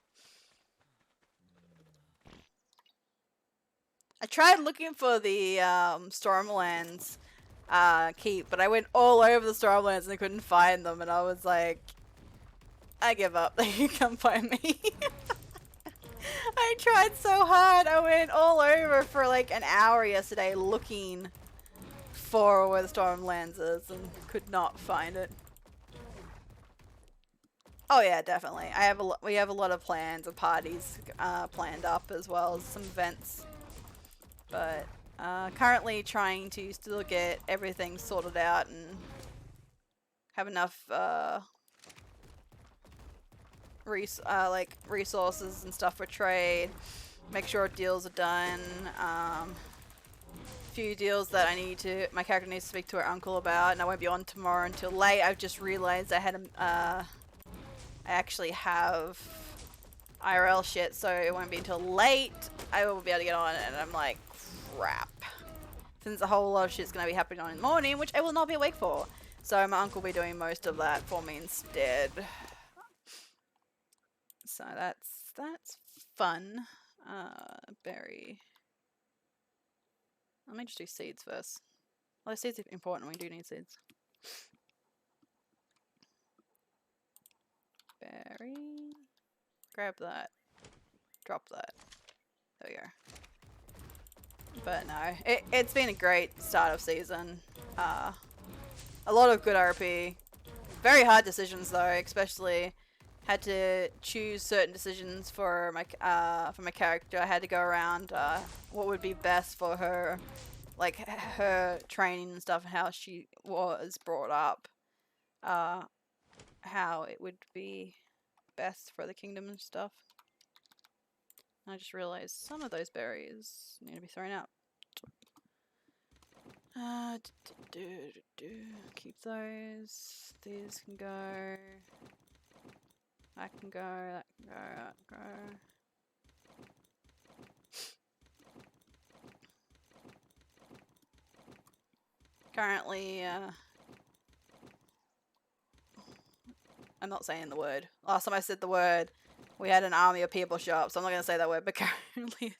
I tried looking for the Stormlands keep, but I went all over the Stormlands and I couldn't find them, and I was like, I give up. You can't find me. I tried so hard. I went all over for like an hour yesterday looking for where the Stormlands is and could not find it. Oh yeah, definitely. We have a lot of plans and parties planned up, as well as some events. But currently trying to still get everything sorted out and have enough resources and stuff for trade. Make sure deals are done. Few deals that my character needs to speak to her uncle about, and I won't be on tomorrow until late. I've just realized I had I actually have IRL shit, so it won't be until late I will be able to get on it, and I'm like, crap. Since a whole lot of shit's gonna be happening on in the morning, which I will not be awake for. So my uncle will be doing most of that for me instead. So that's fun. Berry. Let me just do seeds first. Well, seeds are important. We do need seeds. Berry. Grab that. Drop that. There we go. But no, it's been a great start of season. A lot of good RP. Very hard decisions though, especially had to choose certain decisions for my character. I had to go around what would be best for her, like her training and stuff, and how she was brought up, how it would be best for the kingdom and stuff. I just realized some of those berries need to be thrown out. Keep those. These can go. That can go. That can go. That can go. Currently, I'm not saying the word. Last time I said the word, we had an army of people show up, so I'm not going to say that word, but currently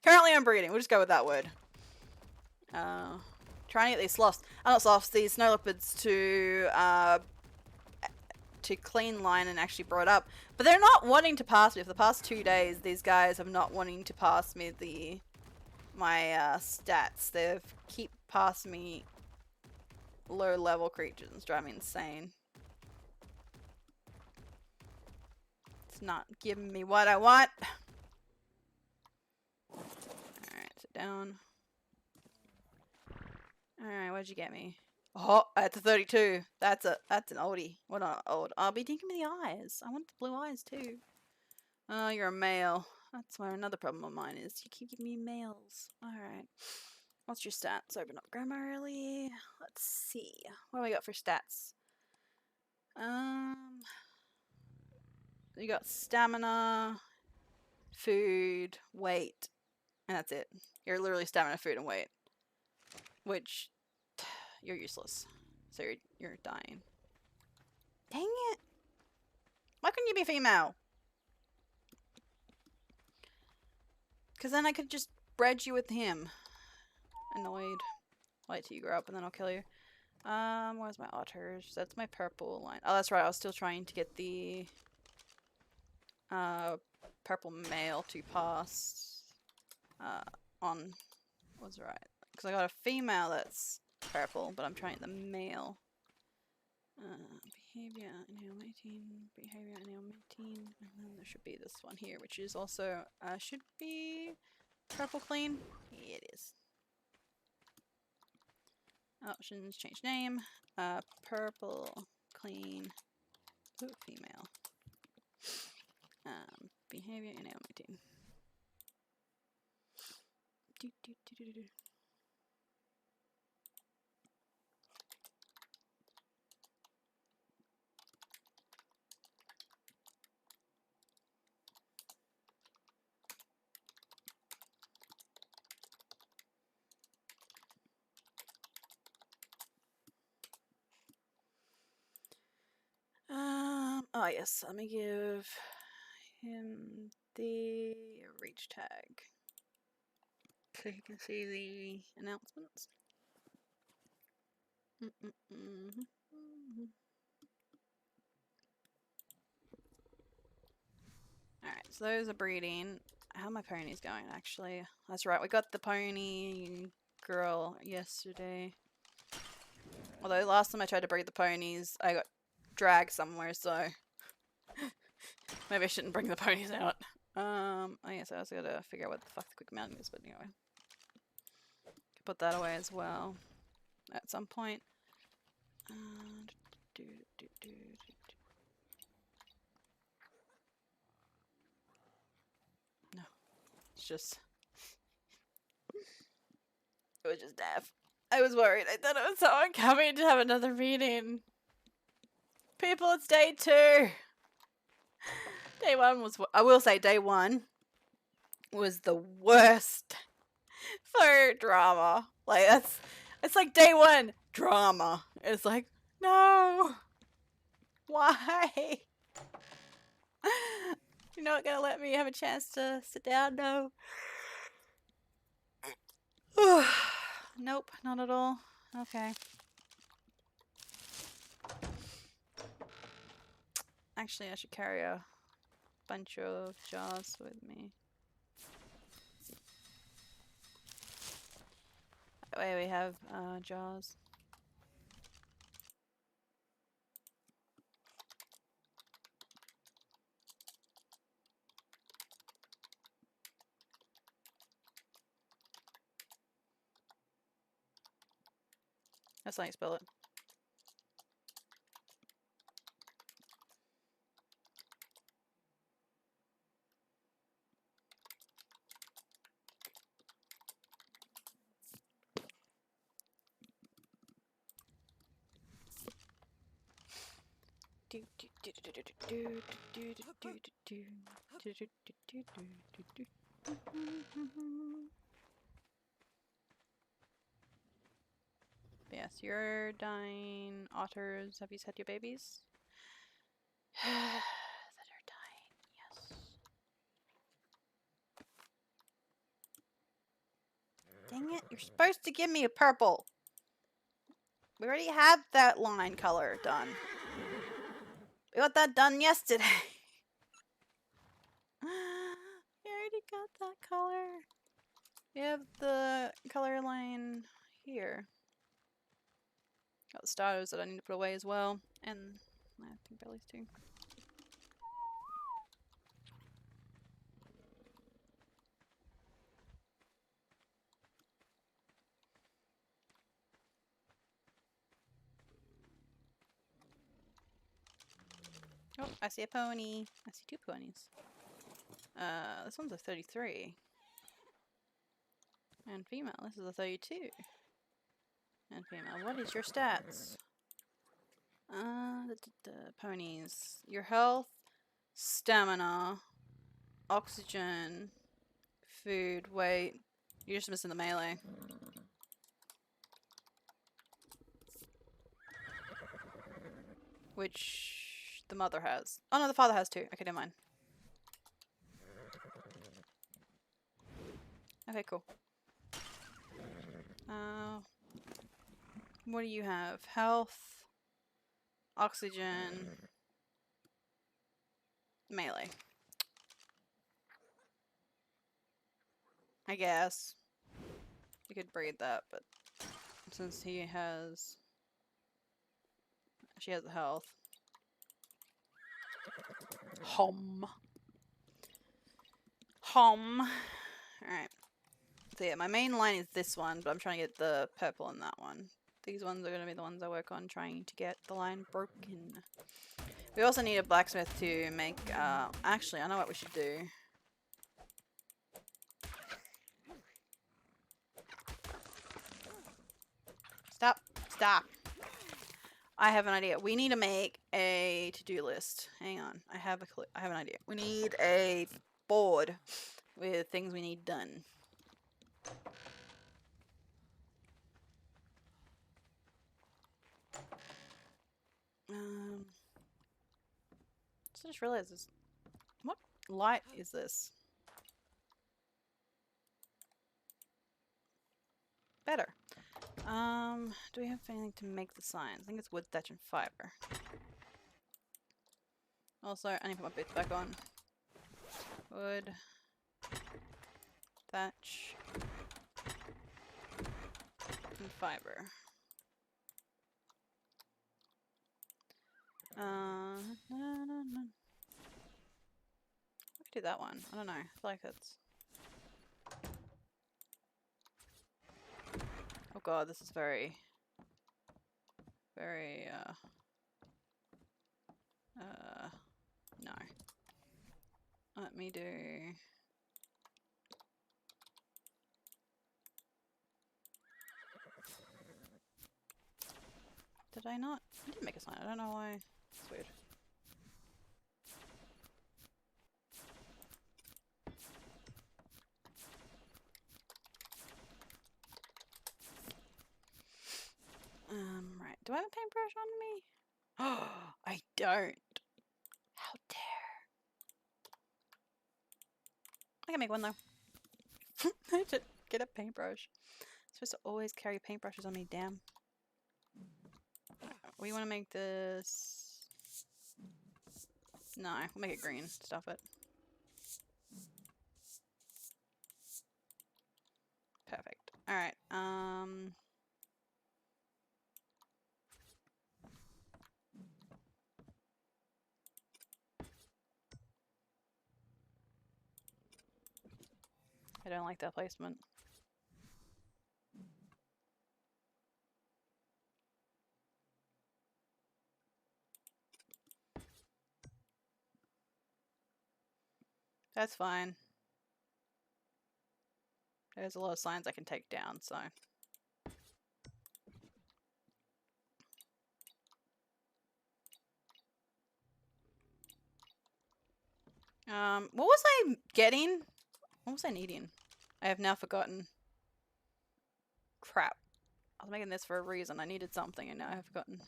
I'm breeding. We'll just go with that word. Trying to get these sloths, not sloths, these snow leopards to clean line and actually brought up. But they're not wanting to pass me. For the past 2 days, these guys have not wanting to pass me my stats. They've keep pass me low level creatures. It's driving me insane. It's not giving me what I want. Alright, sit down. Alright, what'd you get me? Oh, that's a 32. That's an oldie. Well, not old. I'll be thinking me the eyes. I want the blue eyes too. Oh, you're a male. That's where another problem of mine is. You keep giving me males. Alright. What's your stats? Open up grammar early. Let's see. What do we got for stats? You got stamina, food, weight, and that's it. You're literally stamina, food, and weight. Which, you're useless. So you're dying. Dang it! Why couldn't you be female? Because then I could just bred you with him. Annoyed. Wait till you grow up and then I'll kill you. Where's my otters? That's my purple line. Oh, that's right. I was still trying to get the purple male to pass on. Was right. Because I got a female that's purple, but I'm trying the male. Behavior, nail mating, behavior, nail mating, and then there should be this one here, which is also, should be purple clean. Yeah, it is. Options, change name, purple, clean, ooh, female. Behavior, nail mating. Do, do, do, do, do. Oh yes, let me give him the reach tag so he can see the announcements. Alright, so those are breeding. How are my ponies going, actually? That's right, we got the pony girl yesterday. Although last time I tried to breed the ponies, I got dragged somewhere, so maybe I shouldn't bring the ponies out. Oh yes, I also gotta figure out what the fuck the quick mounting is, but anyway. Put that away as well at some point. No, it's just... It was just deaf. I was worried. I thought it was someone coming to have another meeting. People, it's day 2. Day 1 was... I will say day 1 was the worst for drama. Like, that's... It's like day 1, drama. It's like, no! Why? You're not gonna let me have a chance to sit down? No. Nope, not at all. Okay. Actually, I should carry a bunch of jars with me. That way we have jars. That's how you spell it. Yes, you're dying. Otters, have you had your babies? That are dying, yes. Dang it, you're supposed to give me a purple. We already have that line color done. We got that done yesterday. We already got that color. We have the color line here. Got the starters that I need to put away as well, and I think bellies too. Oh, I see a pony. I see 2 ponies. This one's a 33. And female. This is a 32. And female. What is your stats? The ponies. Your health, stamina, oxygen, food, weight. You're just missing the melee. Which the mother has. Oh no, the father has too. Okay, never mind. Okay, cool. What do you have? Health, oxygen, melee. I guess. You could breed that, but since he has... She has the health. Hom. Alright. So yeah, my main line is this one, but I'm trying to get the purple in that one. These ones are going to be the ones I work on trying to get the line broken. We also need a blacksmith to make, actually, I know what we should do. Stop. Stop. I have an idea. We need to make a to-do list. Hang on. I have an idea. We need a board with things we need done. So I just realized this. What light is this? Better. Do we have anything to make the signs? I think it's wood, thatch, and fiber. Also, I need to put my boots back on. Wood, thatch, and fiber. I could do that one. I don't know. I feel like it's... Oh god, this is very... no. Let me do... Did I not? I didn't make a sign. I don't know why. It's weird. Right. Do I have a paintbrush on me? Oh, I don't. How dare. I can make one though. I should get a paintbrush. I'm supposed to always carry paintbrushes on me, damn. We want to make this... No, we'll make it green. Stuff it. Perfect. Alright, I don't like that placement. That's fine. There's a lot of signs I can take down, so... what was I getting? What was I needing? I have now forgotten. Crap. I was making this for a reason. I needed something and now I have forgotten.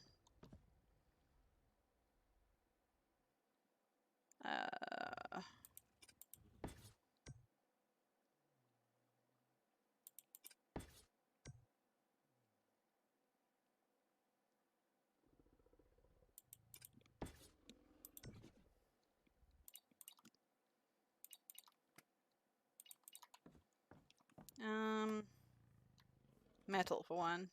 Metal for one.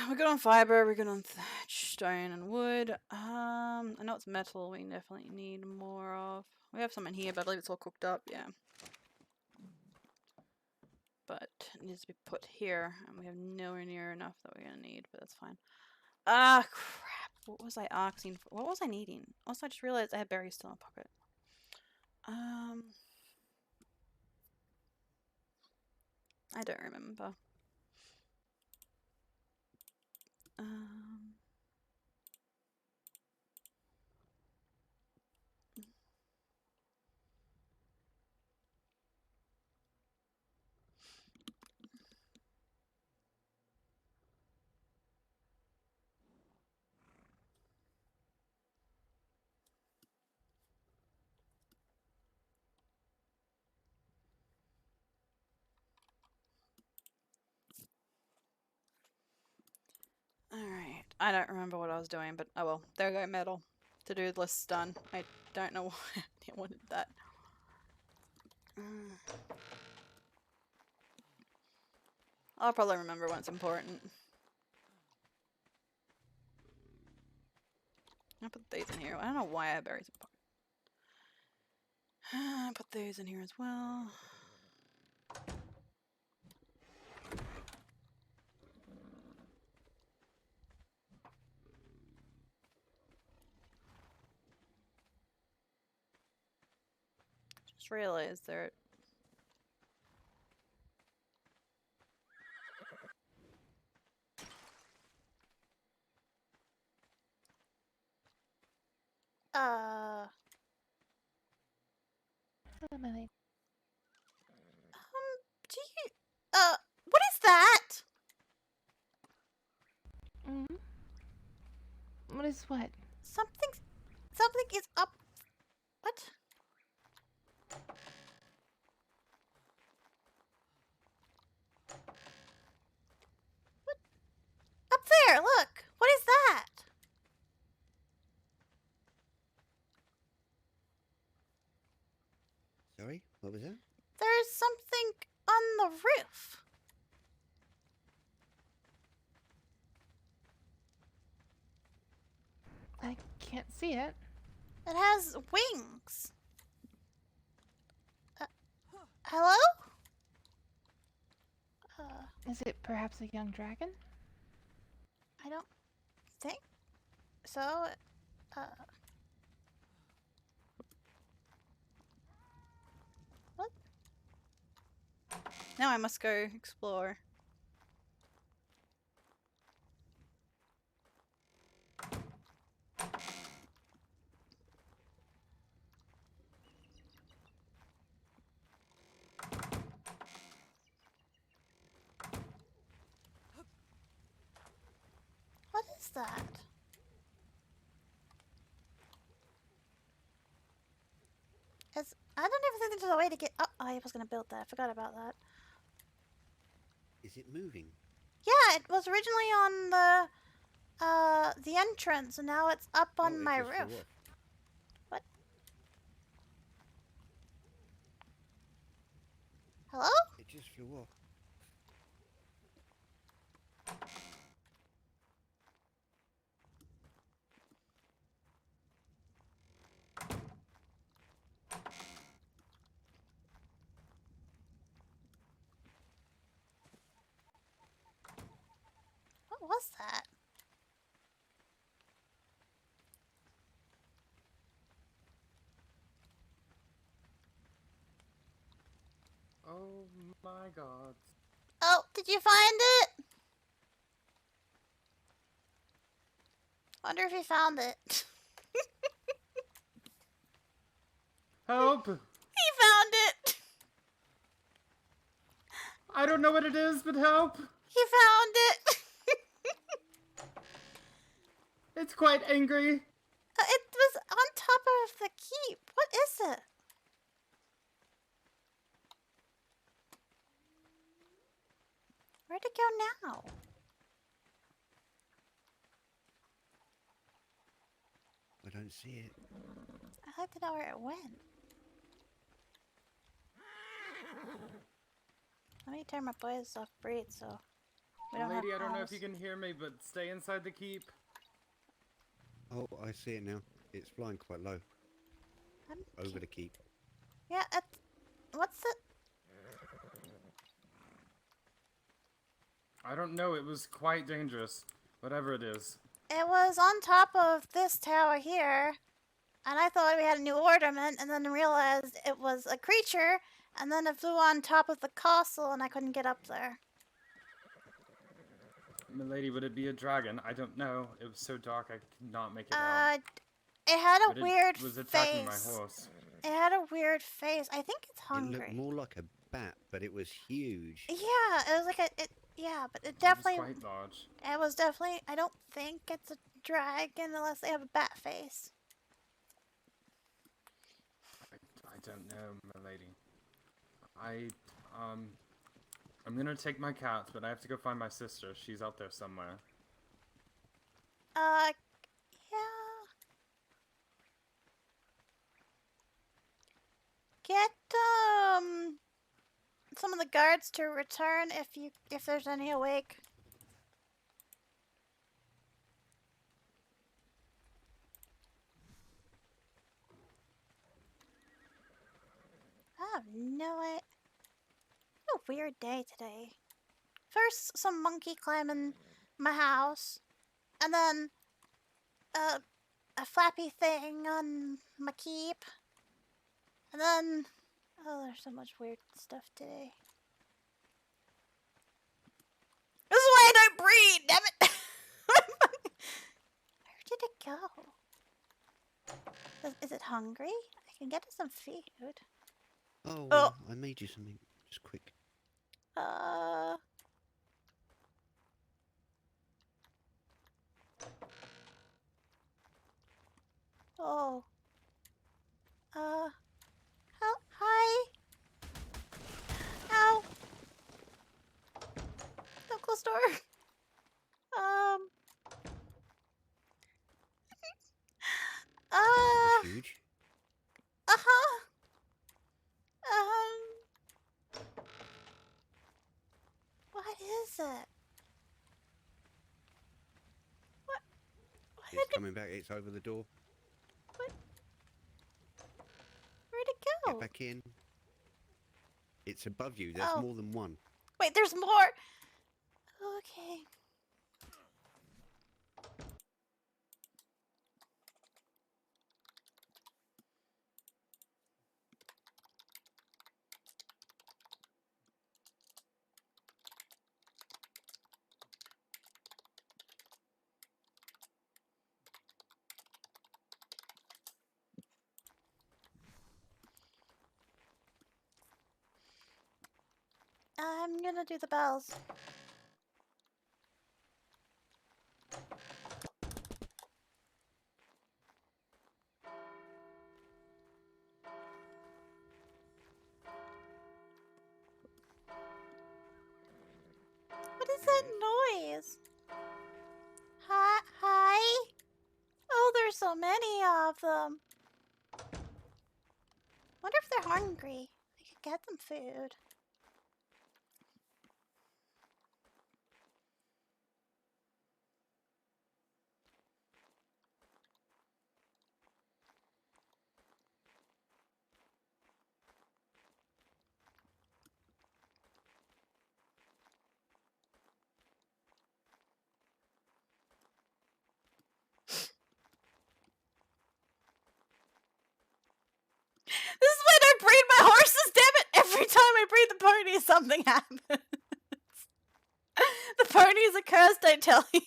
We're good on fiber, we're good on stone and wood. I know it's metal we definitely need more of. We have some in here, but I believe it's all cooked up, yeah. But it needs to be put here, and we have nowhere near enough that we're gonna need, but that's fine. Ah, crap. What was I asking for? What was I needing? Also, I just realized I had berries still in my pocket. I don't remember. Alright, I don't remember what I was doing, but oh well. There go metal. To-do list's done. I don't know why I wanted that. I'll probably remember when it's important. I'll put these in here. I don't know why I have berries in my pocket. Put those in here as well. Just realized there. Hello, my lady. Do you, what is that? What is what? Something is up. What? What? Up there, look. What is that? Sorry, what was that? There's something on the roof. I can't see it. It has wings. Hello? Is it perhaps a young dragon? I don't think so. What? Now I must go explore. What is that? I don't even think there's a way to get up. Oh, I was gonna build that. I forgot about that. Is it moving? Yeah, it was originally on the entrance, and now it's up on it my just flew roof. off. What? Hello? It just flew off. What was that? Oh my god. Oh, did you find it? Wonder if you found it. Help! He found it. I don't know what it is, but help! He found it. It's quite angry. It was on top of the keep. What is it? Where'd it go now? I don't see it. I'd like to know where it went. Let me turn my voice off breed so we don't Lady, I have don't know if you owls. can hear me, but stay inside the keep. Oh, I see it now. It's flying quite low. Over the keep. Yeah, what's it? I don't know, it was quite dangerous. Whatever it is. It was on top of this tower here, and I thought we had a new ornament, and then realized it was a creature, and then it flew on top of the castle, and I couldn't get up there. Milady, would it be a dragon? I don't know. It was so dark I could not make it out. It had a But weird it was attacking face. my horse. It had a weird face. I think it's It hungry. looked more like a bat, but it was huge. Yeah, it was like yeah, but it definitely. It was quite large. It was definitely. I don't think it's a dragon unless they have a bat face. I don't know, milady. I'm gonna take my cats, but I have to go find my sister. She's out there somewhere. Yeah. Get some of the guards to return if there's any awake. I have no idea. What a weird day today. First, some monkey climbing my house, and then a flappy thing on my keep, and then there's so much weird stuff today. This is why I don't breed, damn it! Where did it go? Is it hungry? I can get it some food. Oh, I made you something. Just quick. Oh. Hi. Ow. Don't close door. Huge. What is it? What? It's coming back. It's over the door. Where'd it go? Get back in. It's above you. There's more than one. Wait, there's more. Okay. I'm gonna do the bells. What is that noise? Hi? Oh, there's so many of them. Wonder if they're hungry. I could get them food. This is when I breed my horses, damn it! Every time I breed the pony, something happens. The ponies are cursed, I tell you.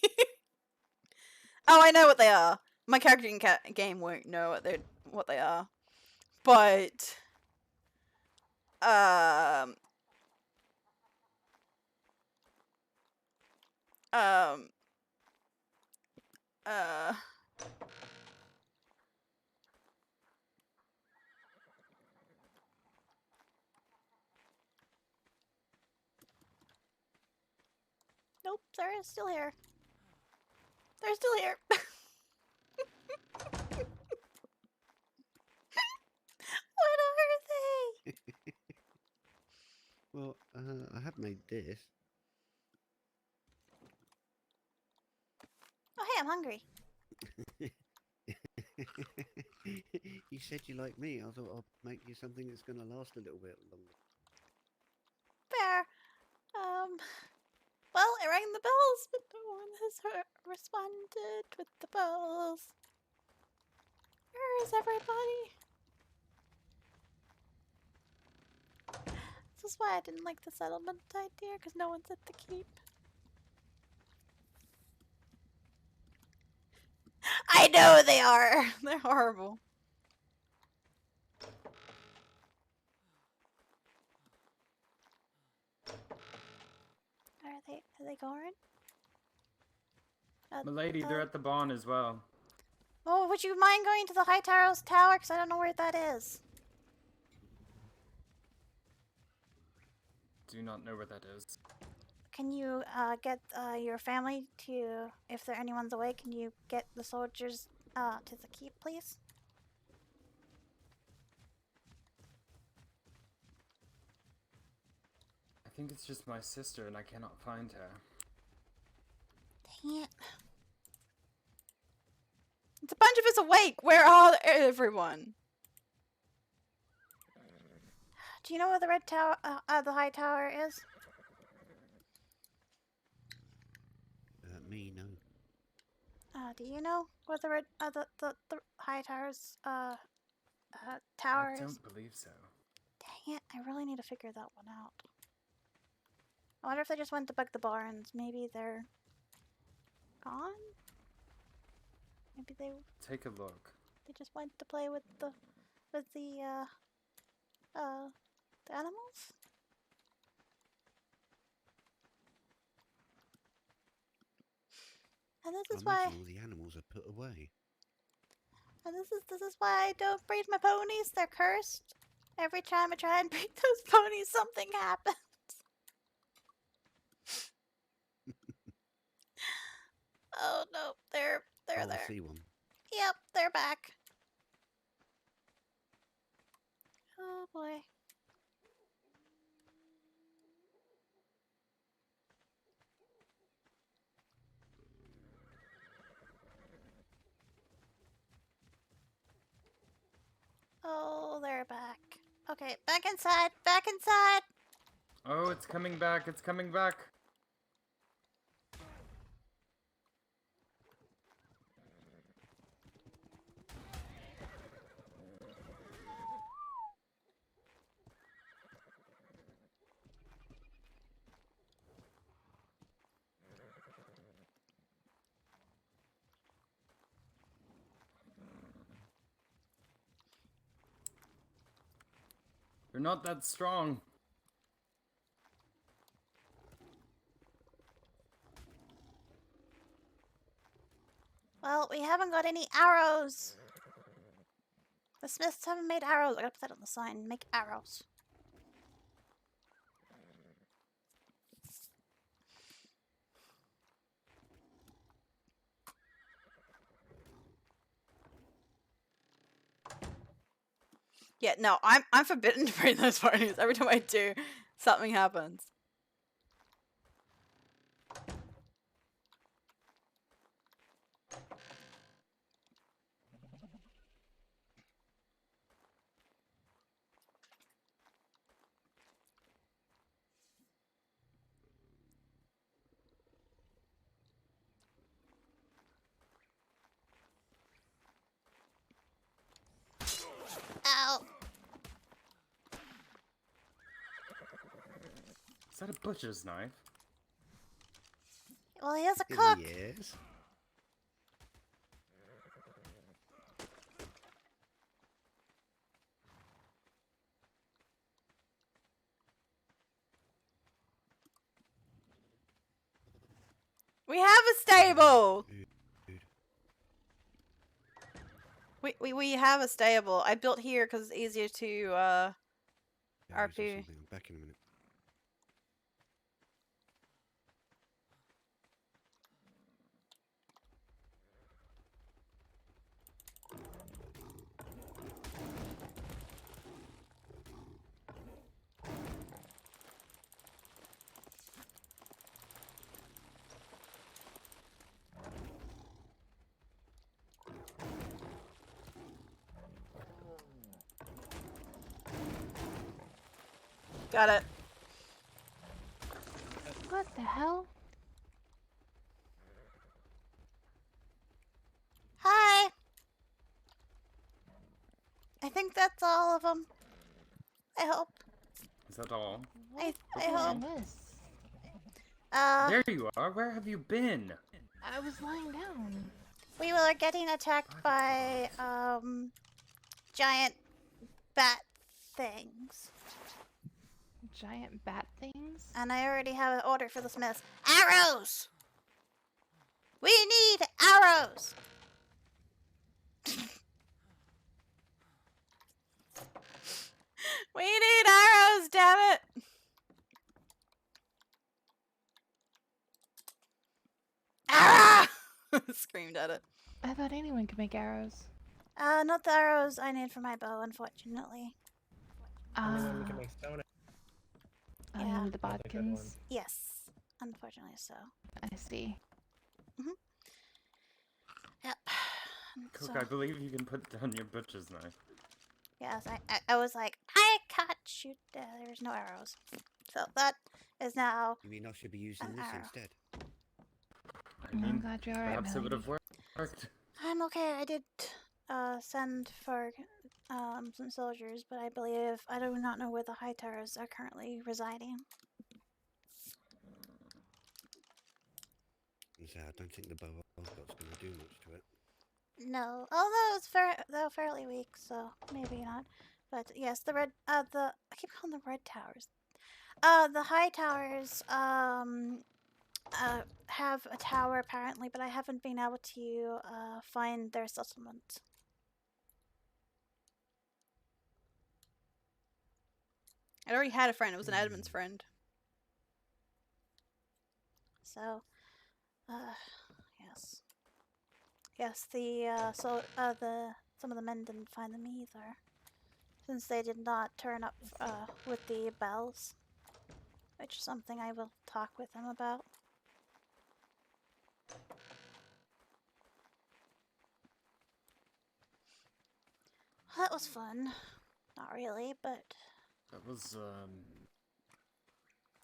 Oh, I know what they are. My character in game won't know what they are. But nope, they're still here. They're still here. What are they? I have made this. Oh, hey, I'm hungry. You said you like me. I thought I'll make you something that's going to last a little bit longer. Fair. Well, it rang the bells, but no one has responded with the bells. Where is everybody? This is why I didn't like the settlement idea, because no one's at the keep. I know they are! They're horrible. Are they going? Milady, they're at the barn as well. Oh, would you mind going to the High Tyrell's tower? Because I don't know where that is. Do not know where that is. Can you get your family to, if there anyone's away, can you get the soldiers to the keep, please? I think it's just my sister and I cannot find her. Dang it. It's a bunch of us awake. Where are everyone? Do you know where the red tower, the high tower is? Me, no. Do you know where the red, the high tower's, tower I is? don't believe so. Dang it, I really need to figure that one out. I wonder if they just went to bug the barns. Maybe they're gone? Maybe they Take a look. just went to play with the animals? And this I is why imagine all the animals are put away. and this is why I don't breed my ponies. They're cursed. Every time I try and breed those ponies, something happens. Oh no, they're I there. see one. Yep, they're back. Oh boy. Oh, they're back. Okay, back inside. Back inside. Oh, it's coming back. It's coming back. You're not that strong. Well, we haven't got any arrows. The Smiths haven't made arrows. I gotta put that on the sign. Make arrows. Yeah, no, I'm forbidden to breed those ponies. Every time I do, something happens. Ow. Is that a butcher's knife? Well, he has a cook. Yes. We have a stable. We have a stable. I built here because it's easier to RP. I'm back in a minute. Got it. What the hell? Hi. I think that's all of them. I hope. Is that all? I Okay. hope. There you are. Where have you been? I was lying down. We were getting attacked by giant bat things. Giant bat things? And I already have an order for the smiths. Arrows! We need arrows! We need arrows, damn it! Arrow! Screamed at it. I thought anyone could make arrows. Not the arrows I need for my bow, unfortunately. Anyone we can make stone. You need the bodkins? Yes, unfortunately so. I see. Yep. Cook, So- I believe you can put down your butcher's knife. Yes, I was like, I can't shoot. There's no arrows. So that is now You mean I should be using an this arrow. instead? I mean, glad you're alright, perhaps it would have Melody. worked. I'm okay. I did send for some soldiers, but I do not know where the high towers are currently residing. So I don't think the bow I've got's going to do much to it. No, although they're fairly weak, so maybe not. But yes, the I keep calling them red towers. The high towers have a tower apparently, but I haven't been able to find their settlement. I already had a friend. It was an Edmund's friend. So, yes. Yes, some of the men didn't find them either, since they did not turn up with the bells, which is something I will talk with them about. That was fun. Not really, but That was,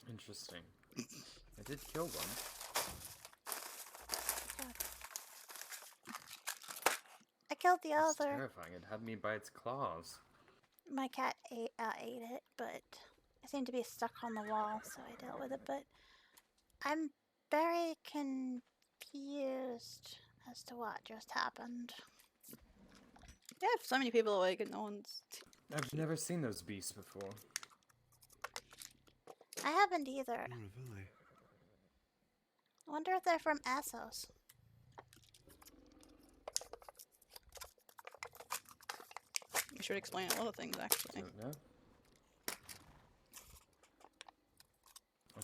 interesting. I did kill one. I killed the It's other. terrifying. It had me by its claws. My cat ate it, but it seemed to be stuck on the wall, so I dealt with it. But I'm very confused as to what just happened. Yeah, so many people awake and no one's. I've never seen those beasts before. I haven't either. Nor have I. I wonder if they're from Essos. You should explain a lot of things, actually. Don't know.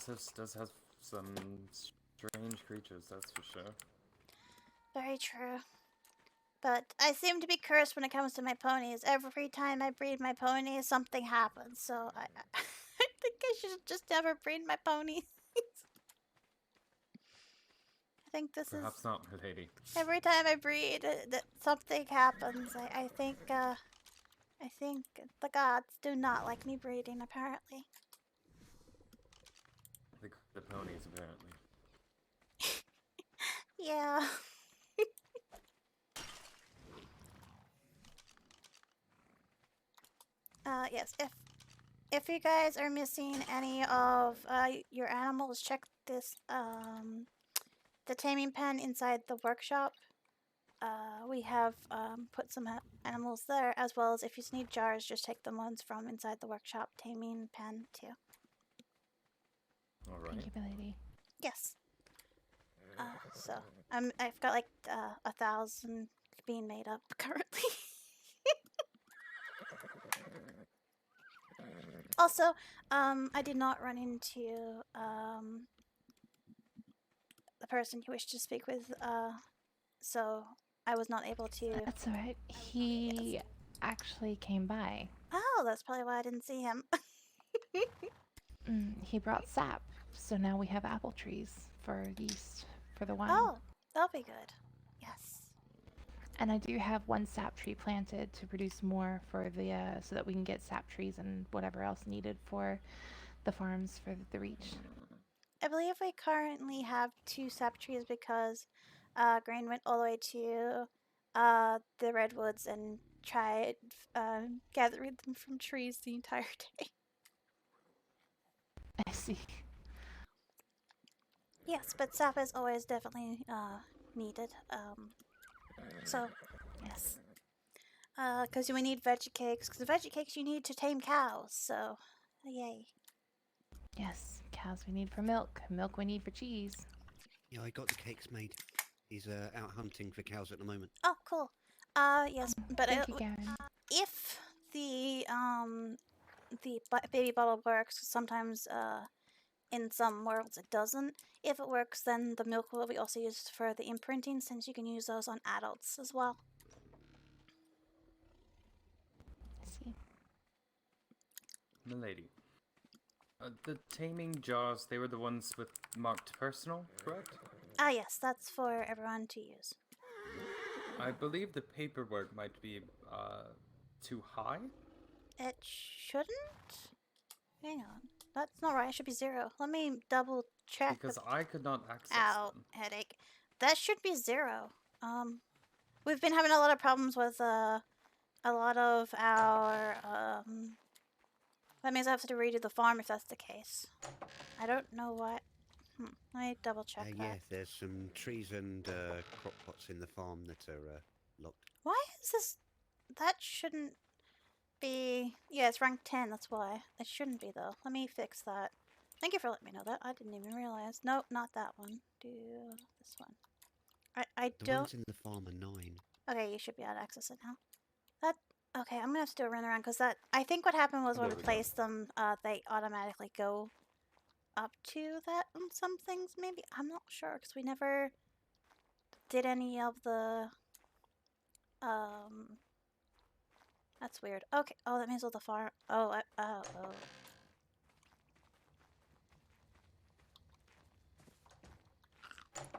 This does have some strange creatures, that's for sure. Very true. But I seem to be cursed when it comes to my ponies. Every time I breed my ponies, something happens. So I think I should just never breed my ponies. I think this Perhaps is not, my lady. every time I breed, something happens. I think the gods do not like me breeding. Apparently. The ponies, apparently. Yeah. Yes, if you guys are missing any of your animals, check this the taming pen inside the workshop. We have put some animals there, as well as if you need jars, just take the ones from inside the workshop taming pen too. All right. Thank you, Milady. Yes. So I've got like 1,000 being made up currently. Also, I did not run into the person you wished to speak with, so I was not able to. That's alright. He actually came by. Oh, that's probably why I didn't see him. He brought sap, so now we have apple trees for yeast for the wine. Oh, that'll be good. Yes. And I do have one sap tree planted to produce more for the so that we can get sap trees and whatever else needed for the farms for the Reach? I believe we currently have 2 sap trees because Grain went all the way to the redwoods and tried gathering them from trees the entire day. I see. Yes, but sap is always definitely needed. So, yes. Because we need veggie cakes. Because the veggie cakes you need to tame cows. So, yay. Yes, cows we need for milk. Milk we need for cheese. Yeah, I got the cakes made. He's out hunting for cows at the moment. Oh, cool. Yes, but Thank you, Garen. if the baby bottle works, sometimes in some worlds it doesn't. If it works, then the milk will be also used for the imprinting, since you can use those on adults as well. I see. Milady. The taming jars, they were the ones with marked personal, correct? Ah, yes, that's for everyone to use. I believe the paperwork might be too high. It shouldn't? Hang on. That's not right. It should be 0. Let me double check. Because I could not access Ow, them. headache. That should be 0. We've been having a lot of problems with a lot of our that means I have to redo the farm if that's the case. I don't know what. Let me double check that. Yeah, there's some trees and crop plots in the farm that are locked. Why is this? That shouldn't be. Yeah, it's rank 10. That's why. It shouldn't be though. Let me fix that. Thank you for letting me know that. I didn't even realize. Nope, not that one. Do this one. I The don't. ones in the farm are 9. Okay, you should be able to access it now. That. Okay, I'm gonna have to do a run around because that. I think what happened was when we placed them, they automatically go up to that on some things. Maybe I'm not sure because we never did any of the. That's weird. Okay. Oh, that means all the farm. Oh. Oh.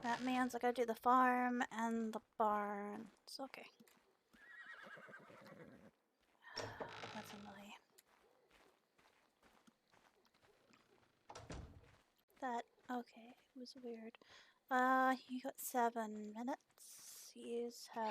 That means I gotta do the farm and the barn. It's okay. That's annoying. That okay. It was weird. You got 7 minutes. You have